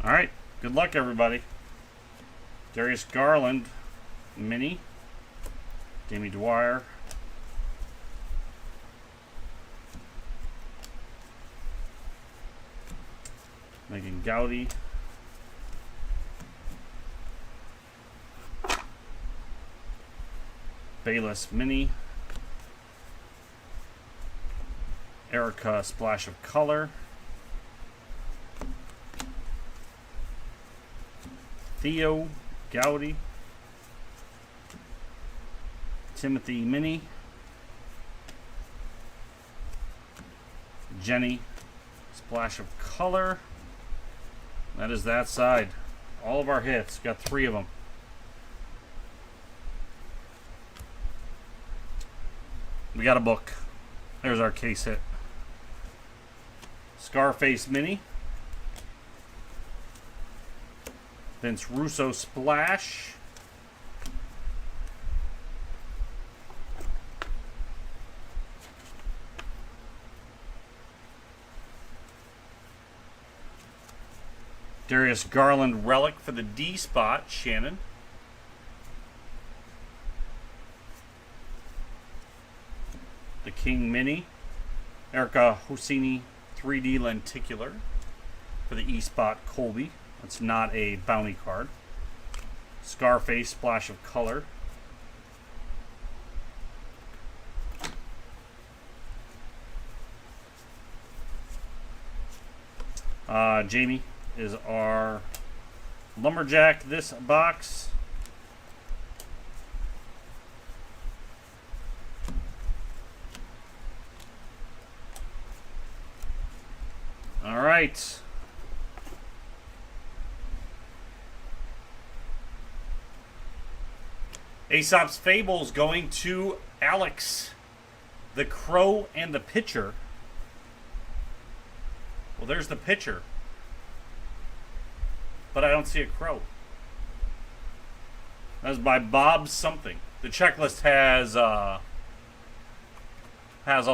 Speaker 1: Alright, good luck everybody. Darius Garland, mini. Jamie Dwyer. Megan Gowdy. Bayless Mini. Erica Splash of Color. Theo Gowdy. Timothy Mini. Jenny Splash of Color. That is that side. All of our hits. Got 3 of them. We got a book. There's our case hit. Scarface Mini. Vince Russo Splash. Darius Garland Relic for the D spot, Shannon. The King Mini. Erica Hosini 3D Lenticular for the E spot, Colby. That's not a bounty card. Scarface Splash of Color. Jamie is our Lumberjack this box. All right. Aesop's Fables going to Alex. The Crow and the Pitcher. Well, there's the pitcher. But I don't see a crow. That's by Bob something. The checklist has all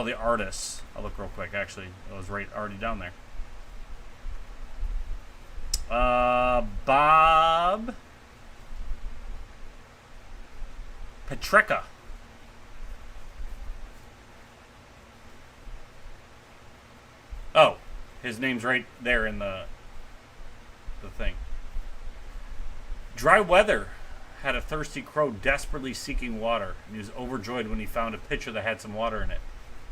Speaker 1: the artists. I'll look real quick. Actually, it was right already down there. Bob Petreka. Oh, his name's right there in the thing. Dry Weather had a thirsty crow desperately seeking water, and he was overjoyed when he found a pitcher that had some water in it.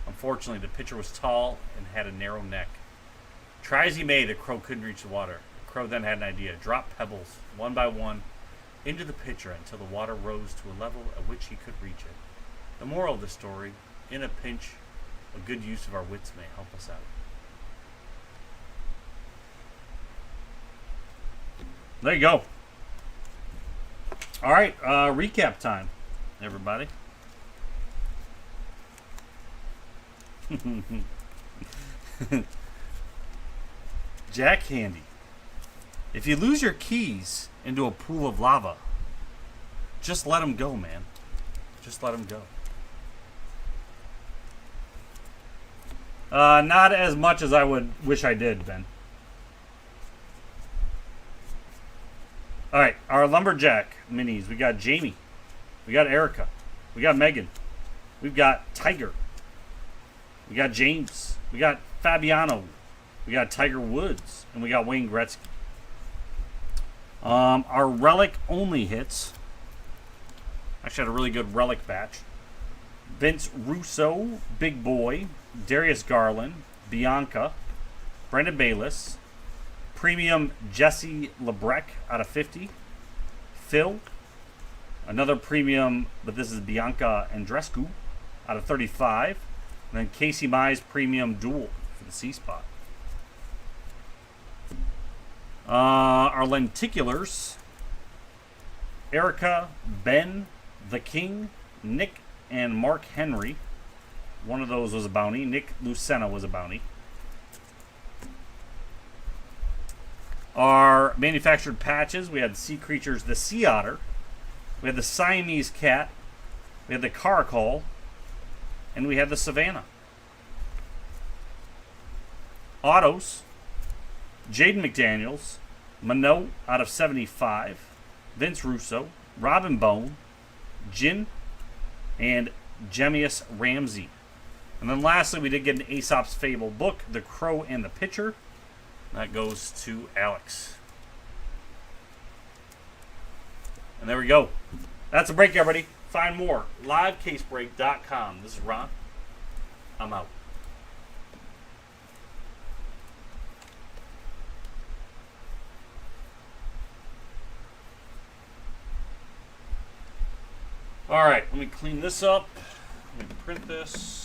Speaker 1: Unfortunately, the pitcher was tall and had a narrow neck. Try as he may, the crow couldn't reach the water. The crow then had an idea. Drop pebbles, one by one, into the pitcher until the water rose to a level at which he could reach it. The moral of the story, in a pinch, a good use of our wits may help us out. There you go. All right, recap time, everybody. Jack Handy. If you lose your keys into a pool of lava, just let them go, man. Just let them go. Not as much as I would wish I did, Ben. All right, our Lumberjack minis. We got Jamie. We got Erica. We got Megan. We've got Tiger. We got James. We got Fabiano. We got Tiger Woods. And we got Wayne Gretzky. Our relic only hits. Actually had a really good relic batch. Vince Russo, Big Boy, Darius Garland, Bianca, Brendan Bayless, Premium Jesse Lebrecq out of 50, Phil, another Premium, but this is Bianca Andreescu out of 35, and then Casey Mize Premium Dual for the C spot. Our lenticulars, Erica, Ben, The King, Nick, and Mark Henry. One of those was a bounty. Nick Lucena was a bounty. Our manufactured patches, we had the Sea Creatures, the Sea Otter. We had the Siamese Cat. We had the Caracal. And we had the Savannah. Autos, Jaden McDaniels, Minot out of 75, Vince Russo, Robin Bone, Jin, and Jemius Ramsey. And then lastly, we did get an Aesop's Fable book, The Crow and the Pitcher. That goes to Alex. And there we go. That's a break, everybody. Find more. Livecasebreak.com. This is Ron. I'm out. All right, let me clean this up. Let me print this.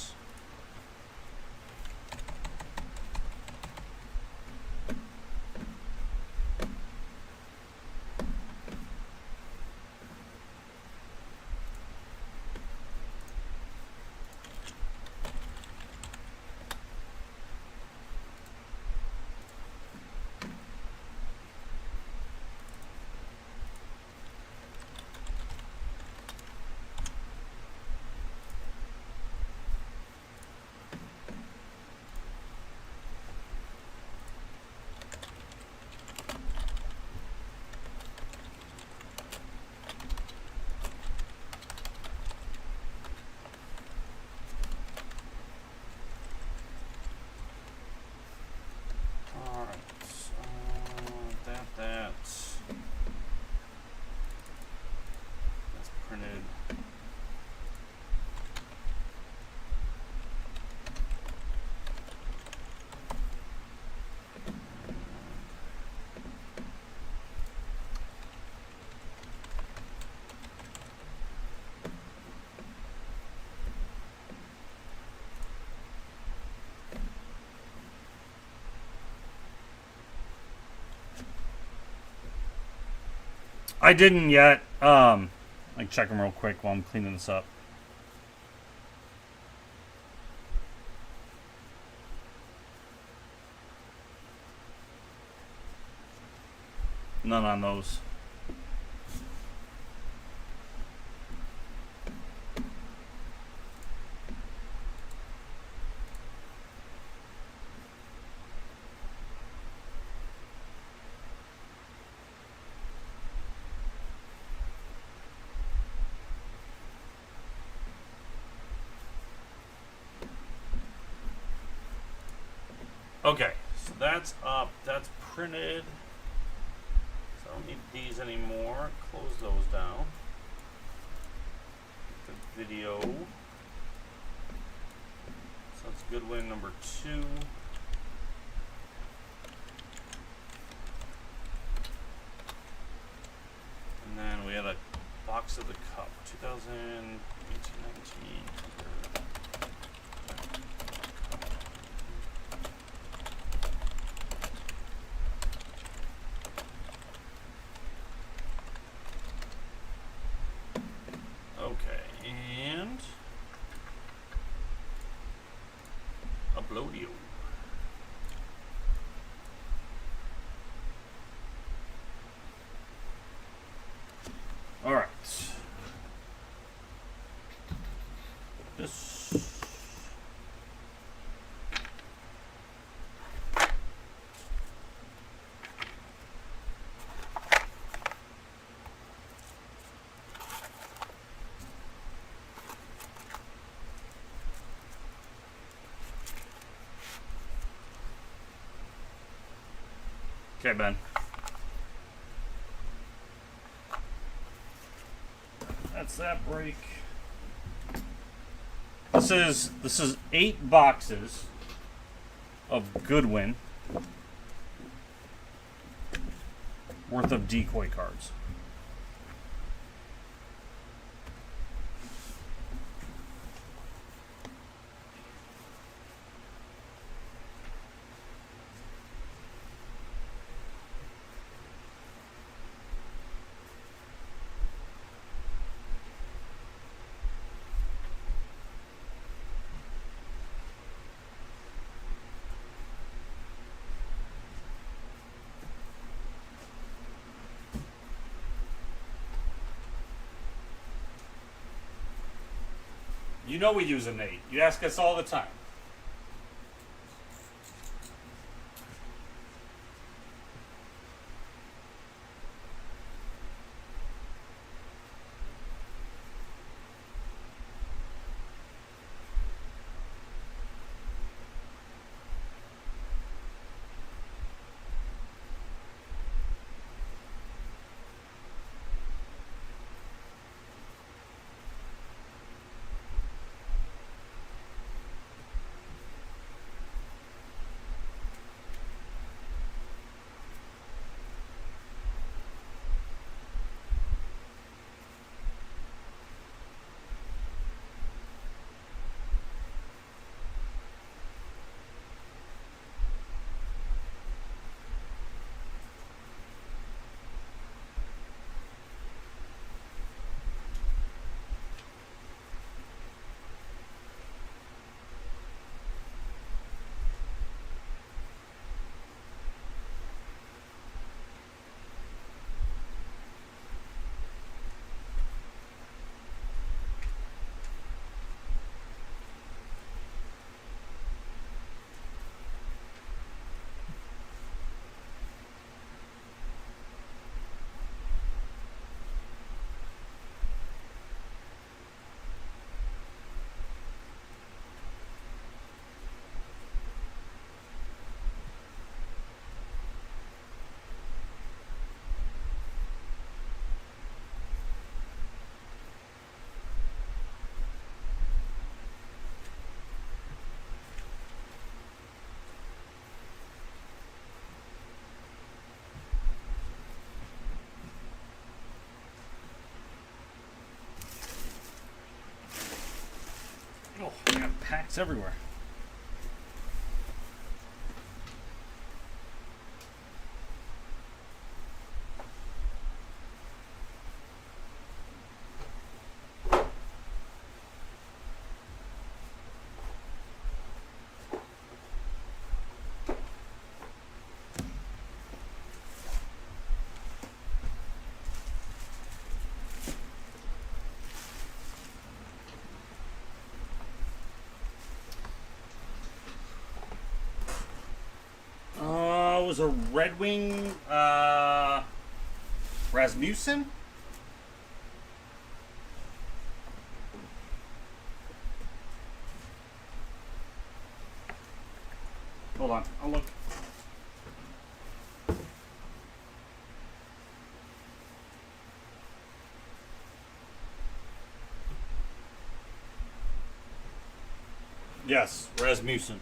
Speaker 1: I didn't yet. I can check them real quick while I'm cleaning this up. None on those. Okay, so that's up, that's printed. So I don't need these anymore. Close those down. The video. So that's Goodwin number 2. And then we box of the cup. 2018-19. Okay, and Uploadio. All right. This. Okay, Ben. That's that break. This is 8 boxes of Goodwin worth of decoy cards. You know we use an 8. You ask us all the time. Oh, I got packs everywhere. It was a Red Wing Rasmussen. Hold on, I'll look. Yes, Rasmussen.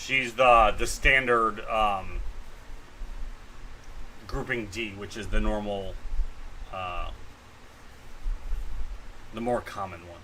Speaker 1: She's the standard grouping D, which is the normal, the more common one.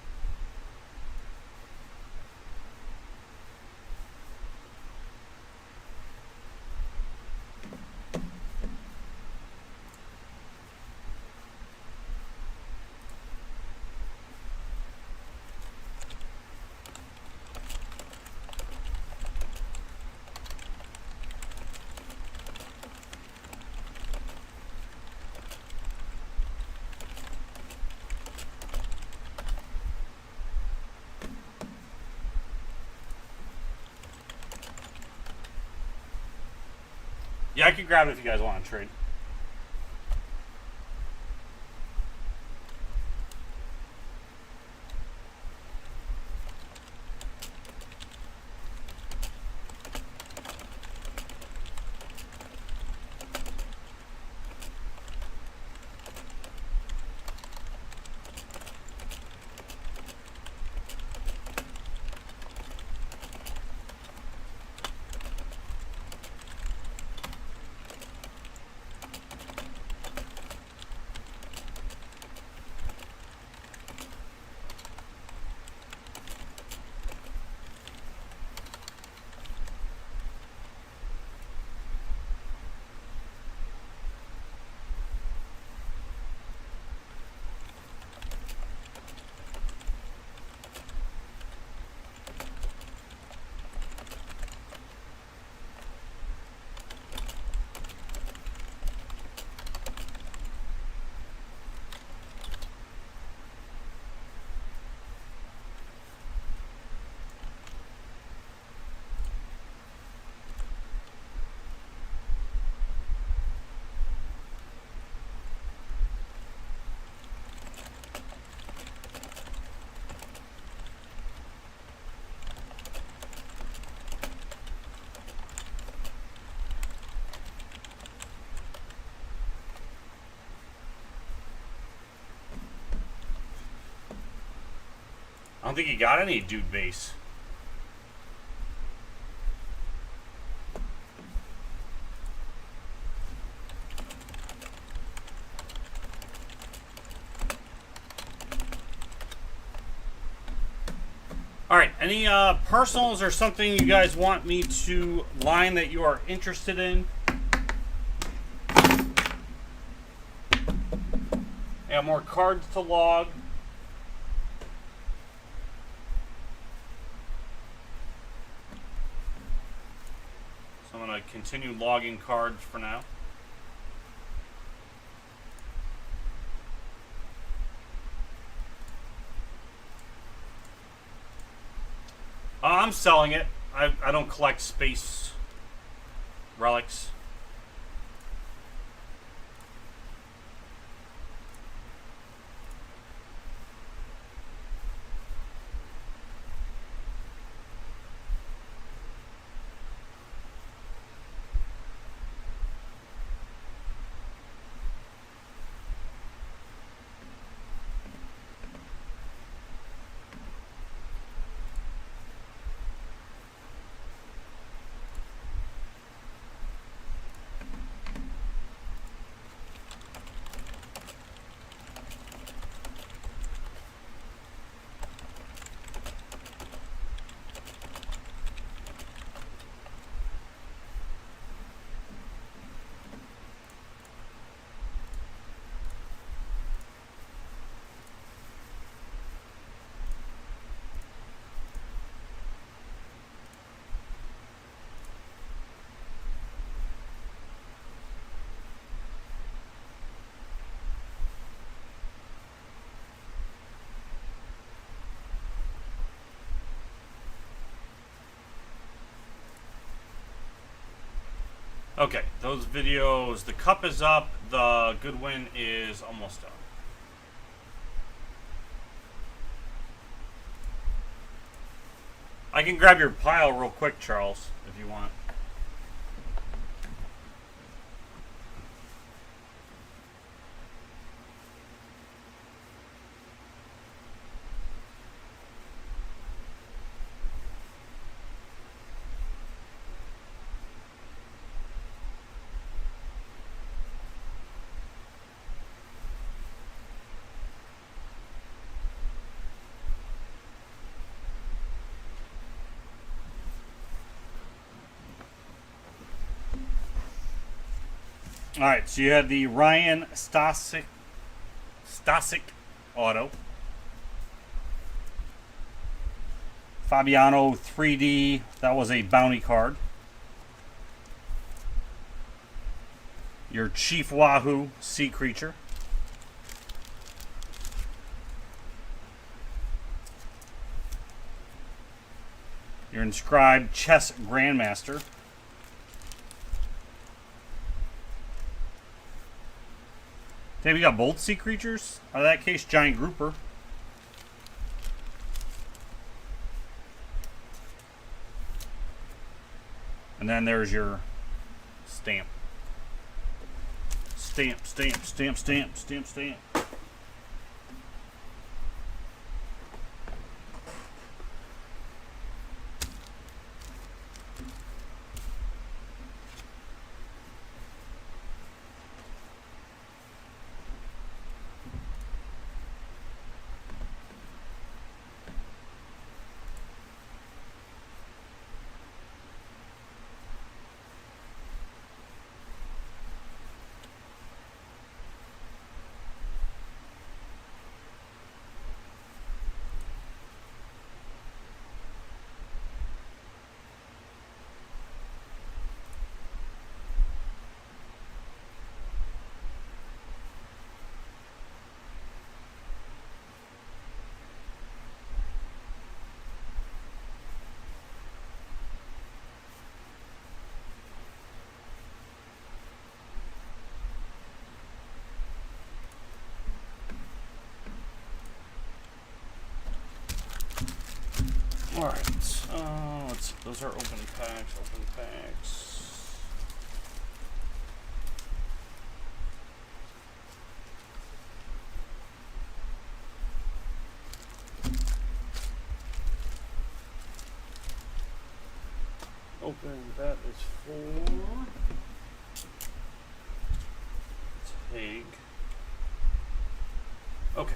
Speaker 1: Yeah, I can grab it if you guys want to trade. I don't think you got any dude base. Alright, any personals or something you guys want me to line that you are interested in? I have more cards to log. So I'm going to continue logging cards for now. I'm selling it. I don't collect space relics. Okay, those videos, the cup is up, the Goodwin is almost done. I can grab your pile real quick, Charles, if you want. All right, so you had the Ryan Stasic auto. Fabiano 3D, that was a bounty card. Your Chief Wahoo Sea Creature. Your Inscribed Chess Grandmaster. Okay, we got both Sea Creatures. Out of that case, Giant Grouper. And then there's your stamp. Stamp, stamp, stamp, stamp, stamp, stamp. Alright, let's see. Those are open packs, open packs. Open, that is for Tig. Okay.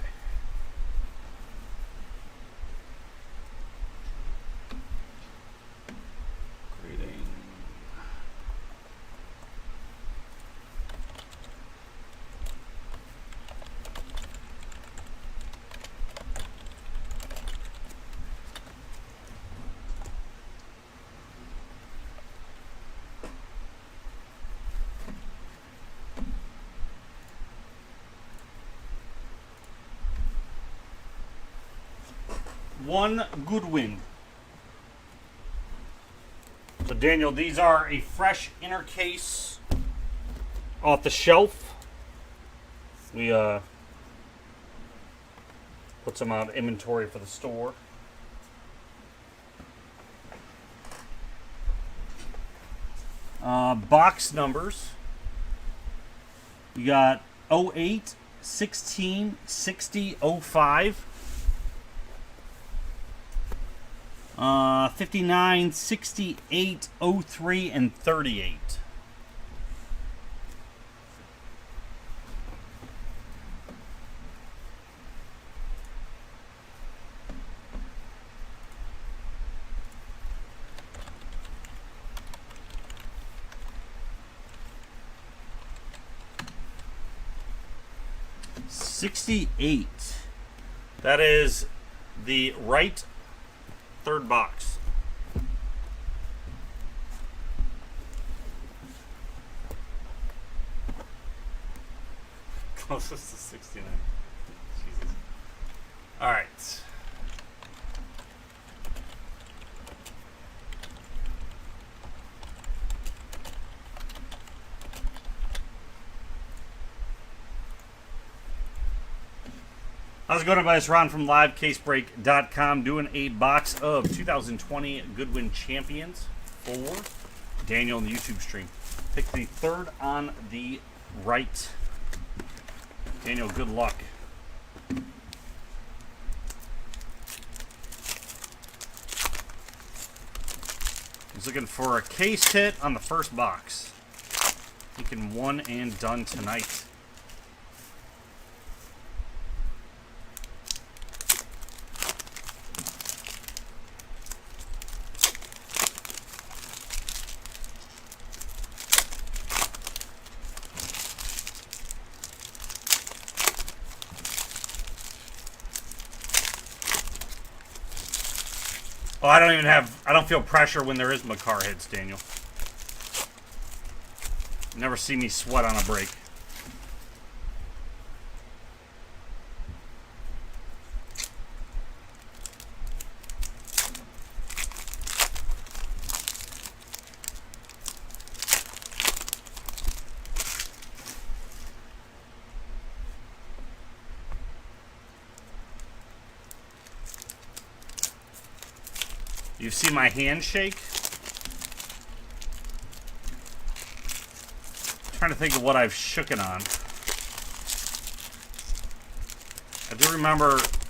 Speaker 1: One Goodwin. So Daniel, these are a fresh inner case off the shelf. We put some out of inventory for the store. Box numbers. We got 08, 16, 60, 05. 59, 68, 03, and 38. $68. That is the right third box. Closest to 69. Jesus. All right. How's it going, everybody? It's Ron from Livecasebreak.com doing a box of 2020 Goodwin Champions for Daniel in the YouTube stream. Pick the third on the right. Daniel, good luck. He's looking for a case hit on the first box. Thinking one and done tonight. Oh, I don't feel pressure when there is Makar hits, Daniel. Never see me sweat on a break. You see my handshake? I'm trying to think of what I've shooken on.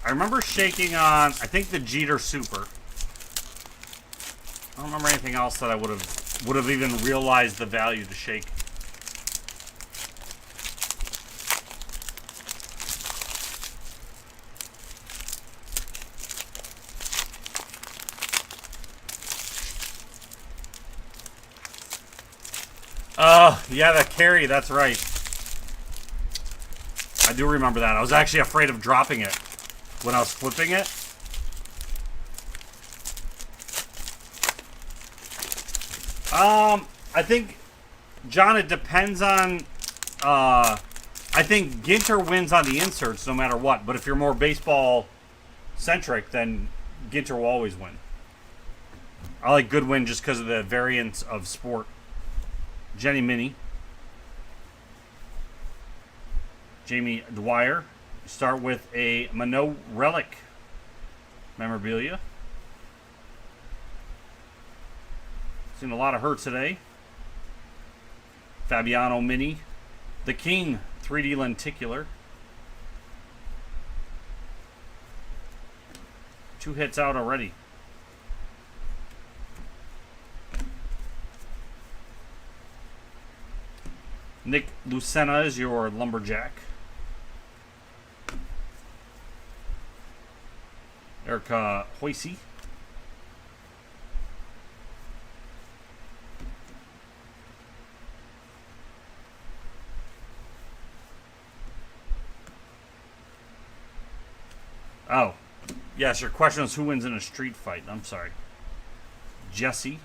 Speaker 1: I remember shaking on, I think, the Jeter Super. I don't remember anything else that I would have even realized the value to shake. Oh, yeah, the carry, that's right. I do remember that. I was actually afraid of dropping it when I was flipping it. I think, John, it depends on, I think Ginter wins on the inserts no matter what, but if you're more baseball-centric, then Ginter will always win. I like Goodwin just because of the variance of sport. Jenny Mini. Jamie Dwyer. Start with a Minot Relic memorabilia. Seen a lot of her today. Fabiano Mini. The King 3D Lenticular. 2 hits out already. Nick Lucena is your Lumberjack. Erica Hoisey. Oh. Yes, your question was who wins in a street fight. I'm sorry. Jesse.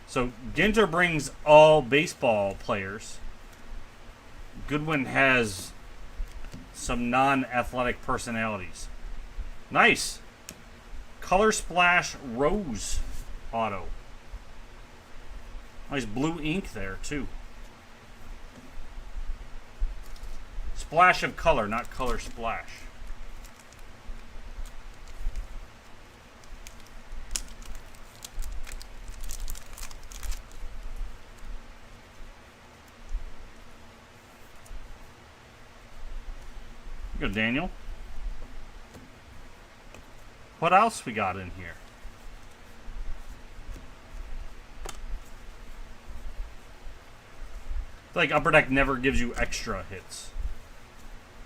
Speaker 1: So Ginter brings all baseball players. Goodwin has some non-athletic personalities. Nice. Color Splash Rose auto. Nice blue ink there too. Splash of color, not color splash. Good, Daniel. What else we got in here? I feel like Upper Deck never gives you extra hits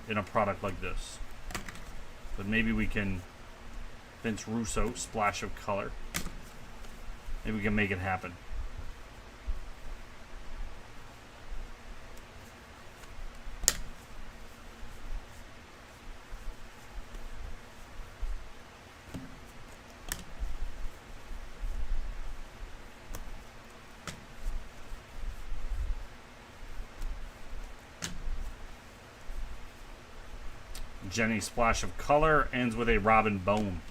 Speaker 1: in a product like this. But maybe we can... Vince Russo, Splash of Color. Maybe we can make it happen. Jenny Splash of Color ends with a Robin Bone.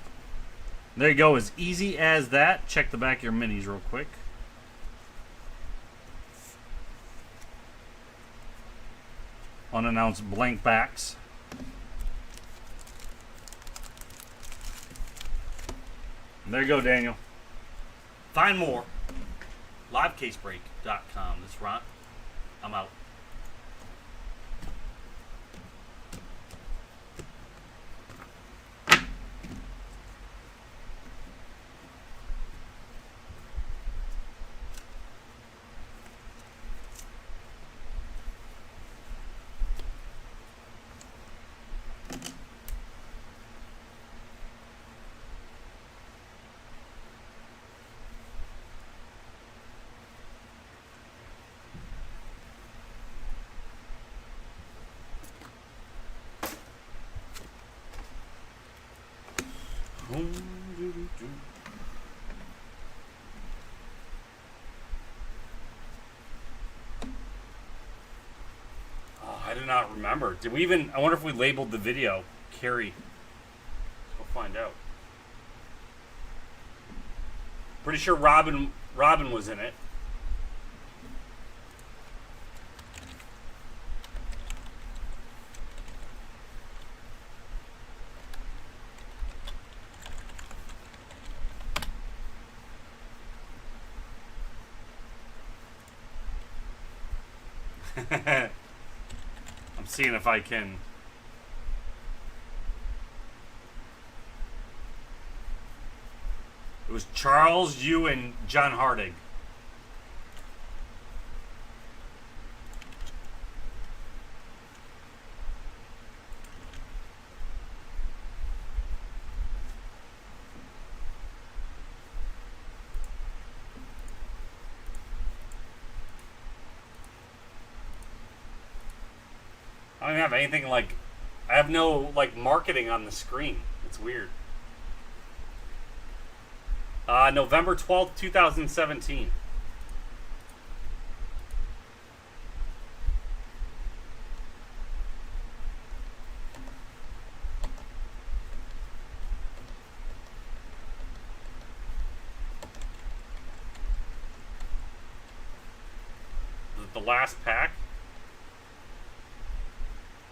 Speaker 1: There you go, as easy as that. Check the back of your minis real quick. Unannounced blank backs. And there you go, Daniel. Find more. Livecasebreak.com. This is Ron. I'm out. Oh, I do not remember. Did we even? I wonder if we labeled the video. Carrie. Let's go find out. Pretty sure Robin was in it. I'm seeing if I can. It was Charles, you, and John Hardig. I don't have anything like, I have no like marketing on the screen. It's weird. November 12th, 2017. Was it the last pack?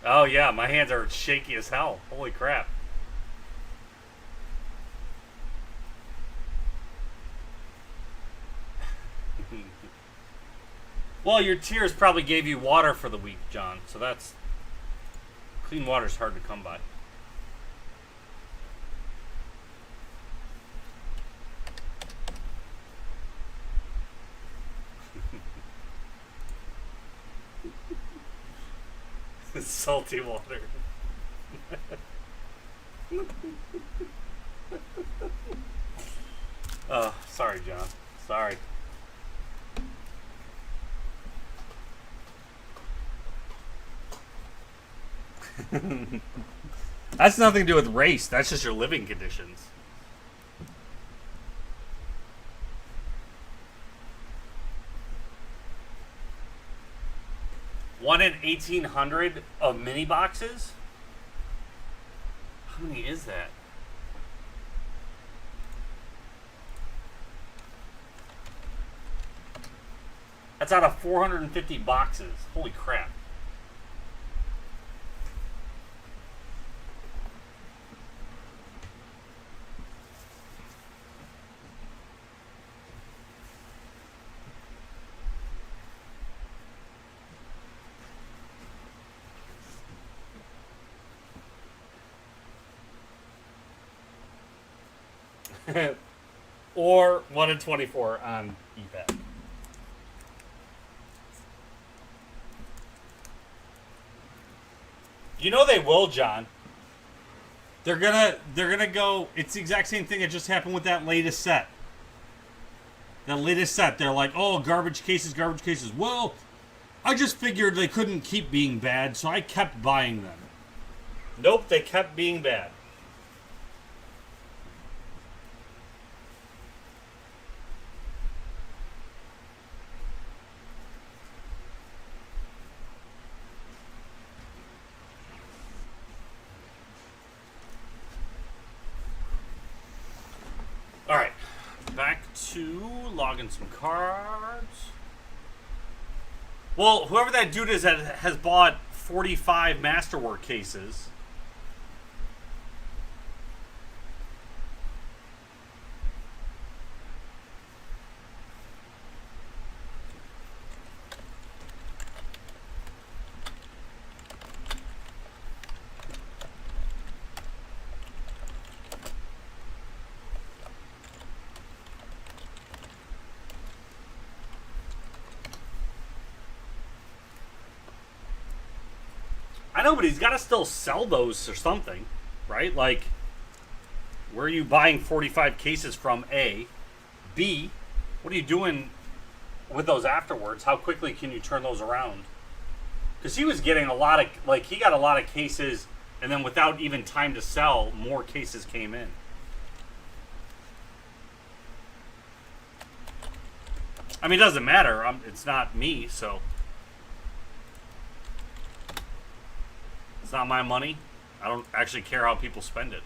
Speaker 1: Oh yeah, my hands are shaky as hell. Holy crap. Well, your tears probably gave you water for the week, John. So that's... Clean water's hard to come by. Salty water. Oh, sorry, John. Sorry. That's nothing to do with race. That's just your living conditions. One in 1,800 of mini boxes? How many is that? That's out of 450 boxes. Holy crap. Or 1 in 24 on eBay. You know they will, John. They're gonna go. It's the exact same thing that just happened with that latest set. The latest set, they're like, oh, garbage cases, garbage cases. Well, I just figured they couldn't keep being bad, so I kept buying them. Nope, they kept being bad. Alright, back to logging some cards. Well, whoever that dude is that has bought 45 Masterwork cases. I know, but he's got to still sell those or something, right? Like, where are you buying 45 cases from, A? B, what are you doing with those afterwards? How quickly can you turn those around? Because he was getting a lot of, like, he got a lot of cases, and then without even time to sell, more cases came in. I mean, it doesn't matter. It's not me, so it's not my money. I don't actually care how people spend it.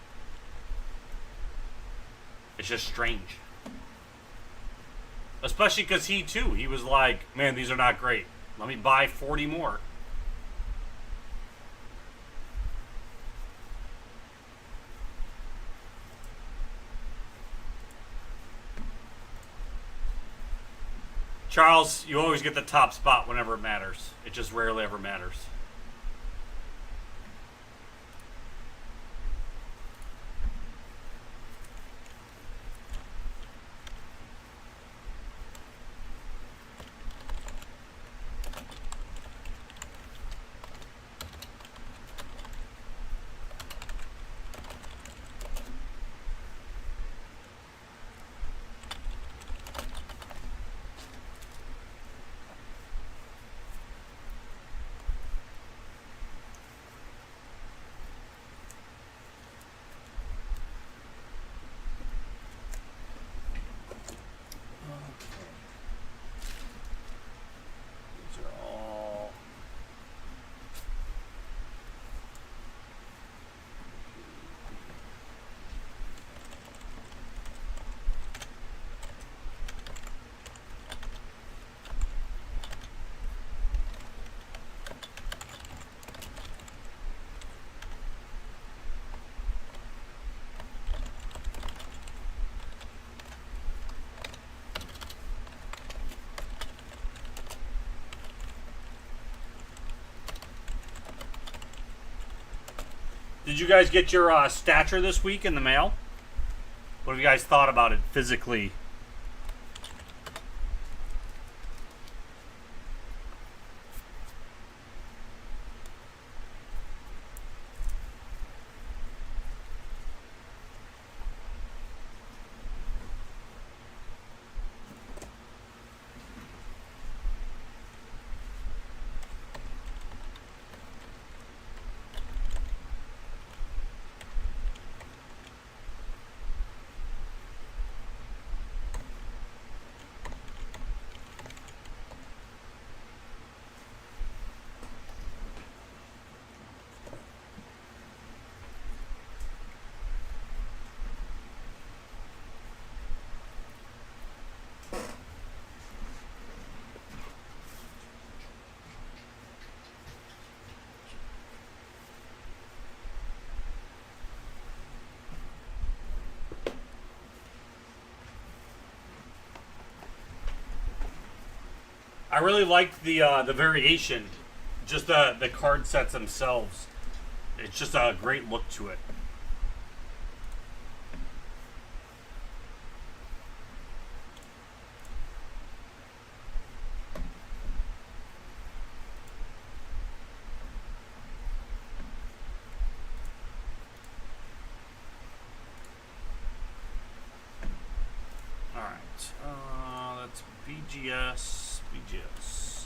Speaker 1: It's just strange. Especially because he was like, man, these are not great. Let me buy 40 more. Charles, you always get the top spot whenever it matters. It just rarely ever matters. Did you guys get your stature this week in the mail? What have you guys thought about it physically? I really liked the variation, just the card sets themselves. It's just a great look to it. All right, that's BGS. BGS.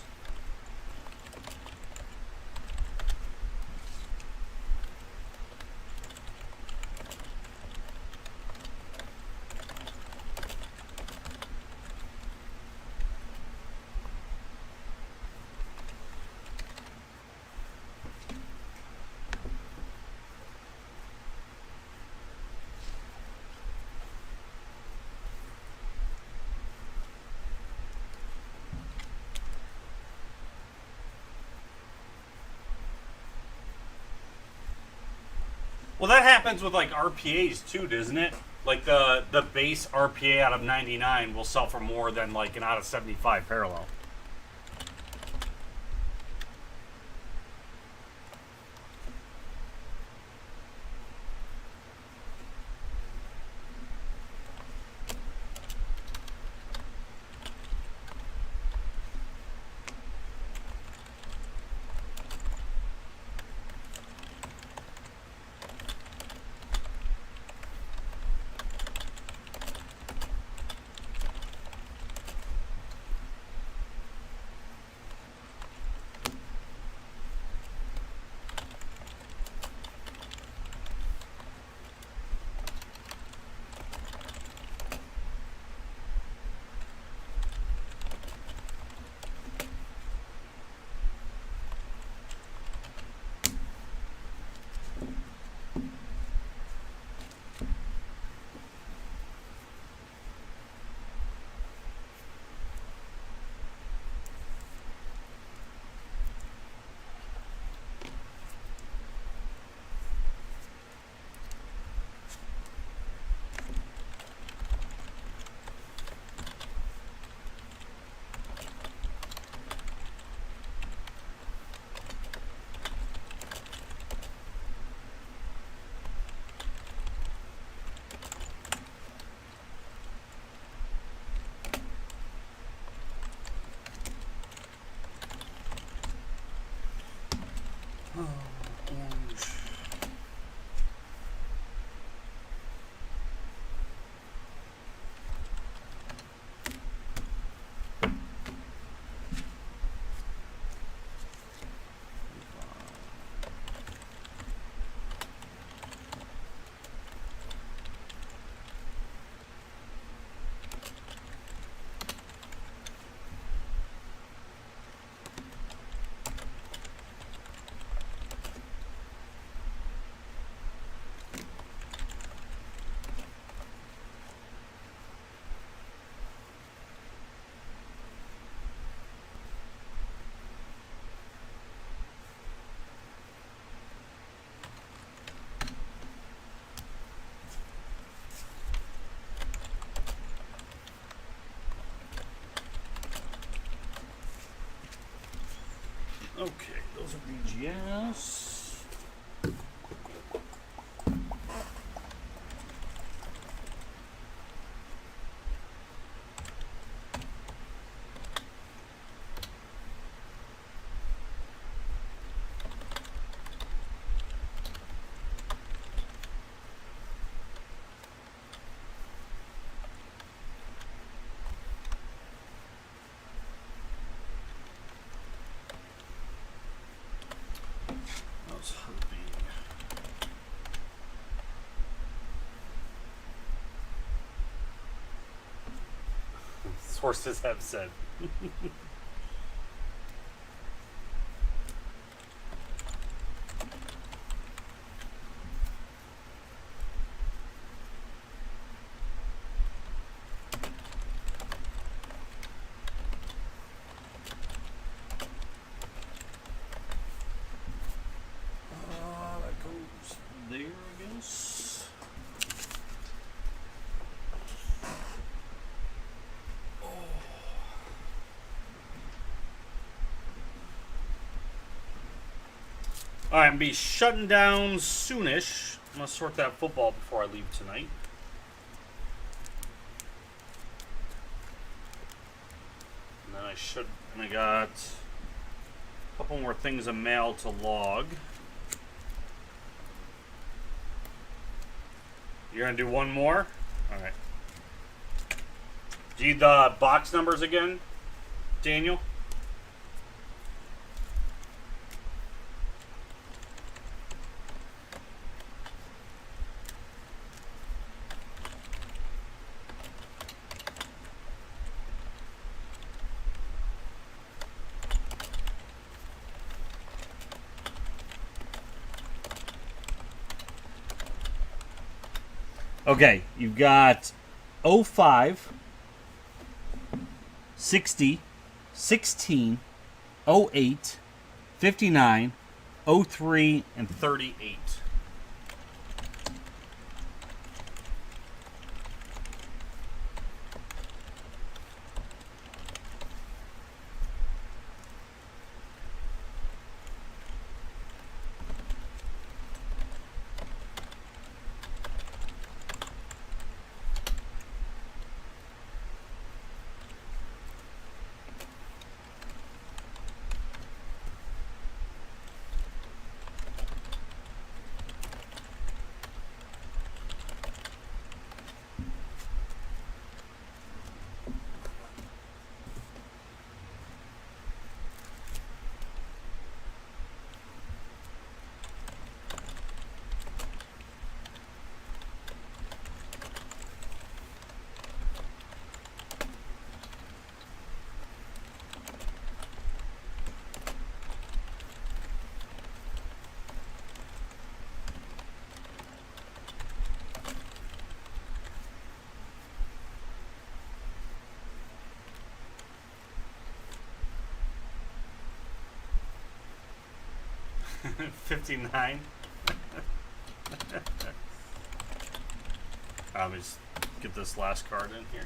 Speaker 1: Well, that happens with like RPAs too, doesn't it? Like the base RPA out of 99 will sell for more than like an out of 75 parallel. Okay, those are BGS. Sources have said. That goes there, I guess. Alright, I'm going to be shutting down soonish. I'm going to sort that football before I leave tonight. And then I got a couple more things of mail to log. You're going to do one more? Alright. Do you need the box numbers again, Daniel? Okay, you've got 05, 60, 16, 08, 59, 03, and 38. $59. Let me just get this last card in here.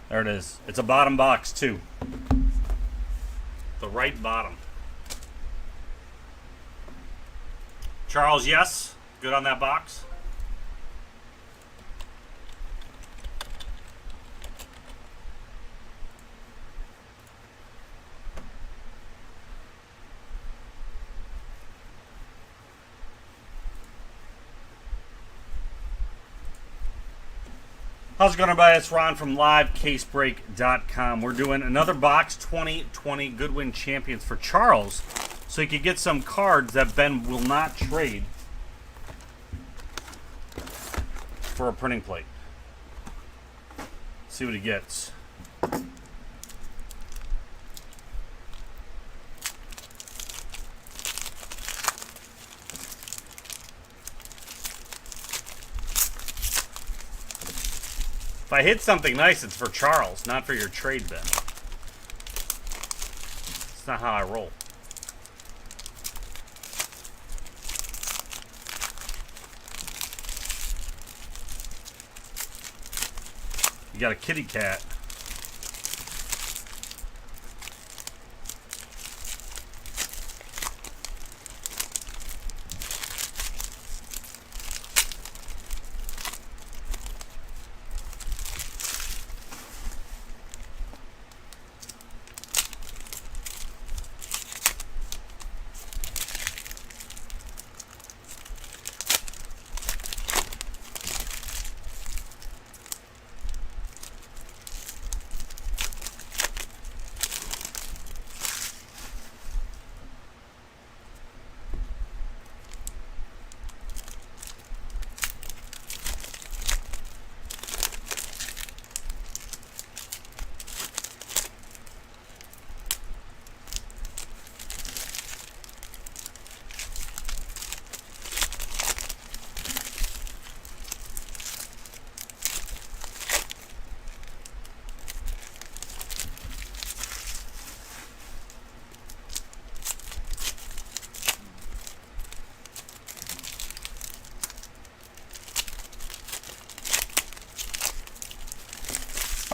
Speaker 1: There it is. It's a bottom box too. The right bottom. Charles, yes? Good on that box? How's it going, everybody? It's Ron from Livecasebreak.com. We're doing another box 2020 Goodwin Champions for Charles, so you can get some cards that Ben will not trade for a printing plate. See what he gets. If I hit something nice, it's for Charles, not for your trade, Ben. It's not how I roll. got a kitty cat.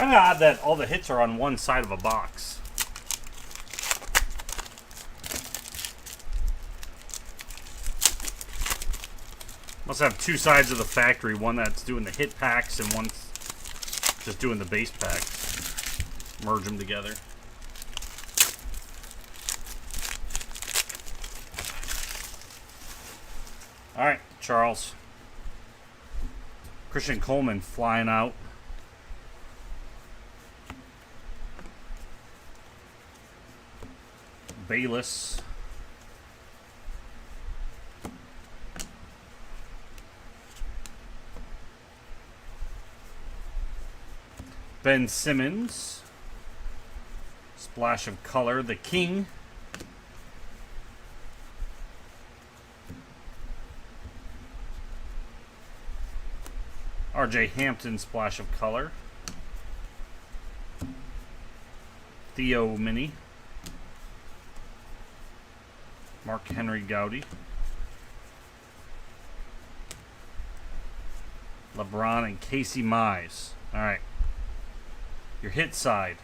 Speaker 1: Kind of odd that all the hits are on one side of a box. Must have two sides of the factory, one that's doing the hit packs and one's just doing the base packs. Merge them together. All right, Charles. Christian Coleman flying out. Bayless. Ben Simmons. Splash of color. The King. RJ Hampton. Splash of color. Theo Mini. Mark Henry Gowdy. LeBron and Casey Mize. All right. Your hit side.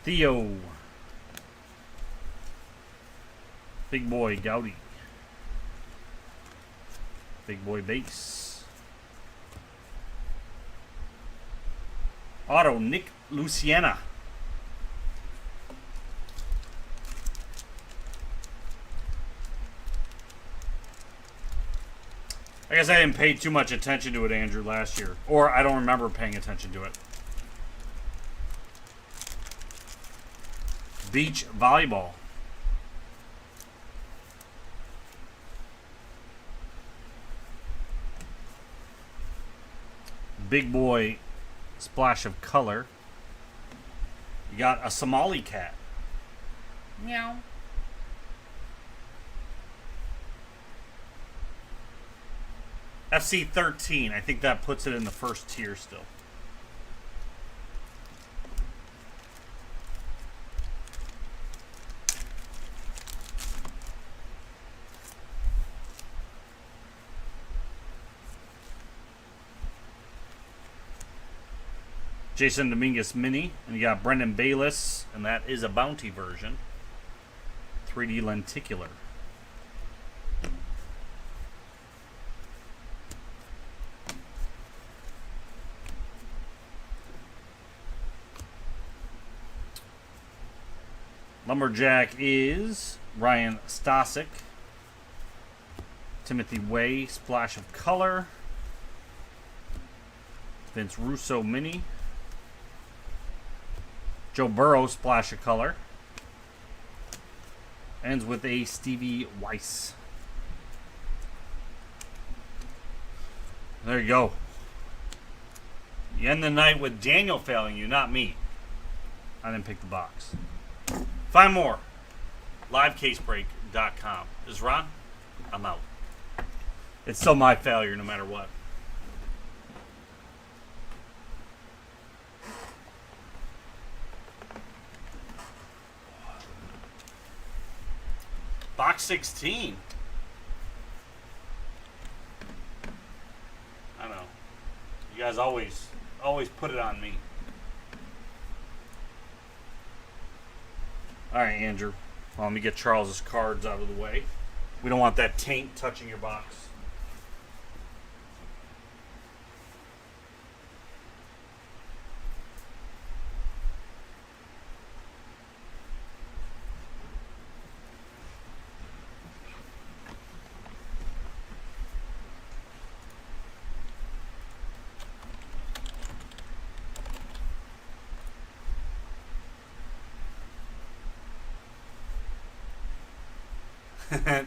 Speaker 1: Theo. Big Boy Gowdy. Big Boy Base. Auto Nick Luciana. I guess I didn't pay too much attention to it, Andrew, last year. Or I don't remember paying attention to it. Beach volleyball. Big Boy splash of color. You got a Somali cat. Meow. FC 13. I think that puts it in the first tier still. Jason Dominguez Mini. And you got Brendan Bayless. And that is a bounty version. 3D lenticular. Lumberjack is Ryan Stasic. Timothy Way, splash of color. Vince Russo Mini. Joe Burrow, splash of color. Ends with a Stevie Weiss. There you go. You end the night with Daniel failing you, not me. I didn't pick the box. Find more. Livecasebreak.com. This is Ron. I'm out. It's still my failure no matter what. Box 16. I don't know. You guys always always put it on me. All right, Andrew. Well, let me get Charles's cards out of the way. We don't want that taint touching your box.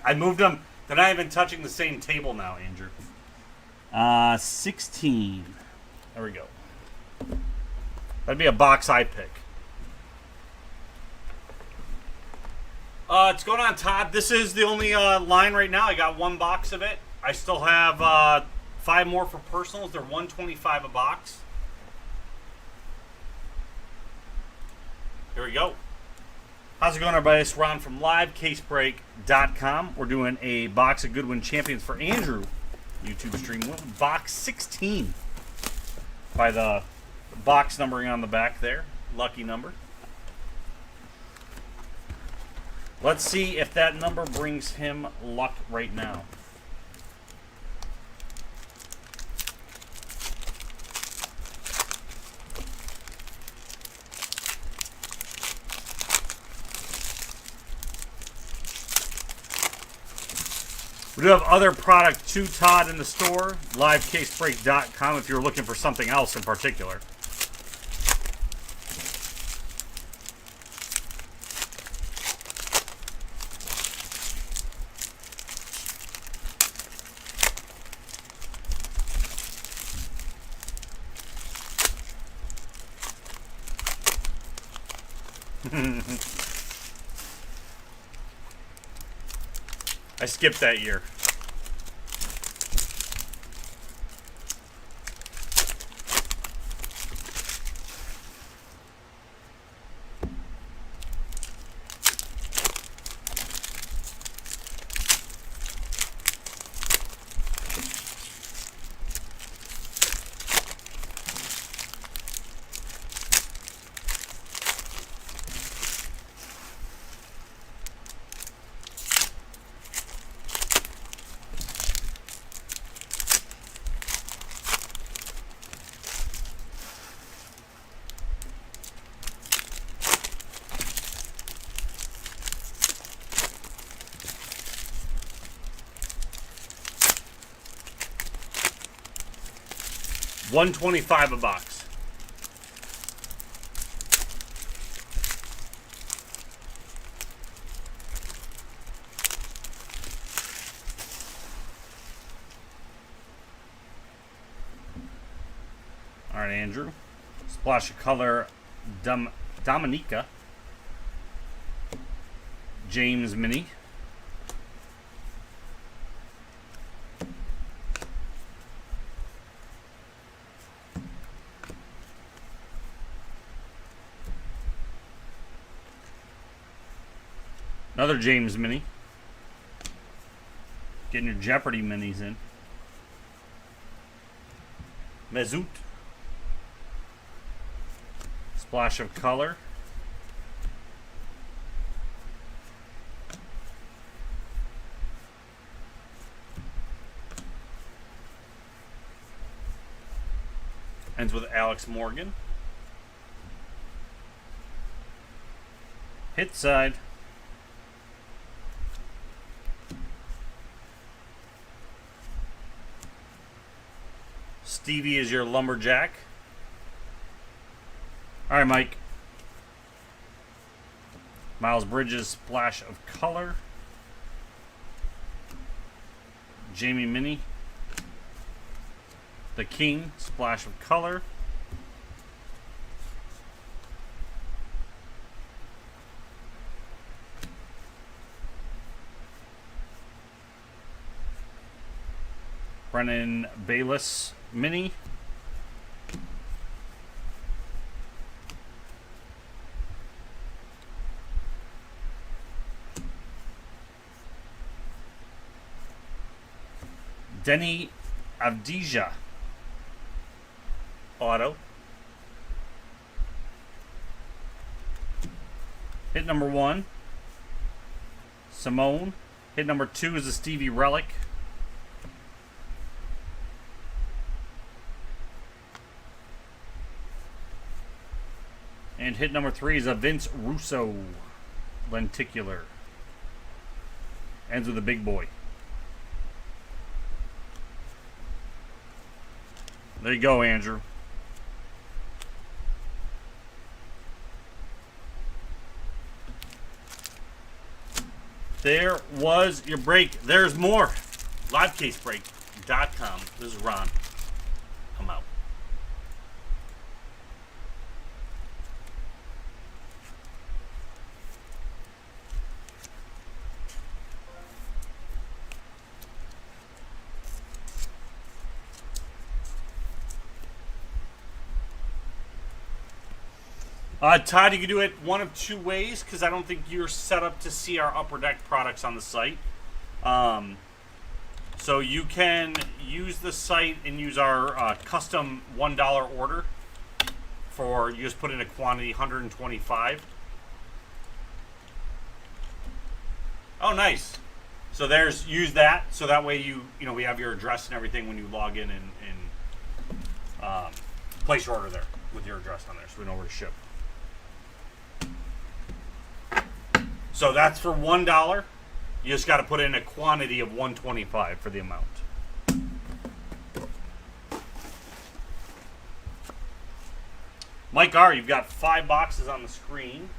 Speaker 1: I moved them. They're not even touching the same table now, Andrew. 16. There we go. That'd be a box I pick. It's going on, Todd. This is the only line right now. I got one box of it. I still have 5 more for personals. They're $125 a box. Here we go. How's it going, everybody? It's Ron from Livecasebreak.com. We're doing a box of Goodwin Champions for Andrew YouTube stream. Box 16 by the box numbering on the back there. Lucky number. Let's see if that number brings him luck right now. We do have other product too, Todd, in the store. Livecasebreak.com if you're looking for something else in particular. I skipped that year. $125 a box. All right, Andrew. Splash of color, Dominica. James Mini. Another James Mini. Getting your Jeopardy minis in. Mesut. Splash of color. Ends with Alex Morgan. Hit side. Stevie is your lumberjack. All right, Mike. Miles Bridges, splash of color. Jamie Mini. The King, splash of color. Brennan Bayless Mini. Denny Avdija auto. Hit number 1, Simone. Hit number 2 is a Stevie Relic. And hit number 3 is a Vince Russo lenticular. Ends with a big boy. There you go, Andrew. There was your break. There's more. Livecasebreak.com. This is Ron. I'm out. Todd, you can do it one of 2 ways because I don't think you're set up to see our Upper Deck products on the site. So you can use the site and use our custom $1 order for, you just put in a quantity 125. Oh, nice. So there's, use that so that way you know we have your address and everything when you log in and place your order there with your address on there so we know where to ship. So that's for $1. You just got to put in a quantity of 125 for the amount. Mike R., you've got 5 boxes on the screen.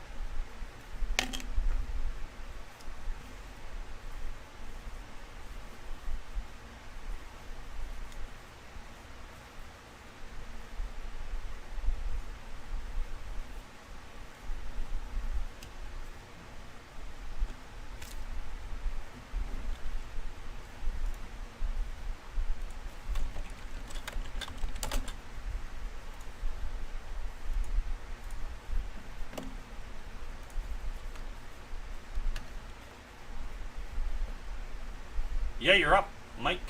Speaker 1: Yeah, you're up, Mike.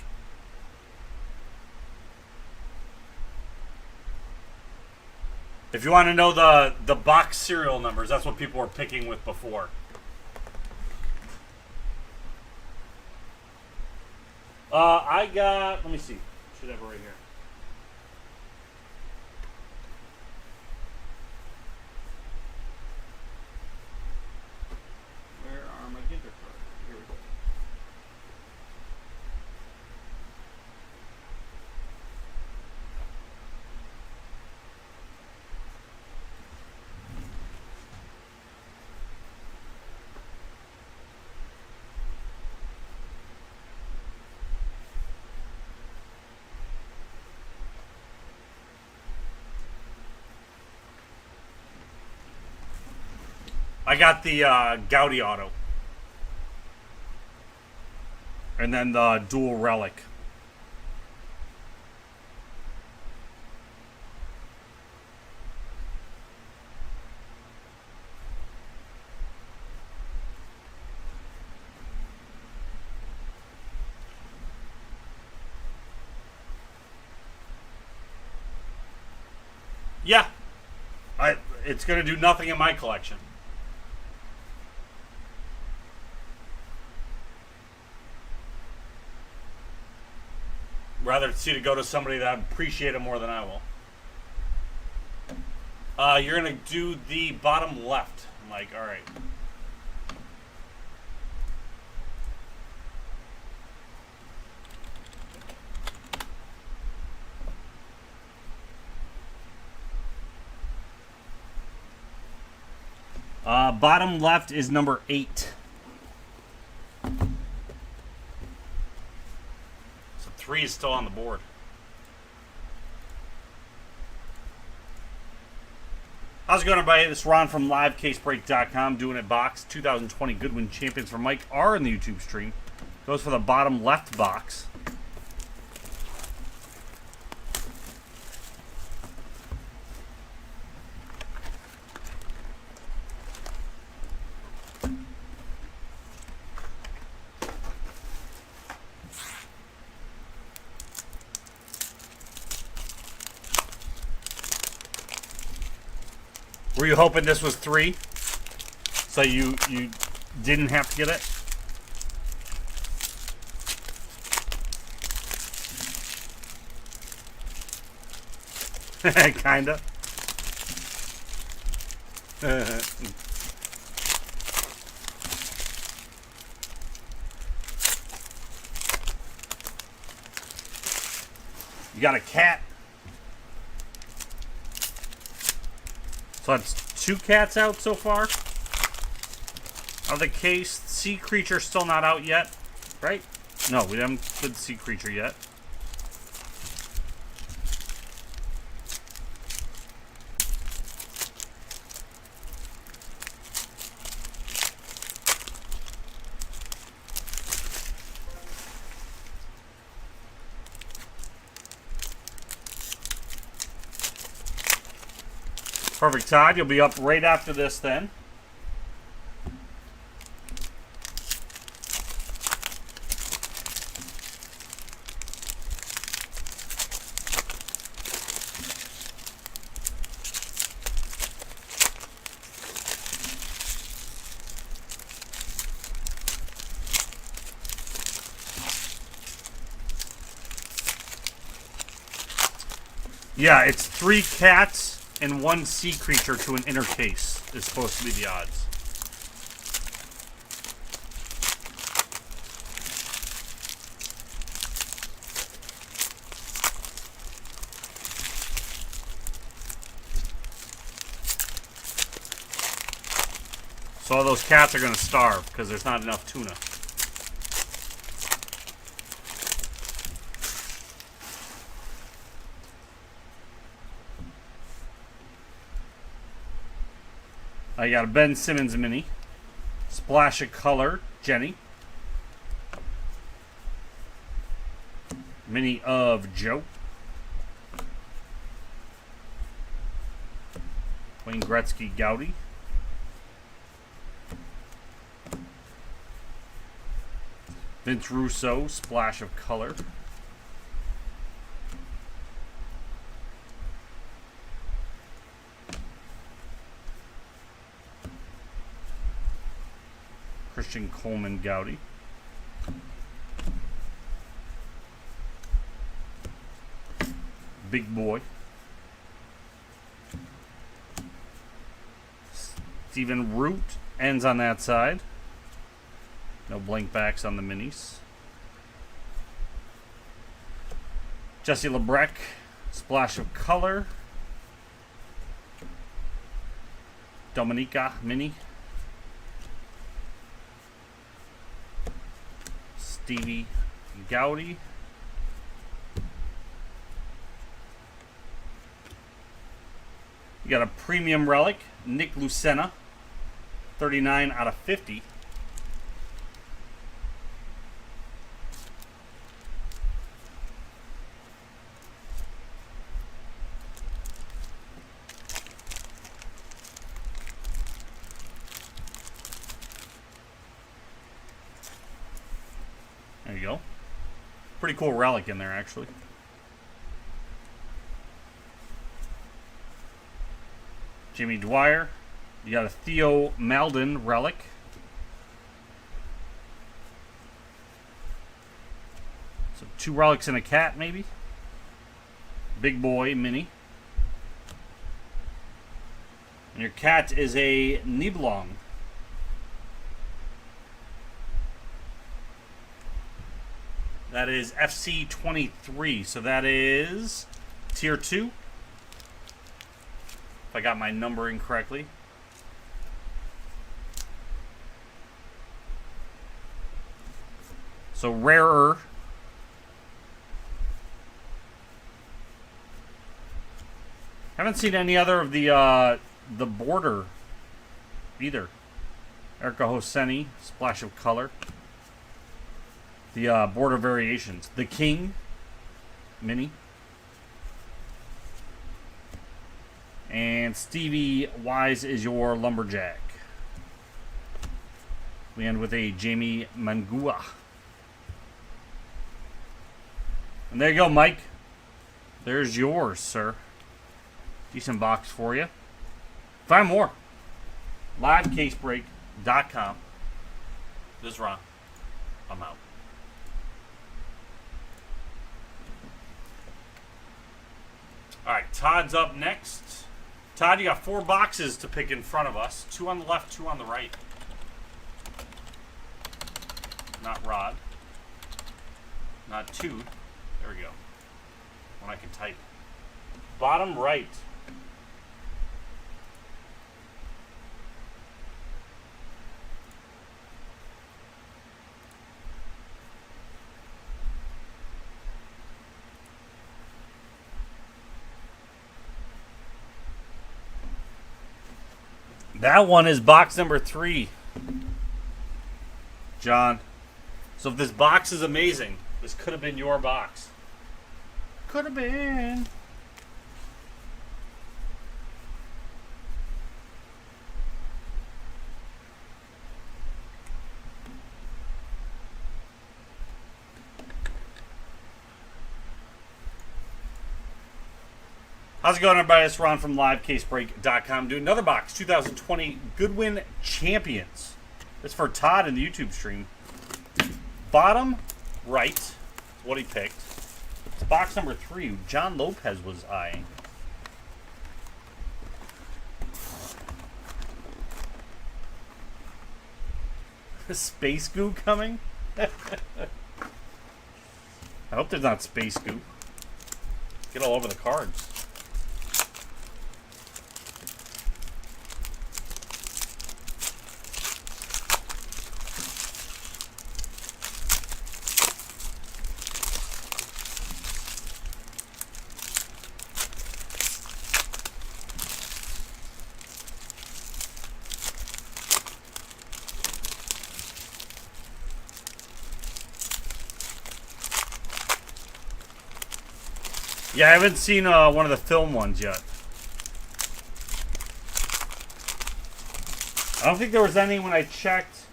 Speaker 1: If you want to know the box serial numbers, that's what people were picking with before. I got, let me see. Should have it right here. Where are my Ginter cards? Here we go. I got the Gaudi Auto. And then the Dual Relic. Yeah. It's going to do nothing in my collection. Rather see to go to somebody that appreciate it more than I will. You're gonna do the bottom left, Mike. All right. Bottom left is number 8. 3 is still on the board. How's it going, everybody? This is Ron from Livecasebreak.com doing it box. 2020 Goodwin Champions for Mike R in the YouTube stream. Goes for the bottom left box. Were you hoping this was 3? So you didn't have to get it? Kinda. You got a cat. So that's 2 cats out so far. Out of the case, sea creature still not out yet, right? No, we haven't did sea creature yet. Perfect, Todd. You'll be up right after this then. Yeah, it's 3 cats and 1 sea creature to an inner case is supposed to be the odds. So all those cats are going to starve because there's not enough tuna. I got a Ben Simmons mini. Splash of Color, Jenny. Mini of Joe. Wayne Gretzky, Gowdy. Vince Russo, Splash of Color. Christian Coleman, Gowdy. Big Boy. Stephen Root ends on that side. No blank backs on the minis. Jesse LeBrecq, Splash of Color. Dominica mini. Stevie Gowdy. You got a premium relic, Nick Lucena, 39 out of 50. There you go. Pretty cool relic in there, actually. Jimmy Dwyer. You got a Theo Maldon relic. So 2 relics and a cat, maybe. Big Boy mini. And your cat is a Nibelung. That is FC 23, so that is Tier 2. If I got my numbering correctly. So rarer. Haven't seen any other of the border either. Erica Hosseini, Splash of Color. The border variations. The King mini. And Stevie Wise is your Lumberjack. We end with a Jamie Mangua. And there you go, Mike. There's yours, sir. Decent box for you. 5 more. Live case break. Livecasebreak.com. This is Ron. I'm out. All right, Todd's up next. Todd, you got 4 boxes to pick in front of us. 2 on the left, 2 on the right. Not Rod. Not 2. There we go. When I can type. Bottom right. That one is box number 3, John. So if this box is amazing, this could have been your box. Could have been. How's it going, everybody? It's Ron from Livecasebreak.com. Doing another box, 2020 Goodwin Champions. It's for Todd in the YouTube stream. Bottom right is what he picked. It's box number 3. John Lopez was eyeing. Space goo coming? I hope there's not space goo. Get all over the cards. Yeah, I haven't seen one of the film ones yet. I don't think there was any when I checked.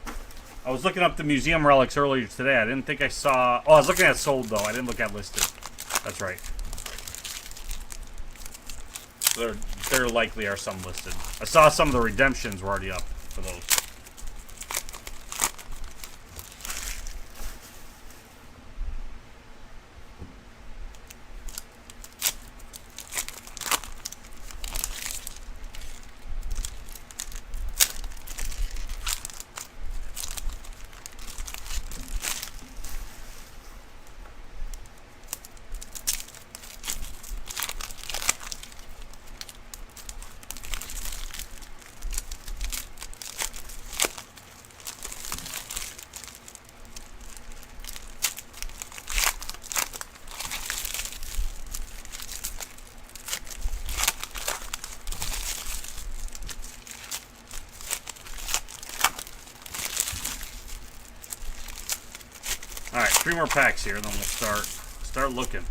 Speaker 1: I was looking up the museum relics earlier today. I didn't think I saw... Oh, I was looking at sold, though. I didn't look at listed. That's right. There likely are some listed. I saw some of the redemptions were already up for those. All right, 3 more packs here, then we'll start looking.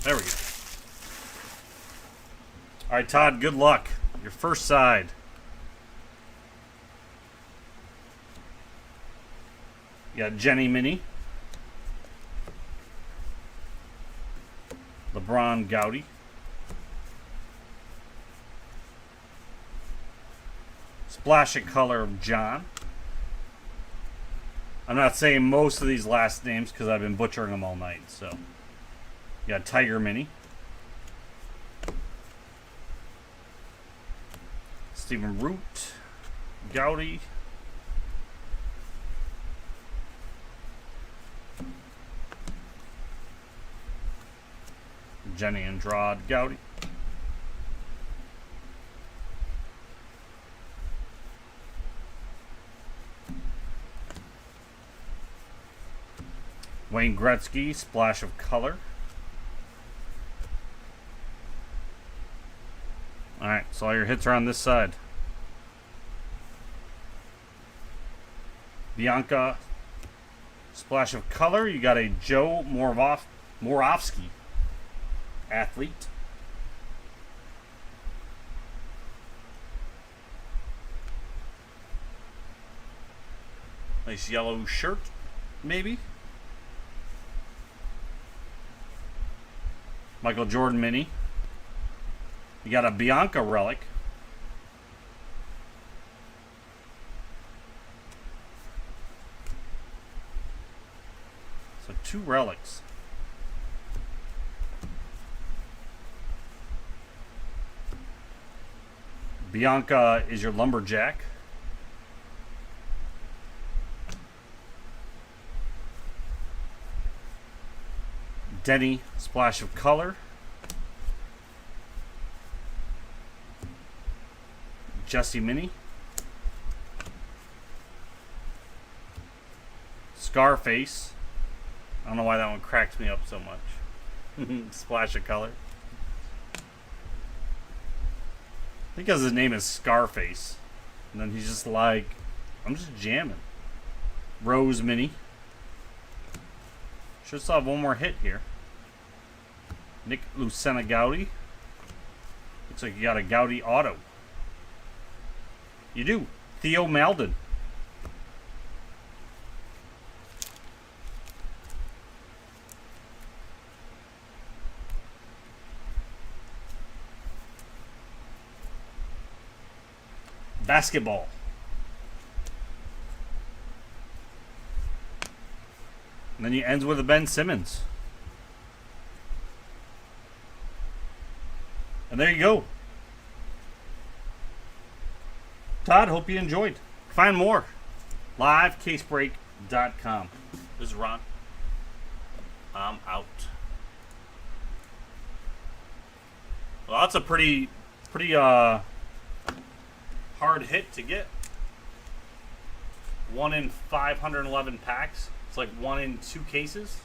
Speaker 1: There we go. All right, Todd, good luck. Your first side. You got Jenny Mini. LeBron Gowdy. Splash of color of John. I'm not saying most of these last names because I've been butchering them all night. So, you got Tiger Mini. Stephen Root. Gowdy. Jenny Andrade Gowdy. Wayne Gretzky, splash of color. Alright, so all your hits are on this side. Bianca, splash of color. You got a Joe Moravsky, athlete. Nice yellow shirt, maybe. Michael Jordan mini. You got a Bianca relic. So 2 relics. Bianca is your lumberjack. Denny, splash of color. Jesse mini. Scarface. I don't know why that one cracks me up so much. Splash of color. Because his name is Scarface. And then he's just like, I'm just jamming. Rose mini. Should still have one more hit here. Nick Lucena Gaudy. Looks like you got a Gaudy auto. You do. Theo Maldon. Basketball. And then he ends with a Ben Simmons. And there you go. Todd, hope you enjoyed. Find more. Livecasebreak.com. This is Ron. I'm out. Well, that's a pretty hard hit to get. 1 in 511 packs. It's like 1 in 2 cases.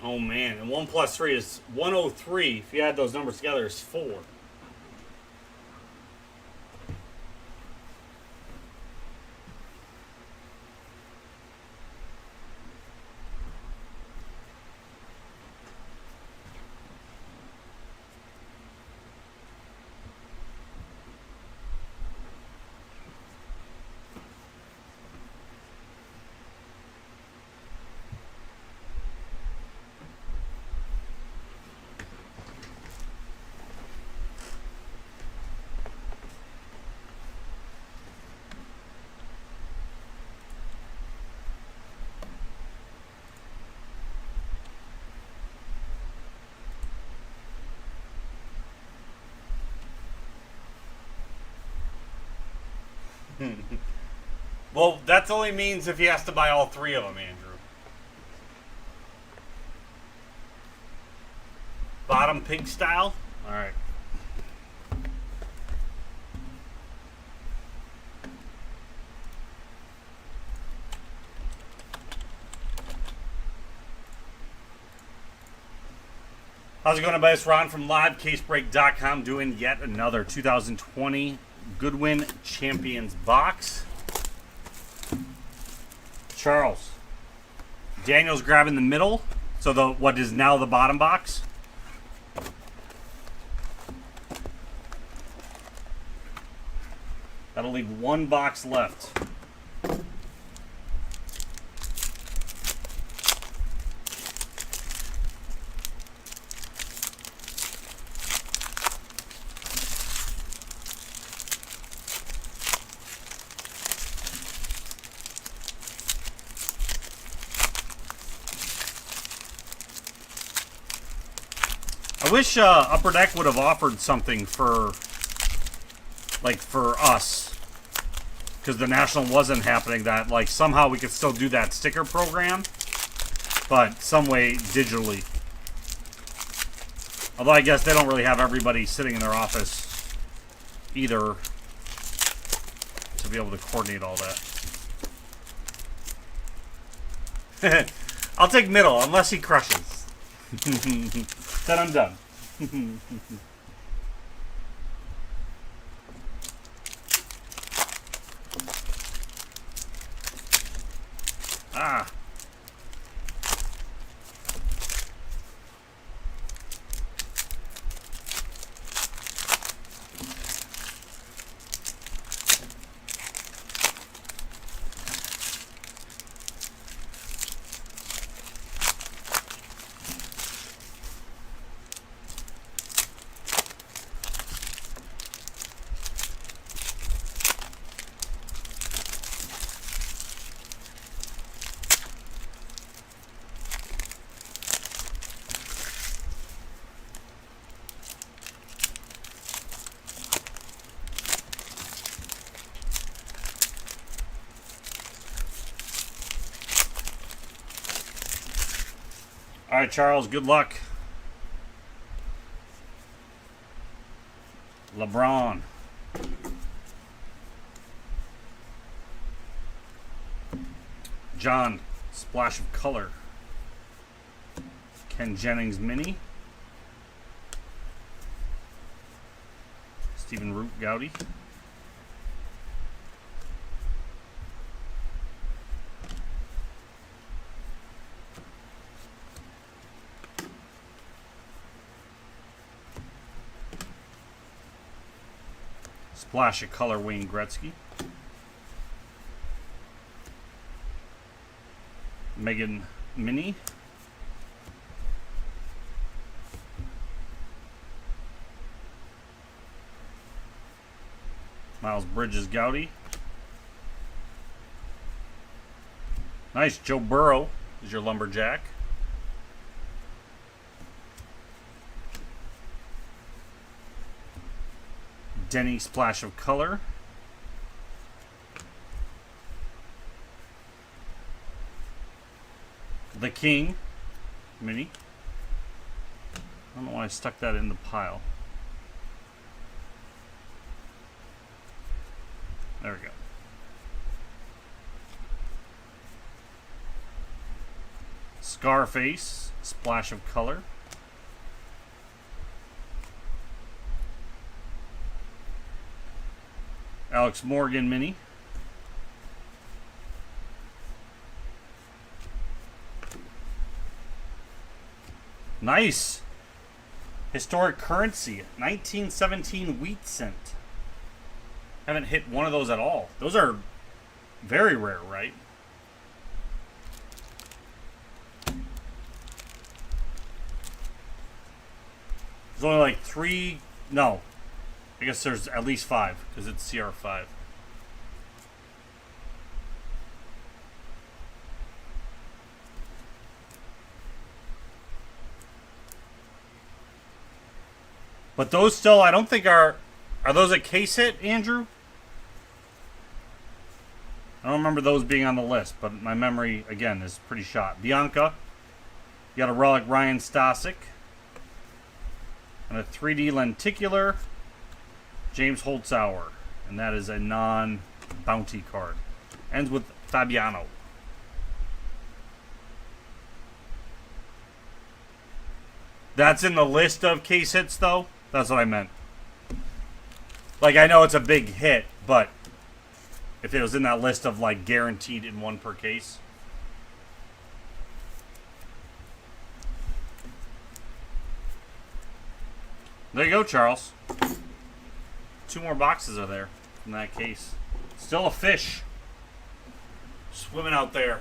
Speaker 1: Oh man, and 1 plus 3 is 103. If you add those numbers together, it's 4. Well, that only means if he has to buy all 3 of them, Andrew. Bottom pig style? Alright. How's it going, everybody? It's Ron from Livecasebreak.com doing yet another 2020 Goodwin Champions box. Charles. Daniel's grabbing the middle, so what is now the bottom box. That'll leave 1 box left. I wish Upper Deck would have offered something for us, because the National wasn't happening, that like somehow we could still do that sticker program, but some way digitally. Although I guess they don't really have everybody sitting in their office either to be able to coordinate all that. I'll take middle unless he crushes. Then I'm done. Ah. All right, Charles, good luck. LeBron. John, splash of color. Ken Jennings mini. Stephen Root Gowdy. Splash of color, Wayne Gretzky. Megan Mini. Miles Bridges Gowdy. Nice. Joe Burrow is your lumberjack. Denny splash of color. The King mini. I don't know why I stuck that in the pile. There we go. Scarface splash of color. Alex Morgan mini. Nice. Historic currency. 1917 wheat cent. Haven't hit one of those at all. Those are very rare, right? There's only like 3. No. I guess there's at least 5 because it's CR5. But those still, I don't think are those a case hit, Andrew? I don't remember those being on the list, but my memory, again, is pretty shot. Bianca. You got a relic Ryan Stasic. And a 3D lenticular James Holtzauer. And that is a non-bounty card. Ends with Fabiano. That's in the list of case hits, though? That's what I meant. Like, I know it's a big hit, but if it was in that list of, like, guaranteed in one per case. There you go, Charles. 2 more boxes are there in that case. Still a fish swimming out there.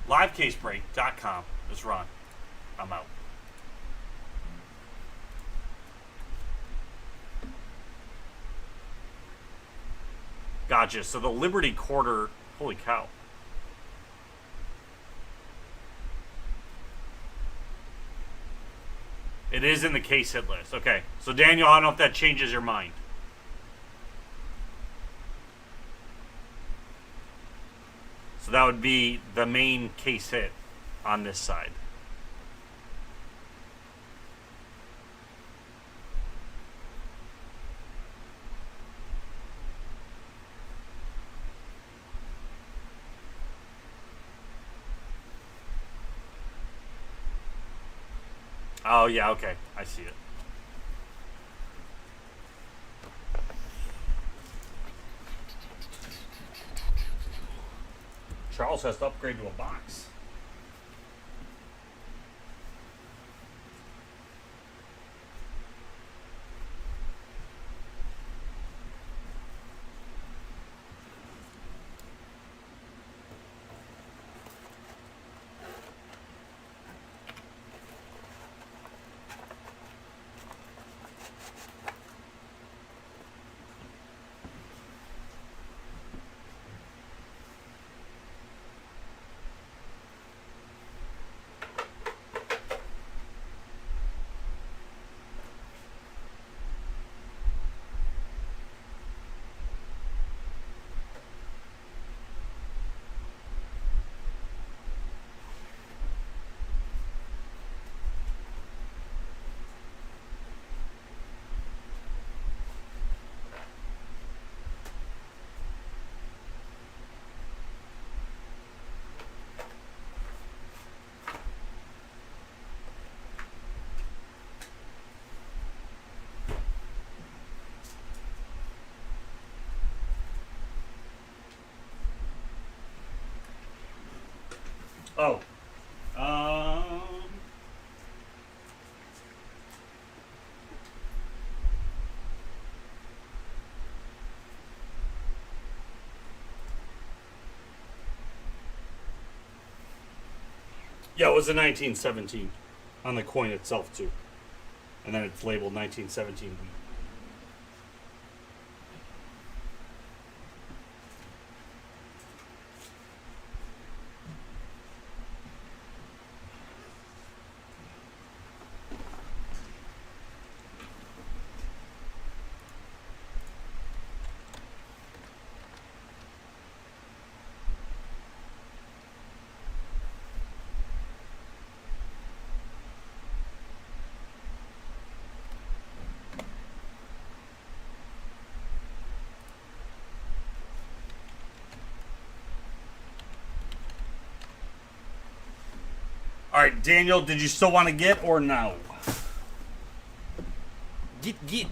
Speaker 1: Livecasebreak.com is Ron. I'm out. Gotcha. So the Liberty quarter, holy cow. It is in the case hit list. Okay. So Daniel, I don't know if that changes your mind. So that would be the main case hit on this side. Oh, yeah, okay. I see it. Charles has to upgrade to a box. Oh. Yeah, it was a 1917 on the coin itself, too. And then it's labeled 1917 wheat. All right, Daniel, did you still want to get or no? Get.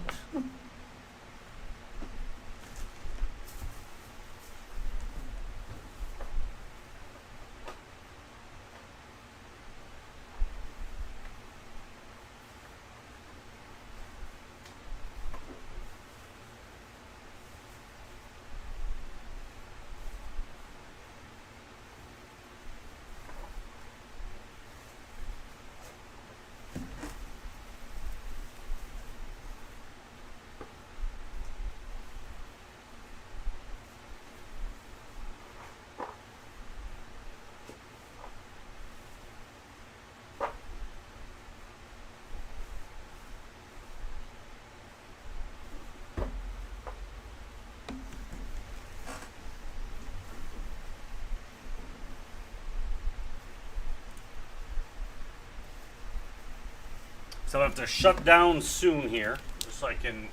Speaker 1: So I have to shut down soon here, just so I can.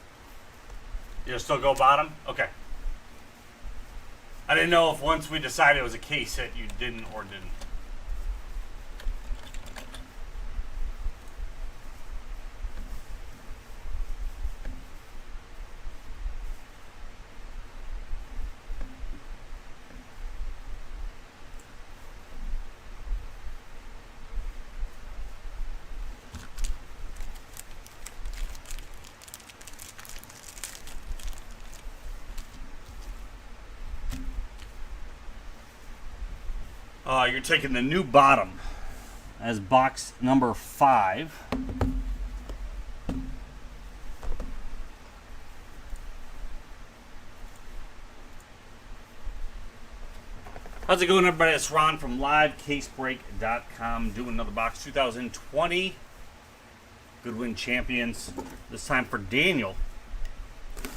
Speaker 1: You'll still go bottom? Okay. I didn't know if once we decided it was a case hit, you didn't or didn't. You're taking the new bottom as box number 5. How's it going, everybody? It's Ron from Livecasebreak.com doing another box 2020 Goodwin Champions. This time for Daniel.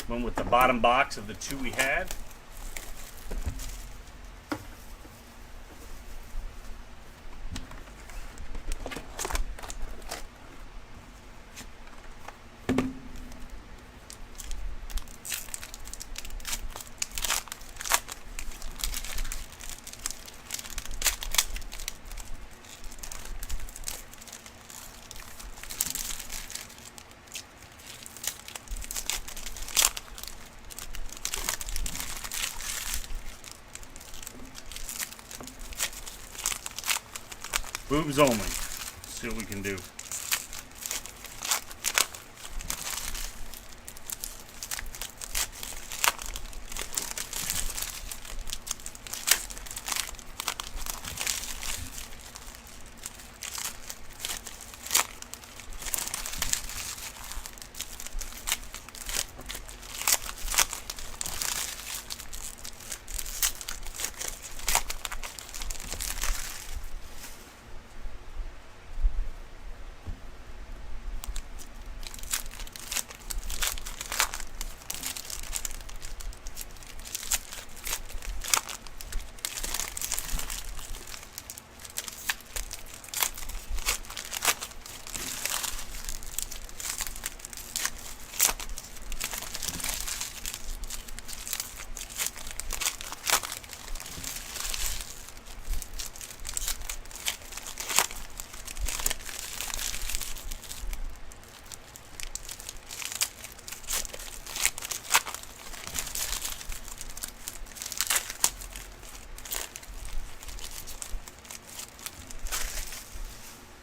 Speaker 1: Went with the bottom box of the 2 we had. Boobs only. Let's see what we can do.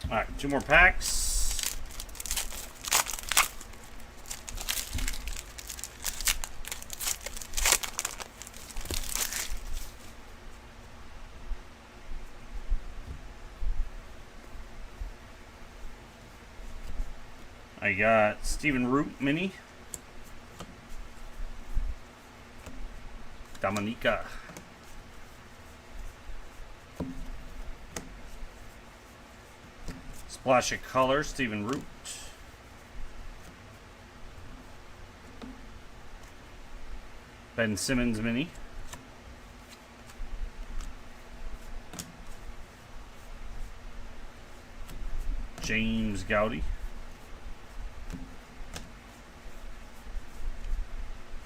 Speaker 1: All right, 2 more packs. I got Stephen Root Mini. Dominica. Splash of Color, Stephen Root. Ben Simmons Mini. James Gowdy.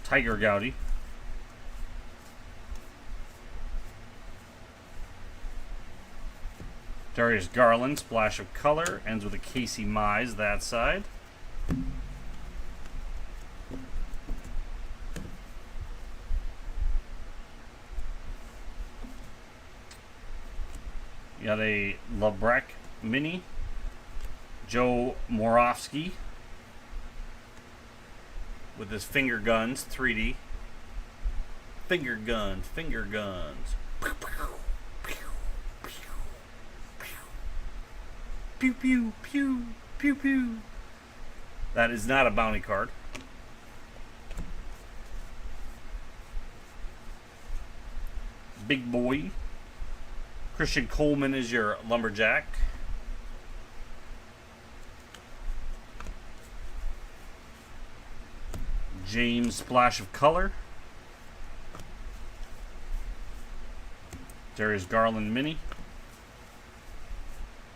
Speaker 1: Tiger Gowdy. Darius Garland, Splash of Color, ends with a Casey Mize that side. You got a Lebrecht Mini, Joe Moravsky with his finger guns, 3D. Finger guns, finger guns. Pew, pew, pew, pew, pew. That is not a bounty card. Big Boy. Christian Coleman is your Lumberjack. James Splash of Color. Darius Garland Mini.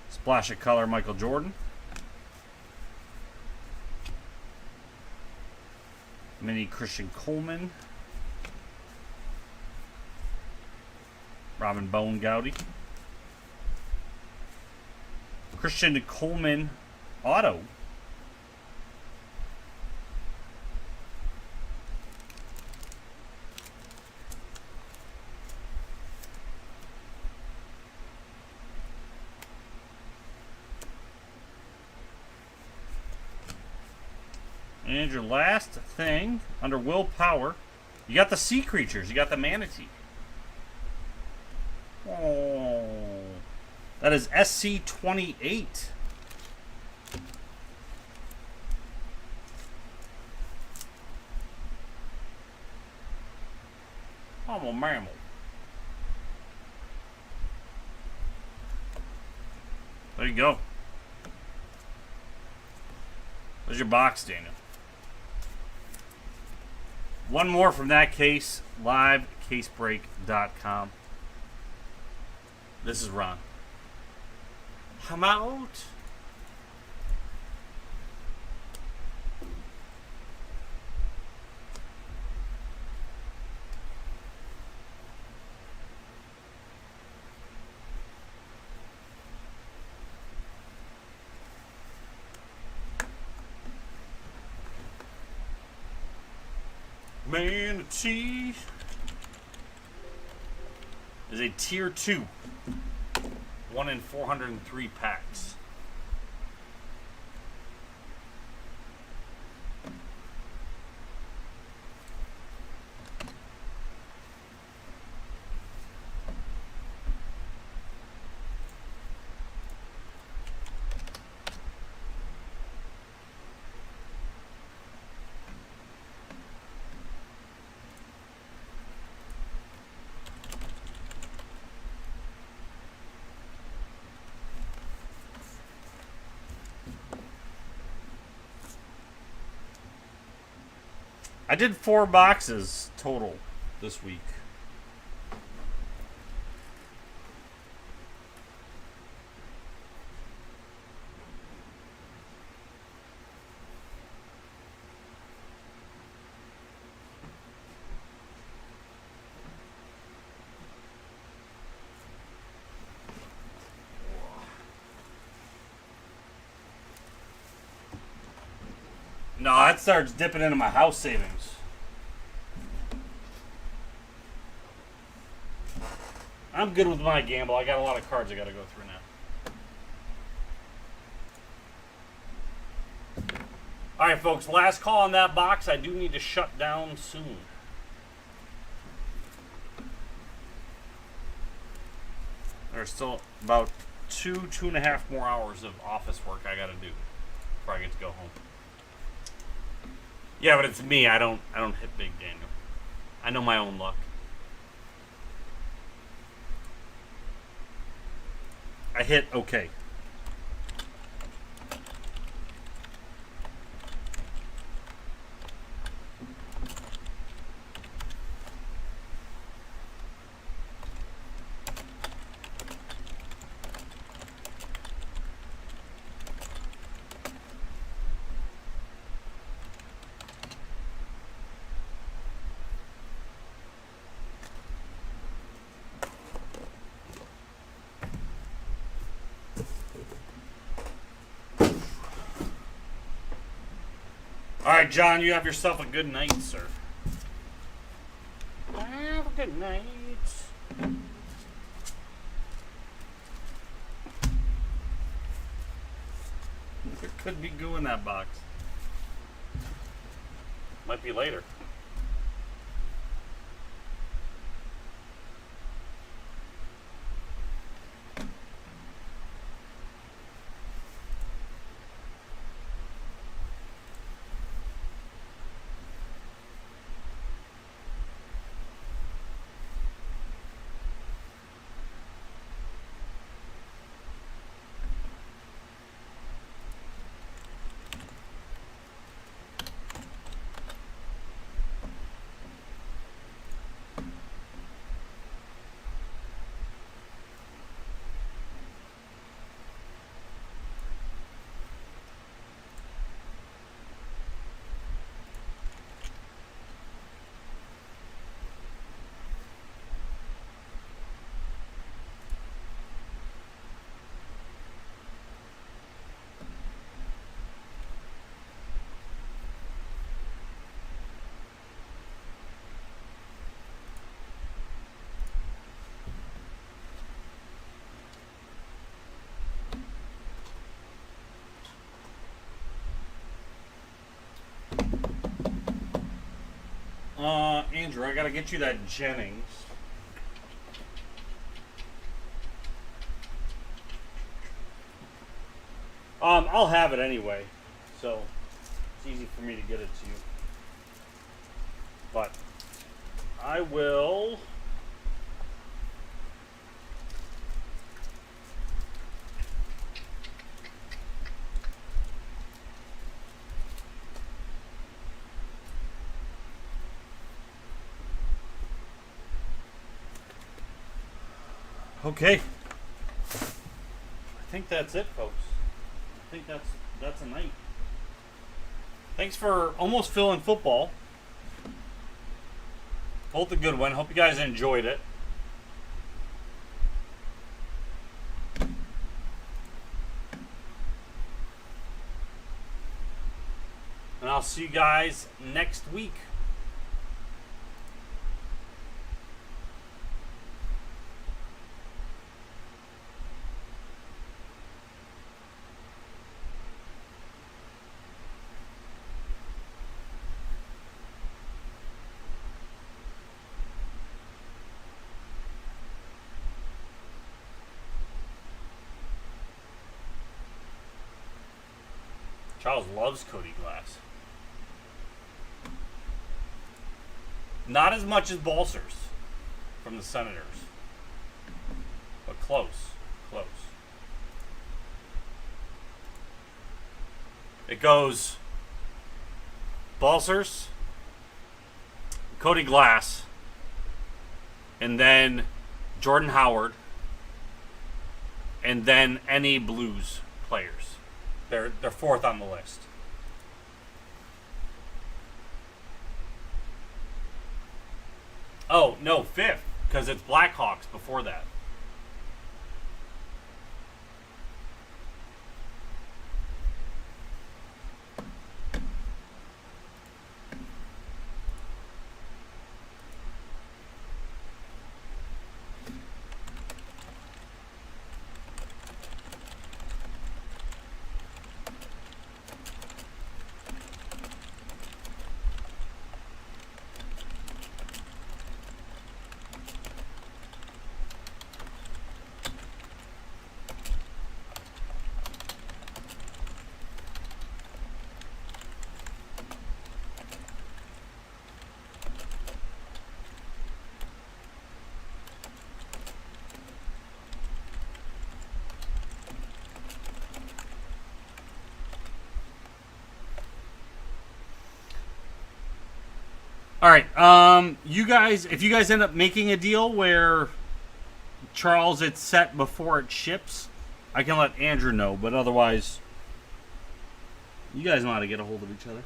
Speaker 1: Splash of Color Michael Jordan. Mini Christian Coleman. Robin Bone Gowdy. Christian Coleman auto. And your last thing, under Willpower, you got the sea creatures. You got the manatee. Oh, that is SC28. I'm a mammal. There you go. There's your box, Daniel. One more from that case, livecasebreak.com. This is Ron. I'm out. Manatee is a tier 2. 1 in 403 packs. I did 4 boxes total this week. No, that starts dipping into my house savings. I'm good with my gamble. I got a lot of cards I got to go through now. All right, folks. Last call on that box. I do need to shut down soon. There's still about 2.5 more hours of office work I got to do before I get to go home. Yeah, but it's me. I don't hit big, Daniel. I know my own luck. I hit okay. All right, John, you have yourself a good night, sir. Have a good night. There could be goo in that box. Might be later. Andrew, I gotta get you that Jennings. I'll have it anyway, so it's easy for me to get it to you. But I will. Okay. I think that's it, folks. I think that's a night. Thanks for almost filling football. Both a good one. Hope you guys enjoyed it. And I'll see you guys next week. Charles loves Cody Glass. Not as much as Balsers from the Senators. But close. Close. It goes Balsers, Cody Glass, and then Jordan Howard, and then any Blues players. They're fourth on the list. Oh, no, fifth, because it's Blackhawks before that. All right, you guys, if you guys end up making a deal where Charles, it's set before it ships, I can let Andrew know, but otherwise, you guys know how to get a hold of each other.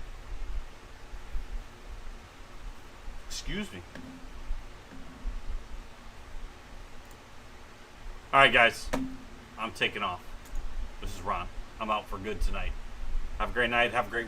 Speaker 1: Excuse me. All right, guys, I'm taking off. This is Ron. I'm out for good tonight. Have a great night. Have a great